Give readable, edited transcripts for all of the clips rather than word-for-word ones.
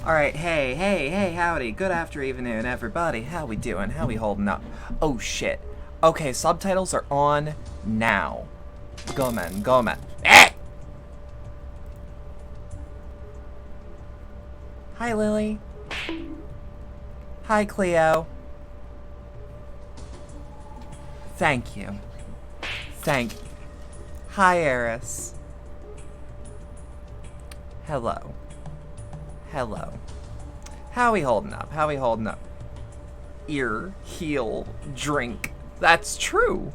Alright, hey, howdy. Good afternoon, everybody. How we doing? How we holding up? Oh, shit. Okay, subtitles are on now. Go, man. Eh! Hi, Lily. Hi, Cleo. Thank you. Hi, Eris. Hello. How we holding up? Ear, heel, drink. That's true.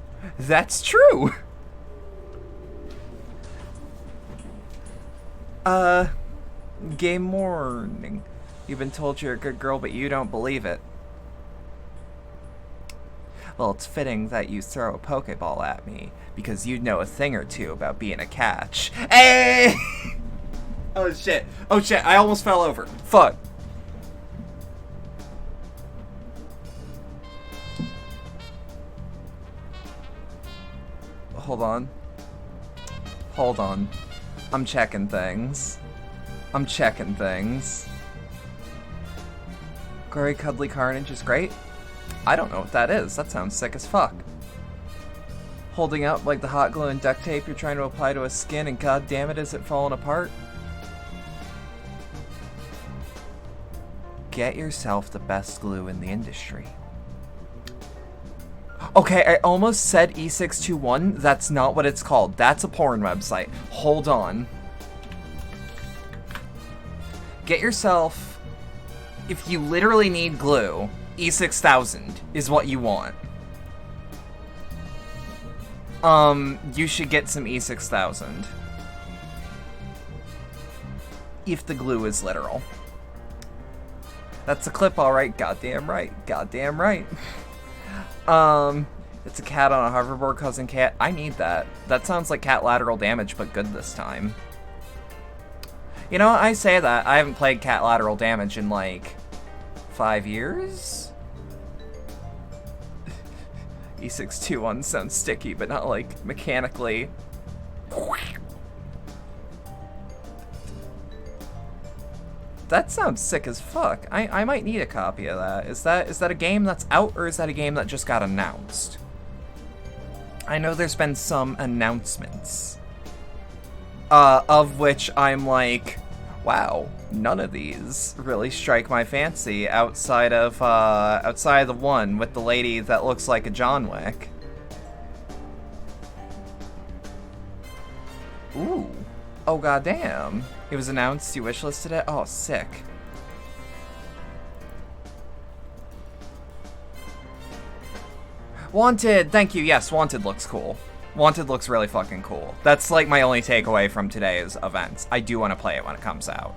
Gay morning. You've been told you're a good girl, but you don't believe it. Well, it's fitting that you throw a Pokeball at me, because you know a thing or two about being a catch. Hey! Oh shit, I almost fell over. Fuck. Hold on. I'm checking things. Gory Cuddly Carnage is great. I don't know what that is. That sounds sick as fuck. Holding up like the hot glue and duct tape you're trying to apply to a skin, and god damn it, is it falling apart? Get yourself the best glue in the industry. Okay, I almost said E621. That's not what it's called. That's a porn website. Hold on. Get yourself... If you literally need glue, E6000 is what you want. You should get some E6000. If the glue is literal. That's a clip, alright. Goddamn right. It's a cat on a hoverboard causing cat. I need that. That sounds like cat lateral damage, but good this time. You know, I say that. I haven't played cat lateral damage in, like, 5 years? E621 sounds sticky, but not, like, mechanically. That sounds sick as fuck. I might need a copy of that. Is that a game that's out, or is that a game that just got announced? I know there's been some announcements. Of which I'm like, wow, none of these really strike my fancy outside of the one with the lady that looks like a John Wick. Ooh. Oh, goddamn. It was announced, you wishlisted it? Oh, sick. Wanted! Thank you, yes, Wanted looks cool. Wanted looks really fucking cool. That's like my only takeaway from today's events. I do want to play it when it comes out.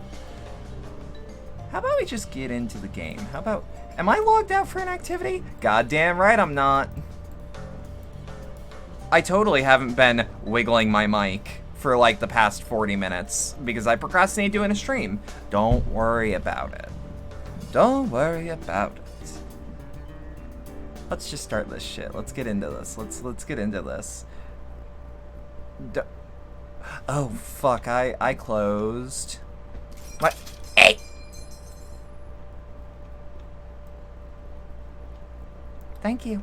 How about we just get into the game? How about... Am I logged out for an activity? Goddamn right I'm not. I totally haven't been wiggling my mic for like the past 40 minutes because I procrastinated doing a stream. Don't worry about it. Let's just start this shit. Let's get into this. Let's get into this. Oh fuck, I closed. What? Hey! Thank you.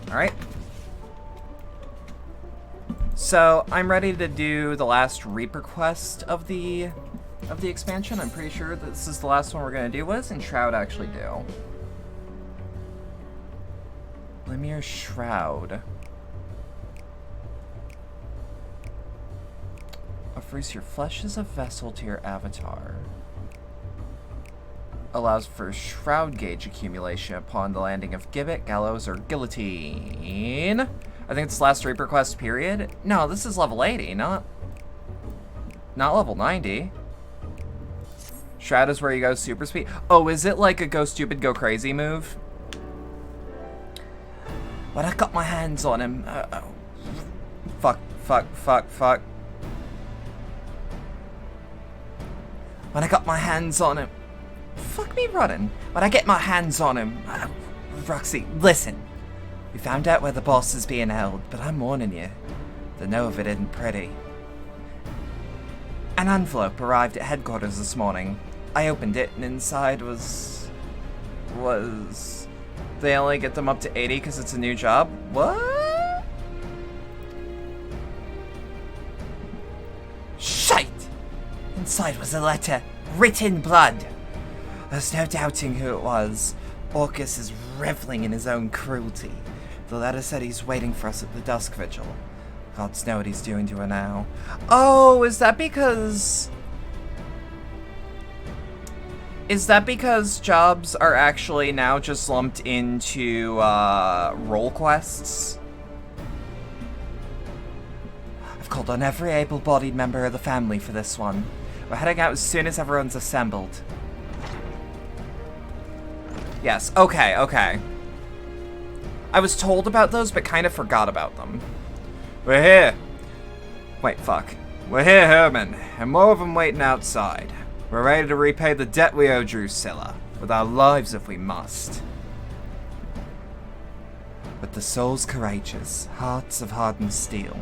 Alright. So, I'm ready to do the last Reaper quest of the expansion. I'm pretty sure this is the last one we're gonna do. What does Enshroud actually do? Lemire Shroud. Offers your flesh as a vessel to your avatar. Allows for Shroud Gauge accumulation upon the landing of Gibbet, Gallows, or Guillotine. I think it's last Reaper quest period. No, this is level 80, not level 90. Shroud is where you go super speed. Oh, is it like a go stupid, go crazy move? When I got my hands on him... Fuck. When I got my hands on him... Fuck me running. When I get my hands on him... Roxy, listen. We found out where the boss is being held, but I'm warning you. The know of it isn't pretty. An envelope arrived at headquarters this morning. I opened it, and inside was... They only get them up to 80 because it's a new job? What? Shite! Inside was a letter, written in blood. There's no doubting who it was. Orcus is reveling in his own cruelty. The letter said he's waiting for us at the dusk vigil. Gods know what he's doing to her now. Oh, is that because jobs are actually now just lumped into role quests? I've called on every able-bodied member of the family for this one. We're heading out as soon as everyone's assembled. Yes, okay. I was told about those, but kind of forgot about them. We're here. Wait, fuck. We're here, Herman, and more of them waiting outside. We're ready to repay the debt we owe Drusilla, with our lives if we must. But the soul's courageous, hearts of hardened steel.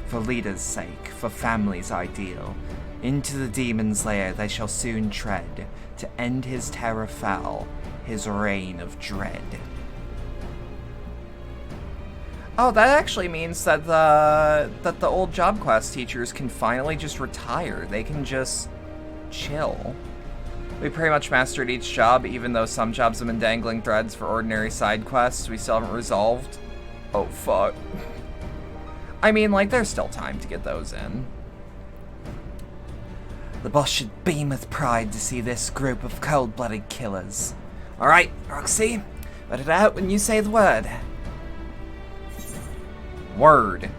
For leaders' sake, for family's ideal. Into the demon's lair they shall soon tread, to end his terror foul, his reign of dread. Oh, that actually means that the old job quest teachers can finally just retire. They can just chill. We pretty much mastered each job, even though some jobs have been dangling threads for ordinary side quests we still haven't resolved. Oh, fuck. I mean, like, there's still time to get those in. The boss should beam with pride to see this group of cold-blooded killers. Alright, Roxy, let it out when you say the word. Word.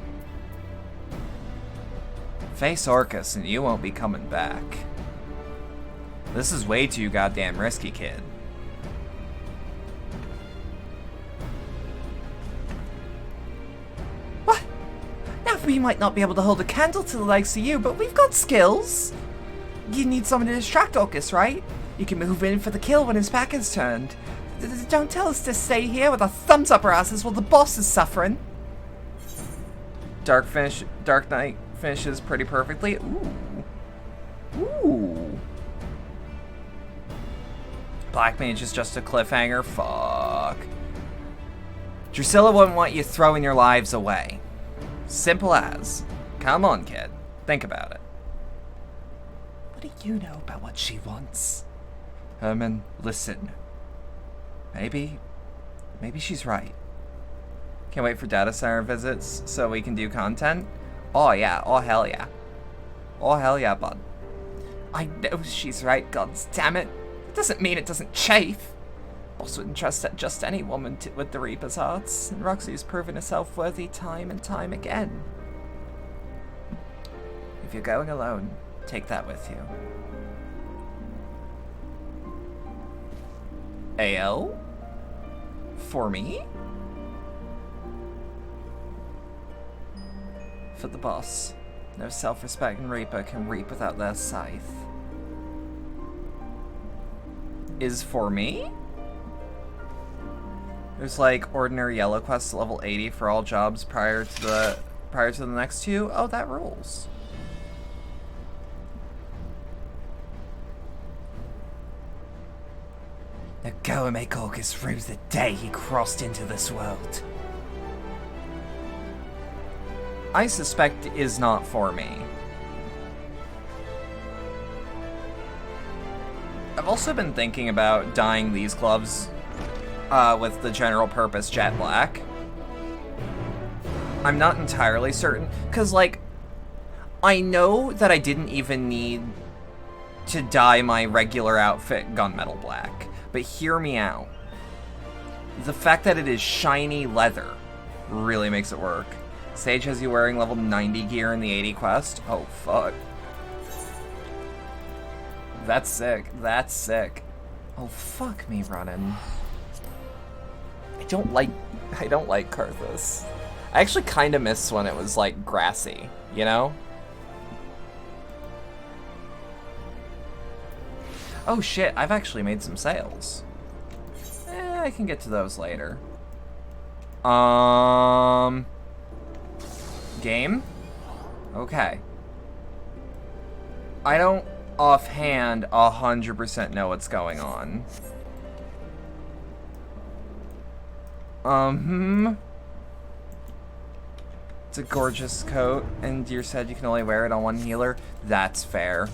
Face Orcus and you won't be coming back. This is way too goddamn risky, kid. What? Now we might not be able to hold a candle to the likes of you, but we've got skills. You need someone to distract Orcus, right? You can move in for the kill when his back is turned. Don't tell us to stay here with our thumbs up our asses while the boss is suffering. Dark Knight finishes pretty perfectly. Ooh. Black Mage is just a cliffhanger. Fuck. Drusilla wouldn't want you throwing your lives away. Simple as. Come on, kid. Think about it. What do you know about what she wants? Herman, listen. Maybe she's right. Can't wait for data center visits so we can do content. Oh yeah, oh hell yeah. Oh hell yeah, bud. I know she's right, god damn it. It doesn't mean it doesn't chafe. Boss wouldn't trust just any woman with the Reaper's hearts, and Roxy's proven herself worthy time and time again. If you're going alone, take that with you. AO? For me? For the boss. No self-respecting Reaper can reap without their scythe. Is for me? There's like ordinary yellow quests level 80 for all jobs prior to the next two. Oh, that rules. Now go and make Orcus rue the day he crossed into this world. I suspect is not for me. I've also been thinking about dyeing these gloves with the general purpose jet black. I'm not entirely certain, because like, I know that I didn't even need to dye my regular outfit gunmetal black, but hear me out. The fact that it is shiny leather really makes it work. Sage has you wearing level 90 gear in the 80 quest. Oh, fuck. That's sick. That's sick. Oh, fuck me running. I don't like Karthus. I actually kind of miss when it was, like, grassy, you know? Oh, shit. I've actually made some sales. I can get to those later. Game? Okay. I don't offhand 100% know what's going on. It's a gorgeous coat, and you said you can only wear it on one healer. That's fair.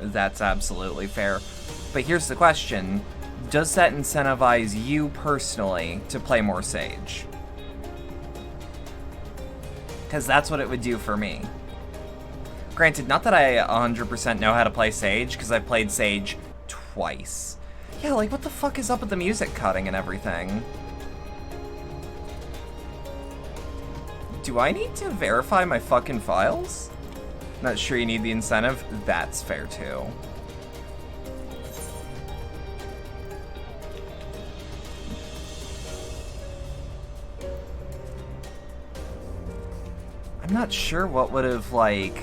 That's absolutely fair. But here's the question. Does that incentivize you personally to play more Sage? Because that's what it would do for me. Granted, not that I 100% know how to play Sage, because I played Sage twice. Yeah, like, what the fuck is up with the music cutting and everything? Do I need to verify my fucking files? Not sure you need the incentive. That's fair, too. I'm not sure what would have, like...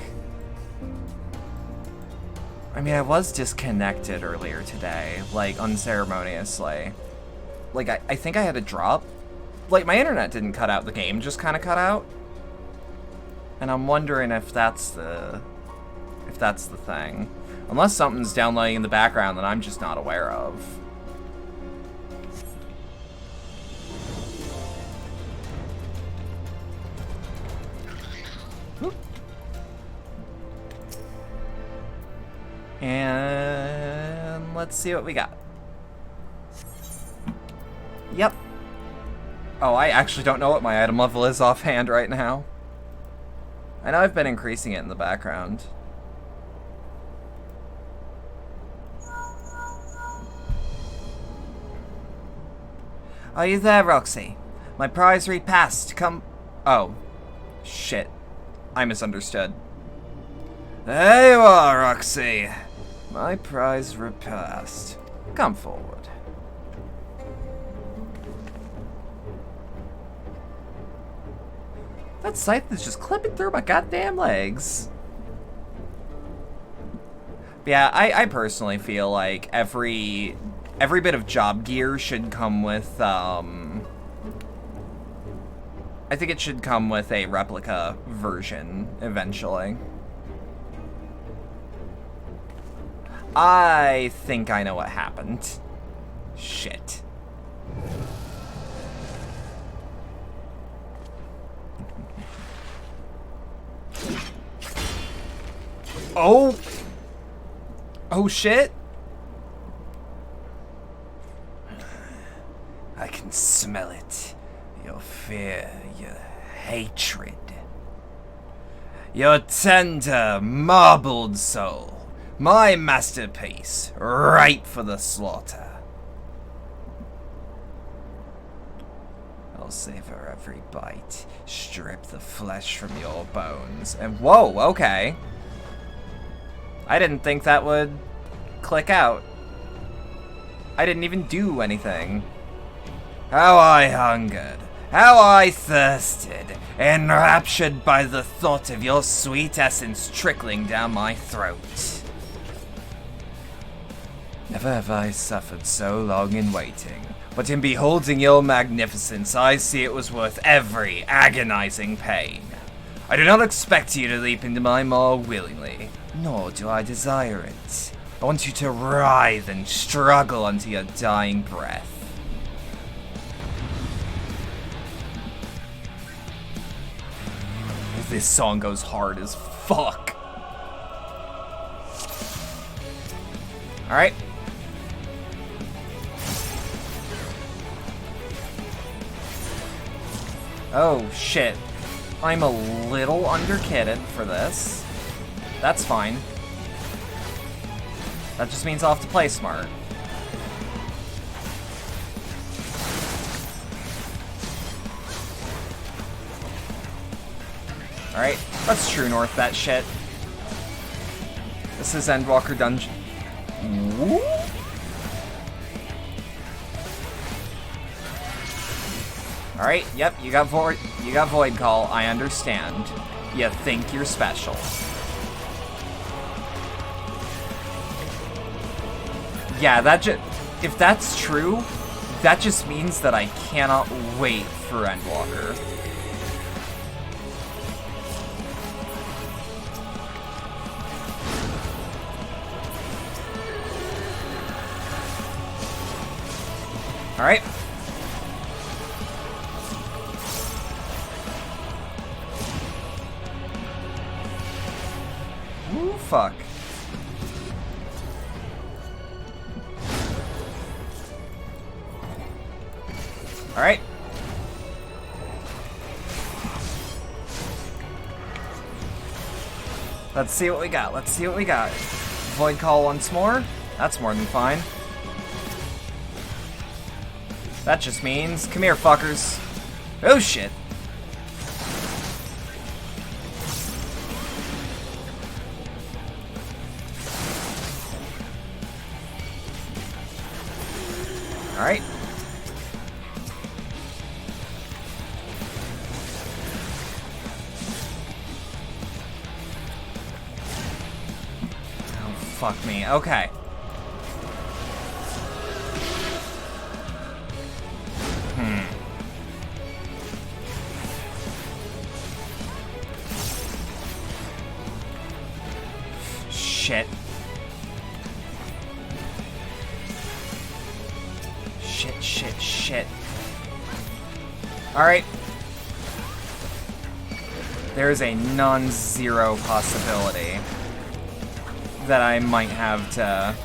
I mean, I was disconnected earlier today, like, unceremoniously. Like, I think I had a drop. Like, my internet didn't cut out, the game just kind of cut out. And I'm wondering if that's the thing. Unless something's downloading in the background that I'm just not aware of. Oop. And let's see what we got. Yep. Oh, I actually don't know what my item level is offhand right now. I know I've been increasing it in the background. Are you there, Roxy? My prize repassed. Come... Oh. Shit. I misunderstood. There you are, Roxy. My prize repassed. Come forward. That scythe is just clipping through my goddamn legs. But yeah, I personally feel like every bit of job gear should come with, I think it should come with a replica version, eventually. I think I know what happened. Shit. Oh! Oh shit! I can smell it. Your fear, your hatred. Your tender, marbled soul. My masterpiece, ripe for the slaughter. I'll savor every bite, strip the flesh from your bones, and whoa, okay. I didn't think that would click out. I didn't even do anything. How I hungered, how I thirsted, enraptured by the thought of your sweet essence trickling down my throat. Never have I suffered so long in waiting, but in beholding your magnificence, I see it was worth every agonizing pain. I do not expect you to leap into my maw willingly, nor do I desire it. I want you to writhe and struggle unto your dying breath. This song goes hard as fuck. Alright. Oh, shit. I'm a little underkitted for this. That's fine. That just means I'll have to play smart. Alright, let's True North that shit. This is Endwalker Dungeon. Woo? Alright, yep, you got Void Call, I understand. You think you're special. Yeah, if that's true, that just means that I cannot wait for Endwalker. Alright. Ooh, fuck. Alright. Let's see what we got. Let's see what we got. Void Call once more. That's more than fine. That just means, come here, fuckers. Oh, shit. Alright. Oh, fuck me. Okay. Shit. Shit, shit, shit. Alright. There is a non-zero possibility that I might have to...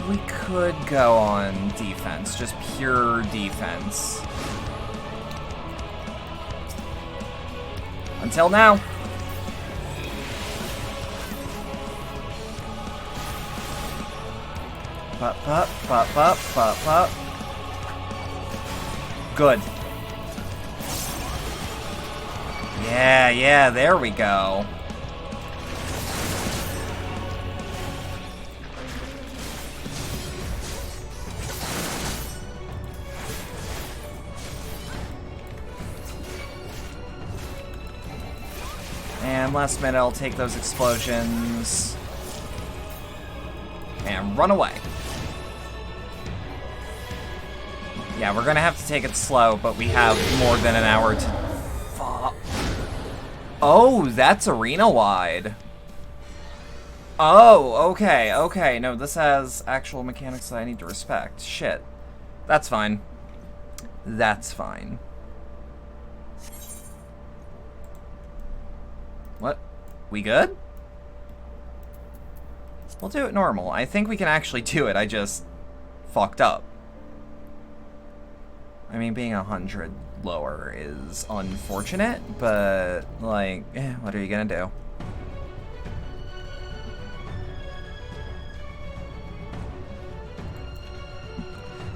We could go on defense, just pure defense. Until now. Pop, pop, pop, pop, pop, pop. Good. Yeah, there we go. And last minute, I'll take those explosions and run away. Yeah, we're gonna have to take it slow, but we have more than an hour to... Fuck. Oh, that's arena-wide. Oh, okay. No, this has actual mechanics that I need to respect. Shit. That's fine. That's fine. What? We good? We'll do it normal. I think we can actually do it. I just fucked up. I mean, being 100 lower is unfortunate, but, like, what are you gonna do?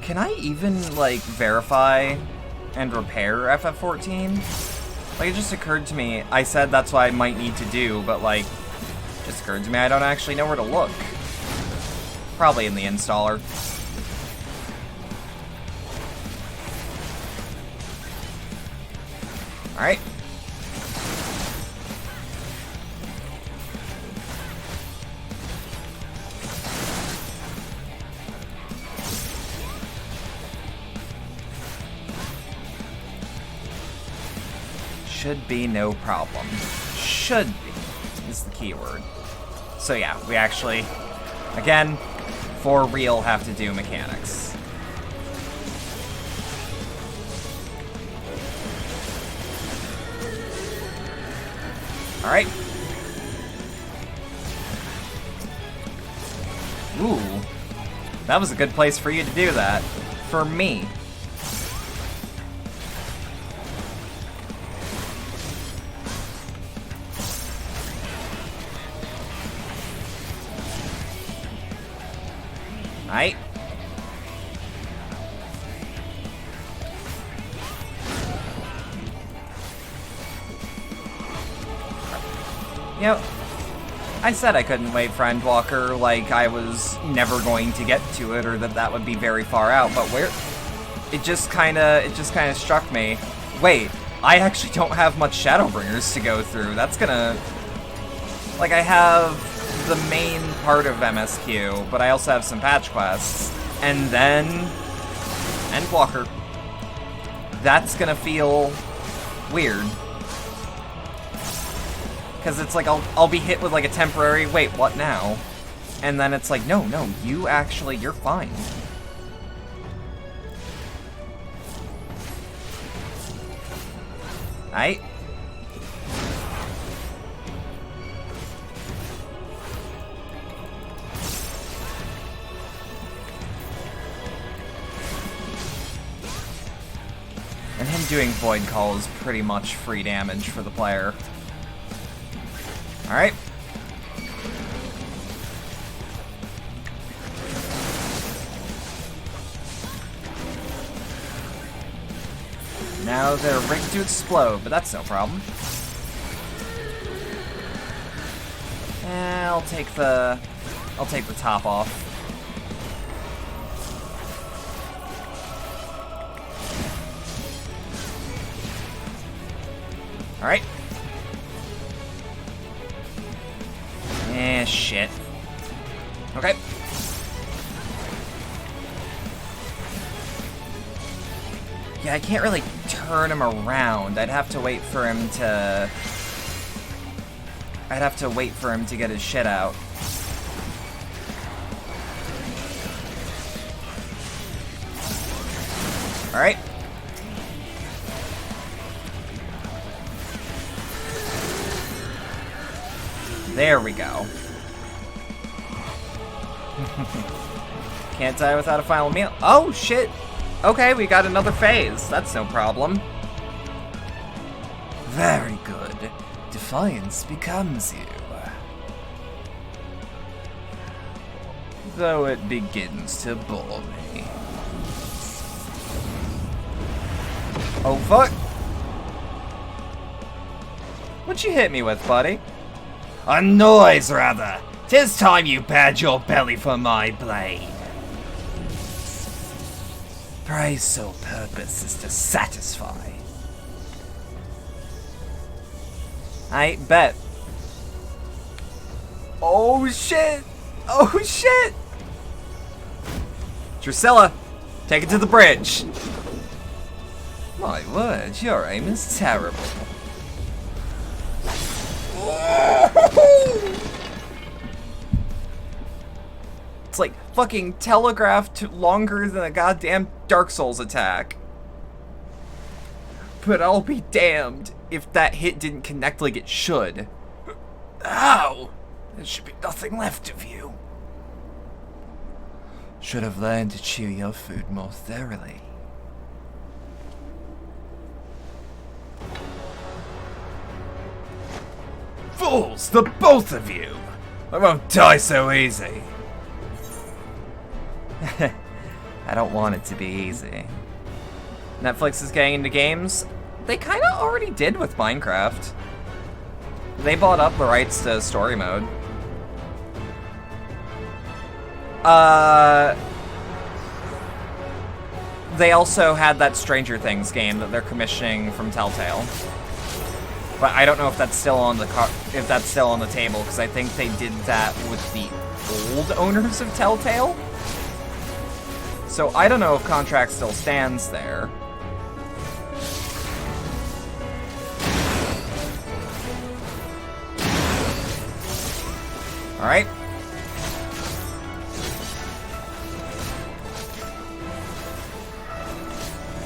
Can I even, like, verify and repair FF14? Like, it just occurred to me, I said that's what I might need to do, but, like, it just occurred to me I don't actually know where to look. Probably in the installer. Alright. Should be no problem. Should be is the keyword. So yeah, we actually, again, for real have to do mechanics. Alright. Ooh. That was a good place for you to do that. For me. Right. You know, I said I couldn't wait for Endwalker, like I was never going to get to it, or that would be very far out. But where it just kind of struck me. Wait, I actually don't have much Shadowbringers to go through. That's gonna, like, I have the main part of MSQ, but I also have some patch quests. and then end blocker. That's gonna feel weird. Because it's like, I'll be hit with like a temporary, wait, what now? And then it's like, no, you actually, you're fine. Aight. And him doing Void Call is pretty much free damage for the player. Alright. Now they're rigged to explode, but that's no problem. I'll take the top off. Alright. Shit. Okay. Yeah, I can't really turn him around. I'd have to wait for him to... get his shit out. Alright. There we go. Can't die without a final meal. Oh, shit! Okay, we got another phase. That's no problem. Very good. Defiance becomes you. Though it begins to bore me. Oh, fuck! What'd you hit me with, buddy? A noise, rather! 'Tis time you bared your belly for my blade. Praise sole purpose is to satisfy. I bet. Oh shit! Oh shit! Drusilla, take it to the bridge. My word, your aim is terrible. It's like fucking telegraphed longer than a goddamn Dark Souls attack. But I'll be damned if that hit didn't connect like it should. Ow! There should be nothing left of you. Should have learned to chew your food more thoroughly. Fools, the both of you! I won't die so easy. I don't want it to be easy. Netflix is getting into games. They kind of already did with Minecraft. They bought up the rights to story mode. They also had that Stranger Things game that they're commissioning from Telltale. But I don't know if that's still on the table, because I think they did that with the old owners of Telltale. So I don't know if contract still stands there. Alright.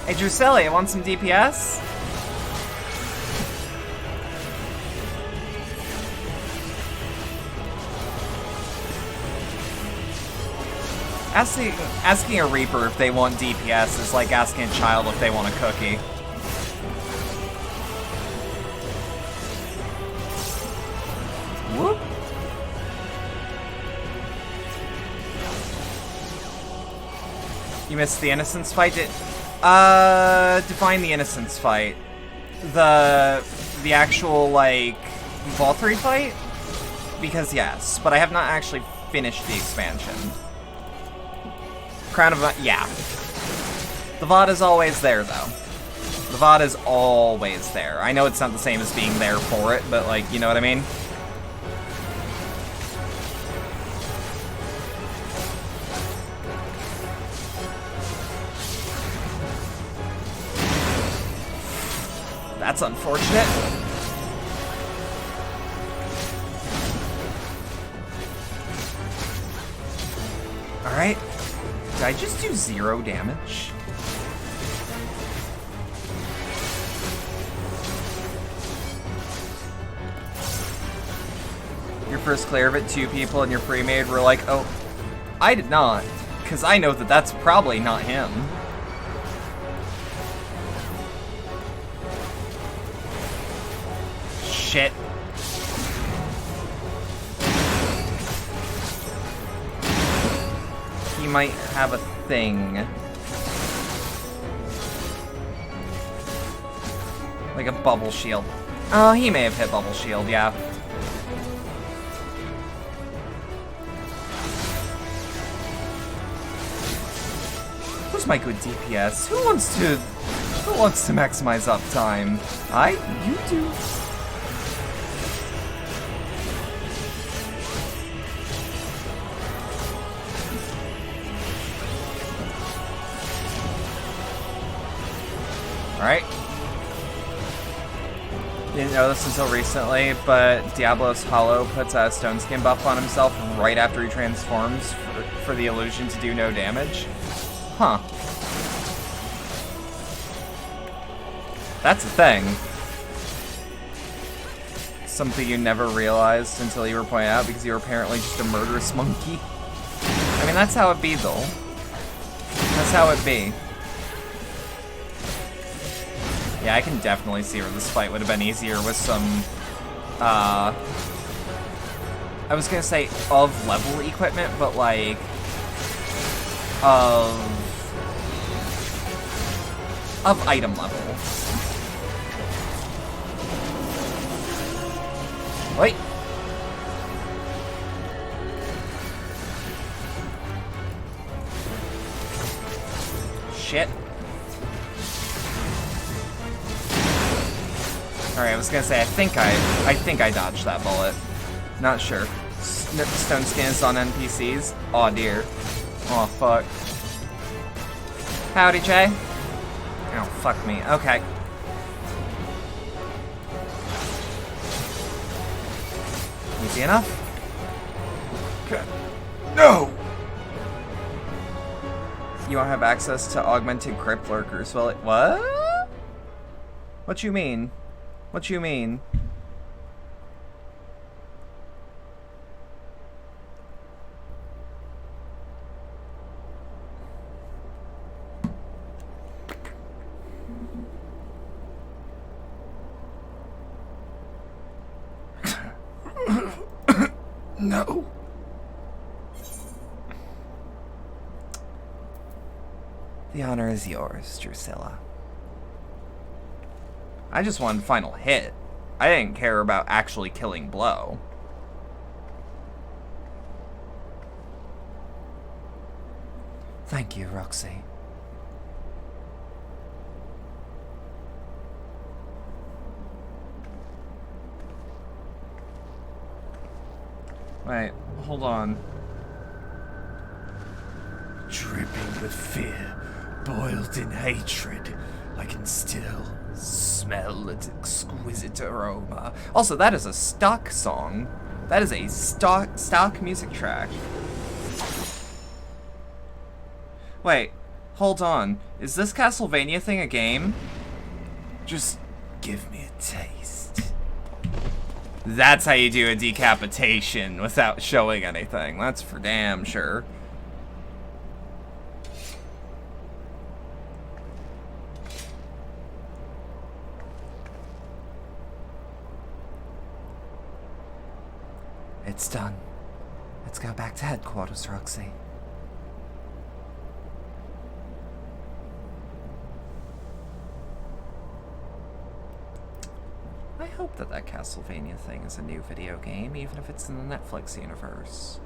Hey Drusilla, you want some DPS? Asking a Reaper if they want DPS is like asking a child if they want a cookie. Whoop. You missed the Innocence fight? Define the Innocence fight. The actual, like, Valkyrie fight? Because yes, but I have not actually finished the expansion. Crown of... yeah. The VOD is always there, though. The VOD is always there. I know it's not the same as being there for it, but, like, you know what I mean? That's unfortunate. Alright. Did I just do 0 damage? Your first clear of it, 2 people and your pre-made were like, oh, I did not. Because I know that that's probably not him. Shit. He might have a thing. Like a bubble shield. Oh, he may have hit bubble shield, yeah. Who's my good DPS? Who wants to maximize uptime? You do. Alright. Didn't know this until recently, but Diablos Hollow puts a stone skin buff on himself right after he transforms for the illusion to do no damage. Huh. That's a thing. Something you never realized until you were pointed out because you were apparently just a murderous monkey. I mean, that's how it be, though. That's how it be. Yeah, I can definitely see where this fight would have been easier with some, I was gonna say of level equipment, but like, of item level. Wait. Shit. Alright, I was gonna say, I think I dodged that bullet. Not sure. Stone skins on NPCs? Aw, dear. Aw, fuck. Howdy, Jay. Oh, fuck me. Okay. Easy enough? Good. No! You won't have access to augmented crypt lurkers. Well, what? What you mean? What you mean? No. The honor is yours, Drusilla. I just wanted final hit. I didn't care about actually killing Blow. Thank you, Roxy. Wait, hold on. Dripping with fear, boiled in hatred, I can still smell its exquisite aroma. Also, that is a stock song. That is a stock music track. Wait, hold on. Is this Castlevania thing a game? Just give me a taste. That's how you do a decapitation without showing anything. That's for damn sure. It's done. Let's go back to headquarters, Roxy. I hope that Castlevania thing is a new video game, even if it's in the Netflix universe.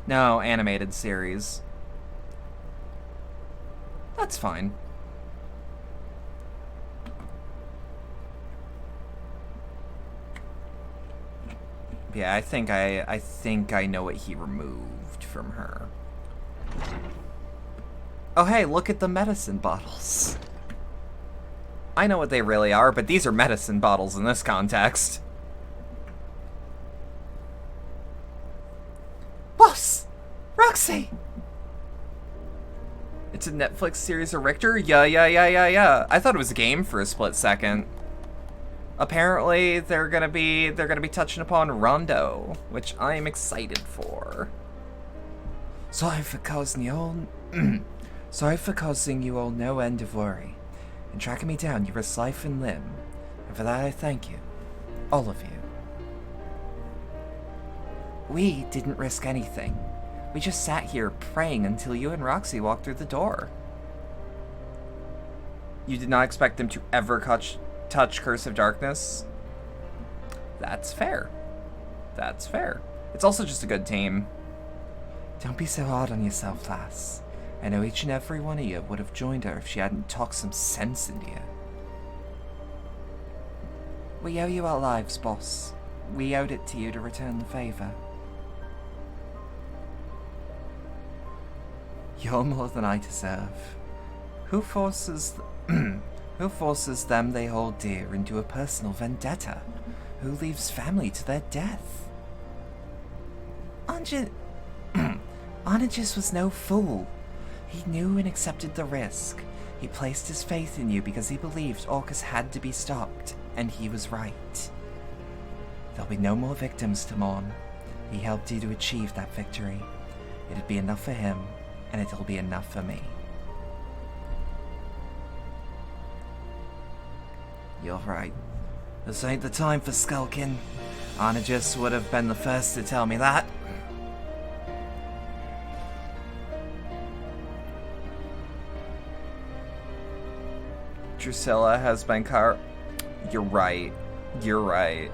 No, animated series. That's fine. Yeah, I think I know what he removed from her. Oh hey, look at the medicine bottles. I know what they really are, but these are medicine bottles in this context. Boss! Roxy! It's a Netflix series of Richter? Yeah. I thought it was a game for a split second. Apparently, they're gonna be touching upon Rondo, which I'm excited for. Sorry for causing you all no end of worry. In tracking me down, you risked life and limb, and for that I thank you, all of you. We didn't risk anything. We just sat here praying until you and Roxy walked through the door. You did not expect them to ever touch Curse of Darkness? That's fair. That's fair. It's also just a good team. Don't be so hard on yourself, lass. I know each and every one of you would have joined her if she hadn't talked some sense into you. We owe you our lives, boss. We owed it to you to return the favor. You're more than I deserve. Who forces them they hold dear into a personal vendetta? Who leaves family to their death? Anjus was no fool. He knew and accepted the risk. He placed his faith in you because he believed Orcus had to be stopped, and he was right. There'll be no more victims to mourn. He helped you to achieve that victory. It'd be enough for him, and it'll be enough for me. You're right. This ain't the time for skulking. Anjus would have been the first to tell me that. Drusilla has been You're right. You're right.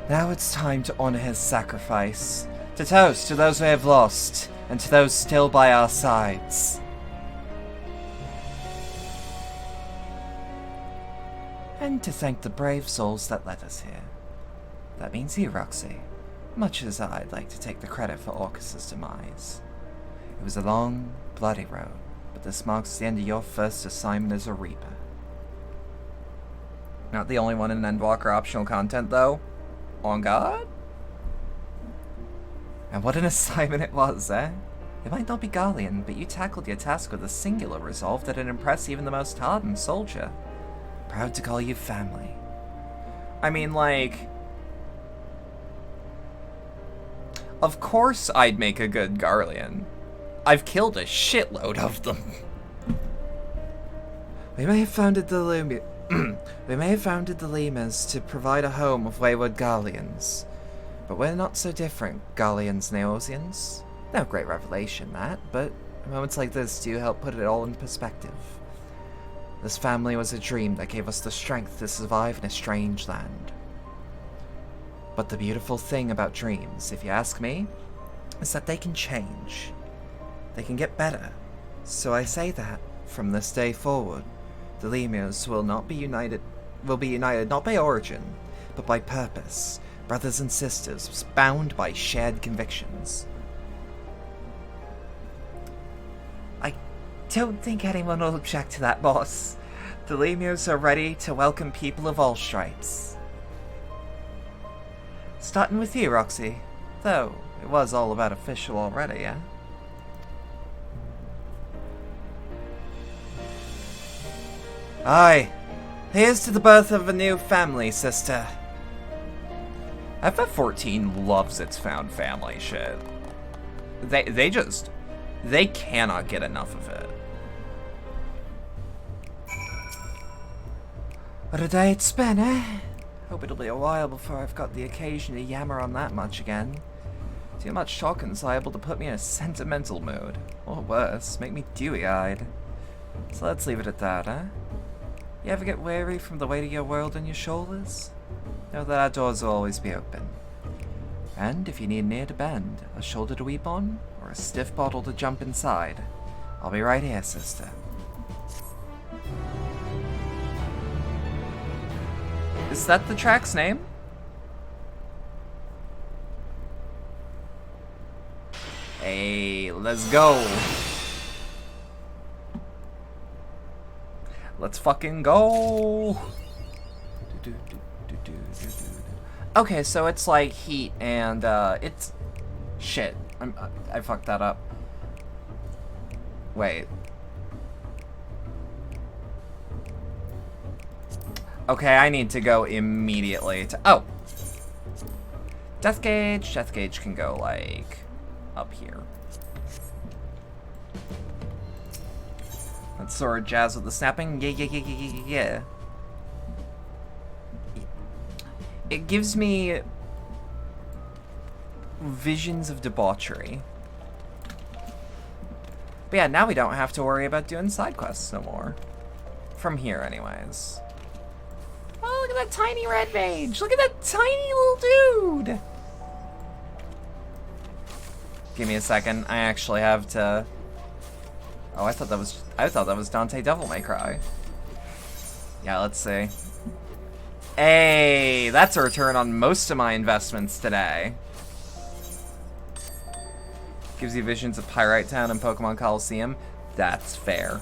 Now it's time to honor his sacrifice. To toast to those we have lost, and to those still by our sides. And to thank the brave souls that led us here. That means you, Roxy. Much as I'd like to take the credit for Orcus's demise. It was a long, bloody road, but this marks the end of your first assignment as a Reaper. Not the only one in Endwalker optional content, though. On God? And what an assignment it was, eh? It might not be Garlean, but you tackled your task with a singular resolve that'd impress even the most hardened soldier. Proud to call you family. I mean, like... Of course I'd make a good Garlean. I've killed a shitload of them. We may have founded the Lemurs to provide a home of wayward Garleans. But we're not so different, Garleans and Eorzeans. No great revelation, that, but moments like this do help put it all in perspective. This family was a dream that gave us the strength to survive in a strange land. But the beautiful thing about dreams, if you ask me, is that they can change. They can get better. So I say that, from this day forward, the Lemurs will be united not by origin, but by purpose. Brothers and sisters, bound by shared convictions. I don't think anyone will object to that, boss. The Lemurs are ready to welcome people of all stripes. Starting with you, Roxy. Though, it was all about official already, yeah? Aye. Here's to the birth of a new family, sister. FF14 loves its found family shit. They cannot get enough of it. What a day it's been, eh? Hope it'll be a while before I've got the occasion to yammer on that much again. Too much talking's liable to put me in a sentimental mood. Or worse, make me dewy-eyed. So let's leave it at that, eh? You ever get weary from the weight of your world on your shoulders? Know that our doors will always be open. And if you need an ear to bend, a shoulder to weep on, or a stiff bottle to jump inside, I'll be right here, sister. Is that the track's name? Hey, let's go. Let's fucking go. Okay, so it's like heat and it's shit. I fucked that up. Wait. Okay, I need to go immediately to... Oh! Death gauge. Death gauge can go, like, up here. Let's sword jazz with the snapping. Yeah. It gives me visions of debauchery. But yeah, now we don't have to worry about doing side quests no more. From here, anyways. Oh, look at that tiny red mage! Look at that tiny little dude! Give me a second. I actually have to... Oh, I thought that was Dante Devil May Cry. Yeah, let's see. Hey, that's a return on most of my investments today. Gives you visions of Pyrite Town and Pokemon Coliseum. That's fair.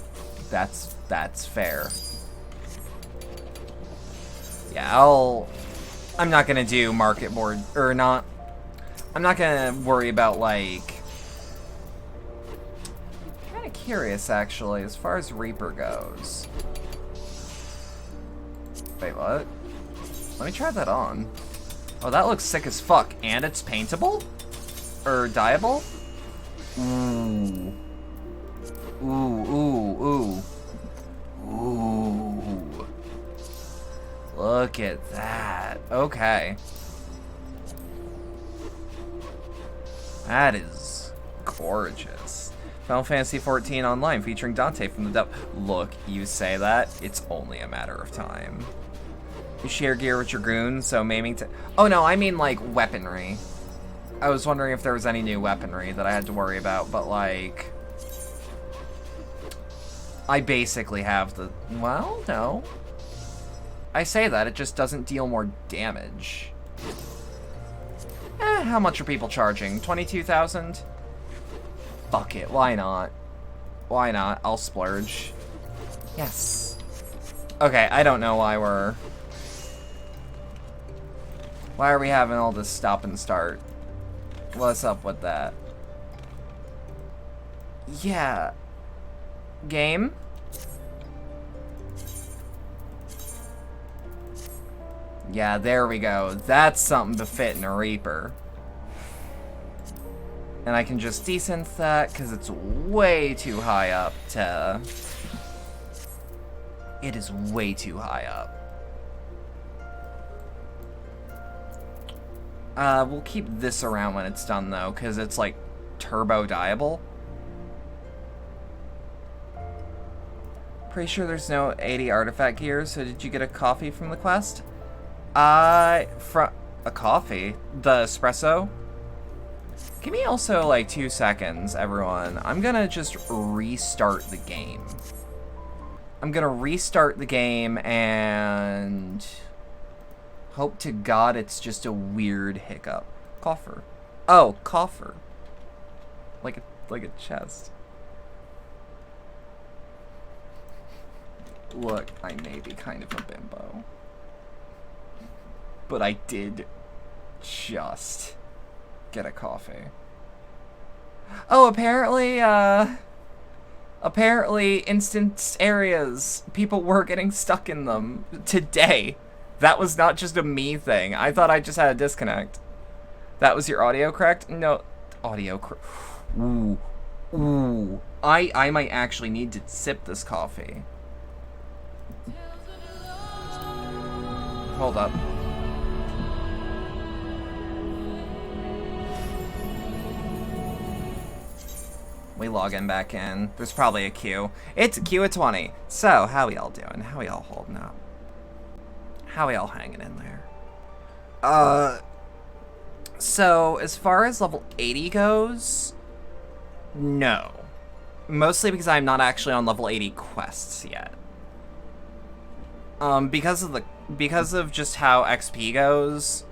That's fair. Yeah, I'm not gonna do market board, or not. I'm not gonna worry about, like... Kinda curious, actually, as far as Reaper goes. Wait, what? Let me try that on. Oh, that looks sick as fuck. And it's paintable? Or dyeable? Ooh. Ooh, ooh, ooh. Ooh. Look at that. Okay. That is gorgeous. Final Fantasy XIV Online featuring Dante from the depth. Look, you say that, it's only a matter of time. You share gear with your goons, so maiming to... Oh no, I mean like weaponry. I was wondering if there was any new weaponry that I had to worry about, but like... I basically have the... Well, no. I say that, it just doesn't deal more damage. How much are people charging? 22,000? Fuck it, why not? Why not? I'll splurge. Yes. Okay, I don't know why we're... Why are we having all this stop and start? What's up with that? Yeah. Game? Yeah, there we go. That's something to fit in a Reaper. And I can just desynth that, because it's way too high up to... It is way too high up. We'll keep this around when it's done, though, because it's, like, turbo dyeable. Pretty sure there's no 80 artifact gear, so did you get a coffee from the quest? From a coffee? The espresso? Give me also, like, 2 seconds, everyone. I'm gonna just restart the game. I'm gonna restart the game and... hope to God it's just a weird hiccup. Coffer. Oh, coffer. Like a chest. Look, I may be kind of a bimbo. But I did just get a coffee. Oh, apparently instance areas, people were getting stuck in them today. That was not just a me thing. I thought I just had a disconnect. That was your audio correct? No, audio correct. Ooh, ooh. I might actually need to sip this coffee. Hold up. We log in back in. There's probably a queue. It's a queue of 20. So, how we all doing? How we all holding up? How we all hanging in there? So, as far as level 80 goes, no. Mostly because I'm not actually on level 80 quests yet. Because of just how XP goes,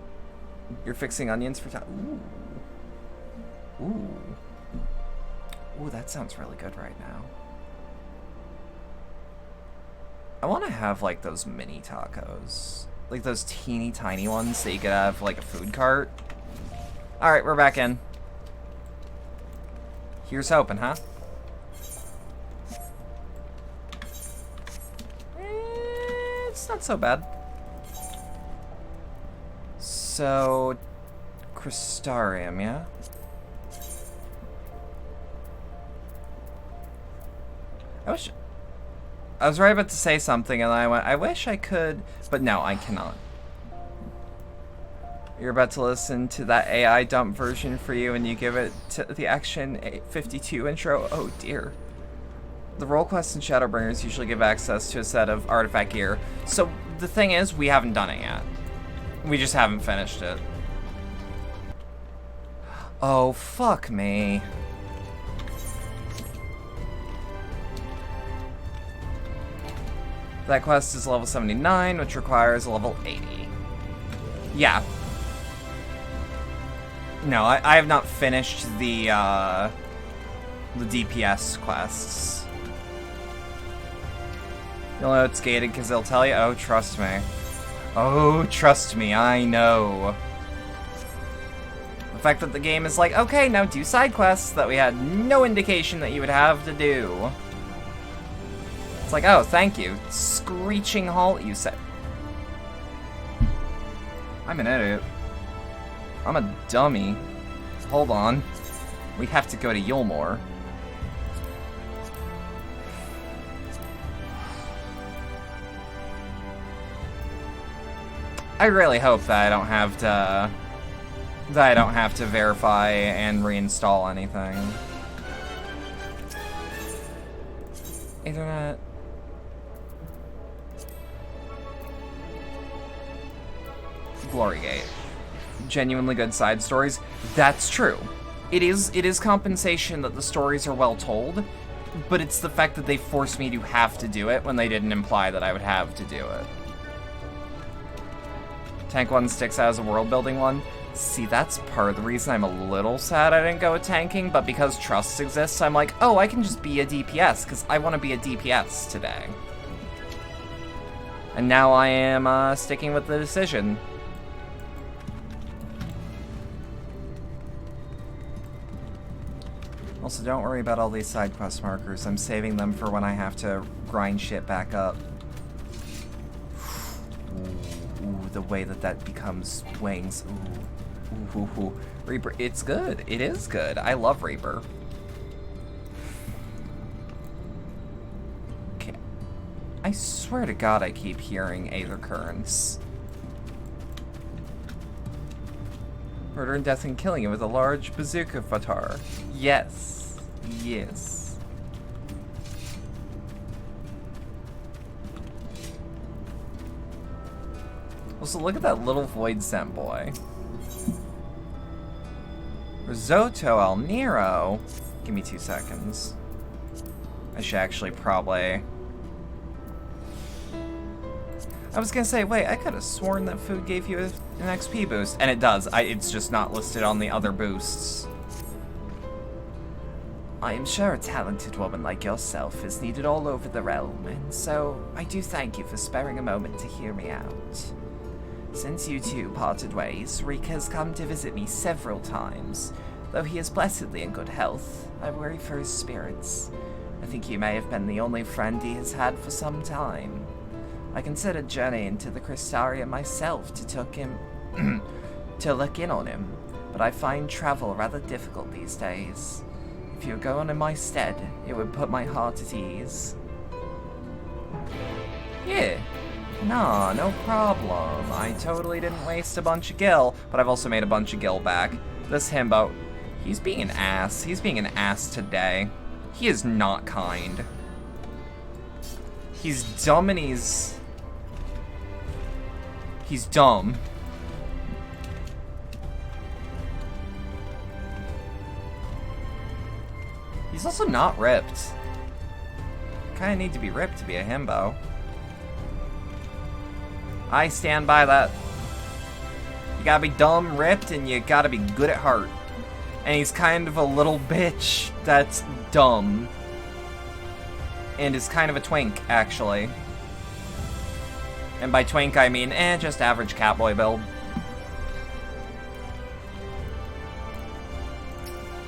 you're fixing onions for time. Ooh. Ooh. Ooh, that sounds really good right now. I want to have, like, those mini tacos. Like, those teeny tiny ones that you could have, like, a food cart. Alright, we're back in. Here's hoping, huh? It's not so bad. So, Crystarium, yeah? I was right about to say something, and I went, I wish I could, but no, I cannot. You're about to listen to that AI dump version for you, and you give it to the Action 52 intro. Oh dear. The role quests and Shadowbringers usually give access to a set of artifact gear. So the thing is, we haven't done it yet. We just haven't finished it. Oh, fuck me. That quest is level 79, which requires a level 80. Yeah. No, I have not finished the DPS quests. You'll know it's gated because they'll tell you. Oh, trust me. Oh, trust me, I know. The fact that the game is like, okay, now do side quests that we had no indication that you would have to do. It's like, oh, thank you. Screeching halt, you said. I'm an idiot. I'm a dummy. Hold on. We have to go to Yulmore. I really hope that I don't have to verify and reinstall anything. Internet. Glory Gate. Genuinely good side stories. That's true. It is compensation that the stories are well told, but it's the fact that they forced me to have to do it when they didn't imply that I would have to do it. Tank 1 sticks out as a world-building one. See, that's part of the reason I'm a little sad I didn't go with tanking, but because trust exists, I'm like, oh, I can just be a DPS, because I want to be a DPS today. And now I am sticking with the decision. Also, don't worry about all these side quest markers. I'm saving them for when I have to grind shit back up. Ooh, the way that becomes wings. Ooh. Reaper, it's good. It is good. I love Reaper. Okay. I swear to God I keep hearing Aether Currents. Murder and death and killing you with a large bazooka fatar. Yes. Yes. Also, look at that little void scent boy. Risotto Al Nero. Give me 2 seconds. I should actually probably... I was gonna say, wait, I could have sworn that food gave you an XP boost. And it does. It's just not listed on the other boosts. I am sure a talented woman like yourself is needed all over the realm, and so I do thank you for sparing a moment to hear me out. Since you two parted ways, Reek has come to visit me several times. Though he is blessedly in good health, I worry for his spirits. I think you may have been the only friend he has had for some time. I considered journeying to the Crystarium myself to look in on him, but I find travel rather difficult these days. If you were going in my stead, it would put my heart at ease. Yeah. Nah, no problem. I totally didn't waste a bunch of gil, but I've also made a bunch of gil back. This himbo, he's being an ass. He's being an ass today. He is not kind. He's dumb and he's dumb. He's also not ripped. Kinda need to be ripped to be a himbo. I stand by that. You gotta be dumb, ripped, and you gotta be good at heart. And he's kind of a little bitch that's dumb. And is kind of a twink, actually. And by twink, I mean, just average Catboy build.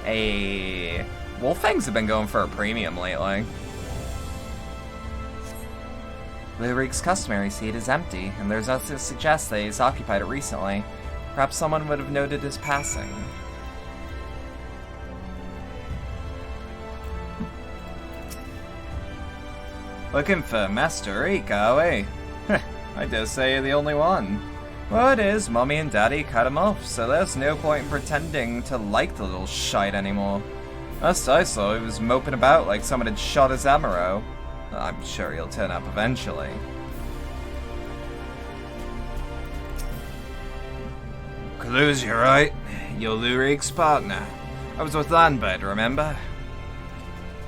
Hey, Wolfangs have been going for a premium lately. Lurik's customary seat is empty, and there's nothing to suggest that he's occupied it recently. Perhaps someone would have noted his passing. Looking for Master Eek, are we? I dare say you're the only one. Well, it is. Mommy and Daddy cut him off, so there's no point in pretending to like the little shite anymore. Last I saw, he was moping about like someone had shot his Amaro. I'm sure he'll turn up eventually. Clues, you're right. You're Lurik's partner. I was with Landbird, remember?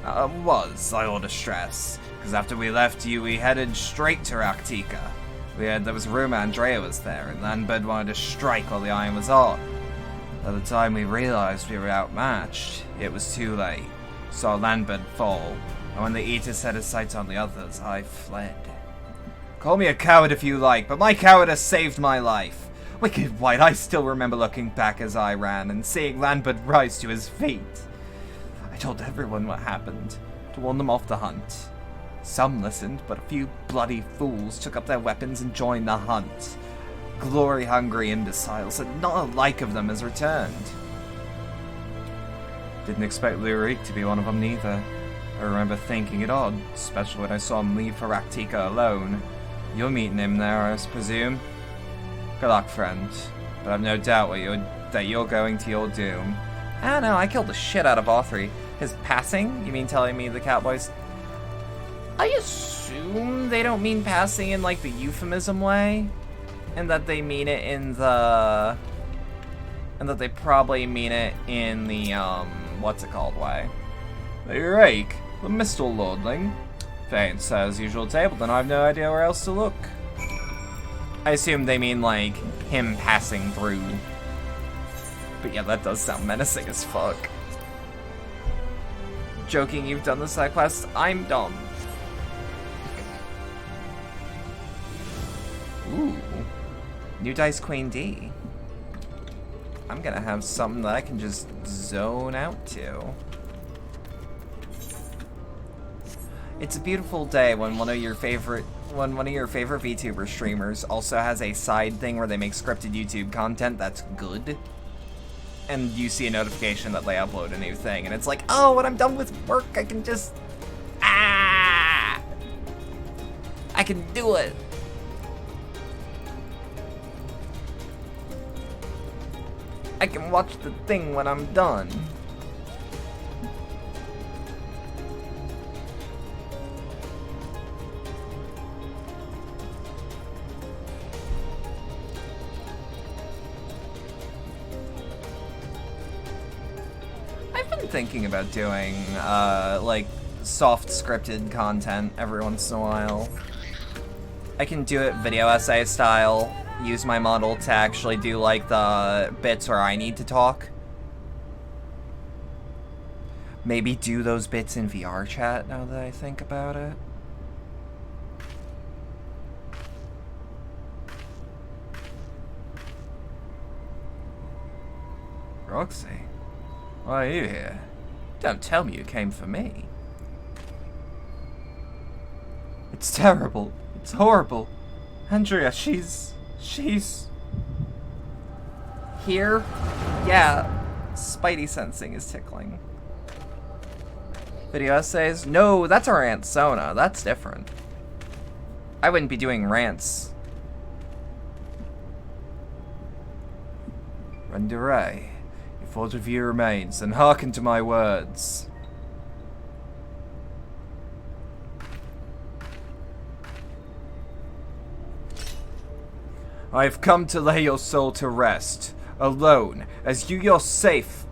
I ought to stress. Because after we left you, we headed straight to Raktika. There was a rumor Andrea was there, and Landbird wanted to strike while the iron was on. By the time we realized we were outmatched, it was too late. Saw Landbird fall, and when the Eater set his sights on the others, I fled. Call me a coward if you like, but my cowardice saved my life. Wicked White, I still remember looking back as I ran, and seeing Landbird rise to his feet. I told everyone what happened, to warn them off the hunt. Some listened, but a few bloody fools took up their weapons and joined the hunt. Glory-hungry imbeciles, and not a like of them has returned. Didn't expect Lurik to be one of them neither. I remember thinking it odd, especially when I saw him leave for Raktika alone. You're meeting him there, I presume? Good luck, friend. But I've no doubt that you're going to your doom. I don't know, I killed the shit out of all three. His passing? You mean telling me the Cowboys... I assume they don't mean passing in, like, the euphemism way? And that they mean it in the... And that they probably mean it in the, what's it called way? The Rake, the Mistal Lordling. If it ain't Sir's usual table, then I have no idea where else to look. I assume they mean, like, him passing through. But yeah, that does sound menacing as fuck. Joking you've done the side quest? I'm dumb. Ooh. New Dice Queen D. I'm gonna have something that I can just zone out to. It's a beautiful day when one of your favorite VTuber streamers also has a side thing where they make scripted YouTube content that's good. And you see a notification that they upload a new thing, and it's like, oh, when I'm done with work, I can just... I can do it. I can watch the thing when I'm done. I've been thinking about doing, like, soft scripted content every once in a while. I can do it video essay style. Use my model to actually do, like, the bits where I need to talk. Maybe do those bits in VR chat, now that I think about it. Roxy, why are you here? Don't tell me you came for me. It's terrible. It's horrible. Andrea, she's... Here? Yeah. Spidey sensing is tickling. Video essays? No, that's our Aunt Sona. That's different. I wouldn't be doing rants. Renderay, your thought of you remains, and hearken to my words. I have come to lay your soul to rest, alone, as you yourself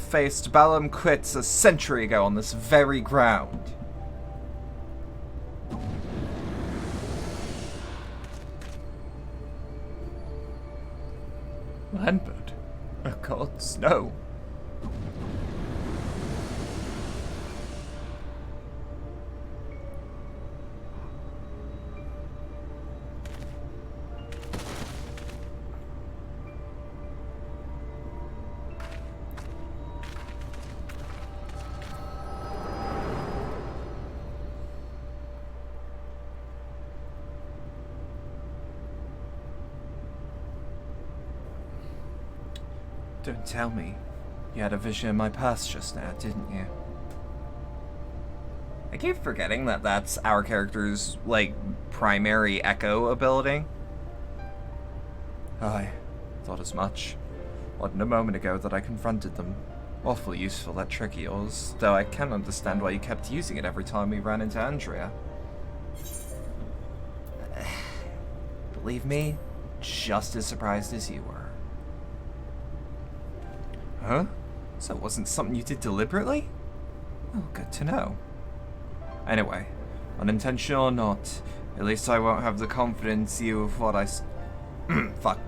faced Bedlam quits a century ago on this very ground. Landbird? Oh gods, no. Don't tell me. You had a vision in my past just now, didn't you? I keep forgetting that that's our character's, like, primary echo ability. I thought as much. Wasn't a moment ago that I confronted them. Awful useful, that trick of yours, though I can understand why you kept using it every time we ran into Andrea. Believe me, just as surprised as you were. Huh? So it wasn't something you did deliberately? Oh, good to know. Anyway, unintentional or not, at least I won't have the confidence you of what fuck.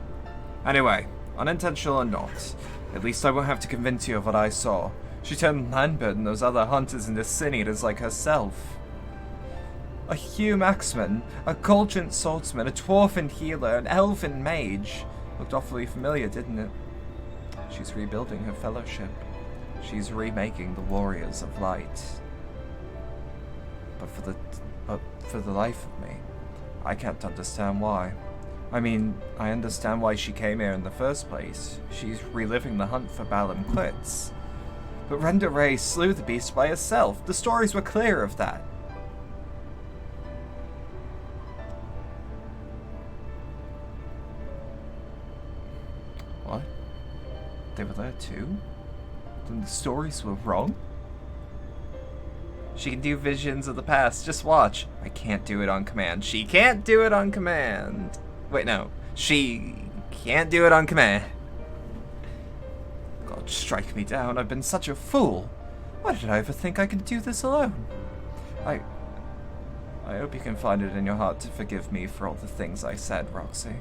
Anyway, unintentional or not, at least I won't have to convince you of what I saw. She turned Lambert and those other hunters into sin eaters like herself. A hume axeman, a Colgent swordsman, a dwarven healer, an elven mage. Looked awfully familiar, didn't it? She's rebuilding her fellowship. She's remaking the Warriors of Light. But for the life of me, I can't understand why. I mean, I understand why she came here in the first place. She's reliving the hunt for Bedlam quits. But Renda Ray slew the beast by herself. The stories were clear of that. What? They were there too? Then the stories were wrong? She can do visions of the past. Just watch. I can't do it on command. She can't do it on command. Wait, no. She can't do it on command. God, strike me down. I've been such a fool. Why did I ever think I could do this alone? I hope you can find it in your heart to forgive me for all the things I said, Roxy.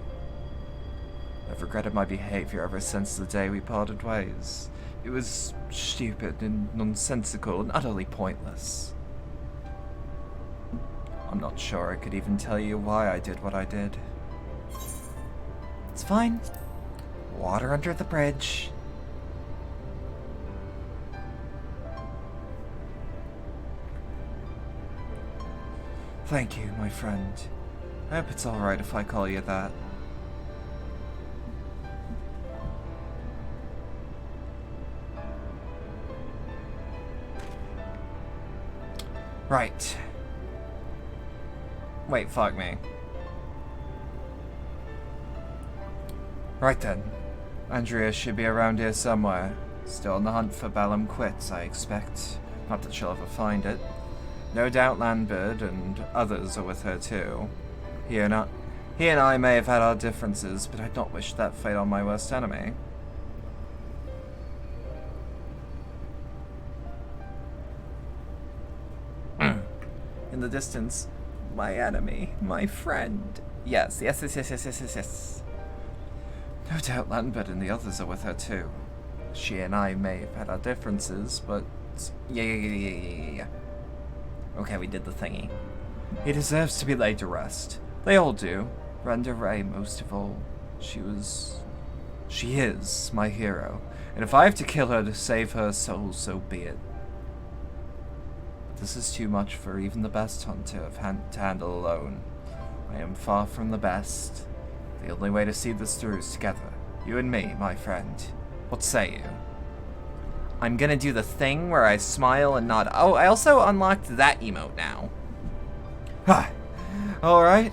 I've regretted my behavior ever since the day we parted ways. It was stupid and nonsensical and utterly pointless. I'm not sure I could even tell you why I did what I did. It's fine. Water under the bridge. Thank you, my friend. I hope it's alright if I call you that. Right. Wait, fuck me. Right then. Andrea should be around here somewhere. Still on the hunt for Bedlam quits, I expect. Not that she'll ever find it. No doubt Lambert and others are with her too. He and I may have had our differences, but I'd not wish that fate on my worst enemy. In the distance, my enemy, my friend. Yes. No doubt Lambert and the others are with her too. She and I may have had our differences, but yeah. Okay, we did the thingy. He deserves to be laid to rest. They all do. Renda Ray most of all. She is my hero, and if I have to kill her to save her soul, so be it. This is too much for even the best hunter to handle alone. I am far from the best. The only way to see this through is together. You and me, my friend. What say you? I'm gonna do the thing where I smile and nod. Oh, I also unlocked that emote now. Ha! Alright.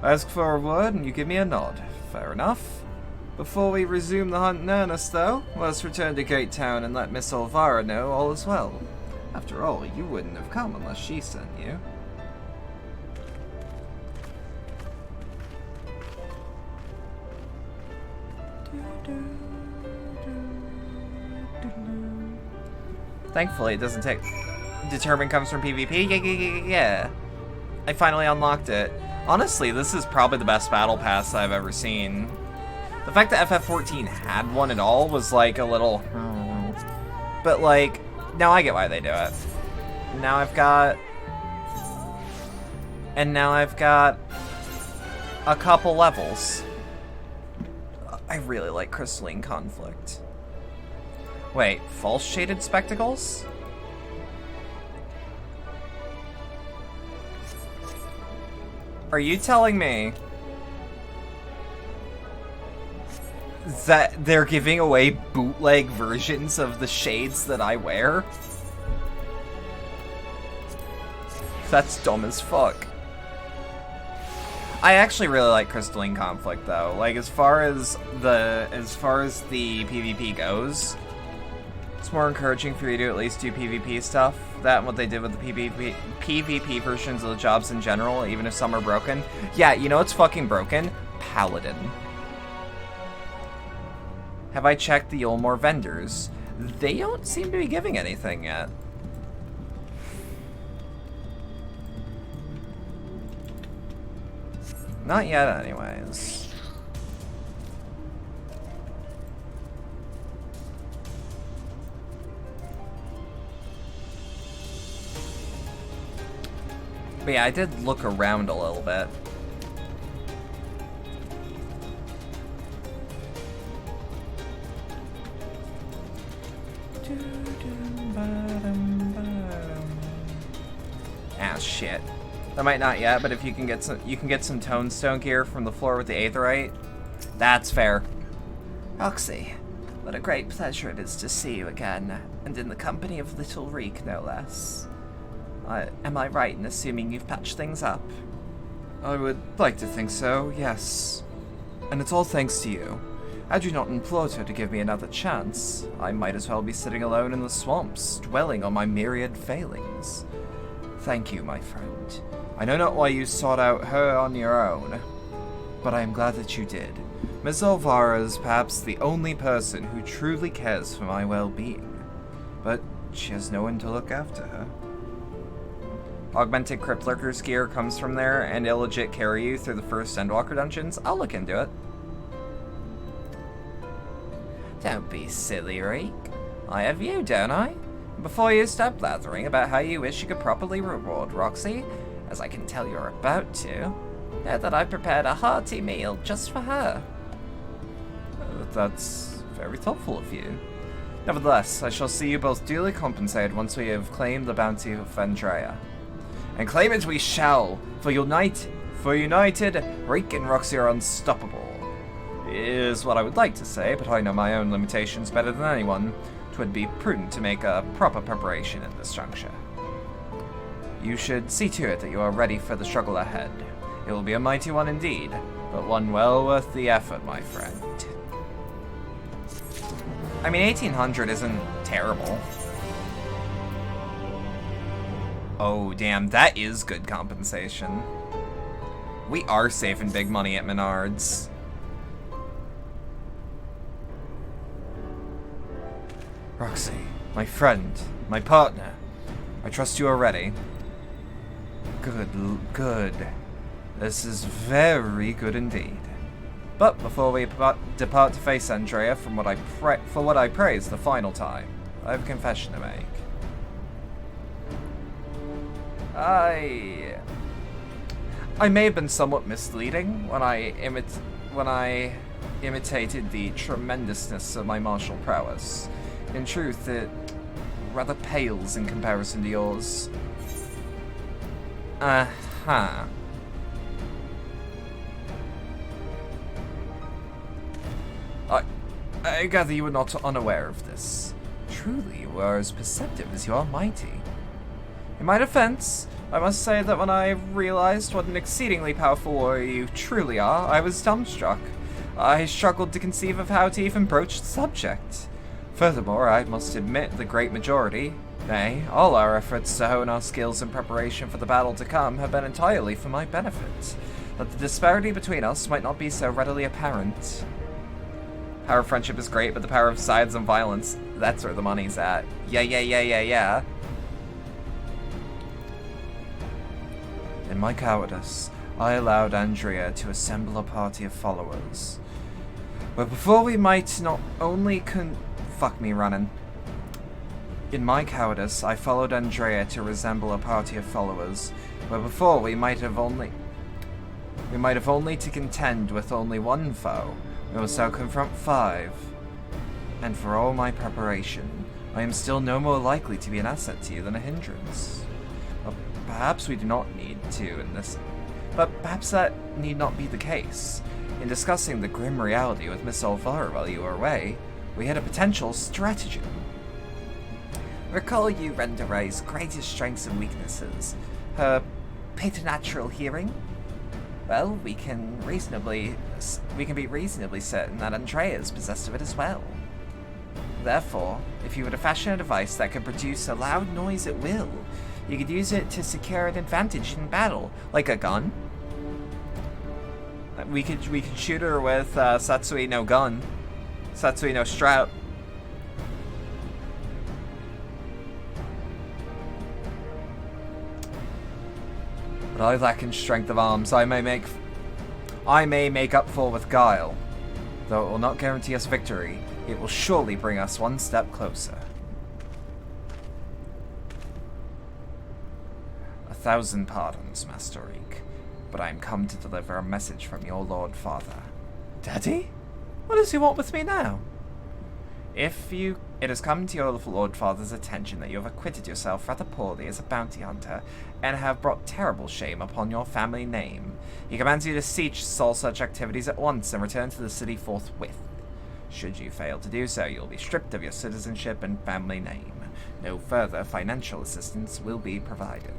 Ask for a word and you give me a nod. Fair enough. Before we resume the hunt in earnest, though, let's return to Gate Town and let Miss Olvara know all is well. After all, you wouldn't have come unless she sent you. Thankfully, it doesn't take... Determine comes from PvP? Yeah. I finally unlocked it. Honestly, this is probably the best battle pass I've ever seen. The fact that FF14 had one at all was like a little... But like... Now I get why they do it. Now I've got a couple levels. I really like Crystalline Conflict. Wait, false shaded spectacles? Are you telling me that they're giving away bootleg versions of the shades that I wear? That's dumb as fuck. I actually really like Crystalline Conflict though. Like as far as the PvP goes, it's more encouraging for you to at least do PvP stuff. That and what they did with the PvP versions of the jobs in general, even if some are broken. Yeah, you know what's fucking broken? Paladin. Have I checked the Yulmore vendors? They don't seem to be giving anything yet. Not yet, anyways. But yeah, I did look around a little bit. Ah, shit. That might not yet, but if you can get some Tonestone gear from the floor with the Aetherite, that's fair. Roxy, what a great pleasure it is to see you again, and in the company of Little Reek, no less. Am I right in assuming you've patched things up? I would like to think so, yes. And it's all thanks to you. Had you not implored her to give me another chance, I might as well be sitting alone in the swamps, dwelling on my myriad failings. Thank you, my friend. I know not why you sought out her on your own, but I am glad that you did. Miss Elvira is perhaps the only person who truly cares for my well-being, but she has no one to look after her. Augmented Crypt Lurker's gear comes from there, and it'll legit carry you through the first Endwalker dungeons. I'll look into it. Don't be silly, Reek. I have you, don't I? Before you stop blathering about how you wish you could properly reward Roxy, as I can tell you're about to, know that I've prepared a hearty meal just for her. That's very thoughtful of you. Nevertheless, I shall see you both duly compensated once we have claimed the bounty of Andrea. And claim it we shall, for united, Reek and Roxy are unstoppable. Is what I would like to say, but I know my own limitations better than anyone. 'Twould be prudent to make a proper preparation in this juncture. You should see to it that you are ready for the struggle ahead. It will be a mighty one indeed, but one well worth the effort, my friend. I mean, 1800 isn't terrible. Oh, damn, that is good compensation. We are saving big money at Menards. Roxy, my friend, my partner, I trust you are ready. Good. This is very good indeed. But before we depart to face Andrea for what I praise the final time, I have a confession to make. I may have been somewhat misleading when I imitated the tremendousness of my martial prowess. In truth, it rather pales in comparison to yours. Uh-huh. I gather you were not unaware of this. Truly, you are as perceptive as you are mighty. In my defense, I must say that when I realized what an exceedingly powerful warrior you truly are, I was dumbstruck. I struggled to conceive of how to even broach the subject. Furthermore, I must admit the great majority, nay, all our efforts to hone our skills in preparation for the battle to come have been entirely for my benefit. That the disparity between us might not be so readily apparent. Power of friendship is great, but the power of sides and violence, that's where the money's at. Yeah. In my cowardice, I allowed Andrea to assemble a party of followers. But before we might not only Fuck me running. In my cowardice, I followed Andrea to resemble a party of followers, where before we might have only to contend with only one foe. We must now confront 5. And for all my preparation, I am still no more likely to be an asset to you than a hindrance. Perhaps we do not need to in this... But perhaps that need not be the case. In discussing the grim reality with Miss Olvara while you were away, we had a potential stratagem. Recall you Renderai's greatest strengths and weaknesses. Her preternatural hearing? Well, we can be reasonably certain that Andrea is possessed of it as well. Therefore, if you were to fashion a device that could produce a loud noise at will, you could use it to secure an advantage in battle, Like a gun? We could shoot her with Satsui no gun. Satsui no strap. But I lack in strength of arms. I may make up for with guile. Though it will not guarantee us victory, it will surely bring us one step closer. 1,000 pardons, Master Reek, but I am come to deliver a message from your Lord Father. Daddy? What does he want with me now? It has come to your Lord Father's attention that you have acquitted yourself rather poorly as a bounty hunter, and have brought terrible shame upon your family name. He commands you to cease all such activities at once and return to the city forthwith. Should you fail to do so, you will be stripped of your citizenship and family name. No further financial assistance will be provided.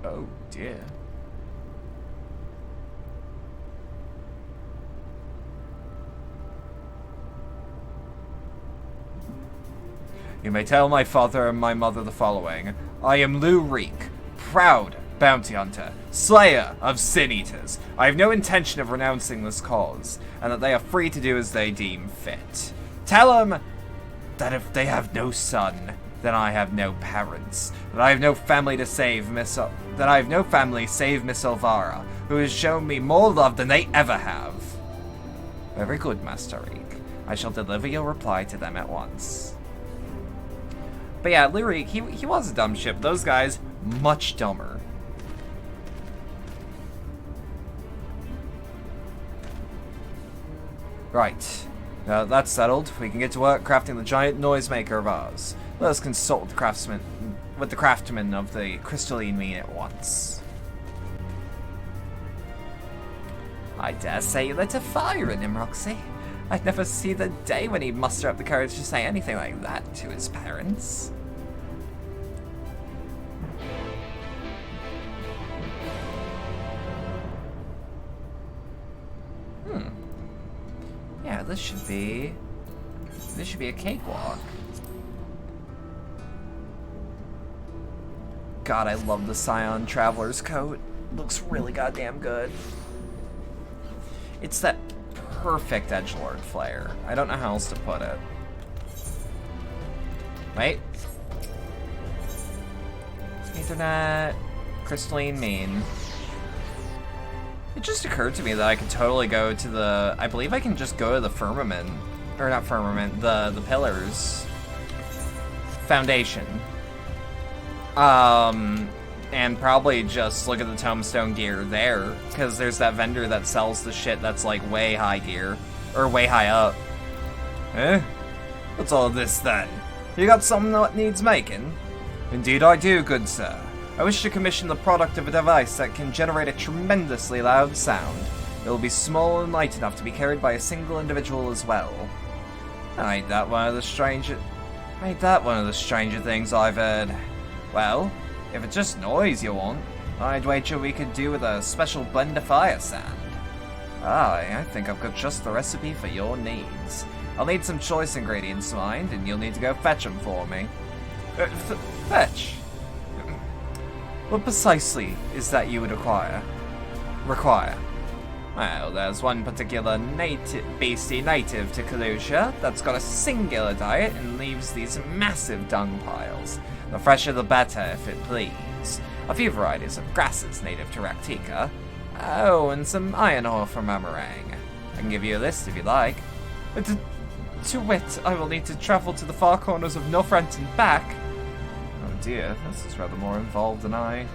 Oh dear. You may tell my father and my mother the following. I am Lou Reek, proud bounty hunter, slayer of sin-eaters. I have no intention of renouncing this cause, and that they are free to do as they deem fit. Tell them that if they have no son, then I have no parents, that I have no family to save Miss Olvara, who has shown me more love than they ever have. Very good, Master Reek. I shall deliver your reply to them at once. But yeah, Lyric, he was a dumb ship. Those guys, much dumber. Right. Now that that's settled, we can get to work crafting the giant noisemaker of ours. Let us consult the craftsman of the crystalline mean at once. I dare say you lit a fire in him, Roxy. I'd never see the day when he'd muster up the courage to say anything like that to his parents. Yeah, this should be a cakewalk. God, I love the Scion Traveler's coat. Looks really goddamn good. It's that perfect edgelord flare. I don't know how else to put it. Wait. Ethernet. Crystalline mean. It just occurred to me that I could totally go to the... I believe I can just go to the firmament. Or not firmament, the pillars. Foundation. And probably just look at the tombstone gear there. Because there's that vendor that sells the shit that's like way high gear. Or way high up. Eh? What's all this then? You got something that needs making? Indeed I do, good sir. I wish to commission the product of a device that can generate a tremendously loud sound. It will be small and light enough to be carried by a single individual as well. Ain't that one of the stranger things I've heard. Well, if it's just noise you want, I'd wager we could do with a special blend of fire sand. I think I've got just the recipe for your needs. I'll need some choice ingredients to mind, and you'll need to go fetch them for me. Fetch? What precisely is that you would require? Well, there's one particular beastie native to Kalusha that's got a singular diet and leaves these massive dung piles. The fresher the better, if it please. A few varieties of grasses native to Raktika. Oh, and some iron ore from Amarang. I can give you a list if you like. To wit, I will need to travel to the far corners of Northrend and back. Oh dear, this is rather more involved than I...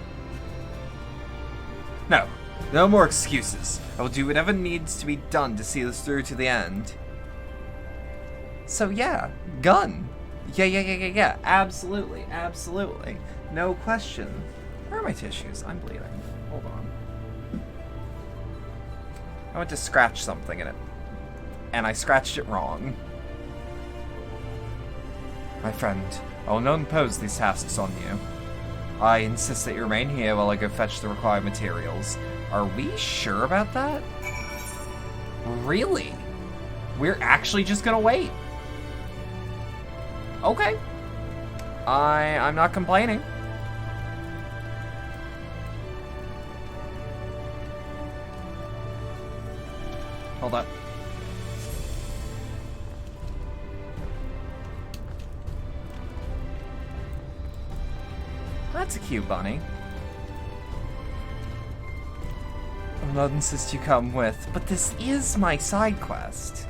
No more excuses. I will do whatever needs to be done to see this through to the end. So yeah, gun. Yeah, absolutely. No question. Where are my tissues? I'm bleeding. Hold on. I went to scratch something in it, and I scratched it wrong. My friend, I will not impose these tasks on you. I insist that you remain here while I go fetch the required materials. Are we sure about that? Really? We're actually just gonna wait? Okay. I'm not complaining. Hold up. That's a cute bunny. I'll not insist you come with, but this is my side quest.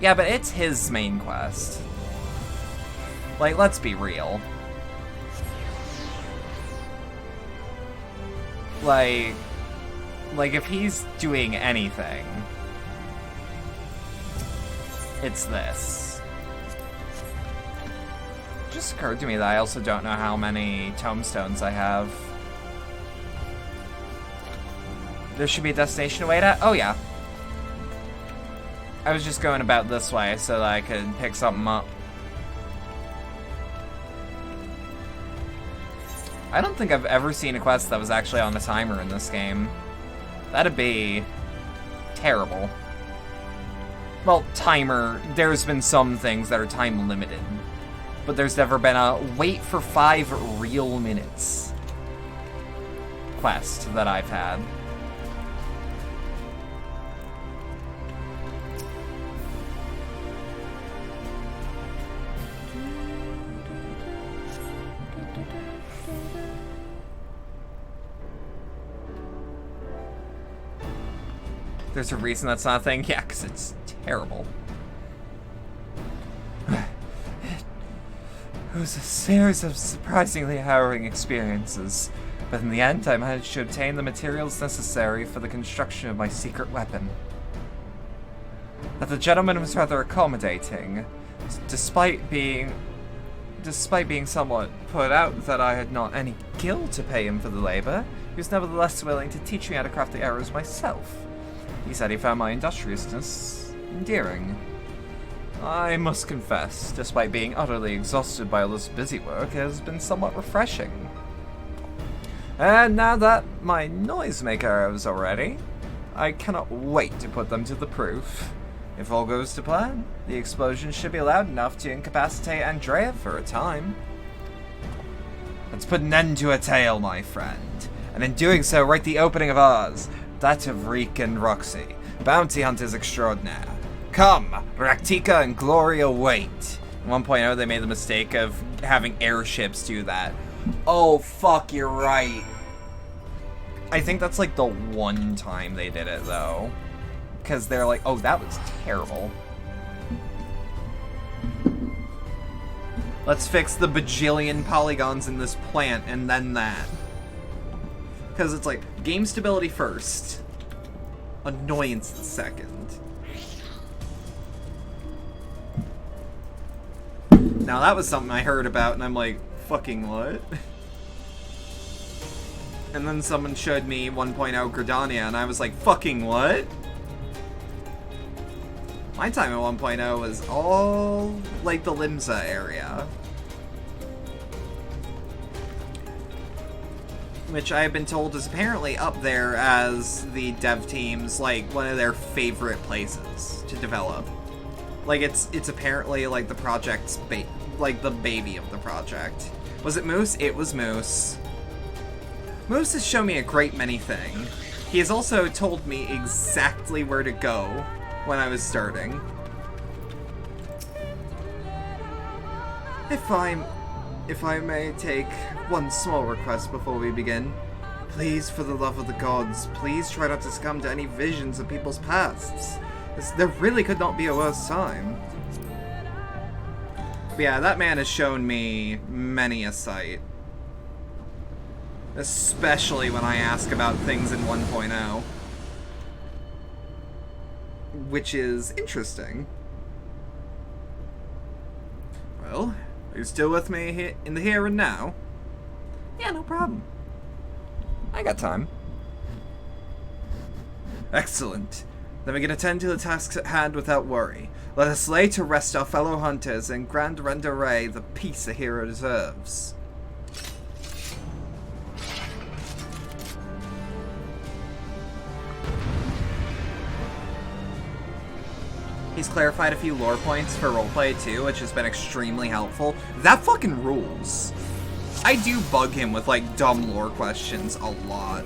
Yeah, but it's his main quest. Like, let's be real. Like if he's doing anything, it's this. It just occurred to me that I also don't know how many tombstones I have. There should be a destination to wait at? Oh, yeah. I was just going about this way so that I could pick something up. I don't think I've ever seen a quest that was actually on a timer in this game. That'd be terrible. Well, timer, there's been some things that are time limited, but there's never been a wait for 5 real minutes quest that I've had. There's a reason that's not a thing? Yeah, because it's terrible. It was a series of surprisingly harrowing experiences, but in the end I managed to obtain the materials necessary for the construction of my secret weapon. That the gentleman was rather accommodating, despite being somewhat put out that I had not any gil to pay him for the labor, he was nevertheless willing to teach me how to craft the arrows myself. He said he found my industriousness endearing. I must confess, despite being utterly exhausted by all this busy work, it has been somewhat refreshing. And now that my noisemaker arrows are ready, I cannot wait to put them to the proof. If all goes to plan, the explosion should be loud enough to incapacitate Andrea for a time. Let's put an end to a tale, my friend, and in doing so, write the opening of ours. That of Reek and Roxy, bounty hunters extraordinaire. Come, Raktika and Glory await. In 1.0, they made the mistake of having airships do that. Oh, fuck, you're right. I think that's like the one time they did it, though. Because they're like, oh, that was terrible. Let's fix the bajillion polygons in this plant, and then that. Because it's like, game stability first, annoyance second. Now that was something I heard about, and I'm like, fucking what? And then someone showed me 1.0 Gridania, and I was like, fucking what? My time at 1.0 was all, like, the Limsa area. Which I have been told is apparently up there as the dev team's, like, one of their favorite places to develop. Like, it's apparently, like, the project's, like, the baby of the project. Was it Moose? It was Moose. Moose has shown me a great many things. He has also told me exactly where to go when I was starting. If I may take one small request before we begin. Please, for the love of the gods, please try not to succumb to any visions of people's pasts. There really could not be a worse time. But yeah, that man has shown me many a sight. Especially when I ask about things in 1.0. Which is interesting. Well, are you still with me in the here and now? Yeah, no problem. I got time. Excellent. Then we can attend to the tasks at hand without worry. Let us lay to rest our fellow hunters and grant Renderay the peace a hero deserves. He's clarified a few lore points for roleplay too, which has been extremely helpful. That fucking rules. I do bug him with like dumb lore questions a lot.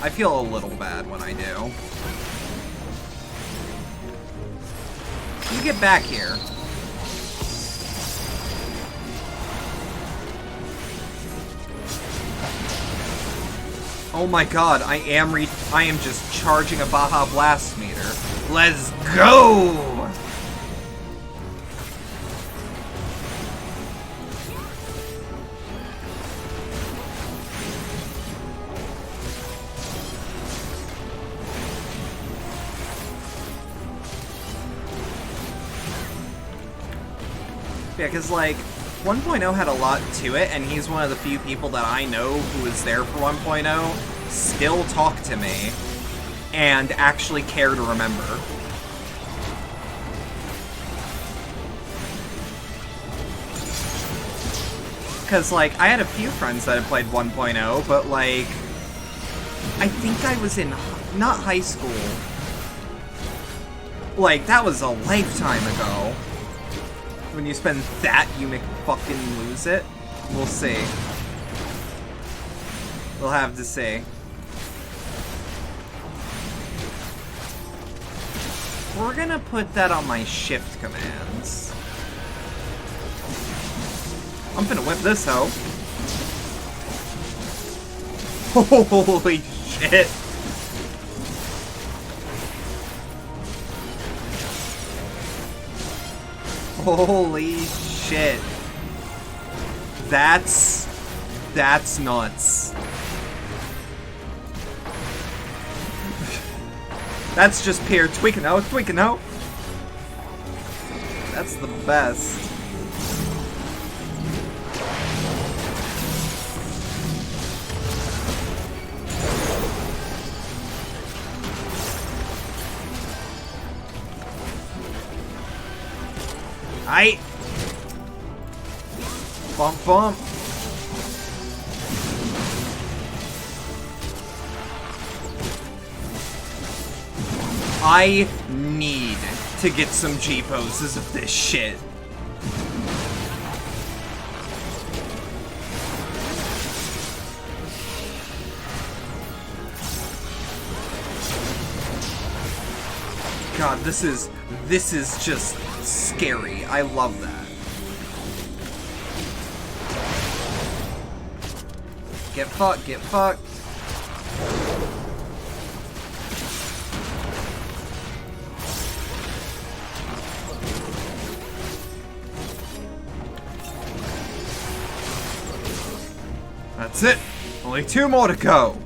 I feel a little bad when I do. You get back here. Oh my god, I am just charging a Baja Blast meter. Let's go! Yeah, because, like, 1.0 had a lot to it, and he's one of the few people that I know who was there for 1.0, still talk to me, and actually care to remember. Because, like, I had a few friends that had played 1.0, but, like, I think I was in, not high school. Like, that was a lifetime ago. When you spend that, you make fucking lose it. We'll see. We'll have to see. We're gonna put that on my shift commands. I'm gonna whip this hoe. Holy shit. Holy shit. That's nuts. That's just pure tweaking out, tweaking out. That's the best. Aight. Bump, bump. I need to get some G-poses of this shit. God, this is just scary. I love that. Get fucked, get fucked. That's it. Only 2 more to go.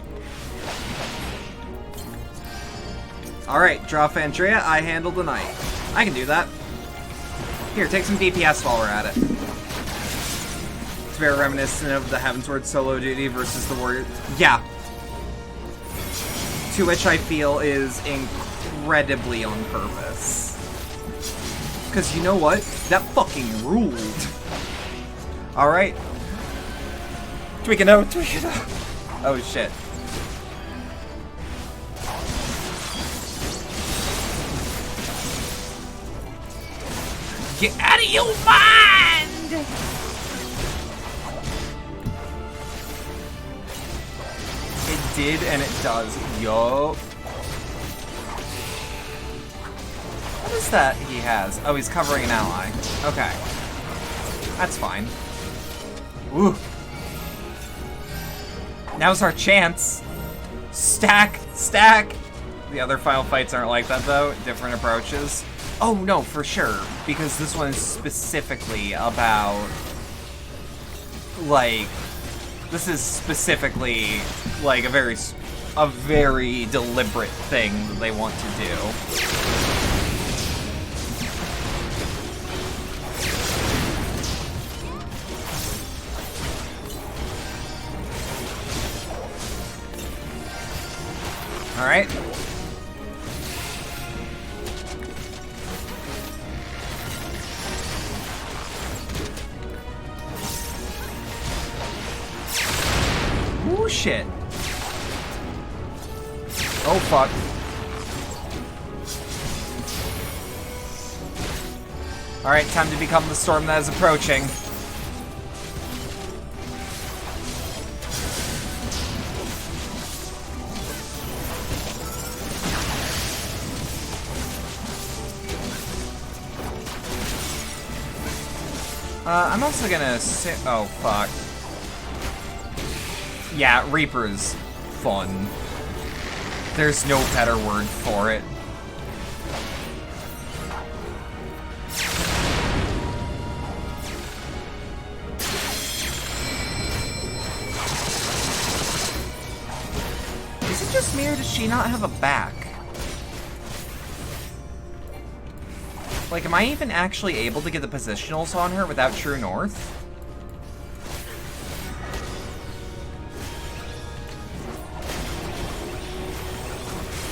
Alright, draw Fandria, I handle the knight. I can do that. Here, take some DPS while we're at it. It's very reminiscent of the Heavensward solo duty versus the warrior. Yeah. To which I feel is incredibly on purpose. Because you know what? That fucking ruled. Alright. Tweak it out, tweak it out. Oh shit. Get out of your mind! It did and it does. Yup. What is that he has? Oh, he's covering an ally. Okay. That's fine. Woo. Now's our chance. Stack! Stack! The other final fights aren't like that, though. Different approaches. Oh, no, for sure. Because this one is specifically about... Like... This is specifically, like, a very deliberate thing that they want to do. Alright. shit. Oh, fuck. Alright, time to become the storm that is approaching. I'm also gonna sit. Oh, fuck. Yeah, Reaper's fun. There's no better word for it. Is it just me or does she not have a back? Like, am I even actually able to get the positionals on her without True North?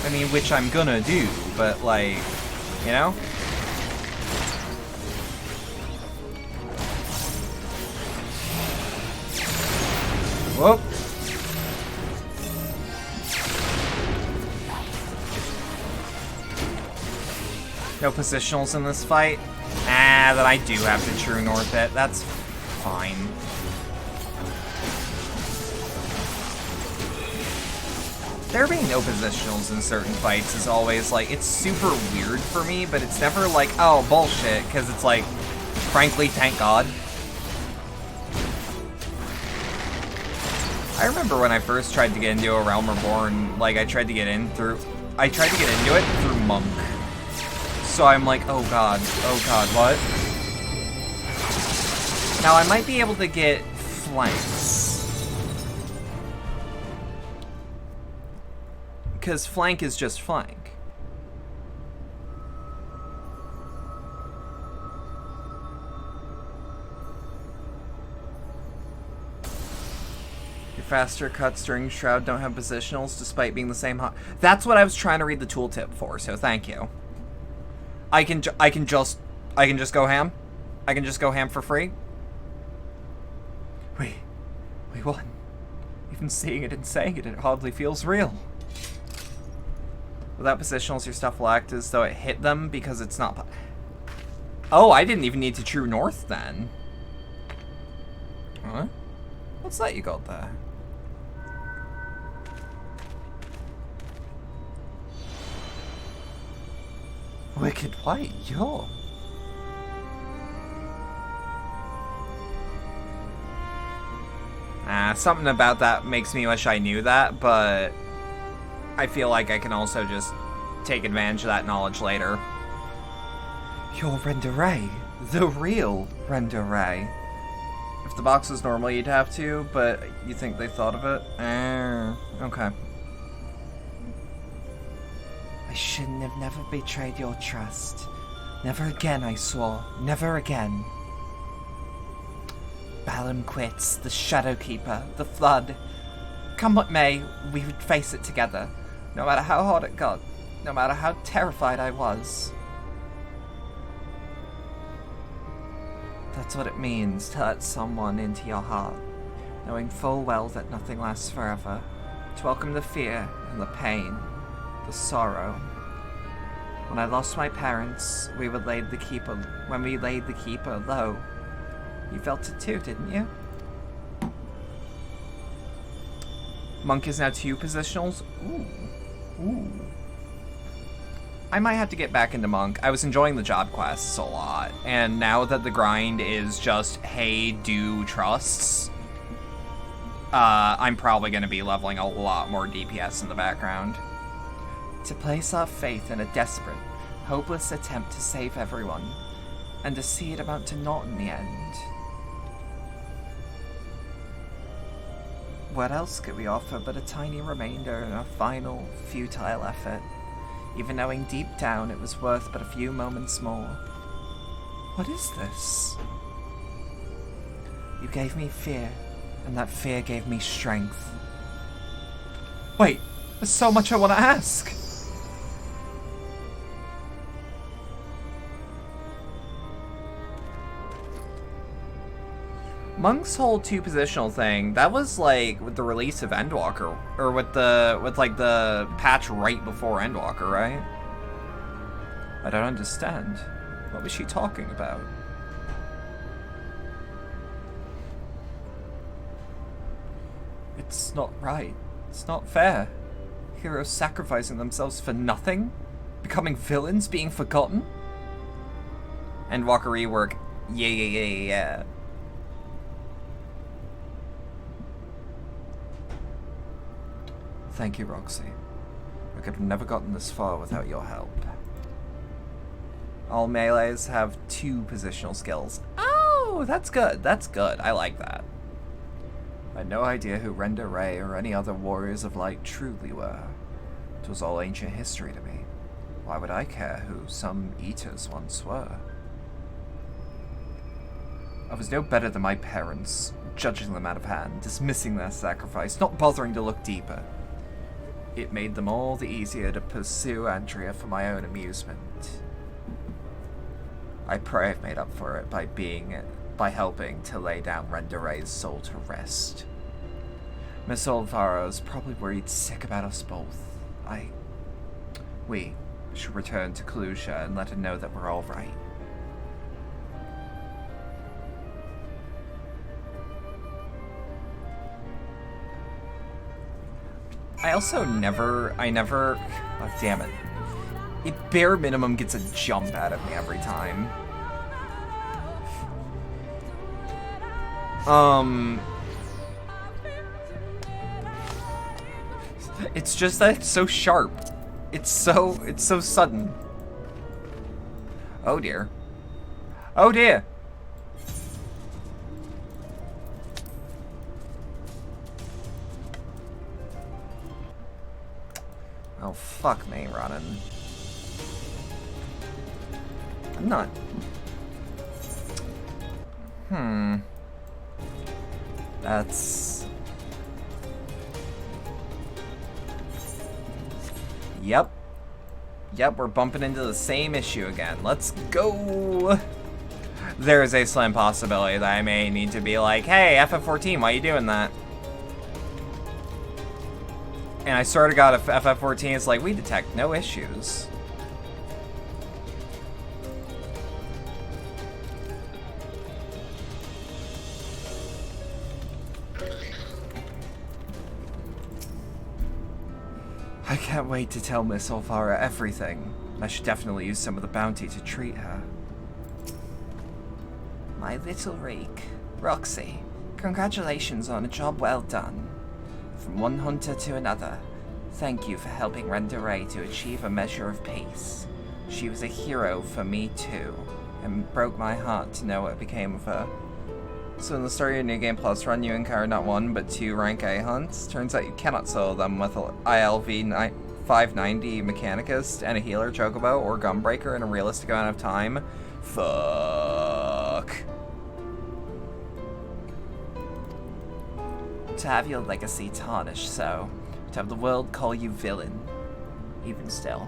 I mean, which I'm gonna do, but like, you know? Whoop. No positionals in this fight? Ah, then I do have to True North it. That's fine. There being no positionals in certain fights is always, like, it's super weird for me, but it's never like, oh, bullshit, because it's like, frankly, thank God. I remember when I first tried to get into A Realm Reborn, like, I tried to get into it through Monk. So I'm like, oh god, what? Now I might be able to get flanks. Because flank is just flank. Your faster cuts during Shroud don't have positionals despite being the same hot. That's what I was trying to read the tooltip for, so thank you. I can just go ham? I can just go ham for free? We won. Even seeing it and saying it, it hardly feels real. Without positionals, your stuff will act as though it hit them because it's not... Oh, I didn't even need to True North then. Huh? What's that you got there? Wicked White, yo. Something about that makes me wish I knew that, but I feel like I can also just take advantage of that knowledge later. You're Renderay, the real Renderay. If the box was normal, you'd have to, but you think they thought of it? Okay. I shouldn't have never betrayed your trust. Never again, I swore. Never again. Bedlam quits, the Shadowkeeper, the Flood. Come what may, we would face it together. No matter how hard it got. No matter how terrified I was. That's what it means to let someone into your heart. Knowing full well that nothing lasts forever. To welcome the fear and the pain. The sorrow. When I lost my parents, when we laid the Keeper low. You felt it too, didn't you? Monk is now 2 positionals. Ooh. I might have to get back into Monk. I was enjoying the job quests a lot, and now that the grind is just, hey, do trusts, I'm probably going to be leveling a lot more DPS in the background. To place our faith in a desperate, hopeless attempt to save everyone, and to see it amount to naught in the end. What else could we offer but a tiny remainder in a final, futile effort, even knowing deep down it was worth but a few moments more? What is this? You gave me fear, and that fear gave me strength. Wait, there's so much I want to ask! Monk's whole 2 positional thing, that was like with the release of Endwalker, or with the patch right before Endwalker, right? I don't understand. What was she talking about? It's not right. It's not fair. Heroes sacrificing themselves for nothing? Becoming villains, being forgotten? Endwalker rework. Yeah. Thank you, Roxy. I could have never gotten this far without your help. All melees have 2 positional skills. Oh, that's good. That's good. I like that. I had no idea who Renda Ray or any other warriors of light truly were. It was all ancient history to me. Why would I care who some eaters once were? I was no better than my parents, judging them out of hand, dismissing their sacrifice, not bothering to look deeper. It made them all the easier to pursue Andrea for my own amusement. I pray I've made up for it by helping to lay down Renda Ray's soul to rest. Miss Olvaro's probably worried sick about us both. We should return to Kalusha and let her know that we're all right. I never, oh, damn it. It bare minimum gets a jump out of me every time. It's just that it's so sharp. It's so sudden. Oh dear. Oh dear. Oh, fuck me, Ronan. I'm not... That's... Yep. Yep, we're bumping into the same issue again. Let's go! There is a slim possibility that I may need to be like, hey, FF14, why are you doing that? And I sort of got if FF14 is like, we detect no issues. I can't wait to tell Miss Olvara everything. I should definitely use some of the bounty to treat her. My little rake. Roxy, congratulations on a job well done. From one hunter to another, thank you for helping Renda Ray to achieve a measure of peace. She was a hero for me too, and broke my heart to know what became of her. So in the story of New Game Plus run, you encounter not 1 but 2 rank A hunts. Turns out you cannot solo them with an ILV 590 Mechanicist and a healer Chocobo or Gunbreaker in a realistic amount of time. Fuck. To have your legacy tarnished, so to have the world call you villain, even still.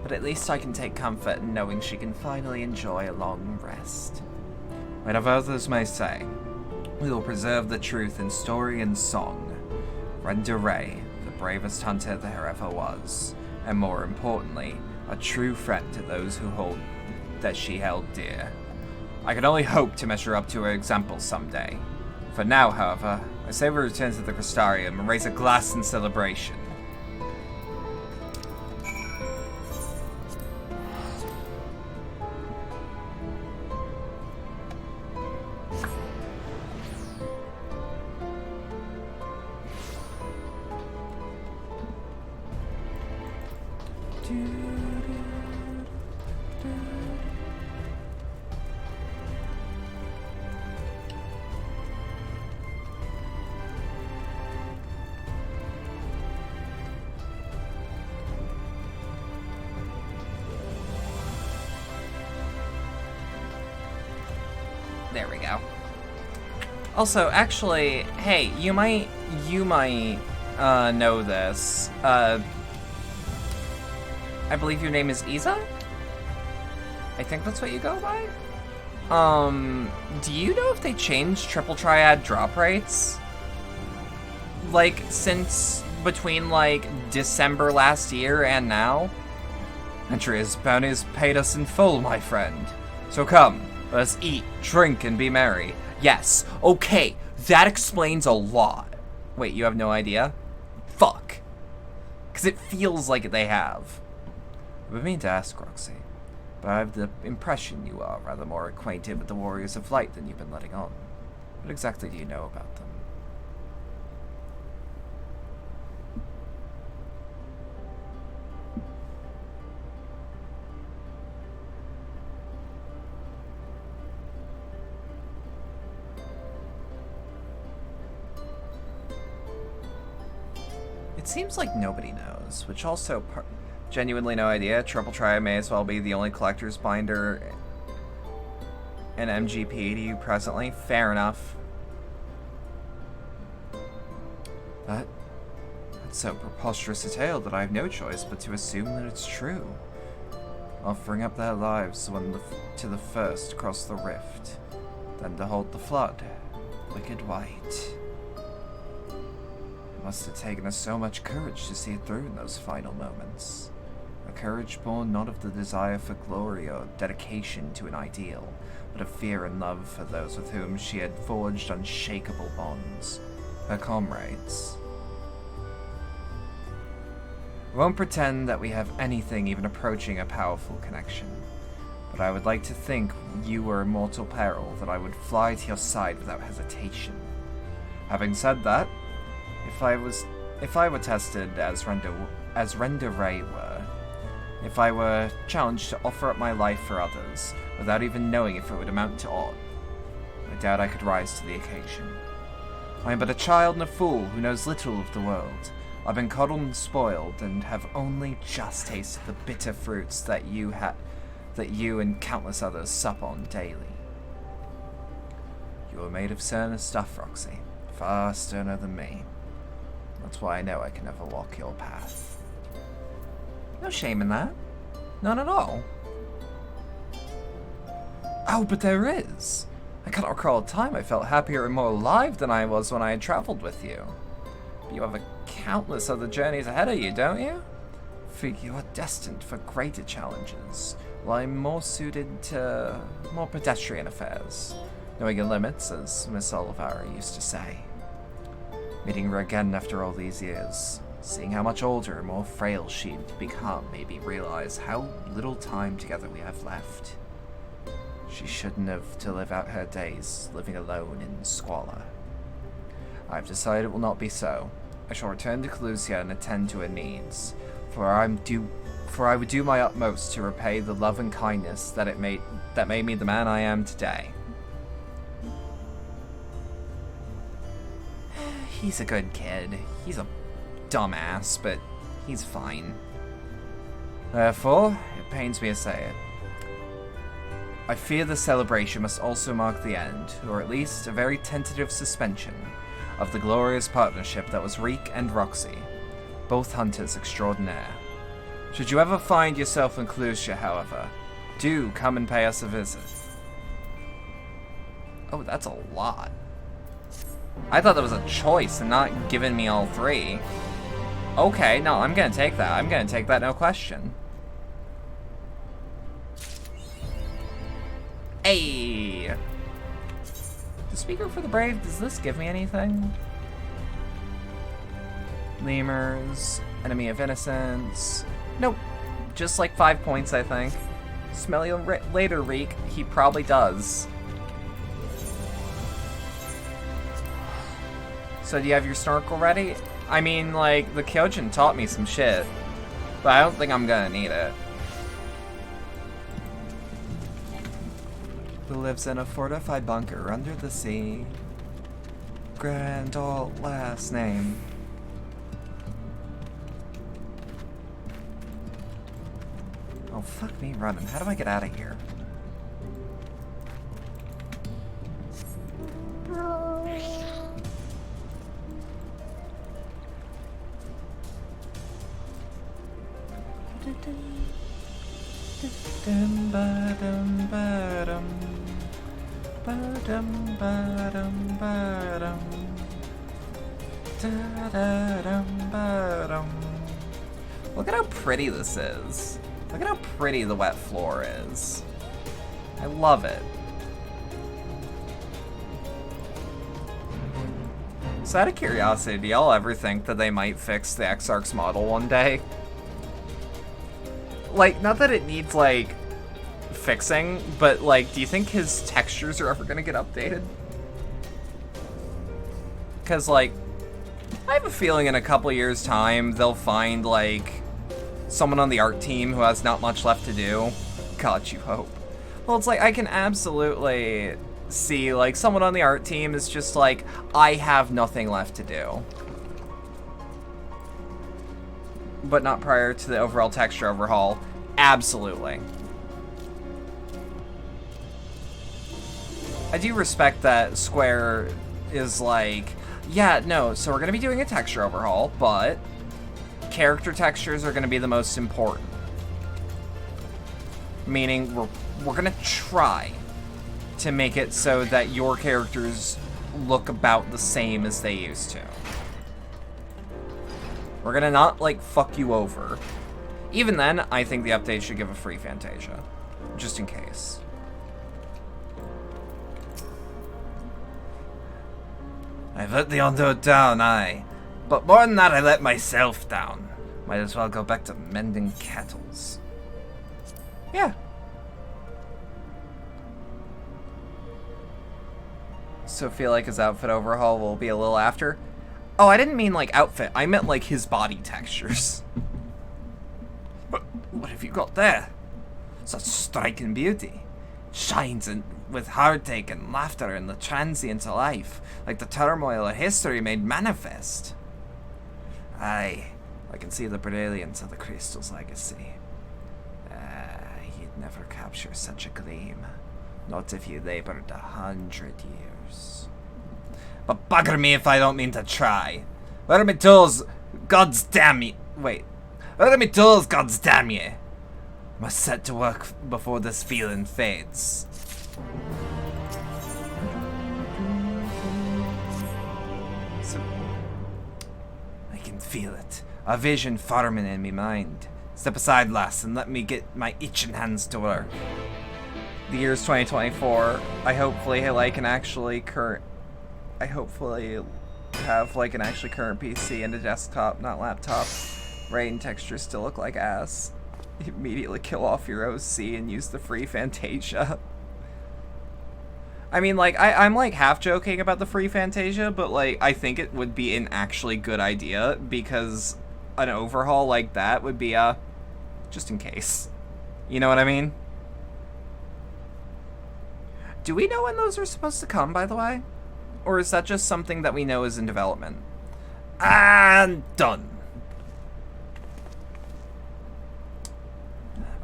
But at least I can take comfort in knowing she can finally enjoy a long rest. Whatever others may say, we will preserve the truth in story and song. Renda Ray, the bravest hunter there ever was, and more importantly, a true friend to those who hold that she held dear. I can only hope to measure up to her example someday. For now, however, I say we return to the Crystarium and raise a glass in celebration. There we go. Also, actually, hey, you might know this. I believe your name is Isa? I think that's what you go by? Do you know if they changed Triple Triad drop rates? Like, since between, like, December last year and now? Andrea's bounties paid us in full, my friend. So come, let us eat, drink, and be merry. Yes, okay, that explains a lot. Wait, you have no idea? Fuck. Because it feels like they have. I've been meaning to ask, Roxy, but I have the impression you are rather more acquainted with the Warriors of Light than you've been letting on. What exactly do you know about them? It seems like nobody knows, which also genuinely no idea. Triple Triad may as well be the only collector's binder in MGP to you presently. Fair enough. That's so preposterous a tale that I have no choice but to assume that it's true. Offering up their lives to the first cross the rift, then to halt the flood, wicked white. It must have taken us so much courage to see it through in those final moments. A courage born not of the desire for glory or dedication to an ideal, but of fear and love for those with whom she had forged unshakable bonds, her comrades. I won't pretend that we have anything even approaching a powerful connection, but I would like to think you were in mortal peril that I would fly to your side without hesitation. Having said that, if I were tested as Renda Ray were, if I were challenged to offer up my life for others, without even knowing if it would amount to aught, I doubt I could rise to the occasion. I am but a child and a fool who knows little of the world. I've been coddled and spoiled, and have only just tasted the bitter fruits that you and countless others sup on daily. You are made of sterner stuff, Roxy, far sterner than me. That's why I know I can never walk your path. No shame in that. None at all. Oh, but there is. I cannot recall a time I felt happier and more alive than I was when I had traveled with you. But you have countless other journeys ahead of you, don't you? For you are destined for greater challenges, while I'm more suited to more pedestrian affairs, knowing your limits, as Miss Olivara used to say. Meeting her again after all these years, seeing how much older and more frail she'd become made me realize how little time together we have left. She shouldn't have to live out her days living alone in squalor. I've decided it will not be so. I shall return to Calusia and attend to her needs, for I would do my utmost to repay the love and kindness that made me the man I am today. He's a good kid. He's a dumbass, but he's fine. Therefore, it pains me to say it, I fear the celebration must also mark the end, or at least a very tentative suspension, of the glorious partnership that was Reek and Roxy, both hunters extraordinaire. Should you ever find yourself in Clusia, however, do come and pay us a visit. Oh, that's a lot. I thought that was a choice and not giving me all three. Okay, no, I'm gonna take that. I'm gonna take that, no question. Hey! The Speaker for the Brave, does this give me anything? Lemurs, Enemy of Innocence. Nope. Just like 5 points, I think. Smell you later, Reek. He probably does. So do you have your snorkel ready? I mean, like, the Kyojin taught me some shit, but I don't think I'm gonna need it. Who lives in a fortified bunker under the sea? Grand old last name. Oh, fuck me running. How do I get out of here? Da-dum, ba-dum, ba-dum. Da-da-dum, ba-dum. Look at how pretty this is. Look at how pretty the wet floor is. I love it. So out of curiosity, do y'all ever think that they might fix the Exarch's model one day? Like, not that it needs, like, fixing, but, like, do you think his textures are ever gonna get updated? Because, like, I have a feeling in a couple years' time, they'll find, like, someone on the art team who has not much left to do. God, you hope. Well, it's like, I can absolutely see, like, someone on the art team is just like, I have nothing left to do. But not prior to the overall texture overhaul. Absolutely. I do respect that Square is like, yeah, no, so we're going to be doing a texture overhaul, but character textures are going to be the most important. Meaning, we're going to try to make it so that your characters look about the same as they used to. We're gonna not, like, fuck you over. Even then, I think the update should give a free Fantasia. Just in case. I've let the Ondo down, aye. But more than that, I let myself down. Might as well go back to mending kettles. Yeah. So feel like his outfit overhaul will be a little after? Oh, I didn't mean like outfit. I meant like his body textures. What have you got there? Such striking beauty. Shines with heartache and laughter and the transient of life, like the turmoil of history made manifest. Aye, I can see the brilliance of the crystal's legacy. You'd never capture such a gleam. Not if you labored 100 years. But bugger me if I don't mean to try. Where are my tools? God's damn you. Wait. Where are my tools? God's damn you. Must set to work before this feeling fades. So, I can feel it. A vision forming in me mind. Step aside, lass, and let me get my itching hands to work. The year's 2024. I hopefully have like an actually current PC and a desktop, not laptop. Rain textures still look like ass. Immediately kill off your OC and use the free Fantasia. I mean, like, I'm like half joking about the free Fantasia, but like I think it would be an actually good idea because an overhaul like that would be just in case. You know what I mean? Do we know when those are supposed to come, by the way? Or is that just something that we know is in development? And done.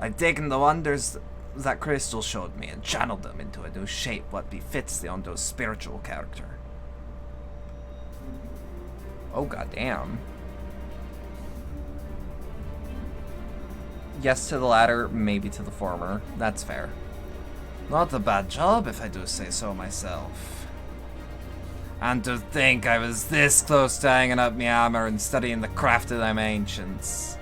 I've taken the wonders that Crystal showed me and channeled them into a new shape what befits the Ondo's spiritual character. Oh, goddamn. Yes to the latter, maybe to the former. That's fair. Not a bad job, if I do say so myself. And to think I was this close to hanging up my armor and studying the craft of them ancients.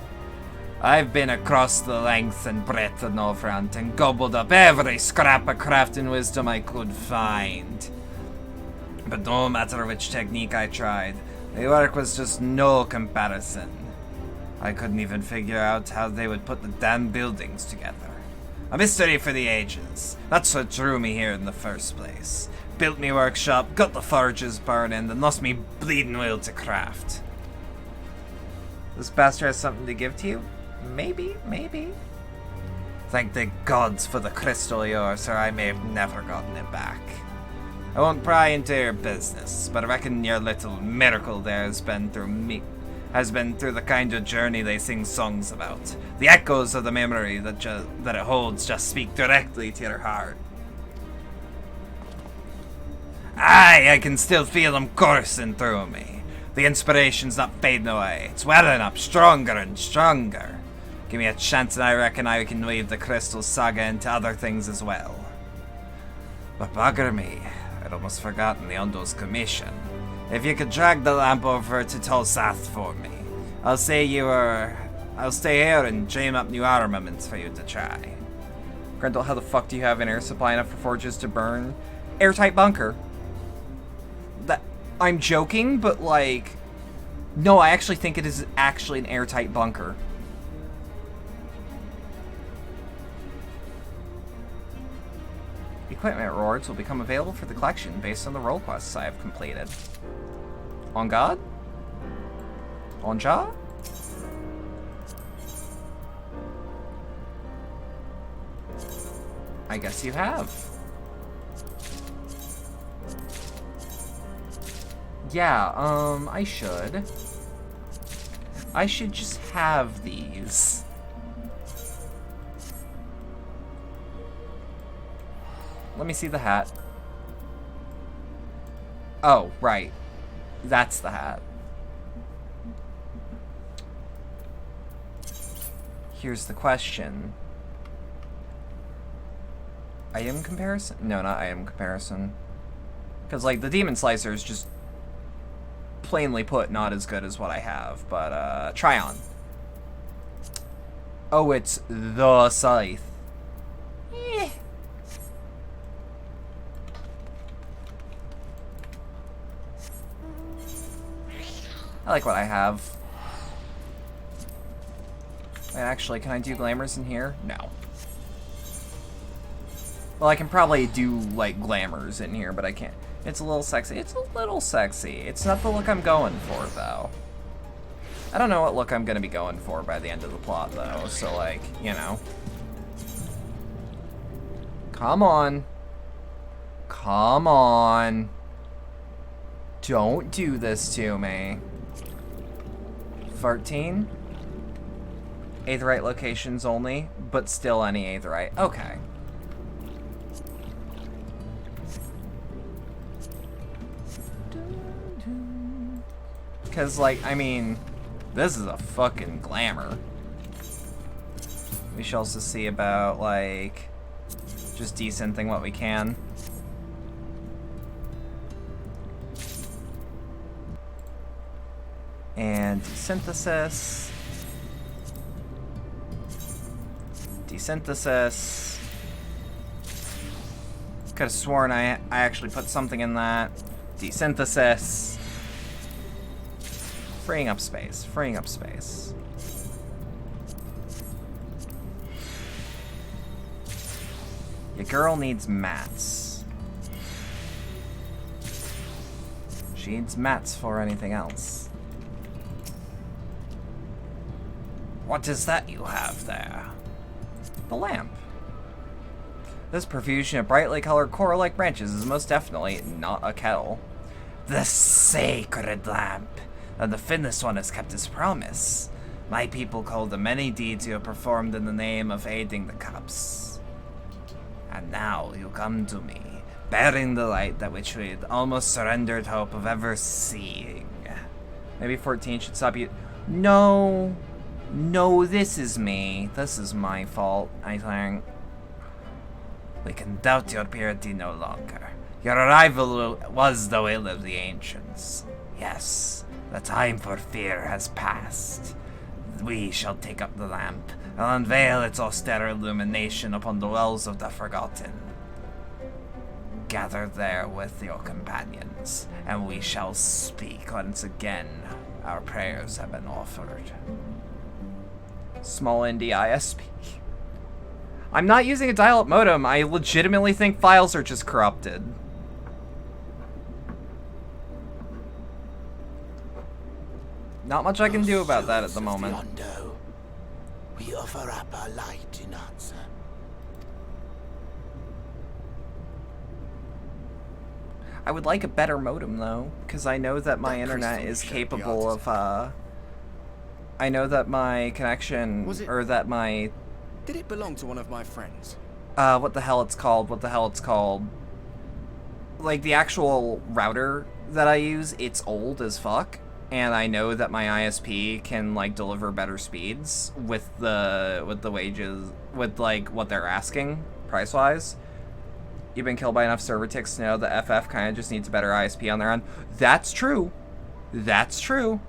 I've been across the length and breadth of Northrant and gobbled up every scrap of craft and wisdom I could find. But no matter which technique I tried, the work was just no comparison. I couldn't even figure out how they would put the damn buildings together. A mystery for the ages. That's what drew me here in the first place. Built me workshop, got the forges burning, and lost me bleeding will to craft. This bastard has something to give to you? Maybe, maybe. Thank the gods for the crystal of yours, or I may have never gotten it back. I won't pry into your business, but I reckon your little miracle there has been through the kind of journey they sing songs about. The echoes of the memory that it holds just speak directly to your heart. Aye, I can still feel them coursing through me. The inspiration's not fading away. It's welling up stronger and stronger. Give me a chance and I reckon I can weave the Crystal Saga into other things as well. But bugger me, I'd almost forgotten the Undo's commission. If you could drag the lamp over to Tolsath for me, I'll stay here and dream up new armaments for you to try. Grendel, how the fuck do you have an air supply enough for forges to burn? Airtight bunker. That I'm joking, but like, no, I actually think it is actually an airtight bunker. Equipment rewards will become available for the collection based on the role quests I have completed. On God? On Ja? I guess you have. Yeah, I should. I should just have these. Let me see the hat. Oh, right. That's the hat. Here's the question. Item comparison? No, not item comparison. Because, like, the Demon Slicer is just plainly put not as good as what I have. But, try on. Oh, it's the Scythe. Eh. I like what I have. Wait, actually, can I do glamours in here? No. Well, I can probably do, like, glamours in here, but I can't. It's a little sexy. It's a little sexy. It's not the look I'm going for, though. I don't know what look I'm going to be going for by the end of the plot, though, so, like, you know. Come on. Come on. Don't do this to me. 13? Aetheryte locations only, but still any Aetheryte. Okay. Because, like, I mean, this is a fucking glamour. We shall also see about, like, just decenting what we can. And desynthesis. Desynthesis. Could have sworn I actually put something in that. Desynthesis. Freeing up space. Freeing up space. Your girl needs mats. She needs mats for anything else. What is that you have there? The lamp. This profusion of brightly colored coral-like branches is most definitely not a kettle. The sacred lamp. And the Finless one has kept his promise. My people call the many deeds you have performed in the name of aiding the cups. And now you come to me, bearing the light that which we had almost surrendered hope of ever seeing. Maybe 14 should stop you. No. No, this is me. This is my fault, I think. We can doubt your purity no longer. Your arrival was the will of the ancients. Yes, the time for fear has passed. We shall take up the lamp and unveil its austere illumination upon the wells of the forgotten. Gather there with your companions, and we shall speak once again. Our prayers have been offered. Small indie ISP. I'm not using a dial-up modem. I legitimately think files are just corrupted. Not much I can do about that at the moment. We offer up our light in answer. I would like a better modem though, because I know that my internet is capable of I know that my connection, or that my... Did it belong to one of my friends? What the hell it's called, Like, the actual router that I use, it's old as fuck, and I know that my ISP can, like, deliver better speeds with the wages, with, like, what they're asking, price-wise. You've been killed by enough server ticks to know that FF kind of just needs a better ISP on their end. That's true. That's true.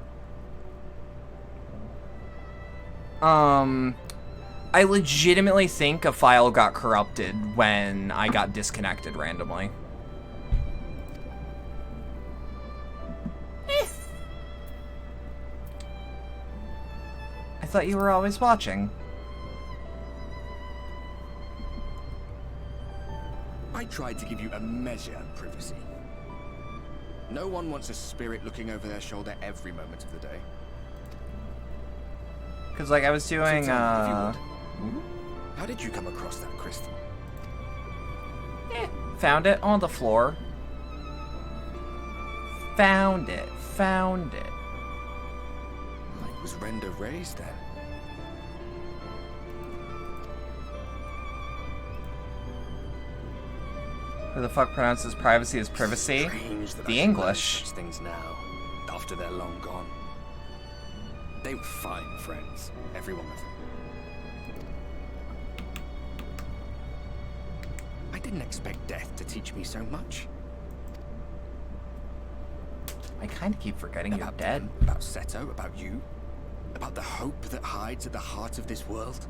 I legitimately think a file got corrupted when I got disconnected randomly. I thought you were always watching. I tried to give you a measure of privacy. No one wants a spirit looking over their shoulder every moment of the day. Cause like I was doing, So tell me, if you would, how did you come across that crystal? found it on the floor. Found it. Like, was Render raised then? Who the fuck pronounces privacy as privacy? Strange that I The should English. know such things now, after they're long gone. They were fine friends, every one of them. I didn't expect death to teach me so much. I kind of keep forgetting you're About dead. them, about Seto, about you, about the hope that hides at the heart of this world.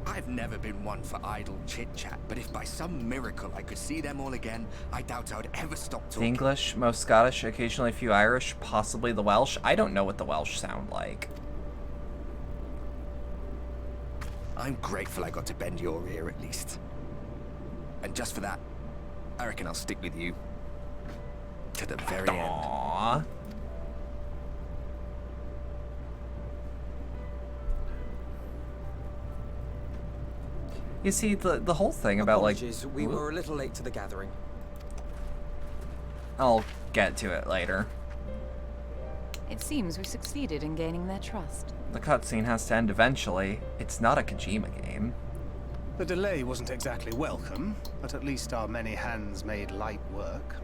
I've never been one for idle chit-chat, but if by some miracle I could see them all again, I doubt I would ever stop The talking. English, most Scottish, occasionally a few Irish, possibly the Welsh. I don't know what the Welsh sound like. I'm grateful I got to bend your ear at least. And just for that, I reckon I'll stick with you. To the very end. Aww. You see, the whole thing about, like... Apologies, we were a little late to the gathering. I'll get to it later. It seems we succeeded in gaining their trust. The cutscene has to end eventually. It's not a Kojima game. The delay wasn't exactly welcome, but at least our many hands made light work.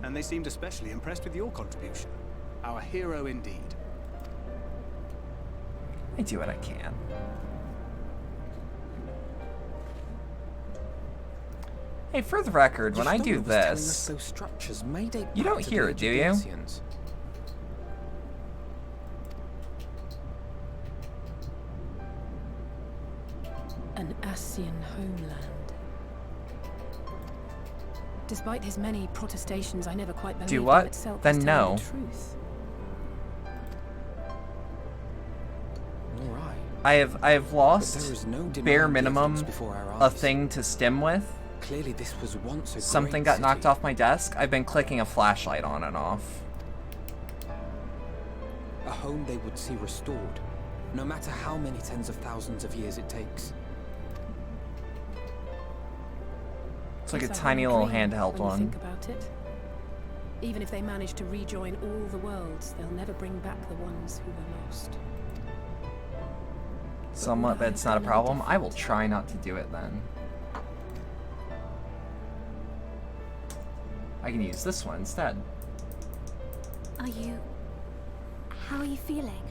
And they seemed especially impressed with your contribution. Our hero indeed. I do what I can. Hey, for the record, when I do this, Those structures may date you back don't to hear the it, age do of you? the Ancients. An Ascian homeland. Despite his many protestations, I never quite believed Do him what? itself Then was telling no. the truth. All right. I have But there lost is no denying bare the minimum evidence before our a eyes. thing to stim with. Clearly, this was once a Something great got knocked city. off my desk. I've been clicking a flashlight on and off. A home they would see restored, no matter how many tens of thousands of years it takes. It's like a It's tiny home little dream handheld when you one. think about it. Even if they manage to rejoin all the worlds, they'll never bring back the ones who were lost. Somewhat, but it's not a problem. I will try not to do it then. I can use this one instead. Are you... How are you feeling?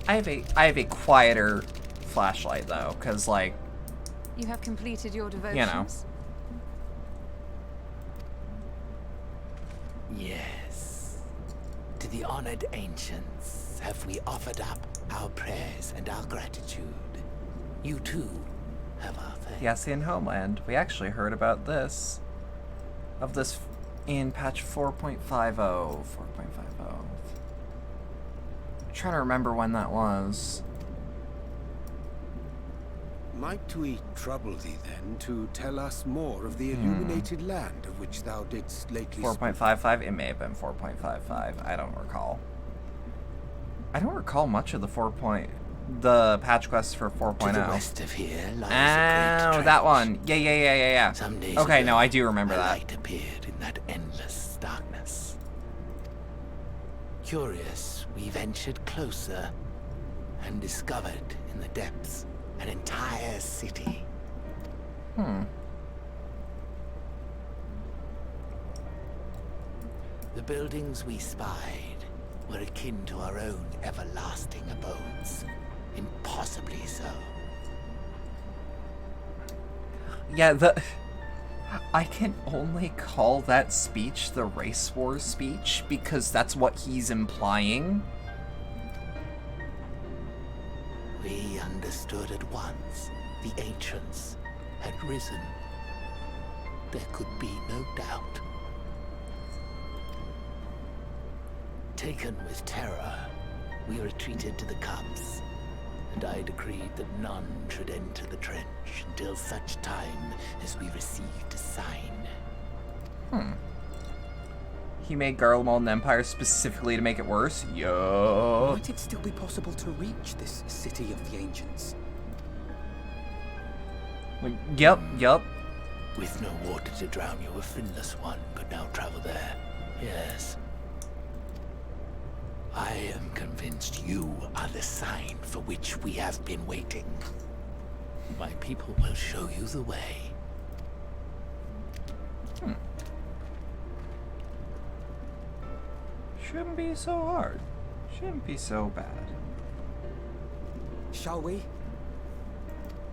I have a quieter flashlight though, cause like, You have completed your devotions? you know. Yes. To the honored ancients have we offered up our prayers and our gratitude. You too have our thanks. The Ascian homeland. We actually heard about this. Of this in patch 4.50. 4.50. I'm trying to remember when that was. Might we trouble thee then to tell us more of the illuminated land of which thou didst lately speak? 4.55? It may have been 4.55. I don't recall. I don't recall much of the patch quests for 4.0. To the west of here lies a great Oh, trench. that one. Yeah. Some days Okay, ago, no, I do remember a that. light appeared in that endless darkness. Curious, we ventured closer and discovered in the depths An entire city. The buildings we spied were akin to our own everlasting abodes. Impossibly so. Yeah, I can only call that speech the race war speech because that's what he's implying. We understood at once the ancients had risen. There could be no doubt. Taken with terror, we retreated to the cups, and I decreed that none should enter the trench until such time as we received a sign. He made Garlemald an empire specifically to make it worse? Yo. Might it still be possible to reach this city of the ancients? Yup. With no water to drown you, a finless one could now travel there. Yes. I am convinced you are the sign for which we have been waiting. My people will show you the way. Shouldn't be so hard. Shouldn't be so bad. Shall we?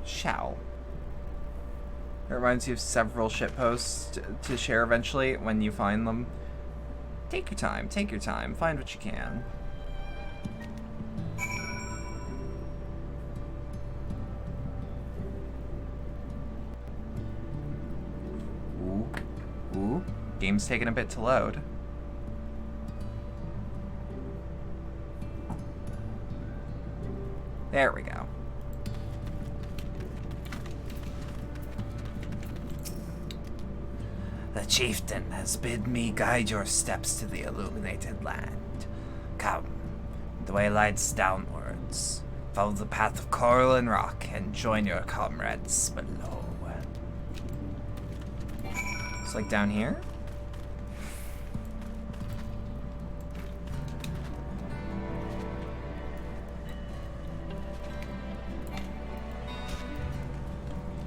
Shall. It reminds you of several shitposts to share eventually when you find them. Take your time, find what you can. Ooh. Game's taking a bit to load. There we go. The chieftain has bid me guide your steps to the illuminated land. Come, the way lights downwards. Follow the path of coral and rock and join your comrades below. It's like down here?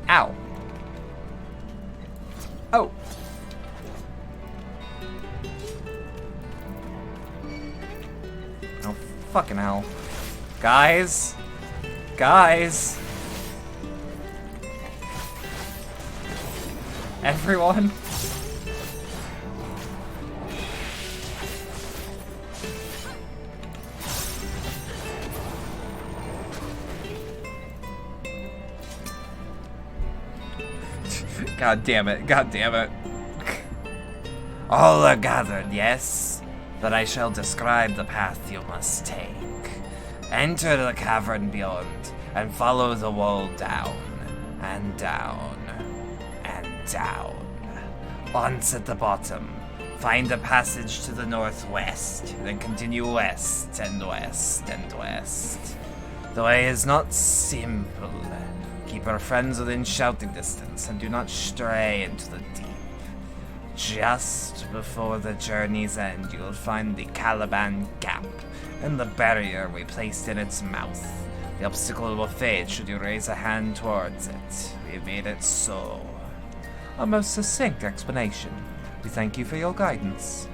Ow. Oh. Oh, fucking hell. Guys. Everyone. God damn it. All are gathered, yes? But I shall describe the path you must take. Enter the cavern beyond, and follow the wall down, and down, and down. Once at the bottom, find a passage to the northwest, then continue west, and west, and west. The way is not simple. Keep our friends within shouting distance, and do not stray into the deep. Just before the journey's end, you'll find the Caliban Gap, and the barrier we placed in its mouth. The obstacle will fade should you raise a hand towards it. We made it so. A most succinct explanation. We thank you for your guidance.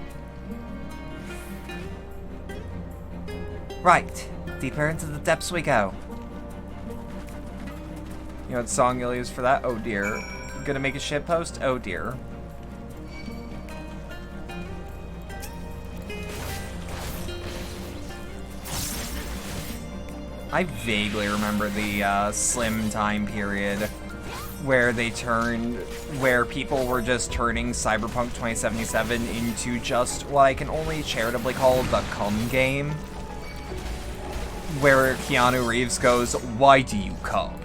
Right, deeper into the depths we go. You know what song you'll use for that? Oh dear. Gonna make a shitpost? Oh dear. I vaguely remember the slim time period where people were just turning Cyberpunk 2077 into just what I can only charitably call the cum game. Where Keanu Reeves goes, "Why do you come?"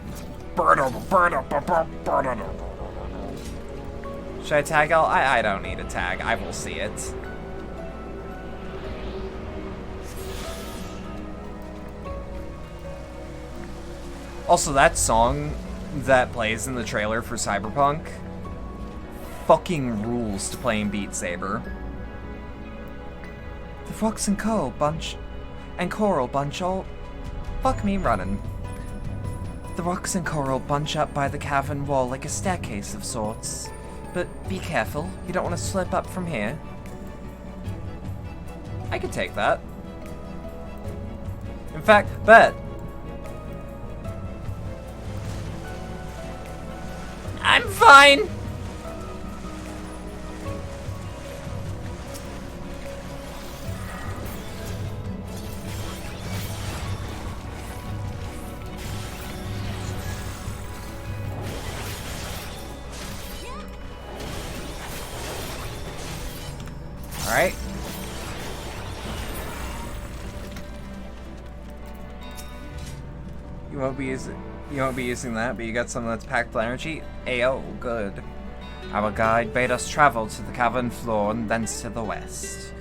Should I tag L? I don't need a tag. I will see it. Also, that song that plays in the trailer for Cyberpunk fucking rules to play in Beat Saber. The Fox and Coral bunch all fuck me running. The rocks and coral bunch up by the cavern wall like a staircase of sorts. But be careful, you don't want to slip up from here. I could take that. In fact, bet. I'm fine! Alright. You won't be using that, but you got something that's packed with energy? Ayo, good. Our guide bade us travel to the cavern floor and thence to the west.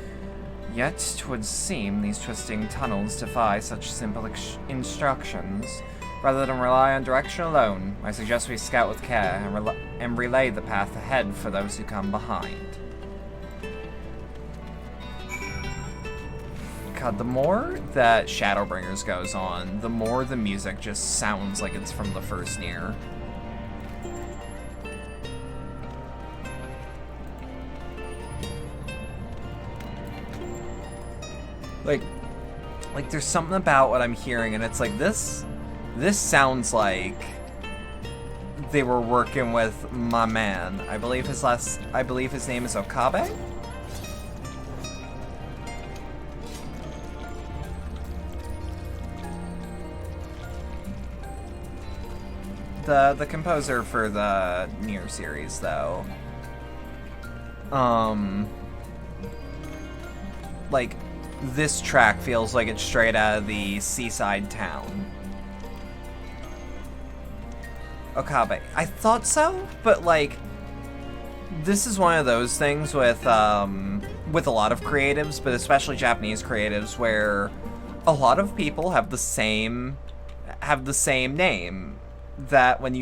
Yet, 'twould seem these twisting tunnels defy such simple instructions. Rather than rely on direction alone, I suggest we scout with care and relay the path ahead for those who come behind. God, the more that Shadowbringers goes on, the more the music just sounds like it's from the first Nier. Like there's something about what I'm hearing, and it's like this sounds like they were working with my man. I believe his name is Okabe? The composer for the Nier series, though. Like, this track feels like it's straight out of the seaside town. Okabe. I thought so, but like, this is one of those things with a lot of creatives, but especially Japanese creatives, where a lot of people have the same name. That when you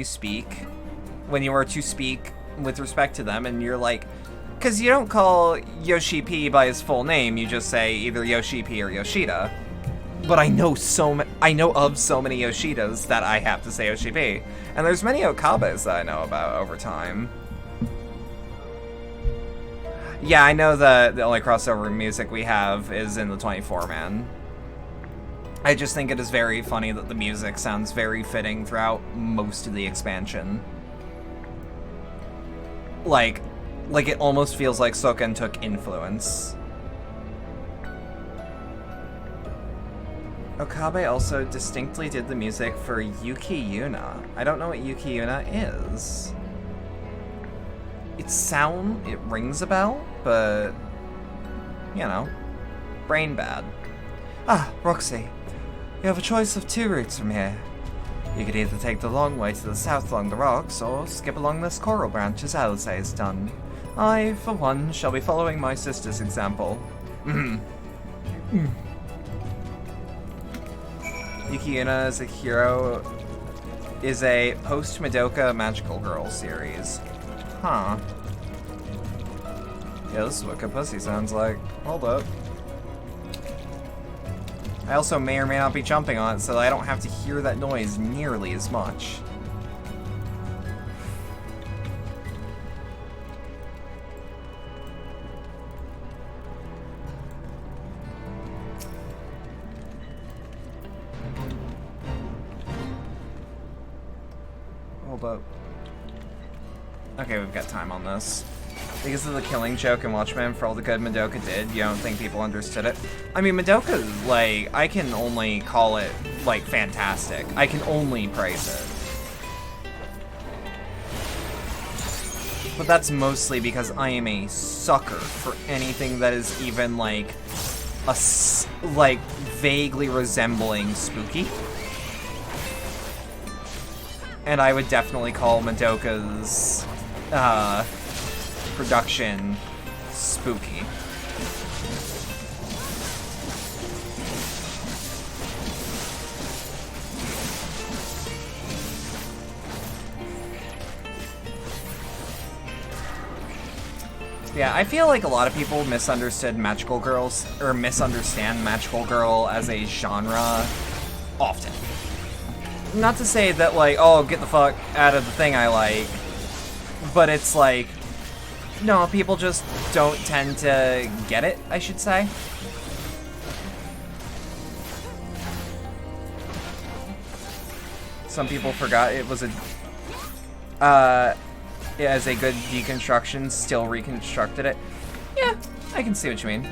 were to speak with respect to them, and you're like, because you don't call Yoshi P by his full name, you just say either Yoshi P or Yoshida. But I know of so many Yoshidas that I have to say Yoshi P, and there's many Okabes that I know about over time. Yeah, I know the only crossover music we have is in the 24-man. I just think it is very funny that the music sounds very fitting throughout most of the expansion. Like it almost feels like Soken took influence. Okabe also distinctly did the music for Yuki Yuna. I don't know what Yuki Yuna is. It rings a bell, but, you know, brain bad. Ah, Roxy. You have a choice of two routes from here. You could either take the long way to the south along the rocks, or skip along this coral branch as Alice has done. I, for one, shall be following my sister's example. Yuki Yuna is a post-Madoka Magical Girl series. Huh. Yeah, this is what Kapussy sounds like. Hold up. I also may or may not be jumping on it, so I don't have to hear that noise nearly as much. Hold up. Okay, we've got time on this. Because of the killing joke in Watchmen, for all the good Madoka did, you don't think people understood it? I mean, Madoka, like, I can only call it, like, fantastic. I can only praise it. But that's mostly because I am a sucker for anything that is even, like, vaguely resembling spooky. And I would definitely call Madoka's, production spooky. Yeah, I feel like a lot of people misunderstood Magical Girls, or misunderstand Magical Girl as a genre often. not to say that, like, oh, get the fuck out of the thing I like, but it's like, no, people just don't tend to get it, I should say. Some people forgot it was a, as a good deconstruction, still reconstructed it. Yeah, I can see what you mean.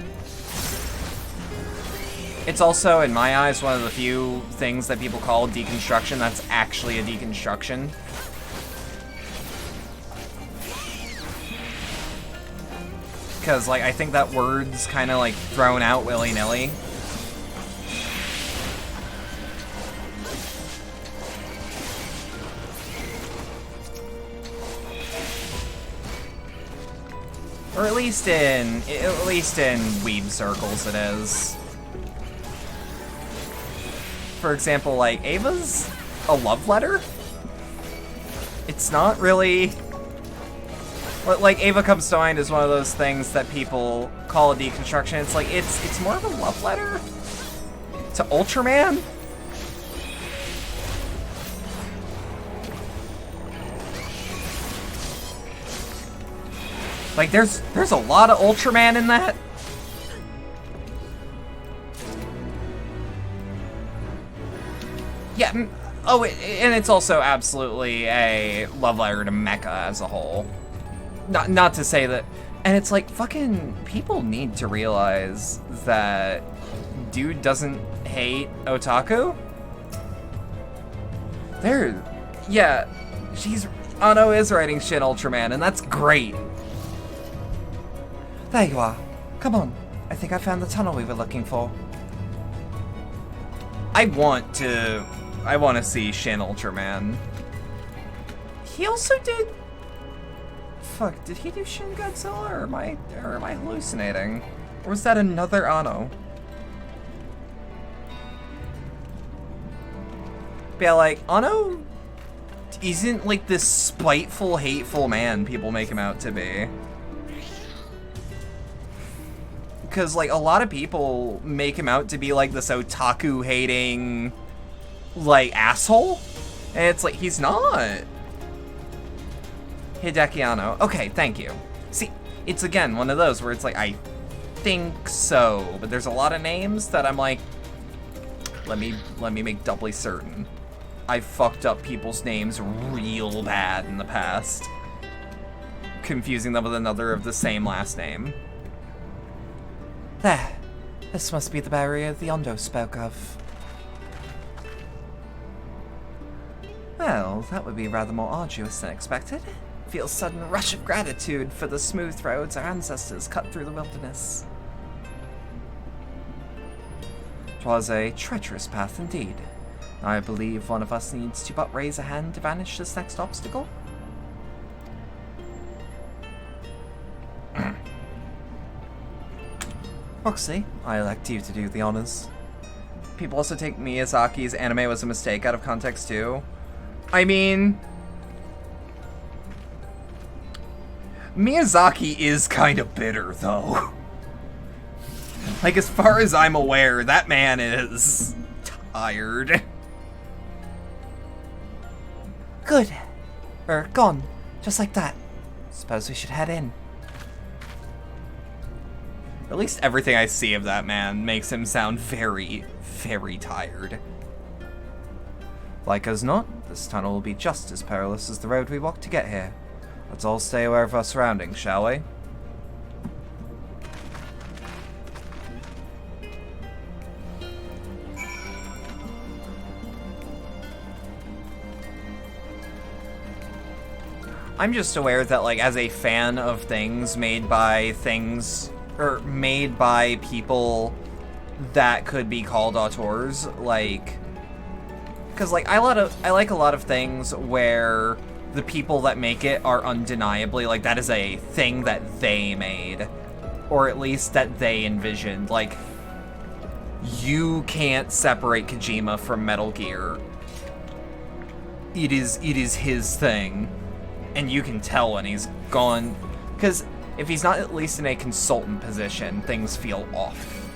It's also, in my eyes, one of the few things that people call deconstruction that's actually a deconstruction. Because, like, I think that word's kind of, like, thrown out willy-nilly. Or at least in weeb circles it is. For example, like, Ava's a love letter? It's not really... Like, Ava comes to mind as one of those things that people call a deconstruction. It's like, it's more of a love letter to Ultraman? Like, there's a lot of Ultraman in that. Yeah, oh, and it's also absolutely a love letter to Mecha as a whole. Not to say that, and it's like, fucking people need to realize that dude doesn't hate otaku. Yeah, Ano is writing Shin Ultraman, and that's great. There you are. Come on. I think I found the tunnel we were looking for. I want to see Shin Ultraman. He also did... Fuck, did he do Shin Godzilla, or am I hallucinating? Or was that another Ano? But yeah, like, Ano isn't like this spiteful, hateful man people make him out to be. Because, like, a lot of people make him out to be, like, this otaku-hating, like, asshole. And it's like, he's not. Hideki Anno. Okay, thank you. See, it's, again, one of those where it's like, I think so. But there's a lot of names that I'm like, let me make doubly certain. I've fucked up people's names real bad in the past. Confusing them with another of the same last name. There. This must be the barrier the Ondo spoke of. Well, that would be rather more arduous than expected. Feel a sudden rush of gratitude for the smooth roads our ancestors cut through the wilderness. 'Twas a treacherous path indeed. I believe one of us needs to but raise a hand to vanish this next obstacle. Roxy, I elect you to do the honors. People also take Miyazaki's anime was a mistake out of context too. I mean, Miyazaki is kind of bitter though. Like, as far as I'm aware, that man is tired. Good. Gone. Just like that. Suppose we should head in. At least everything I see of that man makes him sound very, very tired. Like as not, this tunnel will be just as perilous as the road we walked to get here. Let's all stay aware of our surroundings, shall we? I'm just aware that, like, as a fan of things made by people that could be called auteurs, like, because, like, I like a lot of things where the people that make it are undeniably, like, that is a thing that they made, or at least that they envisioned. Like, you can't separate Kojima from Metal Gear. It is his thing. And you can tell when he's gone, because if he's not at least in a consultant position, things feel off.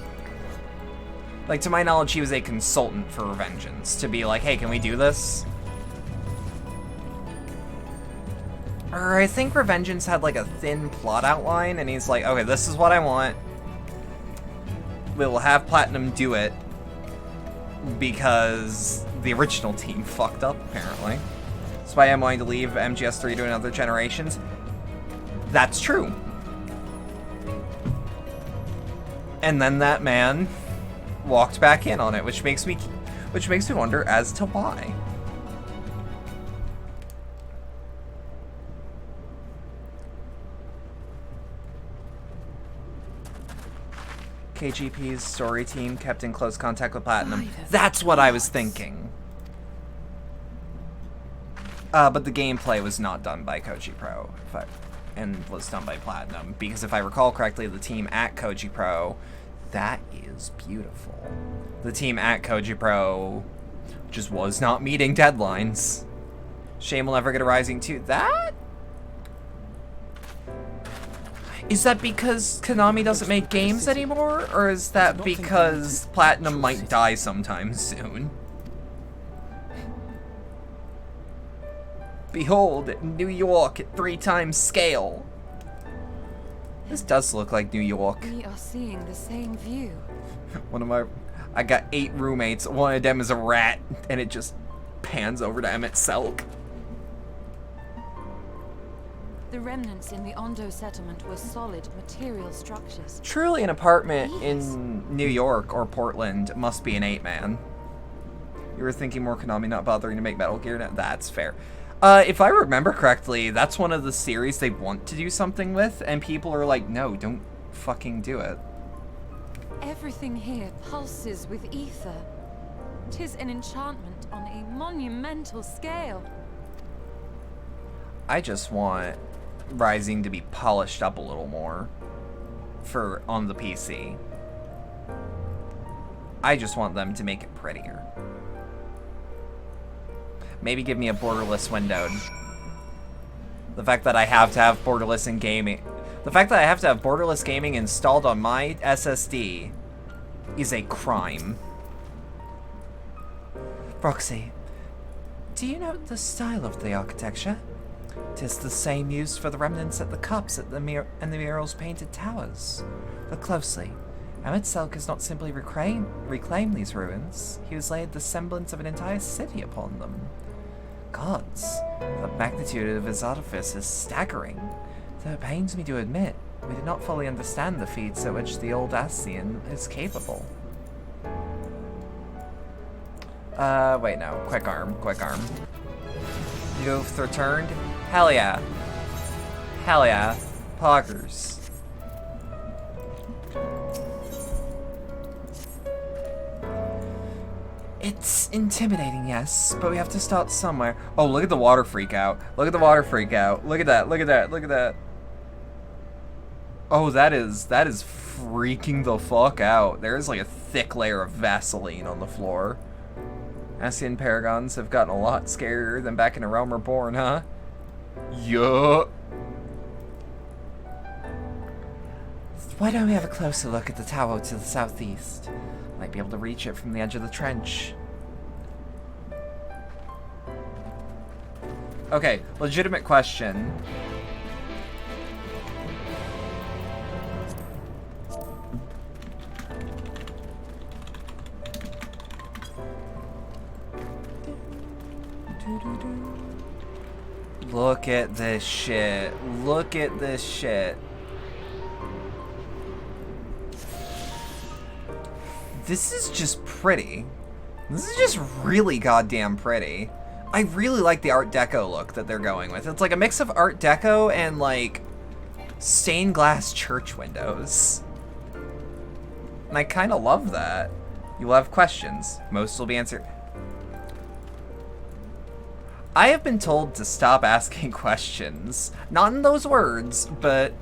Like, to my knowledge, he was a consultant for Revengeance, to be like, hey, can we do this? Or I think Revengeance had, like, a thin plot outline, and he's like, okay, this is what I want. We'll have Platinum do it, because the original team fucked up, apparently. That's why I'm wanting to leave MGS3 to another Generations. That's true. And then that man walked back in on it, which makes me wonder as to why. KGP's story team kept in close contact with Platinum. That's what I was thinking. But the gameplay was not done by Koji Pro, and was done by Platinum, because if I recall correctly, the team at Koji Pro, that is beautiful. The team at Koji Pro just was not meeting deadlines. Shame we'll never get a Rising 2. That? Is that because Konami doesn't make games anymore? Or is that because Platinum might die sometime soon? Behold, New York at 3 times scale. This does look like New York. We are seeing the same view. I got 8 roommates. One of them is a rat, and it just pans over to Emmett Selk. The remnants in the Ondo settlement were solid material structures. Truly an apartment in New York or Portland must be an 8-man. You were thinking more Konami not bothering to make Metal Gear now? That's fair. If I remember correctly, that's one of the series they want to do something with, and people are like, no, don't fucking do it. Everything here pulses with ether. 'Tis an enchantment on a monumental scale. I just want Rising to be polished up a little more on the PC. I just want them to make it prettier. Maybe give me a borderless windowed. The fact that I have to have borderless in gaming, the fact that I have to have borderless gaming installed on my SSD is a crime. Roxy, do you note the style of the architecture? 'Tis the same used for the remnants at the cups and the murals painted towers. Look closely. Emmett Selk has not simply reclaimed these ruins, he has laid the semblance of an entire city upon them. Gods, the magnitude of his artifice is staggering. Though it pains me to admit, we did not fully understand the feats at which the old Ascian is capable. Wait, no. Quick arm. You've returned? Hell yeah. Hell yeah. Poggers. It's intimidating, yes, but we have to start somewhere. Oh, look at the water freak out. Look at the water freak out. Look at that, look at that, look at that. Oh, that is freaking the fuck out. There is like a thick layer of Vaseline on the floor. Ascian Paragons have gotten a lot scarier than back in A Realm Reborn, huh? Yuh. Why don't we have a closer look at the tower to the southeast? Might be able to reach it from the edge of the trench. Okay, legitimate question. Look at this shit. Look at this shit. This is just pretty. This is just really goddamn pretty. I really like the Art Deco look that they're going with. It's like a mix of Art Deco and like stained glass church windows. And I kind of love that. You'll have questions. Most will be answered. I have been told to stop asking questions. Not in those words, but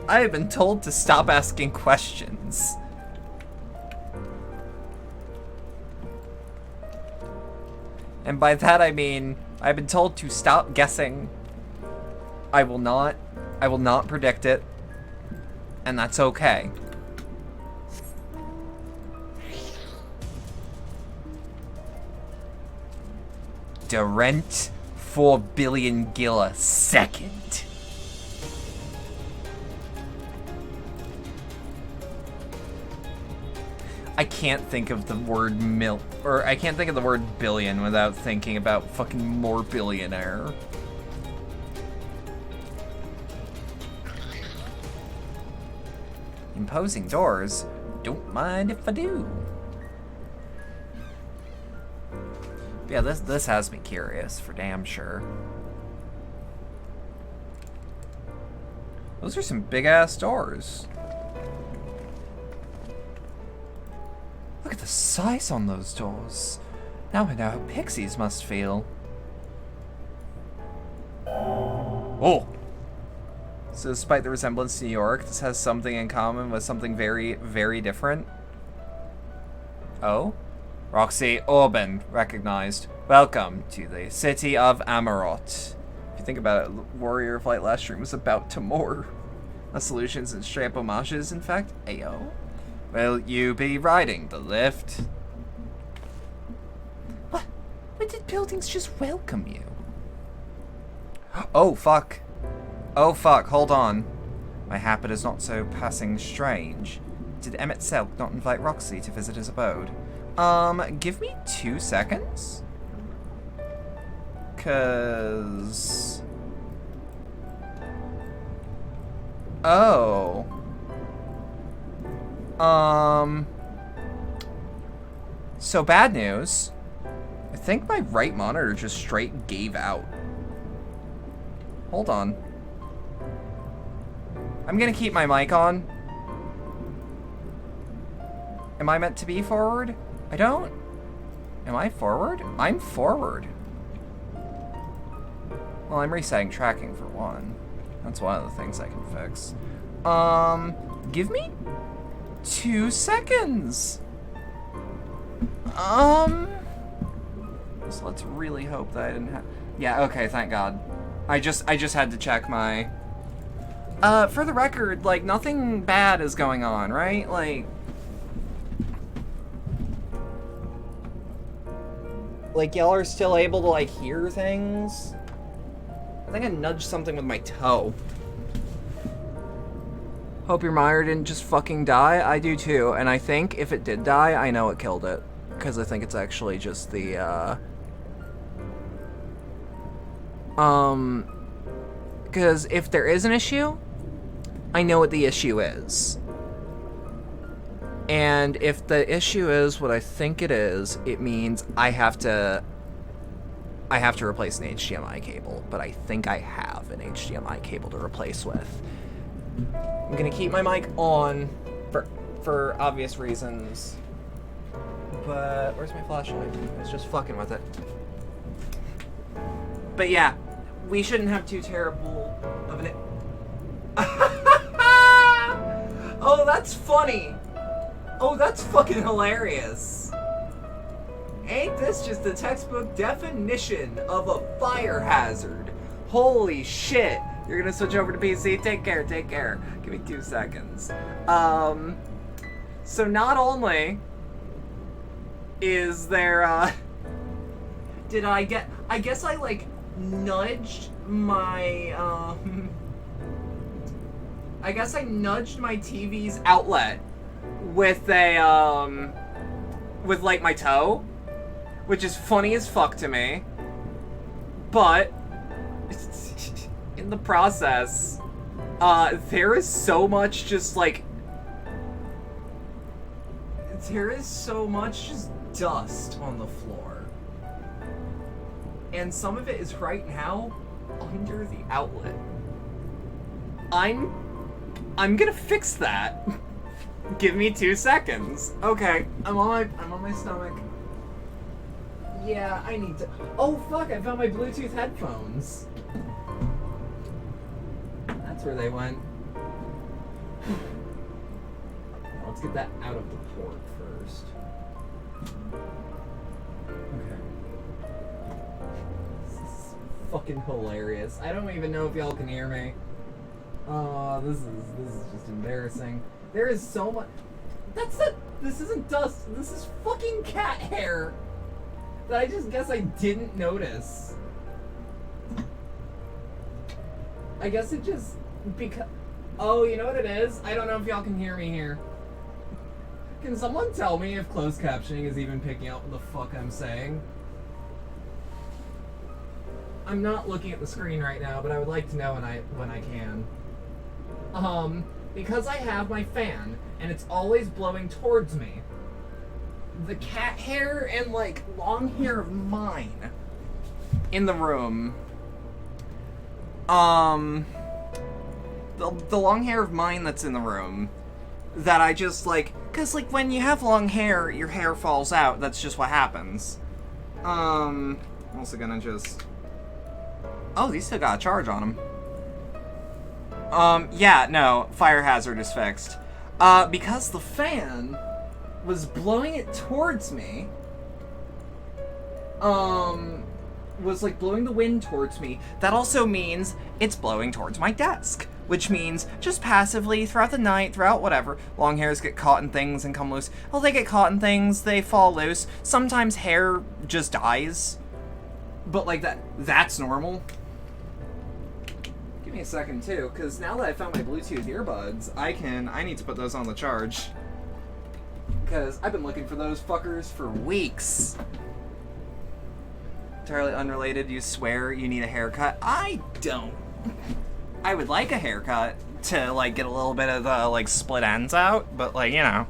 I have been told to stop asking questions. And by that I mean, I've been told to stop guessing. I will not predict it. And that's okay. Durant 4 billion gil a second. I can't think of the word I can't think of the word billion without thinking about fucking more billionaire. Imposing doors? Don't mind if I do. But yeah, this has me curious for damn sure. Those are some big ass doors. Look at the size on those doors. Now I know how pixies must feel. Oh! So despite the resemblance to New York, this has something in common with something very, very different. Oh? Roxy Orban, recognized. Welcome to the city of Amarot. If you think about it, Warrior Flight last stream was about Timor. Solutions and straight up homages, in fact. Ayo. Will you be riding the lift? What? When did buildings just welcome you? Oh, fuck. Oh, fuck. Hold on. My habit is not so passing strange. Did Emmett Selk not invite Roxy to visit his abode? Give me 2 seconds. 'Cause... Oh... So bad news. I think my right monitor just straight gave out. Hold on. I'm gonna keep my mic on. Am I meant to be forward? I don't. Am I forward? I'm forward. Well, I'm resetting tracking for one. That's one of the things I can fix. Give me 2 seconds. So let's really hope that I didn't have... Yeah, okay, thank God. I just had to check my... for the record, like, nothing bad is going on, right? Like, y'all are still able to, like, hear things? I think I nudged something with my toe. Hope your monitor didn't just fucking die. I do too, and I think if it did die, I know it killed it. Because I think it's actually just the, because if there is an issue, I know what the issue is. And if the issue is what I think it is, it means I have to replace an HDMI cable, but I think I have an HDMI cable to replace with. I'm gonna keep my mic on for obvious reasons. But where's my flashlight? I was just fucking with it. But yeah, we shouldn't have too terrible of an... Oh, that's funny! Oh, that's fucking hilarious! Ain't this just the textbook definition of a fire hazard? Holy shit! You're gonna switch over to PC? Take care, take care. Give me 2 seconds. So not only is there, I guess I, like, nudged my, I guess I nudged my TV's outlet with a, with, like, my toe, which is funny as fuck to me, but in the process, there is so much just, like, there is so much just dust on the floor. And some of it is right now under the outlet. I'm gonna fix that. Give me 2 seconds. Okay, I'm on my stomach. Yeah, I need to... Oh fuck, I found my Bluetooth headphones. That's where they went. Let's get that out of the port first. Okay. This is fucking hilarious. I don't even know if y'all can hear me. Oh, this is just embarrassing. There is so much... This isn't dust. This is fucking cat hair. that I just guess I didn't notice. I guess it just, because, oh, you know what it is? I don't know if y'all can hear me here. Can someone tell me if closed captioning is even picking up what the fuck I'm saying? I'm not looking at the screen right now, but I would like to know when I can. Because I have my fan, and it's always blowing towards me, the cat hair and, like, long hair of mine in the room, the long hair of mine that's in the room, that I just, like, because, like, when you have long hair, your hair falls out. That's just what happens. I'm also gonna just... Oh, these still got a charge on them. Yeah, no, fire hazard is fixed. Because the fan was blowing it towards me, was, like, blowing the wind towards me. That also means it's blowing towards my desk. Which means, just passively, throughout the night, throughout whatever, long hairs get caught in things and come loose. Well, they get caught in things, they fall loose. Sometimes hair just dies. But, like, that's normal. Give me a second, too, because now that I found my Bluetooth earbuds, I need to put those on the charge. Because I've been looking for those fuckers for weeks. Entirely unrelated, you swear you need a haircut? I don't. I would like a haircut to, like, get a little bit of the, like, split ends out, but, like, you know.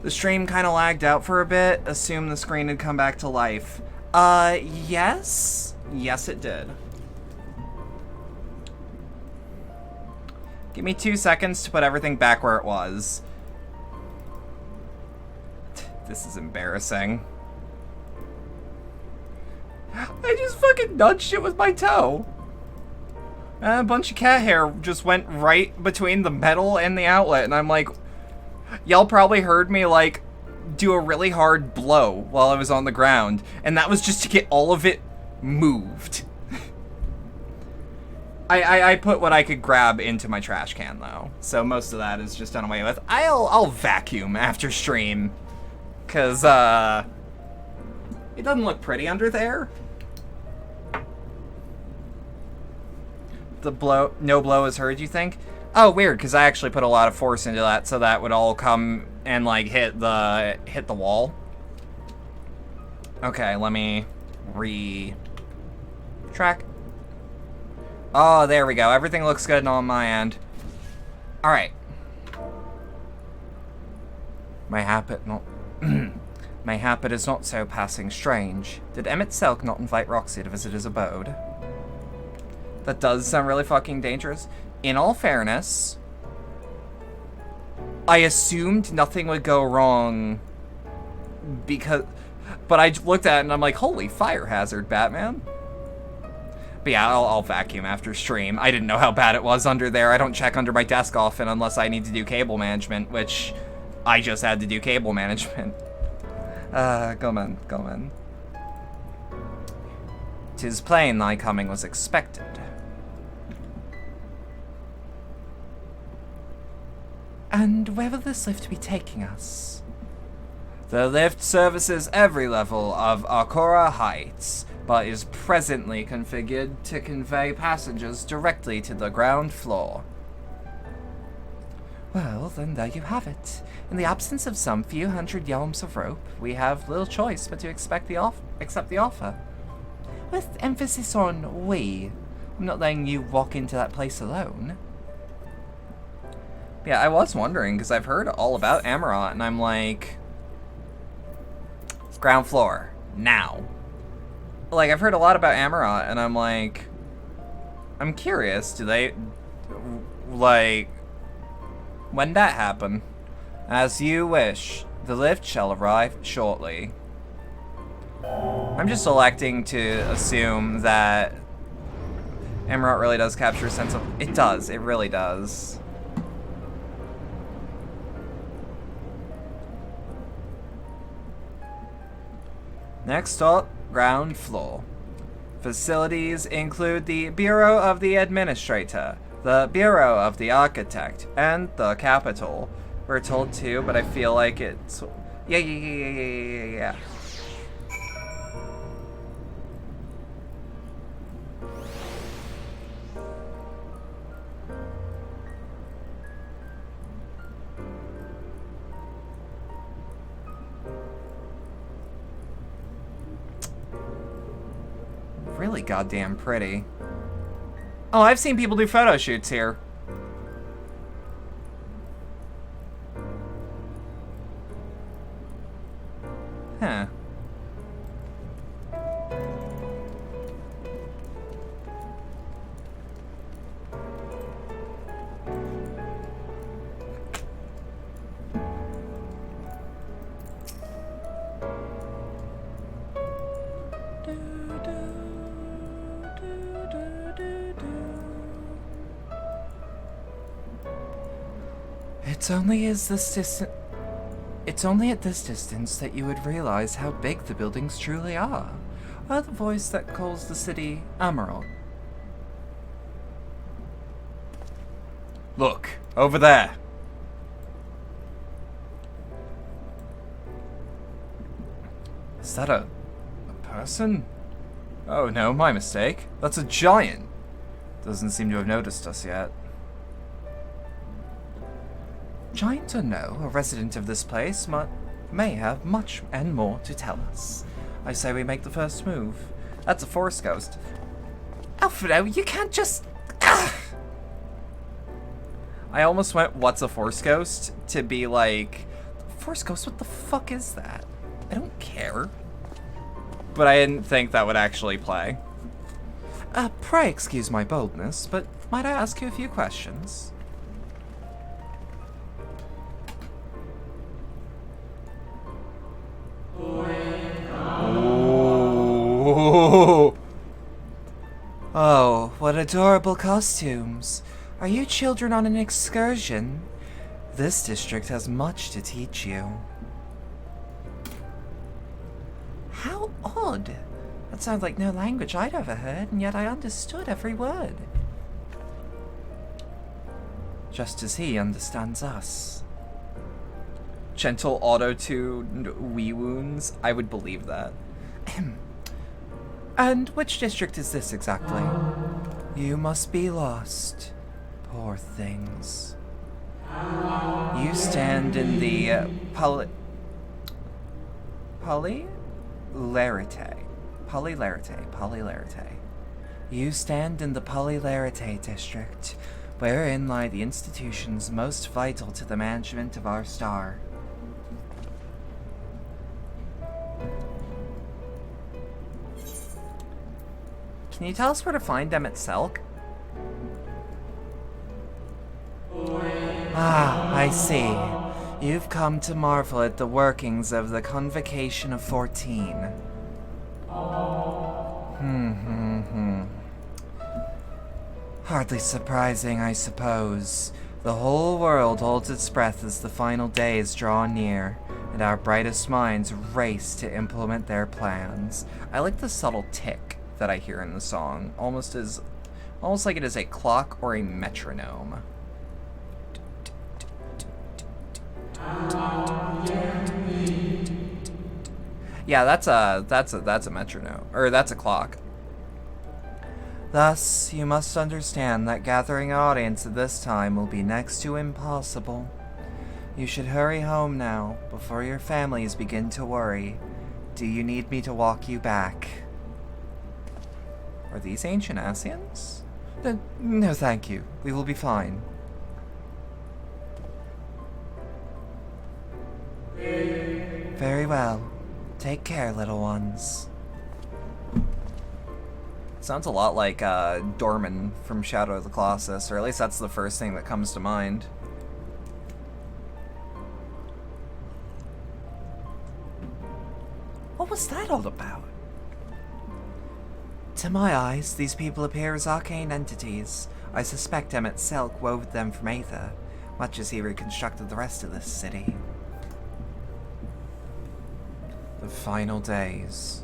The stream kind of lagged out for a bit. Assume the screen had come back to life. Yes? Yes, it did. Give me 2 seconds to put everything back where it was. This is embarrassing. I just fucking nudged it with my toe. And a bunch of cat hair just went right between the metal and the outlet, and I'm like, y'all probably heard me, like, do a really hard blow while I was on the ground, and that was just to get all of it moved. I put what I could grab into my trash can, though, so most of that is just done away with. I'll vacuum after stream, because, it doesn't look pretty under there. No blow is heard, you think? Oh, weird, because I actually put a lot of force into that, so that would all come and, like, hit the wall. Okay, let me track. Oh, there we go. Everything looks good on my end. Alright. My habit is not so passing strange. Did Emmett Selk not invite Roxy to visit his abode? That does sound really fucking dangerous. In all fairness, I assumed nothing would go wrong but I looked at it and I'm like, holy fire hazard, Batman. But yeah, I'll vacuum after stream. I didn't know how bad it was under there. I don't check under my desk often unless I need to do cable management, which I just had to do cable management. Go on. 'Tis plain thy coming was expected. And where will this lift be taking us? The lift services every level of Arkora Heights, but is presently configured to convey passengers directly to the ground floor. Well, then there you have it. In the absence of some few hundred yards of rope, we have little choice but to accept the offer. With emphasis on we. I'm not letting you walk into that place alone. Yeah, I was wondering, because I've heard all about Amarant, and I'm like... Ground floor. Now. Like, I've heard a lot about Amarant, and I'm like... I'm curious, do they... Like... When that happen? As you wish. The lift shall arrive shortly. I'm just electing to assume that... Amarant really does capture a sense of... It does. It really does. Next up, ground floor. Facilities include the Bureau of the Administrator, the Bureau of the Architect, and the Capitol. We're told to, but I feel like it's... Yeah. really goddamn pretty. Oh, I've seen people do photo shoots here. Huh. It's only at this distance that you would realize how big the buildings truly are. Or the voice that calls the city Emerald. Look, over there. Is that a person? Oh no, my mistake. That's a giant. Doesn't seem to have noticed us yet. Giant or no, a resident of this place may have much and more to tell us. I say we make the first move. That's a force ghost. Alfredo, you can't just... Ugh. I almost went, what's a force ghost? To be like, force ghost, what the fuck is that? I don't care. But I didn't think that would actually play. Pray excuse my boldness, but might I ask you a few questions? Oh, what adorable costumes. Are you children on an excursion? This district has much to teach you. How odd. That sounds like no language I'd ever heard, and yet I understood every word. Just as he understands us. Gentle auto-tuned wee wounds? I would believe that. And which district is this exactly? You must be lost. Poor things. You stand in the Polylarite. You stand in the Polylarite district, wherein lie the institutions most vital to the management of our star. Can you tell us where to find them at Selk? Ah, I see. You've come to marvel at the workings of the Convocation of 14. Hardly surprising, I suppose. The whole world holds its breath as the final days draw near, and our brightest minds race to implement their plans. I like the subtle tick that I hear in the song, almost like it is a clock or a metronome. Yeah, that's a metronome, or that's a clock. Thus, you must understand that gathering an audience at this time will be next to impossible. You should hurry home now, before your families begin to worry. Do you need me to walk you back? Are these ancient Asians? No, thank you. We will be fine. Very well. Take care, little ones. Sounds a lot like Dorman from Shadow of the Colossus, or at least that's the first thing that comes to mind. What was that all about? To my eyes, these people appear as arcane entities. I suspect Emmett Selk wove them from Aether, much as he reconstructed the rest of this city. The final days.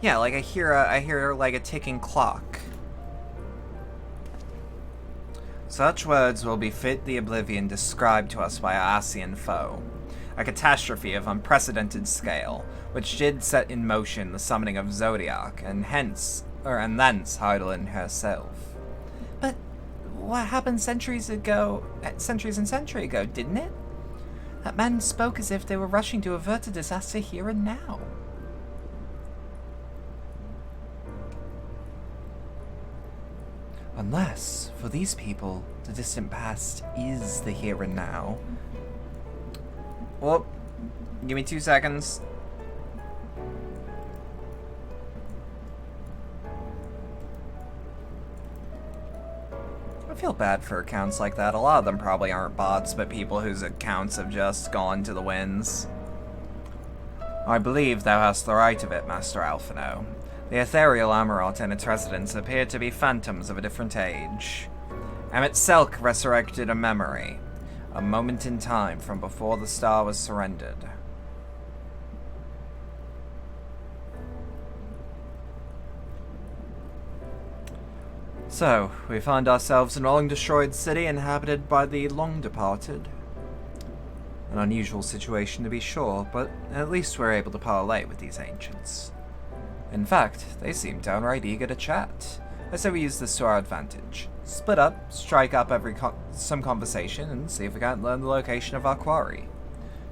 Yeah, like I hear like a ticking clock. Such words will befit the oblivion described to us by our Asian foe. A catastrophe of unprecedented scale, which did set in motion the summoning of Zodiac, and thence Heidelin herself. But what happened centuries and centuries ago, didn't it? That man spoke as if they were rushing to avert a disaster here and now. Unless, for these people, the distant past is the here and now. Well, give me 2 seconds. I feel bad for accounts like that. A lot of them probably aren't bots, but people whose accounts have just gone to the winds. I believe thou hast the right of it, Master Alphino. The ethereal Amarot and its residents appear to be phantoms of a different age. Emmett Selk resurrected a memory, a moment in time from before the star was surrendered. So, we find ourselves in a long-destroyed city inhabited by the long-departed. An unusual situation to be sure, but at least we're able to parley with these ancients. In fact, they seem downright eager to chat. I say we use this to our advantage. Split up, strike up some conversation, and see if we can't learn the location of our quarry.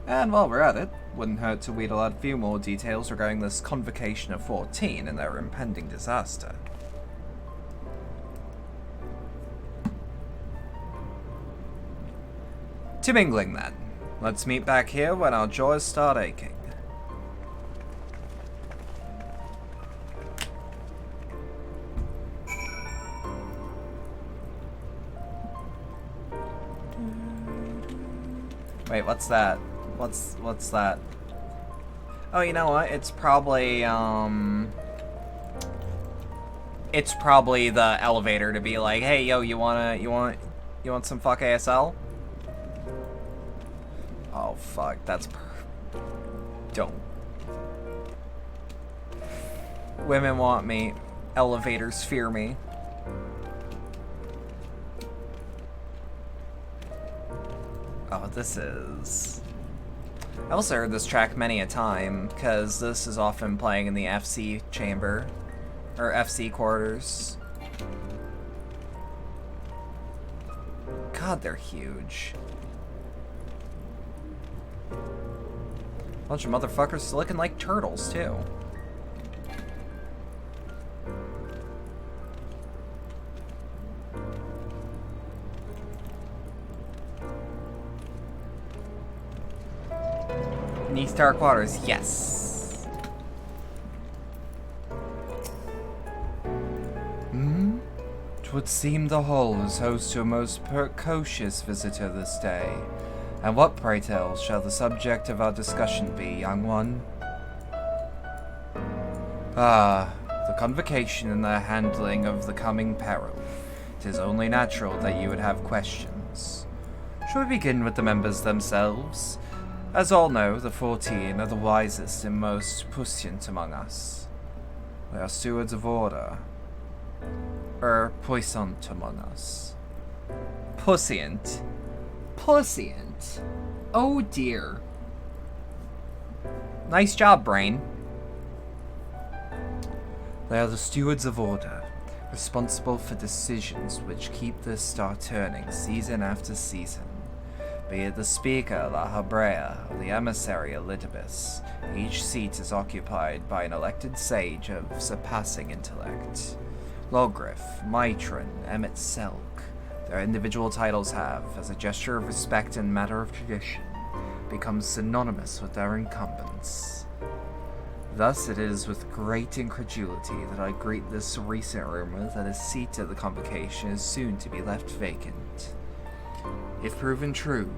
And while we're at it, wouldn't hurt to wheedle out a few more details regarding this convocation of 14 and their impending disaster. To mingling then. Let's meet back here when our jaws start aching. Wait, what's that? What's that? Oh, you know what? It's probably the elevator to be like, "Hey, yo, you want some fuck ASL?" Oh fuck, don't. Women want me. Elevators fear me. Oh, this is... I also heard this track many a time, because this is often playing in the FC chamber, or FC quarters. God, they're huge. Bunch of motherfuckers looking like turtles, too. Star quarters, yes. Twould seem the hall is host to a most precocious visitor this day. And what, pray tell, shall the subject of our discussion be, young one? Ah, the convocation and the handling of the coming peril. 'Tis only natural that you would have questions. Shall we begin with the members themselves? As all know, the 14 are the wisest and most puissant among us. They are stewards of order. Puissant among us. Puissant. Puissant. Oh dear. Nice job, brain. They are the stewards of order, responsible for decisions which keep the star turning season after season. Be it the Speaker, La Habrea, or the Emissary, Elidibus, each seat is occupied by an elected sage of surpassing intellect. Logriff, Mitron, Emmett Selk, their individual titles have, as a gesture of respect and matter of tradition, become synonymous with their incumbents. Thus it is with great incredulity that I greet this recent rumor that a seat at the convocation is soon to be left vacant. If proven true,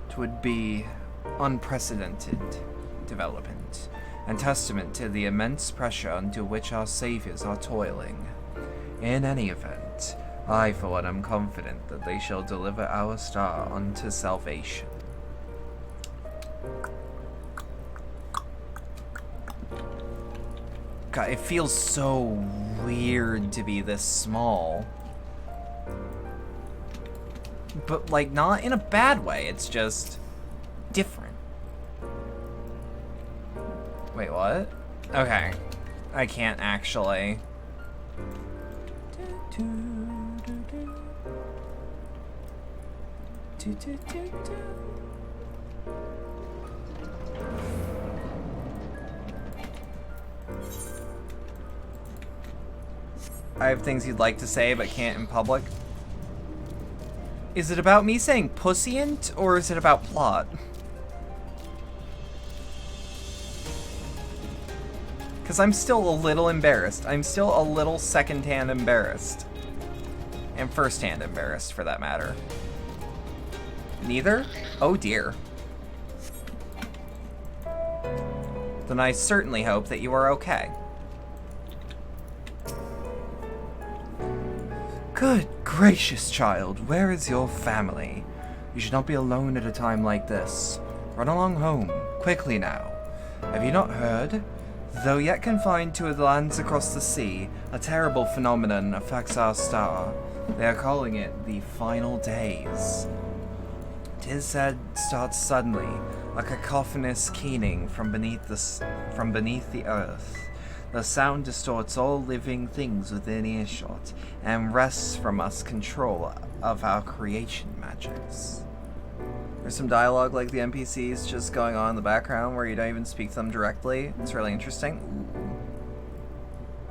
'twould be unprecedented development, and testament to the immense pressure under which our saviors are toiling. In any event, I for one am confident that they shall deliver our star unto salvation. God, it feels so weird to be this small. But, like, not in a bad way, it's just different. Wait, what? Okay. I can't actually. I have things you'd like to say but can't in public. Is it about me saying pussient, or is it about plot? Because I'm still a little embarrassed. I'm still a little second-hand embarrassed. And first-hand embarrassed, for that matter. Neither? Oh dear. Then I certainly hope that you are okay. Good gracious, child, where is your family? You should not be alone at a time like this. Run along home, quickly now. Have you not heard? Though yet confined to the lands across the sea, a terrible phenomenon affects our star. They are calling it the final days. 'Tis said starts suddenly, a cacophonous keening from beneath the earth. The sound distorts all living things within earshot, and wrests from us control of our creation magics. There's some dialogue like the NPCs just going on in the background where you don't even speak to them directly. It's really interesting.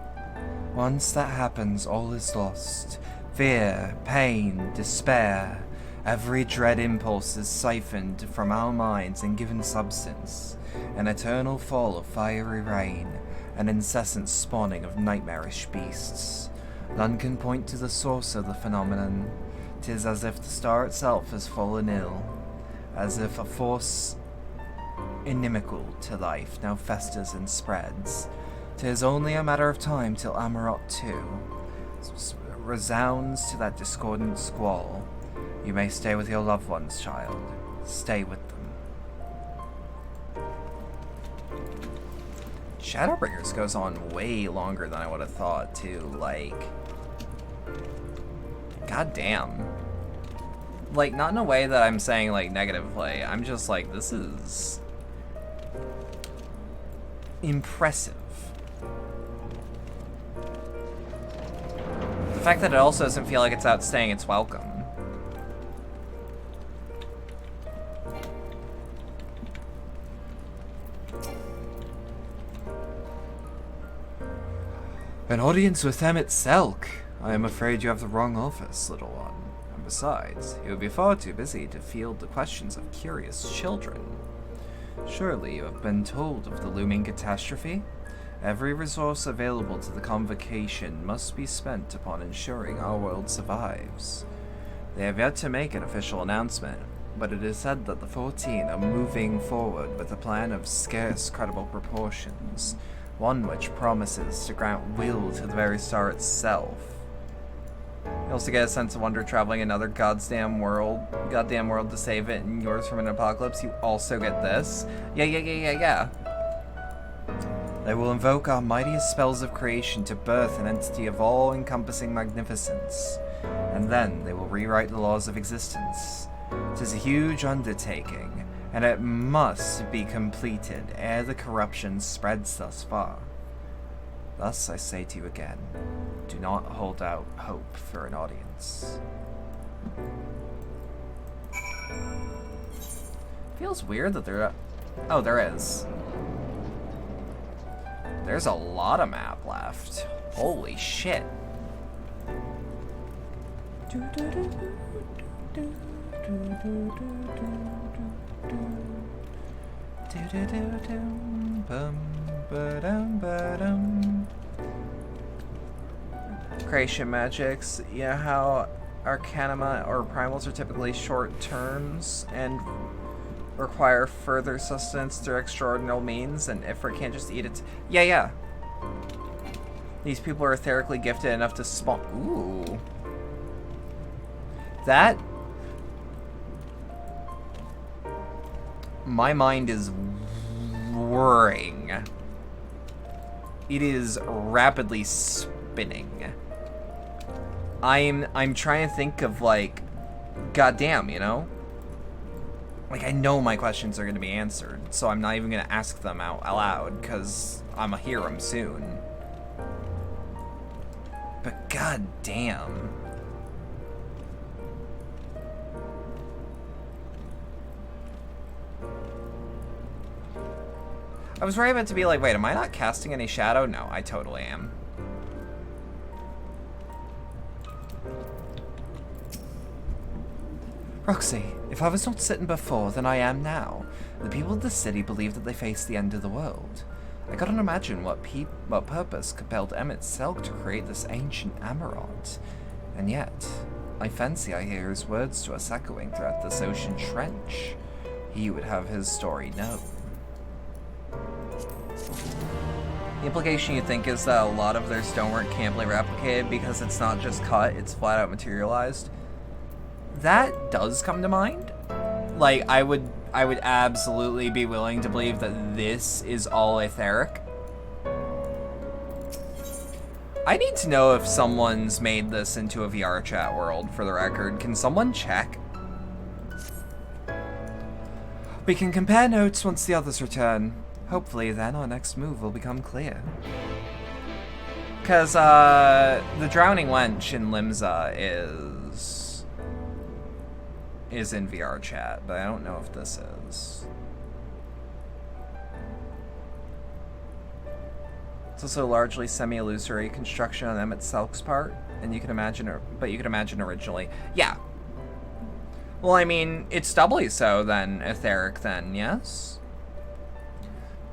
Ooh. Once that happens, all is lost. Fear, pain, despair. Every dread impulse is siphoned from our minds and given substance. An eternal fall of fiery rain. An incessant spawning of nightmarish beasts. None can point to the source of the phenomenon. 'Tis as if the star itself has fallen ill. As if a force inimical to life now festers and spreads. 'Tis only a matter of time till Amarot too resounds to that discordant squall. You may stay with your loved ones, child. Stay with them. Shadowbringers goes on way longer than I would have thought, too. Like, goddamn. Like, not in a way that I'm saying, like, negatively. I'm just like, this is impressive. The fact that it also doesn't feel like it's outstaying its welcome. An audience with Emmett Selk. I am afraid you have the wrong office, little one. And besides, he would be far too busy to field the questions of curious children. Surely you have been told of the looming catastrophe? Every resource available to the convocation must be spent upon ensuring our world survives. They have yet to make an official announcement, but it is said that the 14 are moving forward with a plan of scarce credible proportions. One which promises to grant will to the very star itself. You also get a sense of wonder traveling another goddamn world to save it and yours from an apocalypse. You also get this. Yeah. They will invoke our mightiest spells of creation to birth an entity of all-encompassing magnificence. And then they will rewrite the laws of existence. 'Tis a huge undertaking, and it must be completed ere the corruption spreads thus far. Thus I say to you again, do not hold out hope for an audience. Feels weird that there... Oh, there is. There's a lot of map left. Holy shit. Creation magics. You know how Arcanima or Primals are typically short terms and require further sustenance through extraordinary means, and Ifrit can't just eat it. Yeah. These people are etherically gifted enough to spawn. Ooh. That. My mind is whirring. It is rapidly spinning. I'm trying to think of, like, goddamn, you know? Like, I know my questions are going to be answered, so I'm not even going to ask them out loud, because I'm going to hear them soon. But goddamn. I was right about to be like, wait, am I not casting any shadow? No, I totally am. Roxy, if I was not sitting before, then I am now. The people of the city believe that they face the end of the world. I cannot imagine what purpose compelled Emmett Selk to create this ancient Amarant. And yet, I fancy I hear his words to us echoing throughout this ocean trench. He would have his story known. The implication you think is that a lot of their stonework can't be replicated because it's not just cut, it's flat out materialized. That does come to mind. Like, I would absolutely be willing to believe that this is all etheric. I need to know if someone's made this into a VR chat world, for the record. Can someone check? We can compare notes once the others return. Hopefully, then, our next move will become clear. Because, the Drowning Wench in Limsa is in VR chat, but I don't know if this is. It's also largely semi-illusory construction on Emmett Selk's part, and you can imagine, but you can imagine originally. Yeah. Well, I mean, it's doubly so than etheric then, yes?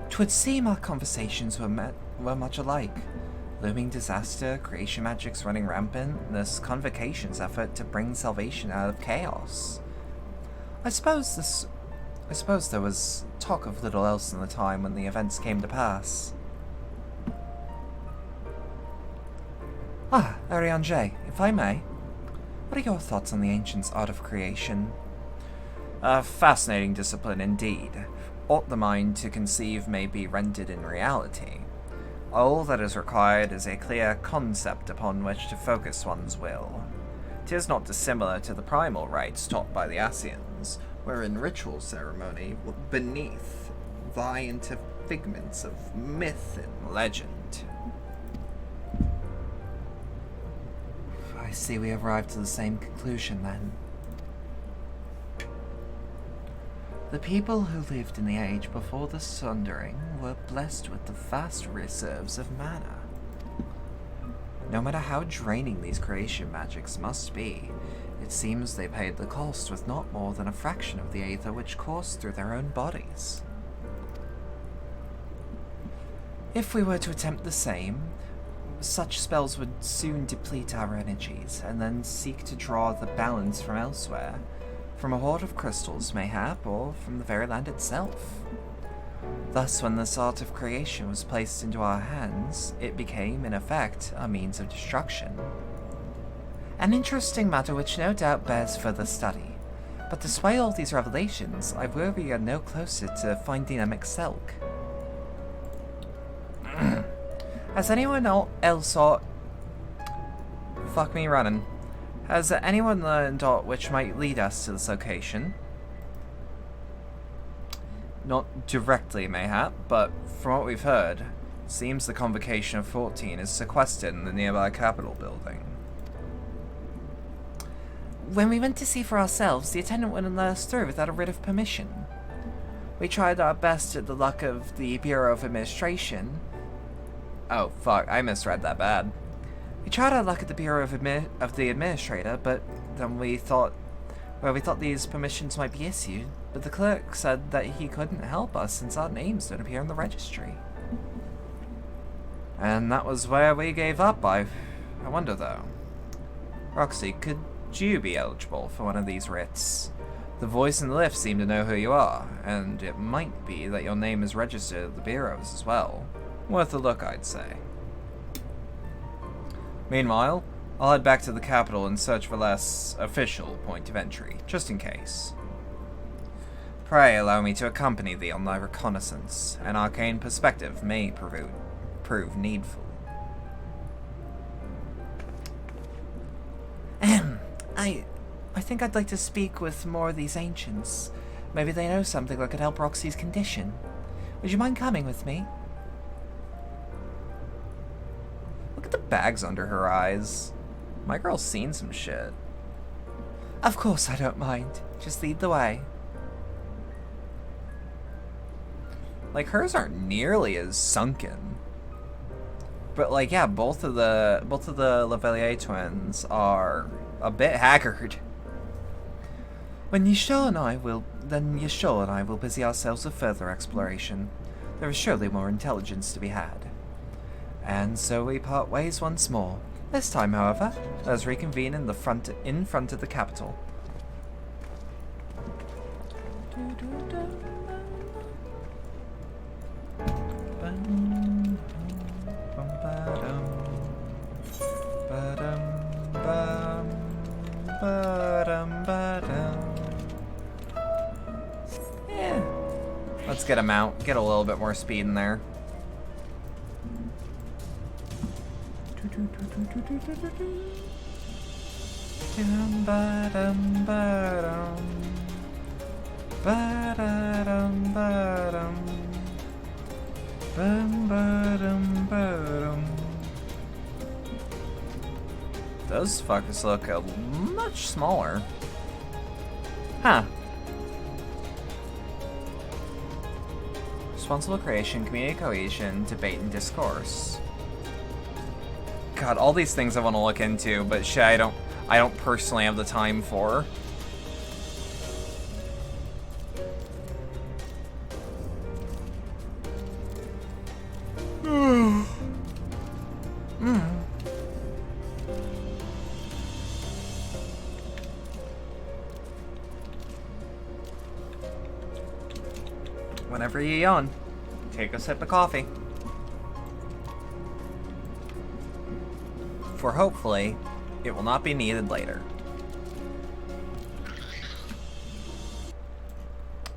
'Twould seem our conversations were much alike. Looming disaster, creation magics running rampant, this convocation's effort to bring salvation out of chaos. I suppose there was talk of little else in the time when the events came to pass. Ah, Ariane, if I may, what are your thoughts on the ancients' art of creation? A fascinating discipline indeed. Ought the mind to conceive may be rendered in reality. All that is required is a clear concept upon which to focus one's will. 'Tis not dissimilar to the primal rites taught by the Asians, wherein ritual ceremony beneath vie into figments of myth and legend. I see we have arrived to the same conclusion then. The people who lived in the age before the Sundering were blessed with the vast reserves of mana. No matter how draining these creation magics must be, it seems they paid the cost with not more than a fraction of the aether which coursed through their own bodies. If we were to attempt the same, such spells would soon deplete our energies, and then seek to draw the balance from elsewhere, from a hoard of crystals, mayhap, or from the very land itself. Thus, when this art of creation was placed into our hands, it became, in effect, a means of destruction. An interesting matter which no doubt bears further study, but despite all these revelations, I worry we are no closer to finding Emmett Selk. Has anyone else fuck me running. Has anyone learned aught which might lead us to this location? Not directly, mayhap, but from what we've heard, it seems the Convocation of 14 is sequestered in the nearby Capitol building. When we went to see for ourselves, the attendant wouldn't let us through without a writ of permission. We tried our best at the luck of the Bureau of Administration. Oh, fuck, I misread that bad. We tried our luck at the Bureau of the Administrator, but then we thought these permissions might be issued, but the clerk said that he couldn't help us since our names don't appear in the registry. And that was where we gave up. I wonder though. Roxy, could you be eligible for one of these writs? The voice in the lift seemed to know who you are, and it might be that your name is registered at the bureaus as well. Worth a look, I'd say. Meanwhile, I'll head back to the capital and search for less official point of entry, just in case. Pray allow me to accompany thee on thy reconnaissance. An arcane perspective may prove needful. I think I'd like to speak with more of these ancients. Maybe they know something that could help Roxy's condition. Would you mind coming with me? Look at the bags under her eyes. My girl's seen some shit. Of course I don't mind. Just lead the way. Like, hers aren't nearly as sunken. But like, yeah, both of the Lavalier twins are a bit haggard. Then Yashol and I will busy ourselves with further exploration. There is surely more intelligence to be had. And so we part ways once more. This time, however, let us reconvene in front of the capital. Yeah. Let's get him out. Get a little bit more speed in there. Those fuckers look much smaller. Huh. Responsible creation, community cohesion, debate and discourse. God, all these things I want to look into, but shit, I don't personally have the time for. Whenever you yawn, take a sip of coffee. For hopefully, it will not be needed later.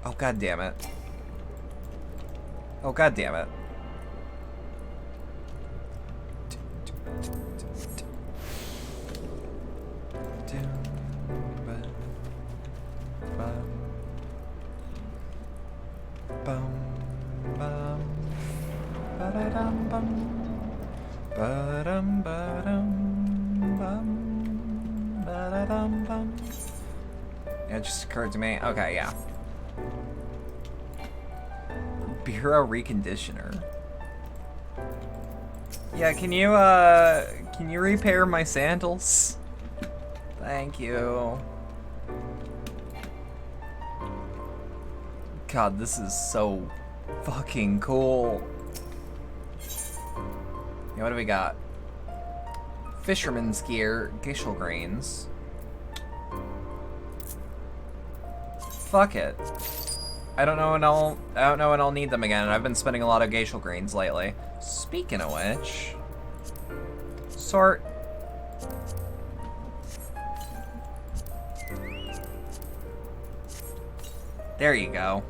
Oh, god damn it. Oh, god damn it. It just occurred to me. Okay, yeah. Bureau reconditioner. Yeah, can you repair my sandals? Thank you. God, this is so fucking cool. Yeah, what do we got? Fisherman's gear, Gishel grains. Fuck it. I don't know when I'll need them again, and I've been spending a lot of Gishel grains lately. Speaking of which, sort. There you go.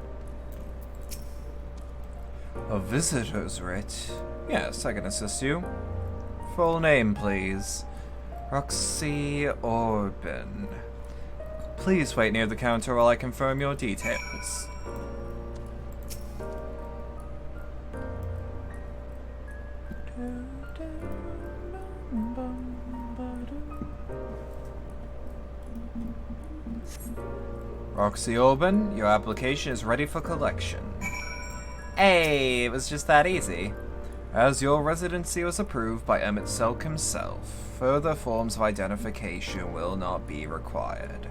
A visitor's writ. Yes, I can assist you. Full name, please. Roxy Orban. Please wait near the counter while I confirm your details. Roxy Orban, your application is ready for collection. Hey, it was just that easy. As your residency was approved by Emmett Selk himself, further forms of identification will not be required.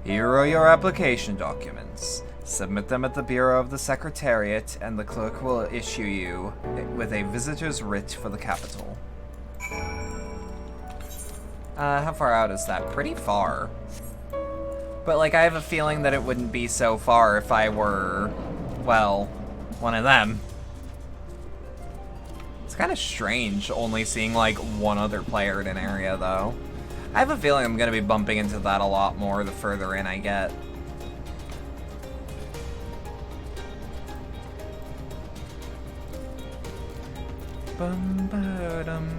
Here are your application documents. Submit them at the Bureau of the Secretariat, and the clerk will issue you with a visitor's writ for the capital. How far out is that? Pretty far. But, like, I have a feeling that it wouldn't be so far if I were, well, one of them. It's kind of strange only seeing, like, one other player in an area, though. I have a feeling I'm going to be bumping into that a lot more the further in I get. Bum-ba-dum.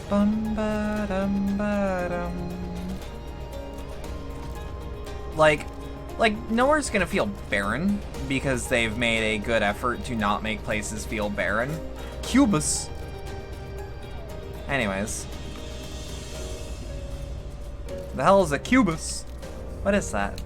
Bum-ba-dum-ba-dum. Like, nowhere's gonna feel barren because they've made a good effort to not make places feel barren. Cubus. Anyways. The hell is a cubus? What is that?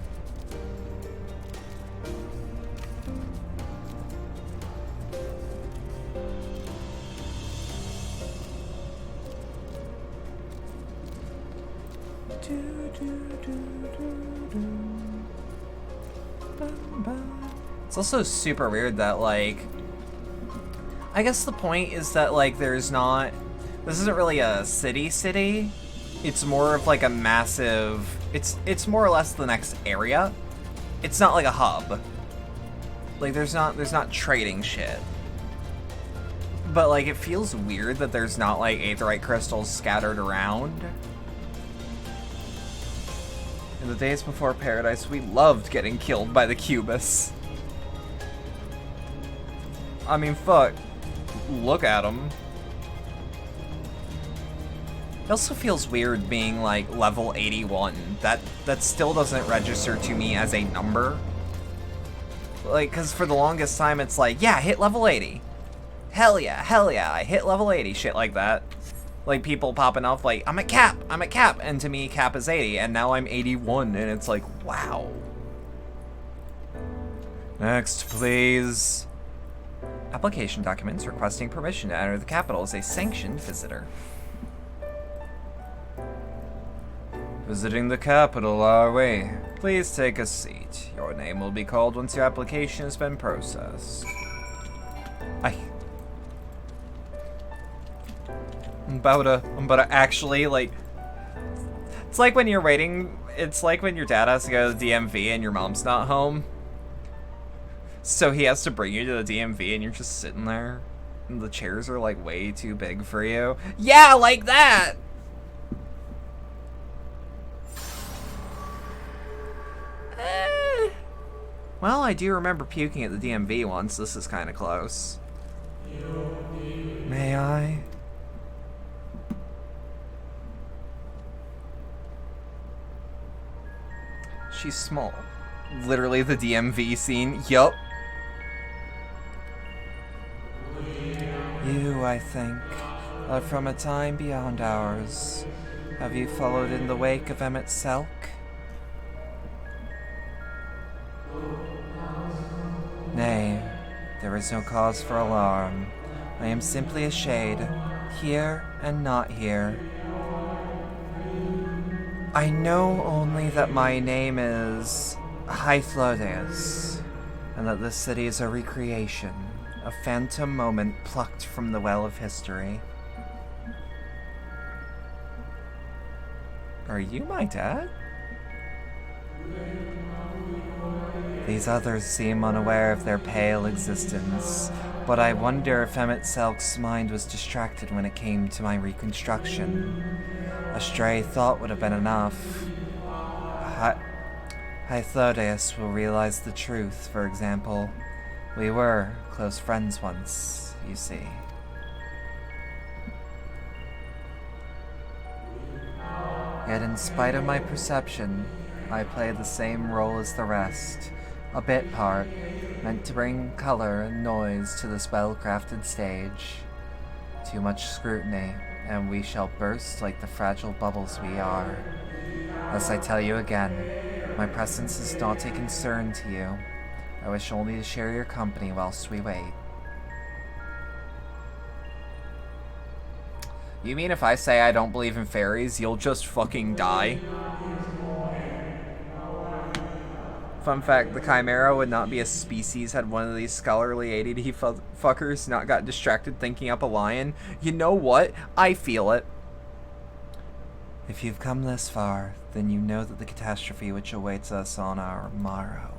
It's also super weird that, like, I guess the point is that, like, there's not, this isn't really a city. It's more of like a massive, it's more or less the next area. It's not like a hub. Like, there's not trading shit. But, like, it feels weird that there's not, like, aetheryte crystals scattered around. In the days before Paradise, we loved getting killed by the Cubus. I mean, fuck. Look at them. It also feels weird being, like, level 81. That still doesn't register to me as a number. Like, because for the longest time, it's like, yeah, hit level 80. Hell yeah, I hit level 80, shit like that. Like, people popping off like, I'm at cap, and to me, cap is 80, and now I'm 81, and it's like, wow. Next, please. Application documents requesting permission to enter the capital as a sanctioned visitor. Visiting the capital, are we? Please take a seat. Your name will be called once your application has been processed. I'm about to actually, like, it's like when you're waiting, it's like when your dad has to go to the DMV and your mom's not home. So he has to bring you to the DMV and you're just sitting there. And the chairs are, like, way too big for you. Yeah, like that! Well, I do remember puking at the DMV once. This is kind of close. May I? She's small. Literally the DMV scene. Yup. You, I think, are from a time beyond ours. Have you followed in the wake of Emmett Selk? Nay, there is no cause for alarm. I am simply a shade, here and not here. I know only that my name is Hythlodeus, and that this city is a recreation, a phantom moment plucked from the well of history. Are you my dad? These others seem unaware of their pale existence, but I wonder if Emmett Selk's mind was distracted when it came to my reconstruction. A stray thought would have been enough. Hythlodeus will realize the truth, for example. We were close friends once, you see. Yet in spite of my perception, I play the same role as the rest. A bit part, meant to bring color and noise to this well-crafted stage. Too much scrutiny, and we shall burst like the fragile bubbles we are. Thus I tell you again, my presence is not a concern to you. I wish only to share your company whilst we wait. You mean if I say I don't believe in fairies, you'll just fucking die? Fun fact, the Chimera would not be a species had one of these scholarly ADD fuckers not got distracted thinking up a lion. You know what? I feel it. If you've come this far, then you know that the catastrophe which awaits us on our morrow.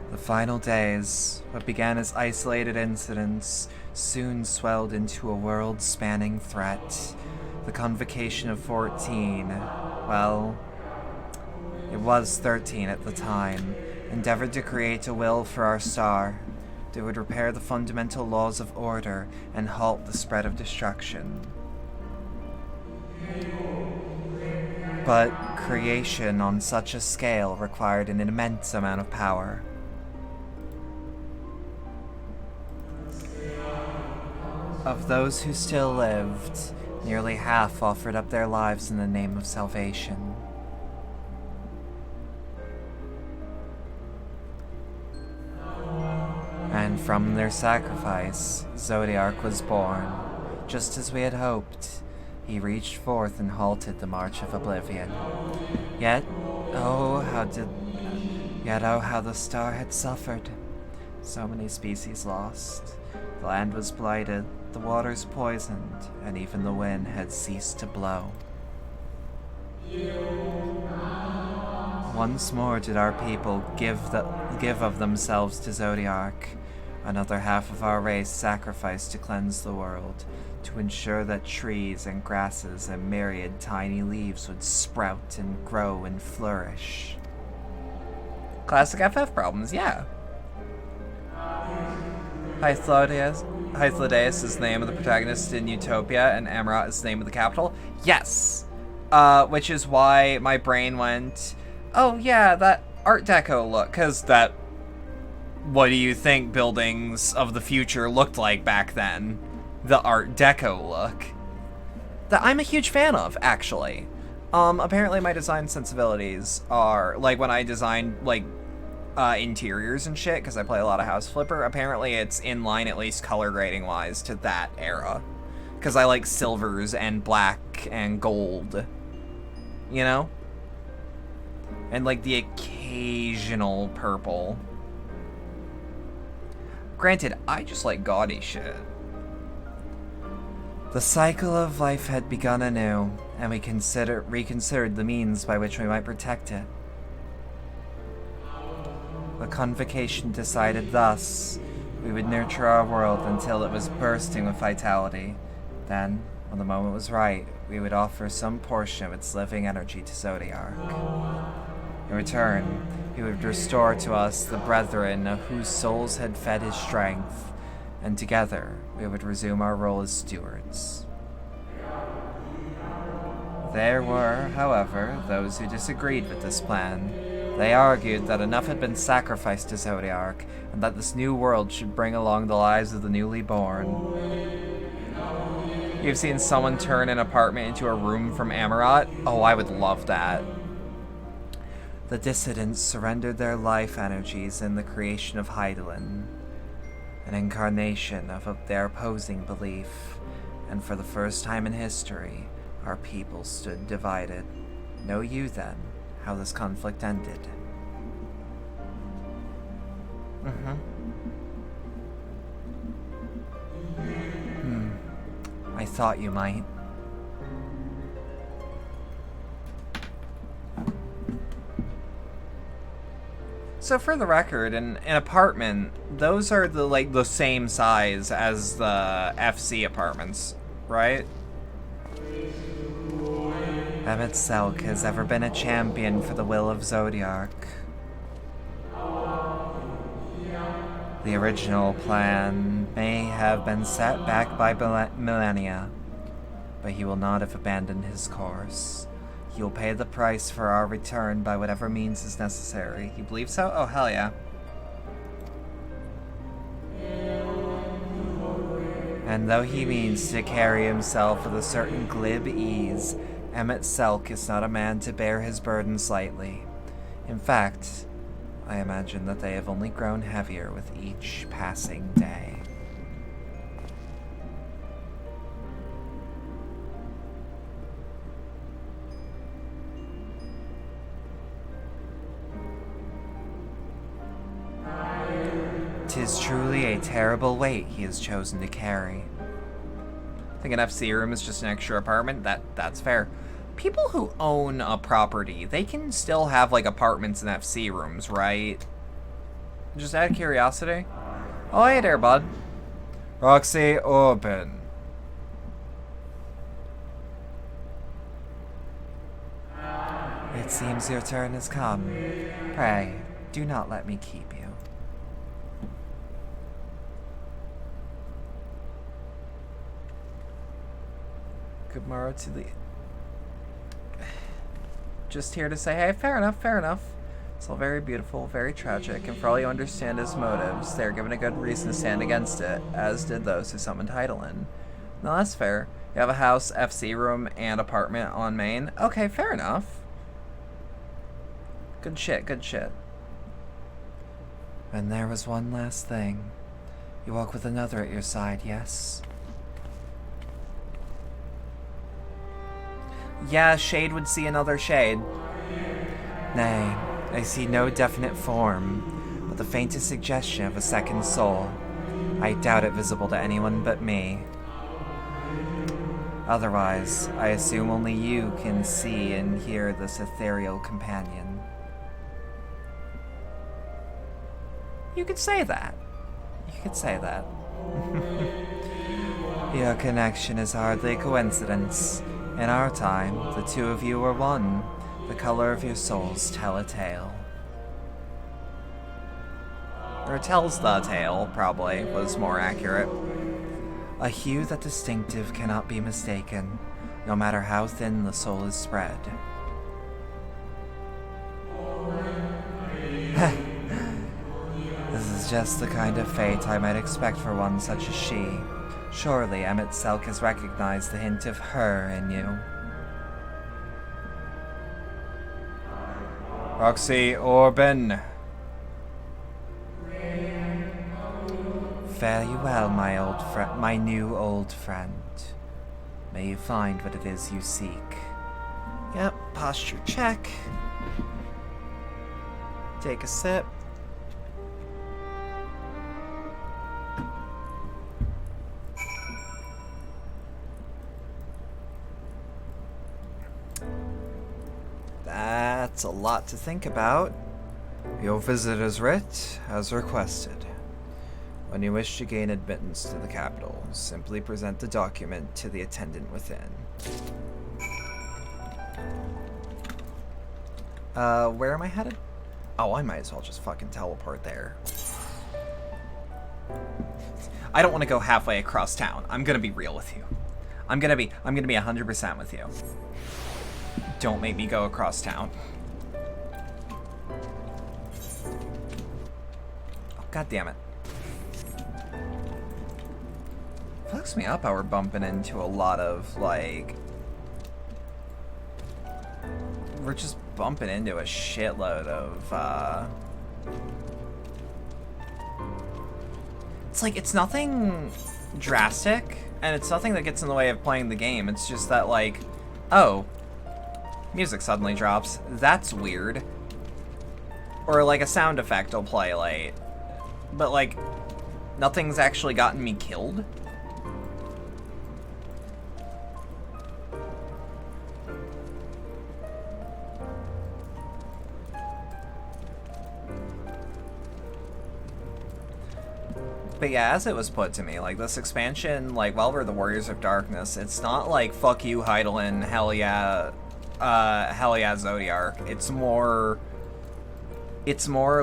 The final days, what began as isolated incidents, soon swelled into a world-spanning threat. The convocation of 14, well, it was 13 at the time, endeavored to create a will for our star that would repair the fundamental laws of order and halt the spread of destruction. But creation on such a scale required an immense amount of power. Of those who still lived, nearly half offered up their lives in the name of salvation. And from their sacrifice, Zodiark was born. Just as we had hoped, he reached forth and halted the march of oblivion. Yet, oh, how the star had suffered. So many species lost. The land was blighted, the waters poisoned, and even the wind had ceased to blow. Once more did our people give of themselves to Zodiark. Another half of our race sacrificed to cleanse the world, to ensure that trees and grasses and myriad tiny leaves would sprout and grow and flourish. Classic FF problems, yeah. Hythlodaeus is the name of the protagonist in Utopia, and Amarat is the name of the capital. Yes! Which is why my brain went, oh yeah, that Art Deco look, because that, what do you think buildings of the future looked like back then? The Art Deco look. That I'm a huge fan of, actually. Apparently my design sensibilities are, like, when I design, like, interiors and shit, because I play a lot of House Flipper, apparently it's in line, at least color grading wise, to that era. Because I like silvers and black and gold. You know? And, like, the occasional purple. Granted, I just like gaudy shit. The cycle of life had begun anew, and we reconsidered the means by which we might protect it. The convocation decided thus: we would nurture our world until it was bursting with vitality. Then, when the moment was right, we would offer some portion of its living energy to Zodiark. In return, he would restore to us the brethren whose souls had fed his strength, and together we would resume our role as stewards. There were, however, those who disagreed with this plan. They argued that enough had been sacrificed to Zodiark, and that this new world should bring along the lives of the newly born. You've seen someone turn an apartment into a room from Amarat? Oh, I would love that. The dissidents surrendered their life energies in the creation of Hydaelyn, an incarnation of their opposing belief, and for the first time in history, our people stood divided. Know you, then, how this conflict ended? I thought you might. So for the record, an apartment, those are the same size as the FC apartments, right? Emmett Selk has ever been a champion for the will of Zodiark. The original plan may have been set back by millennia, but he will not have abandoned his course. He will pay the price for our return by whatever means is necessary. You believe so? Oh, hell yeah. And though he means to carry himself with a certain glib ease, Emmett Selk is not a man to bear his burdens lightly. In fact, I imagine that they have only grown heavier with each passing day. "'Tis truly a terrible weight he has chosen to carry." I think an FC room is just an extra apartment. That's fair. People who own a property, they can still have, like, apartments and FC rooms, right? Just out of curiosity. Oh, hey there, bud. Roxy, open. It seems your turn has come. Pray, do not let me keep you. Good morrow to the... Just here to say, hey, fair enough, fair enough. It's all very beautiful, very tragic, and for all you understand his motives, they are given a good reason to stand against it, as did those who summoned Hydaelyn. No, that's fair. You have a house, FC room, and apartment on Main. Okay, fair enough. Good shit, good shit. And there was one last thing. You walk with another at your side, yes? Yeah, Shade would see another Shade. Nay, I see no definite form, but the faintest suggestion of a second soul. I doubt it visible to anyone but me. Otherwise, I assume only you can see and hear this ethereal companion. You could say that. You could say that. Your connection is hardly a coincidence. In our time, the two of you were one. The color of your souls tell a tale. Or tells the tale, probably, was more accurate. A hue that distinctive cannot be mistaken, no matter how thin the soul is spread. This is just the kind of fate I might expect for one such as she. Surely Emmett Selk has recognized the hint of her in you. Roxy Orban. Fare you well, my new old friend. May you find what it is you seek. Yep, posture check. Take a sip. That's a lot to think about. Your visitor's writ, as requested. When you wish to gain admittance to the capital, simply present the document to the attendant within. Where am I headed? Oh, I might as well just fucking teleport there. I don't want to go halfway across town. I'm gonna be real with you. I'm gonna be 100% with you. Don't make me go across town. Oh, God damn it. Fucks me up how we're bumping into a lot of, like... We're just bumping into a shitload of, It's like, it's nothing drastic, and it's nothing that gets in the way of playing the game. It's just that, like, oh, music suddenly drops. That's weird. Or, like, a sound effect will play late. But, like, nothing's actually gotten me killed. But yeah, as it was put to me, like, this expansion, like, while we're the Warriors of Darkness, it's not like, fuck you, Heidelin, hell yeah, Zodiark. It's more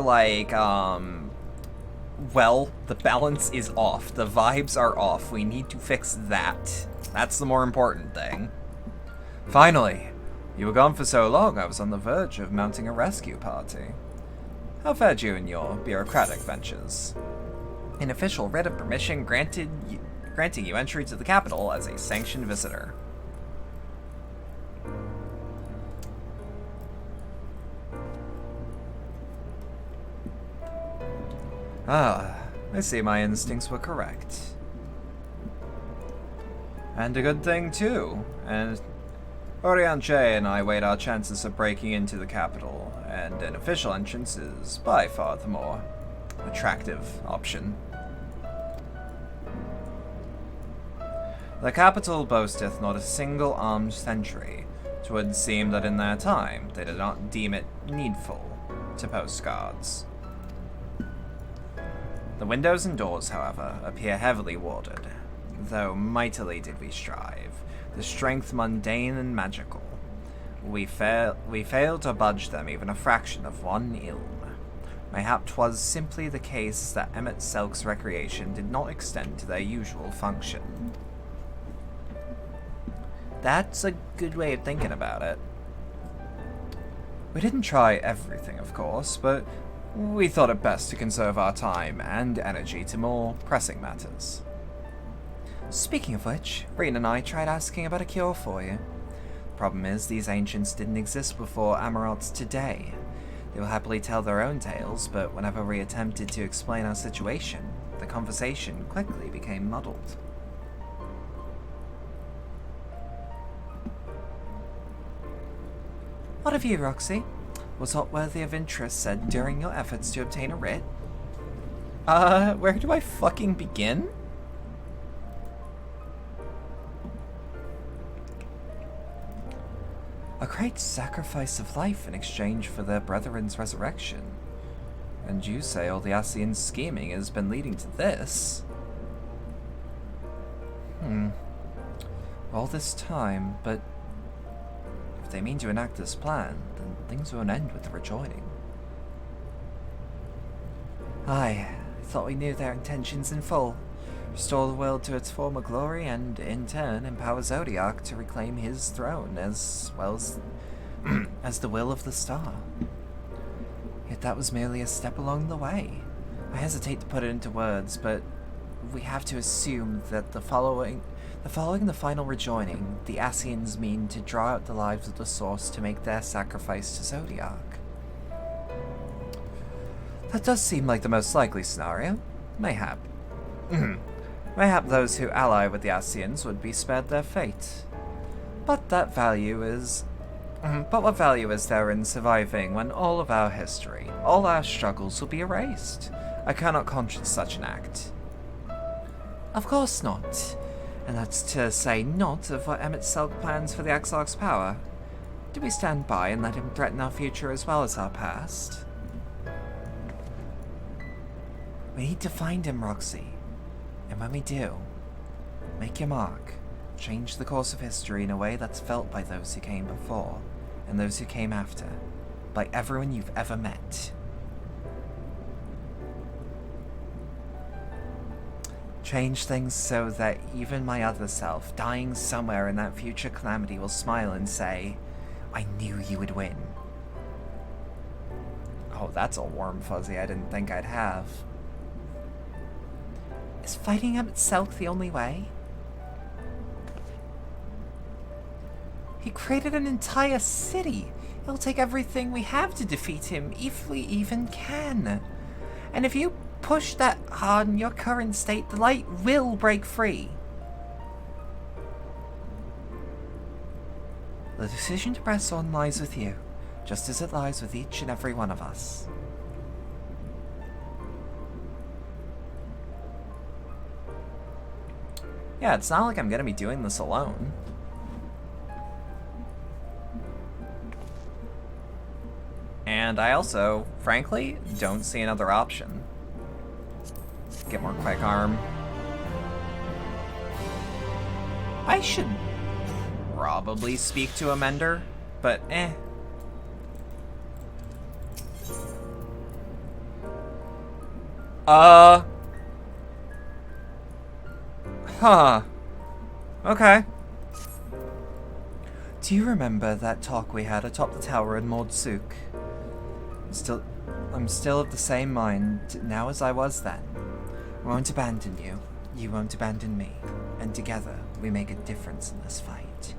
like, well, the balance is off. The vibes are off. We need to fix that. That's the more important thing. Finally, you were gone for so long, I was on the verge of mounting a rescue party. How fared you in your bureaucratic ventures? An official writ of permission granting you entry to the capital as a sanctioned visitor. Ah, I see my instincts were correct. And a good thing, too. And Orianche and I weighed our chances of breaking into the capital, and an official entrance is by far the more attractive option. The capital boasteth not a single armed sentry. 'Twould seem that in their time they did not deem it needful to post guards. The windows and doors, however, appear heavily warded, though mightily did we strive, the strength mundane and magical. We failed to budge them even a fraction of one ilm. Mayhap 'twas simply the case that Emmett Selk's recreation did not extend to their usual function. That's a good way of thinking about it. We didn't try everything, of course, but we thought it best to conserve our time and energy to more pressing matters. Speaking of which, Reen and I tried asking about a cure for you. Problem is, these ancients didn't exist before Amaranth's today. They will happily tell their own tales, but whenever we attempted to explain our situation, the conversation quickly became muddled. What of you, Roxy? Was aught worthy of interest said during your efforts to obtain a writ? Where do I fucking begin? A great sacrifice of life in exchange for their brethren's resurrection. And you say all the Ascian's scheming has been leading to this? All this time, but if they mean to enact this plan, then things won't end with the rejoining. Aye, I thought we knew their intentions in full. Restore the world to its former glory and, in turn, empower Zodiac to reclaim his throne as well as the will of the star. Yet that was merely a step along the way. I hesitate to put it into words, but we have to assume that following the final rejoining, the Ascians mean to draw out the lives of the Source to make their sacrifice to Zodiac. That does seem like the most likely scenario. Mayhap. Mayhap those who ally with the Ascians would be spared their fate. But what value is there in surviving when all of our history, all our struggles will be erased? I cannot conscience such an act. Of course not. And that's to say not of what Emmett Selk plans for the Exarch's power. Do we stand by and let him threaten our future as well as our past? We need to find him, Roxy. And when we do, make your mark. Change the course of history in a way that's felt by those who came before, and those who came after, by everyone you've ever met. Change things so that even my other self, dying somewhere in that future calamity, will smile and say, I knew you would win. Oh, that's a warm fuzzy I didn't think I'd have. Is fighting him itself the only way? He created an entire city. It'll take everything we have to defeat him, if we even can. And if you push that hard in your current state, the light will break free. The decision to press on lies with you, just as it lies with each and every one of us. Yeah, it's not like I'm gonna be doing this alone. And I also, frankly, don't see another option. Get more quick arm. I should probably speak to a mender, but eh. Huh. Okay. Do you remember that talk we had atop the tower in Mordsuk? I'm still of the same mind now as I was then. I won't abandon you. You won't abandon me. And together, we make a difference in this fight.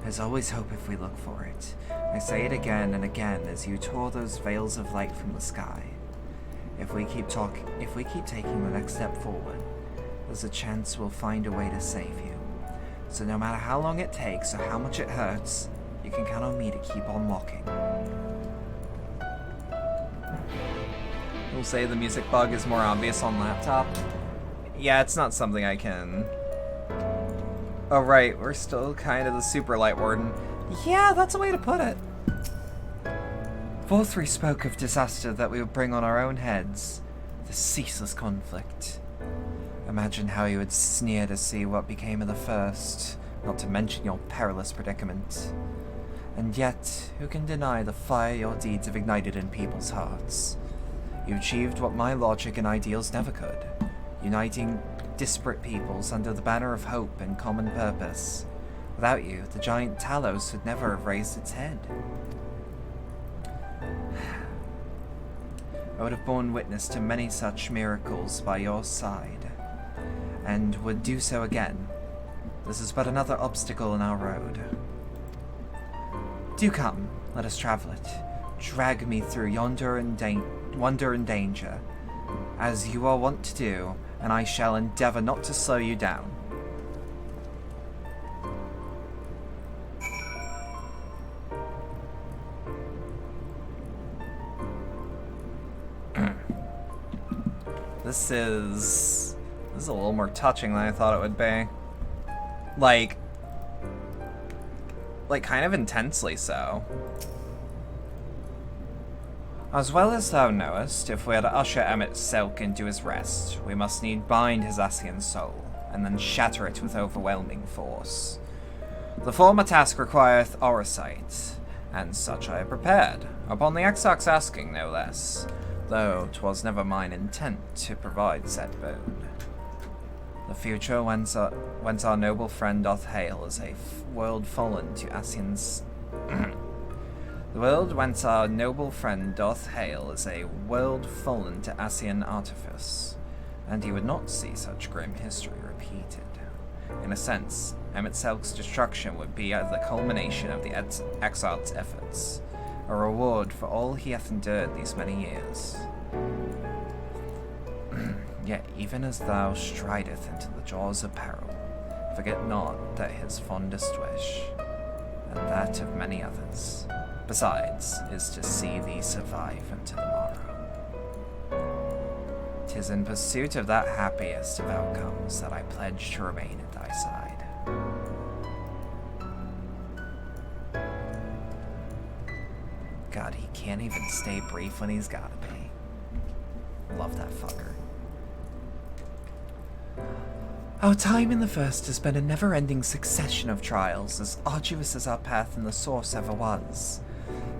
There's always hope if we look for it. I say it again and again as you tore those veils of light from the sky. If we keep taking the next step forward, there's a chance we'll find a way to save you. So no matter how long it takes or how much it hurts, you can count on me to keep on walking. We'll say the music bug is more obvious on laptop. Yeah, it's not something I can... Oh right, we're still kind of the super light warden. Yeah, that's a way to put it. Both we spoke of disaster that we would bring on our own heads. The ceaseless conflict. Imagine how you would sneer to see what became of the first, not to mention your perilous predicament. And yet, who can deny the fire your deeds have ignited in people's hearts? You achieved what my logic and ideals never could, uniting disparate peoples under the banner of hope and common purpose. Without you, the giant Talos would never have raised its head. I would have borne witness to many such miracles by your side, and would do so again. This is but another obstacle in our road. Do come, let us travel it. Drag me through wonder and danger, as you are wont to do, and I shall endeavor not to slow you down. This is a little more touching than I thought it would be. Like kind of intensely so. As well as thou knowest, if we are to usher Emmett Selk into his rest, we must need bind his Ascian soul, and then shatter it with overwhelming force. The former task requireth oversight, and such I have prepared, upon the Exarch's asking no less, though 'twas never mine intent to provide said boon. The future whence our noble friend doth hail is a world fallen to Ascian's... The world whence our noble friend doth hail is a world fallen to Ascian artifice, and he would not see such grim history repeated. In a sense, Emmett Selk's destruction would be the culmination of the Exarch's efforts, a reward for all he hath endured these many years. Yet even as thou strideth into the jaws of peril, forget not that his fondest wish, and that of many others, besides, is to see thee survive unto the morrow. 'Tis in pursuit of that happiest of outcomes that I pledge to remain at thy side. God, he can't even stay brief when he's gotta be. Love that fucker. Our time in the First has been a never-ending succession of trials, as arduous as our path in the Source ever was.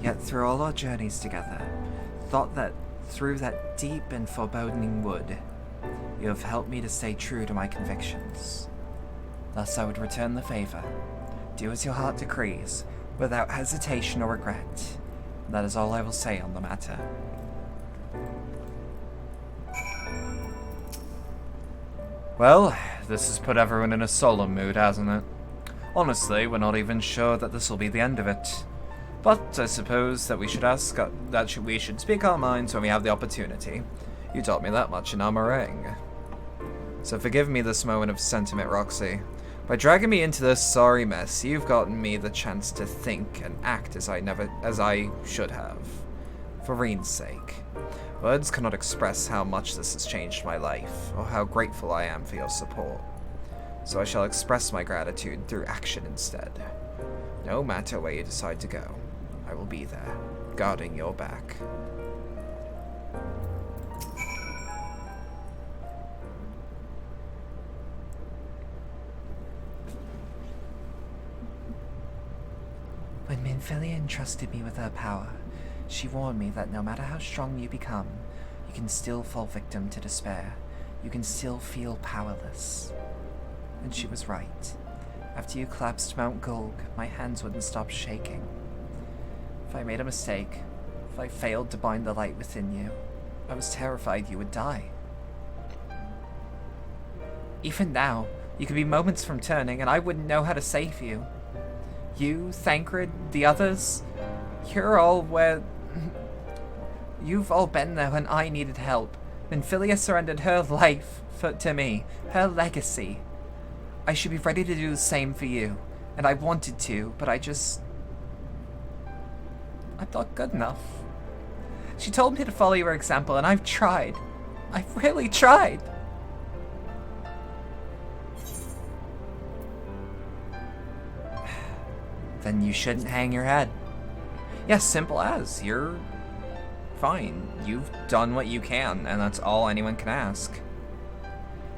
Yet through all our journeys together, thought that through that deep and foreboding wood, you have helped me to stay true to my convictions. Thus I would return the favor, do as your heart decrees, without hesitation or regret. That is all I will say on the matter. Well, this has put everyone in a solemn mood, hasn't it? Honestly, we're not even sure that this will be the end of it. But I suppose that we should speak our minds when we have the opportunity. You taught me that much in our meringue. So forgive me this moment of sentiment, Roxy. By dragging me into this sorry mess, you've gotten me the chance to think and act as I should have. For Reen's sake. Words cannot express how much this has changed my life, or how grateful I am for your support. So I shall express my gratitude through action instead. No matter where you decide to go, I will be there, guarding your back. When Minfilia entrusted me with her power, she warned me that no matter how strong you become, you can still fall victim to despair. You can still feel powerless. And she was right. After you collapsed Mount Gulg, my hands wouldn't stop shaking. If I made a mistake, if I failed to bind the light within you, I was terrified you would die. Even now, you could be moments from turning, and I wouldn't know how to save you. You, Thancred, the others, you're all where... You've all been there when I needed help. Minfilia surrendered her life to me, her legacy. I should be ready to do the same for you, and I wanted to, but I'm not good enough. She told me to follow your example, and I've tried. I've really tried. Then you shouldn't hang your head. Yes, simple as. You're fine. You've done what you can, and that's all anyone can ask.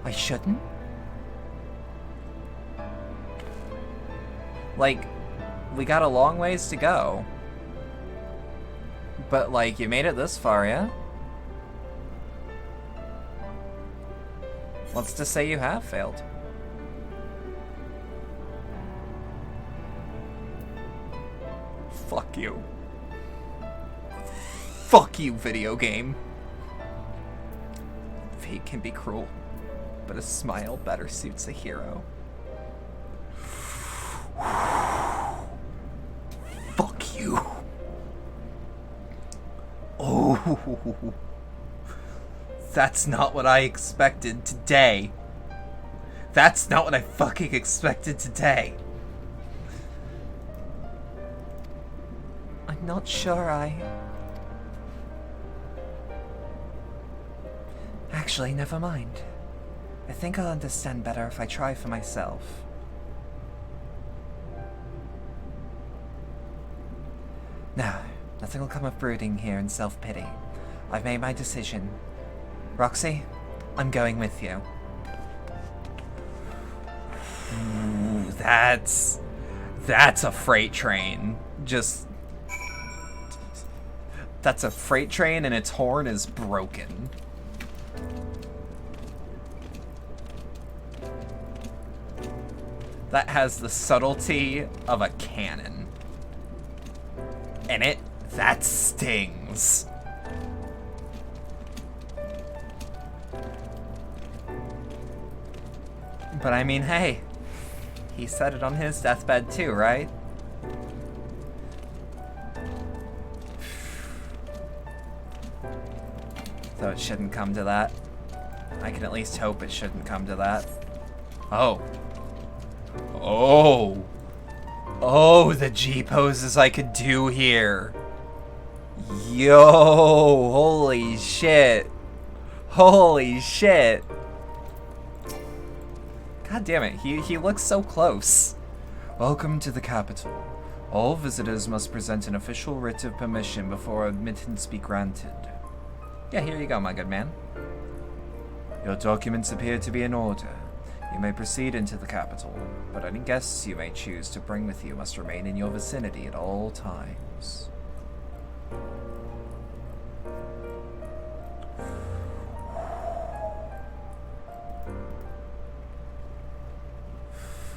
I shouldn't? Like, we got a long ways to go. But, like, you made it this far, yeah? What's to say you have failed? Fuck you. Fuck you, video game. Fate can be cruel, but a smile better suits a hero. Fuck you. Oh. That's not what I expected today. That's not what I fucking expected today. I'm not sure Actually, never mind. I think I'll understand better if I try for myself. No, nothing will come of brooding here in self-pity. I've made my decision. Roxy, I'm going with you. Ooh, that's a freight train. That's a freight train and its horn is broken. That has the subtlety of a cannon. And that stings. But I mean, hey, he said it on his deathbed too, right? So it shouldn't come to that. I can at least hope it shouldn't come to that. Oh. Oh. Oh, the G poses I could do here. Yo, holy shit. Holy shit. God damn it, he looks so close. Welcome to the capital. All visitors must present an official writ of permission before admittance be granted. Yeah, here you go, my good man. Your documents appear to be in order. You may proceed into the capital, but any guests you may choose to bring with you must remain in your vicinity at all times.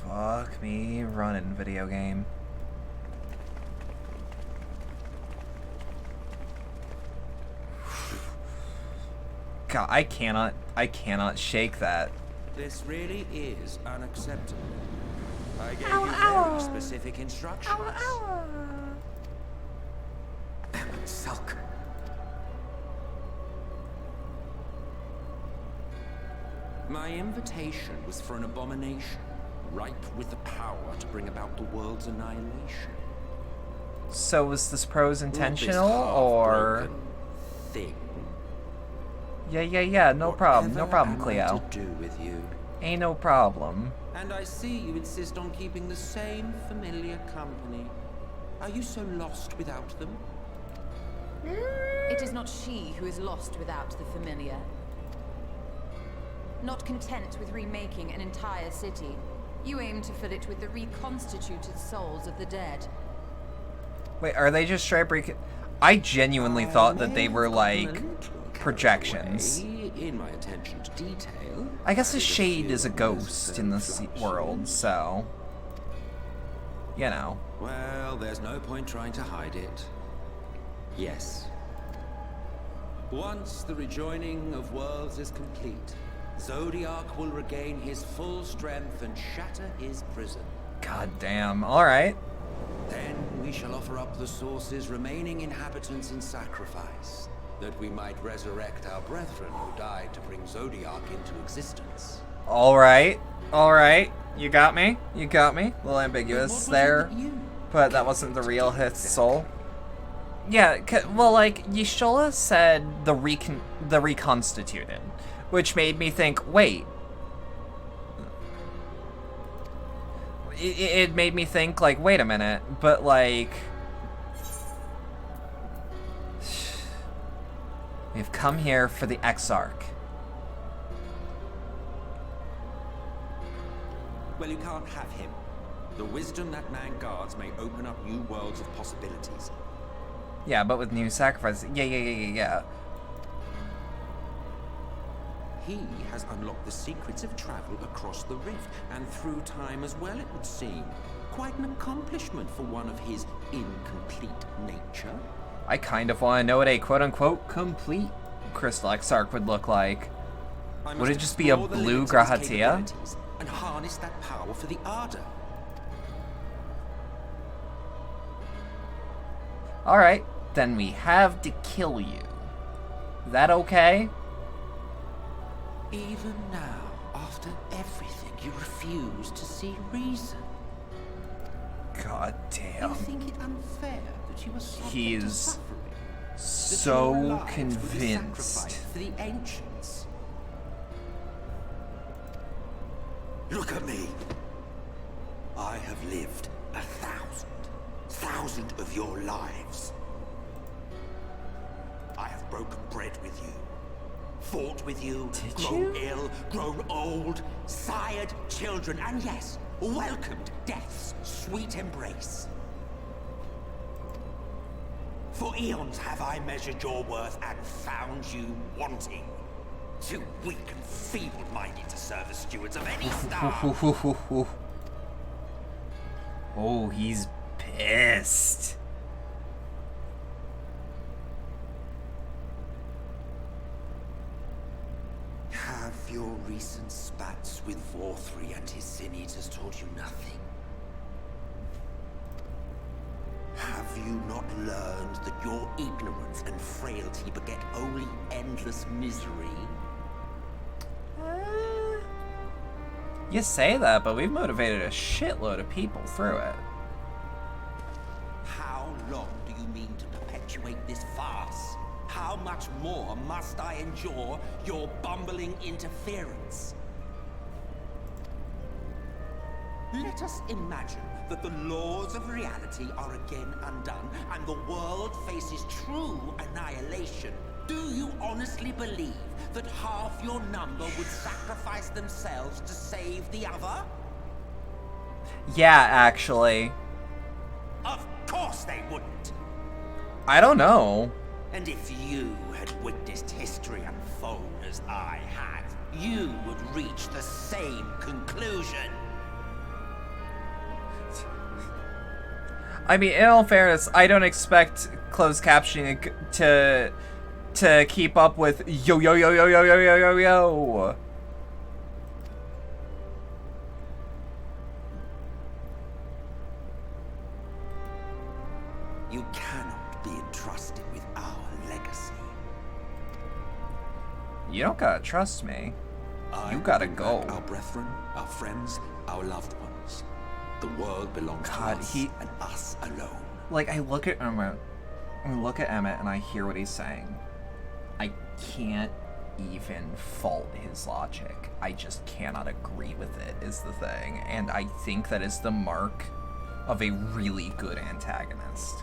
Fuck me running, video game. God, I cannot shake that. This really is unacceptable. I gave you very specific instructions. Sulk. My invitation was for an abomination, ripe with the power to bring about the world's annihilation. So was this prose intentional, This or...? half-broken thing. Yeah, no problem, Whatever am I Cleo. to do with you? Ain't no problem. And I see you insist on keeping the same familiar company. Are you so lost without them? It is not she who is lost without the familiar. Not content with remaking an entire city, you aim to fill it with the reconstituted souls of the dead. Wait, are they just straight I genuinely thought that they were, like, projections. In my attention to detail, I guess a shade is a ghost in this world, so... You know. Well, there's no point trying to hide it. Yes. Once the rejoining of worlds is complete, Zodiac will regain his full strength and shatter his prison. God damn, alright. Then we shall offer up the Source's remaining inhabitants in sacrifice, that we might resurrect our brethren who died to bring Zodiac into existence. Alright, you got me, A little ambiguous there, but that wasn't the real Hith soul. Yeah, well, like, Y'shtola said the reconstituted, which made me think, wait. It made me think, like, wait a minute, but, like... We've come here for the Exarch. Well, you can't have him. The wisdom that man guards may open up new worlds of possibilities. Yeah, but with new sacrifices. Yeah. He has unlocked the secrets of travel across the rift, and through time as well, it would seem. Quite an accomplishment for one of his incomplete nature. I kind of want to know what a quote-unquote complete Crystal Exarch would look like. Would it just be a blue Grahatia? And harness that power for the Ardor. Alright, then we have to kill you. Is that okay? Even now, after everything, you refuse to see reason. God damn. You think it unfair that you are subject to He's suffering? That so your lives would be convinced. sacrificed for the ancients? Look at me. I have lived 1,000 of your lives. I have broken bread with you, fought with you, grown ill, grown old, sired children, and yes, welcomed death's sweet embrace. For eons have I measured your worth and found you wanting. Too weak and feeble-minded to serve as stewards of any star. Oh, he's pissed. Have your recent spats with Vorthri and his Sin Eaters taught you nothing? Have you not learned that your ignorance and frailty beget only endless misery? You say that, but we've motivated a shitload of people through it. How long do you mean to perpetuate this farce? How much more must I endure your bumbling interference? Let us imagine that the laws of reality are again undone and the world faces true annihilation. Do you honestly believe that half your number would sacrifice themselves to save the other? Yeah, actually. Of course they wouldn't. I don't know. And if you had witnessed history unfold as I have, you would reach the same conclusion. I mean, in all fairness, I don't expect closed captioning to keep up with yo yo yo yo yo yo yo yo yo. You cannot be entrusted with our legacy. You don't gotta trust me. You gotta go. Our brethren, our friends, our loved ones. The world belongs to us and us alone. Like, I look at Emmett and I hear what he's saying. I can't even fault his logic. I just cannot agree with it, is the thing. And I think that is the mark of a really good antagonist.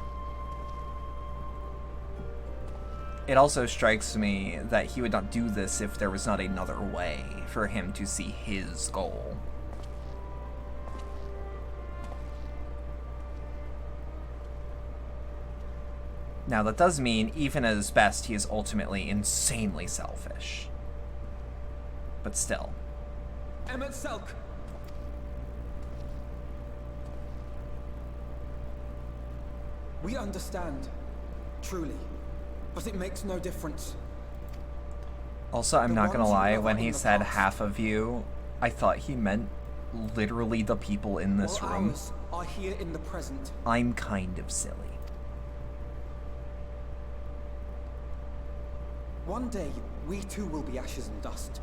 It also strikes me that he would not do this if there was not another way for him to see his goal. Now, that does mean, even at his best, he is ultimately insanely selfish. But still. Emmett Selk! We understand, truly, but it makes no difference. Also, I'm not gonna lie, when he said half of you, I thought he meant literally the people in this room. Ours are here in the present. I'm kind of silly. One day, we too will be ashes and dust.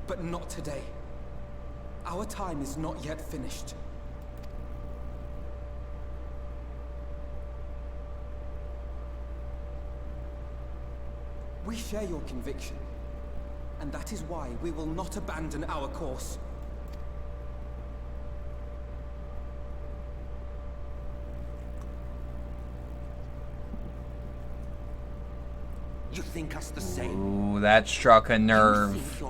But not today. Our time is not yet finished. We share your conviction, and that is why we will not abandon our course. You think us the same? Ooh, that struck a nerve.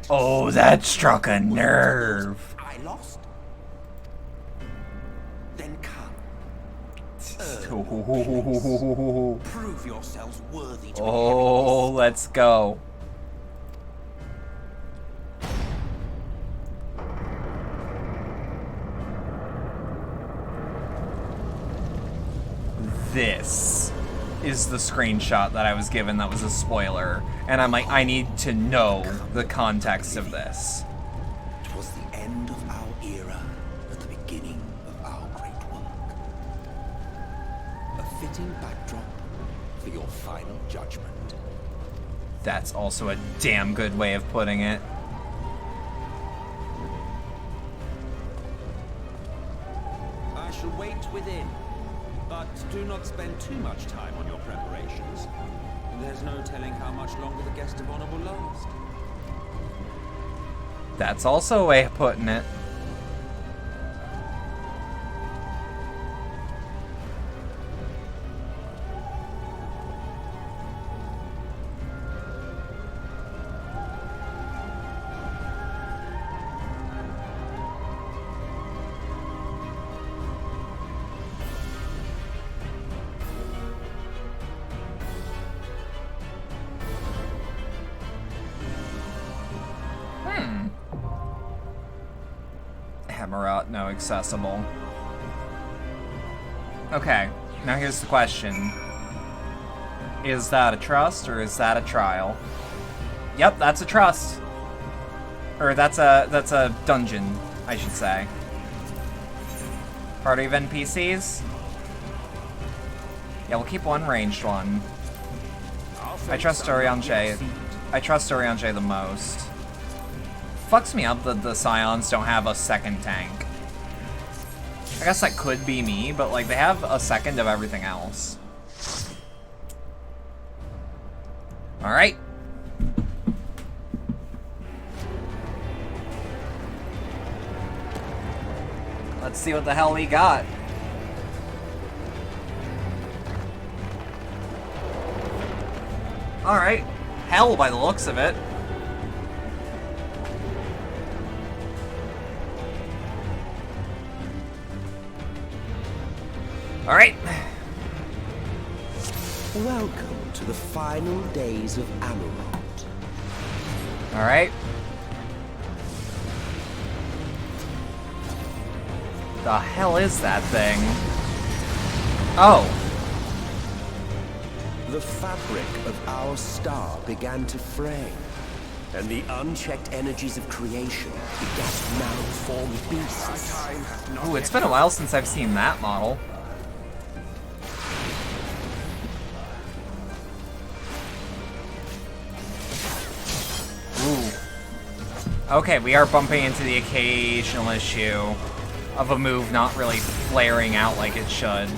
Oh, that struck a nerve. I lost? Then come. Prove yourselves worthy to Oh, let's go. This is the screenshot that I was given that was a spoiler, and I'm like, I need to know the context of this. It was the end of our era, but the beginning of our great work. A fitting backdrop for your final judgment. That's also a damn good way of putting it. within. But do not spend too much time on your preparations. There's no telling how much longer the guest of honor will last. That's also a way of putting it. Hammerat, no accessible. Okay, now here's the question. Is that a trust or is that a trial? Yep, that's a trust. Or that's a dungeon, I should say. Party of NPCs? Yeah, we'll keep one ranged one. I trust Oriange. I trust Oriange the most. Fucks me up that the Scions don't have a second tank. I guess that could be me, but like they have a second of everything else. Alright. Let's see what the hell we got. Alright. Hell by the looks of it. Alright. Welcome to the final days of Amarant. Alright. The hell is that thing? Oh. The fabric of our star began to fray, and the unchecked energies of creation began to malform beasts. Ooh, it's been a while since I've seen that model. Ooh. Okay, we are bumping into the occasional issue of a move not really flaring out like it should.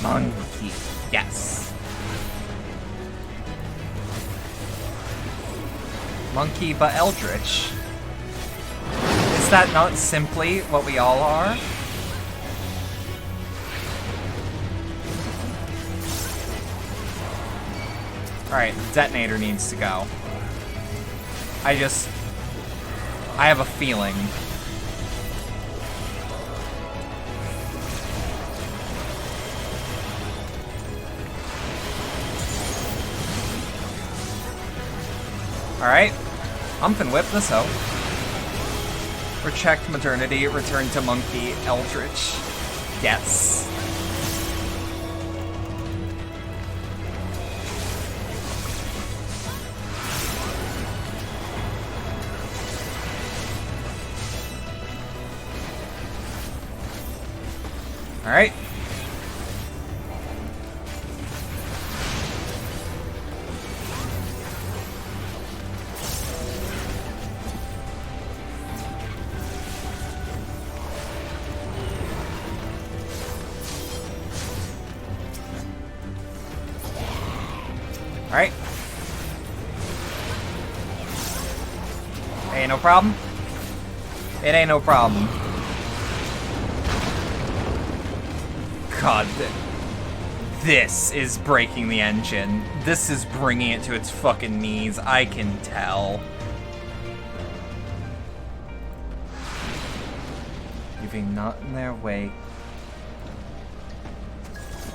Monkey. Yes. Monkey but eldritch. Is that not simply what we all are? Alright, the detonator needs to go. I have a feeling. Alright. Hump and whip this out. Reject modernity, return to monkey, eldritch. Yes. Alright. Alright. Ain't no problem. It ain't no problem. God, this is breaking the engine. This is bringing it to its fucking knees. I can tell. Leaving not in their wake,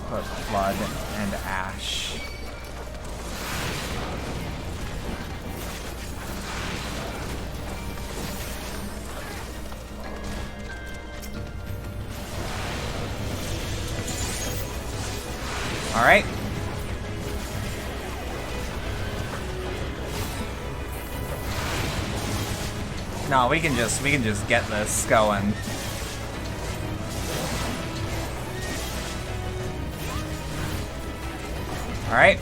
but blood and ash. All right. No, we can just get this going. All right.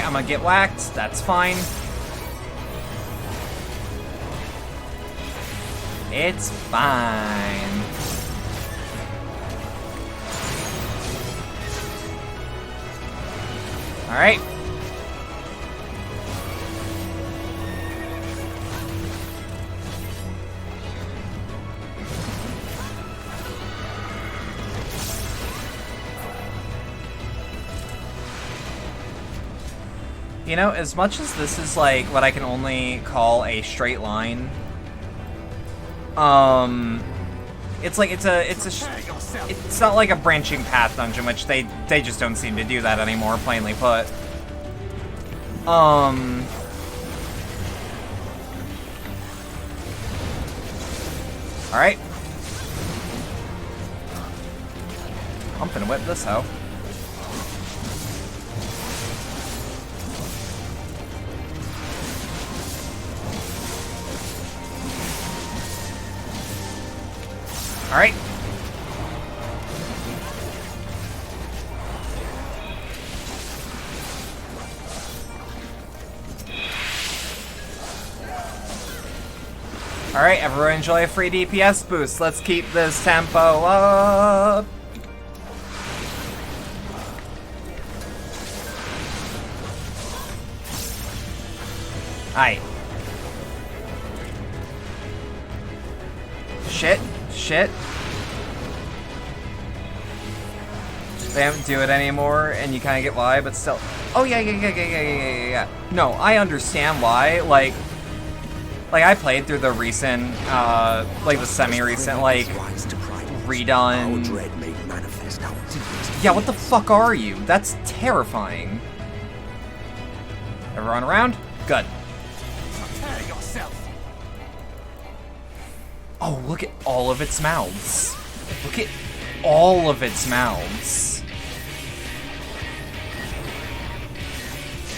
I'm gonna get whacked. That's fine. It's fine. Alright. You know, as much as this is like what I can only call a straight line, it's not like a branching path dungeon, which they just don't seem to do that anymore, plainly put. All right. I'm finna whip this hoe. All right. All right, everyone enjoy a free DPS boost. Let's keep this tempo up. Aight. Shit. Shit. They don't do it anymore, and you kind of get why, but still. Oh, yeah. No, I understand why. Like I played through the recent, like the semi-recent, like, redone. Yeah, what the fuck are you? That's terrifying. Everyone around? Good. Oh, look at all of its mouths. Look at all of its mouths.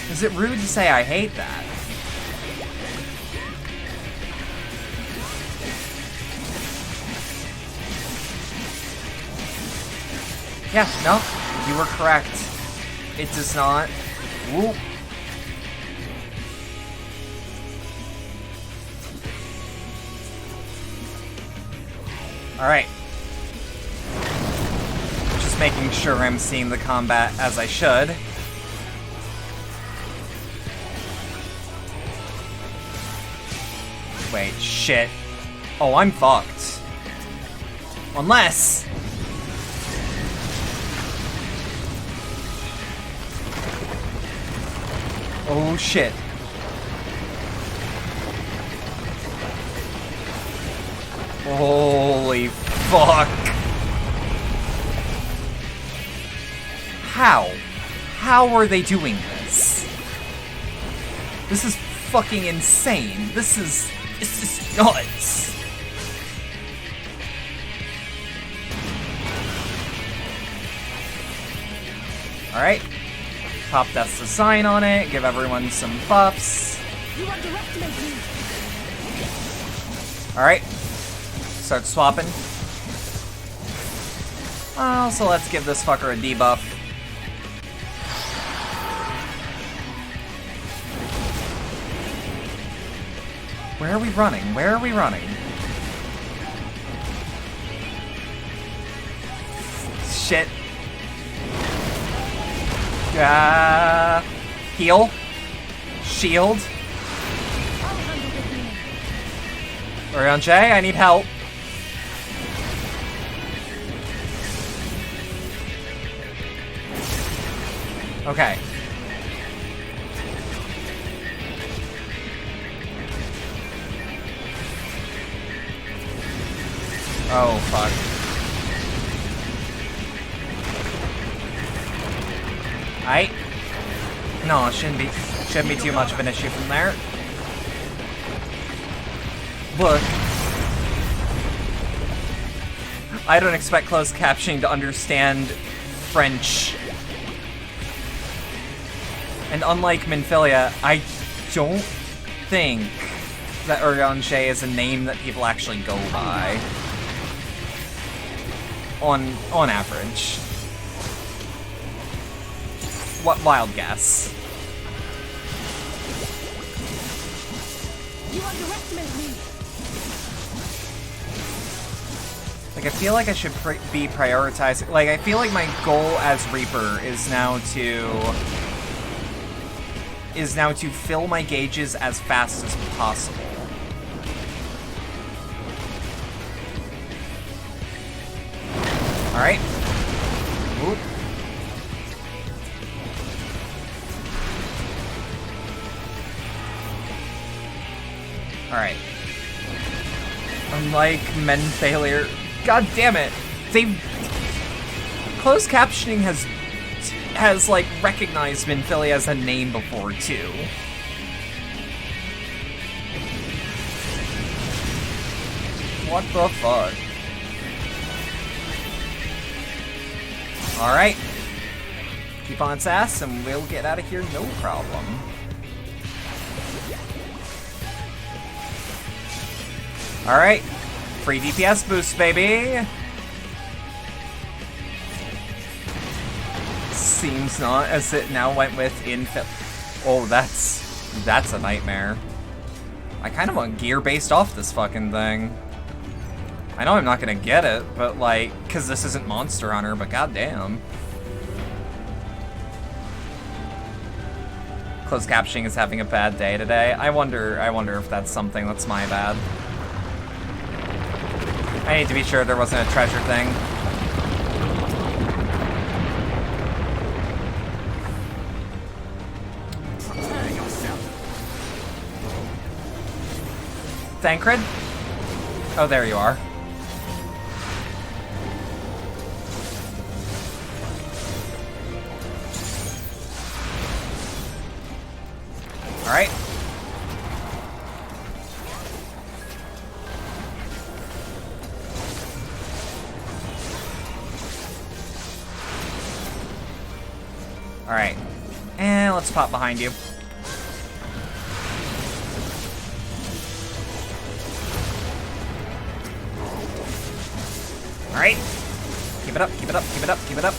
Is it rude to say I hate that? Yeah, no, you were correct. It does not. Whoop. Alright. Just making sure I'm seeing the combat as I should. Wait, shit. Oh, I'm fucked. Unless... Oh, shit. Holy fuck. How? How are they doing this? This is fucking insane. This is nuts. Alright. Pop that's the sign on it, give everyone some buffs. Alright. Start swapping. So let's give this fucker a debuff. Where are we running? Where are we running? Shit. Heal. Shield. Orion, I need help. Okay. Oh, fuck. Aight. No, it shouldn't be too much of an issue from there. Look. I don't expect closed captioning to understand French. And unlike Minfilia, I don't think that Orion is a name that people actually go by. On average. What wild guess? You underestimate me. Like, I feel like I should be prioritizing... Like, I feel like my goal as Reaper is now to fill my gauges as fast as possible. Alright. Oop. Alright. Unlike Men Failure... God damn it! Closed captioning has like recognized Minphilly as a name before too. What the fuck? Alright. Keep on its ass and we'll get out of here no problem. Alright. Free DPS boost, baby! Seems not, as it now went with infill. Oh, that's a nightmare. I kind of want gear based off this fucking thing. I know I'm not gonna get it, but like, cause this isn't Monster Hunter, but goddamn. Closed captioning is having a bad day today. I wonder if that's something that's my bad. I need to be sure there wasn't a treasure thing. Thancred? Oh, there you are. Alright. Alright. And let's pop behind you. Alright. Keep it up, keep it up, keep it up, keep it up.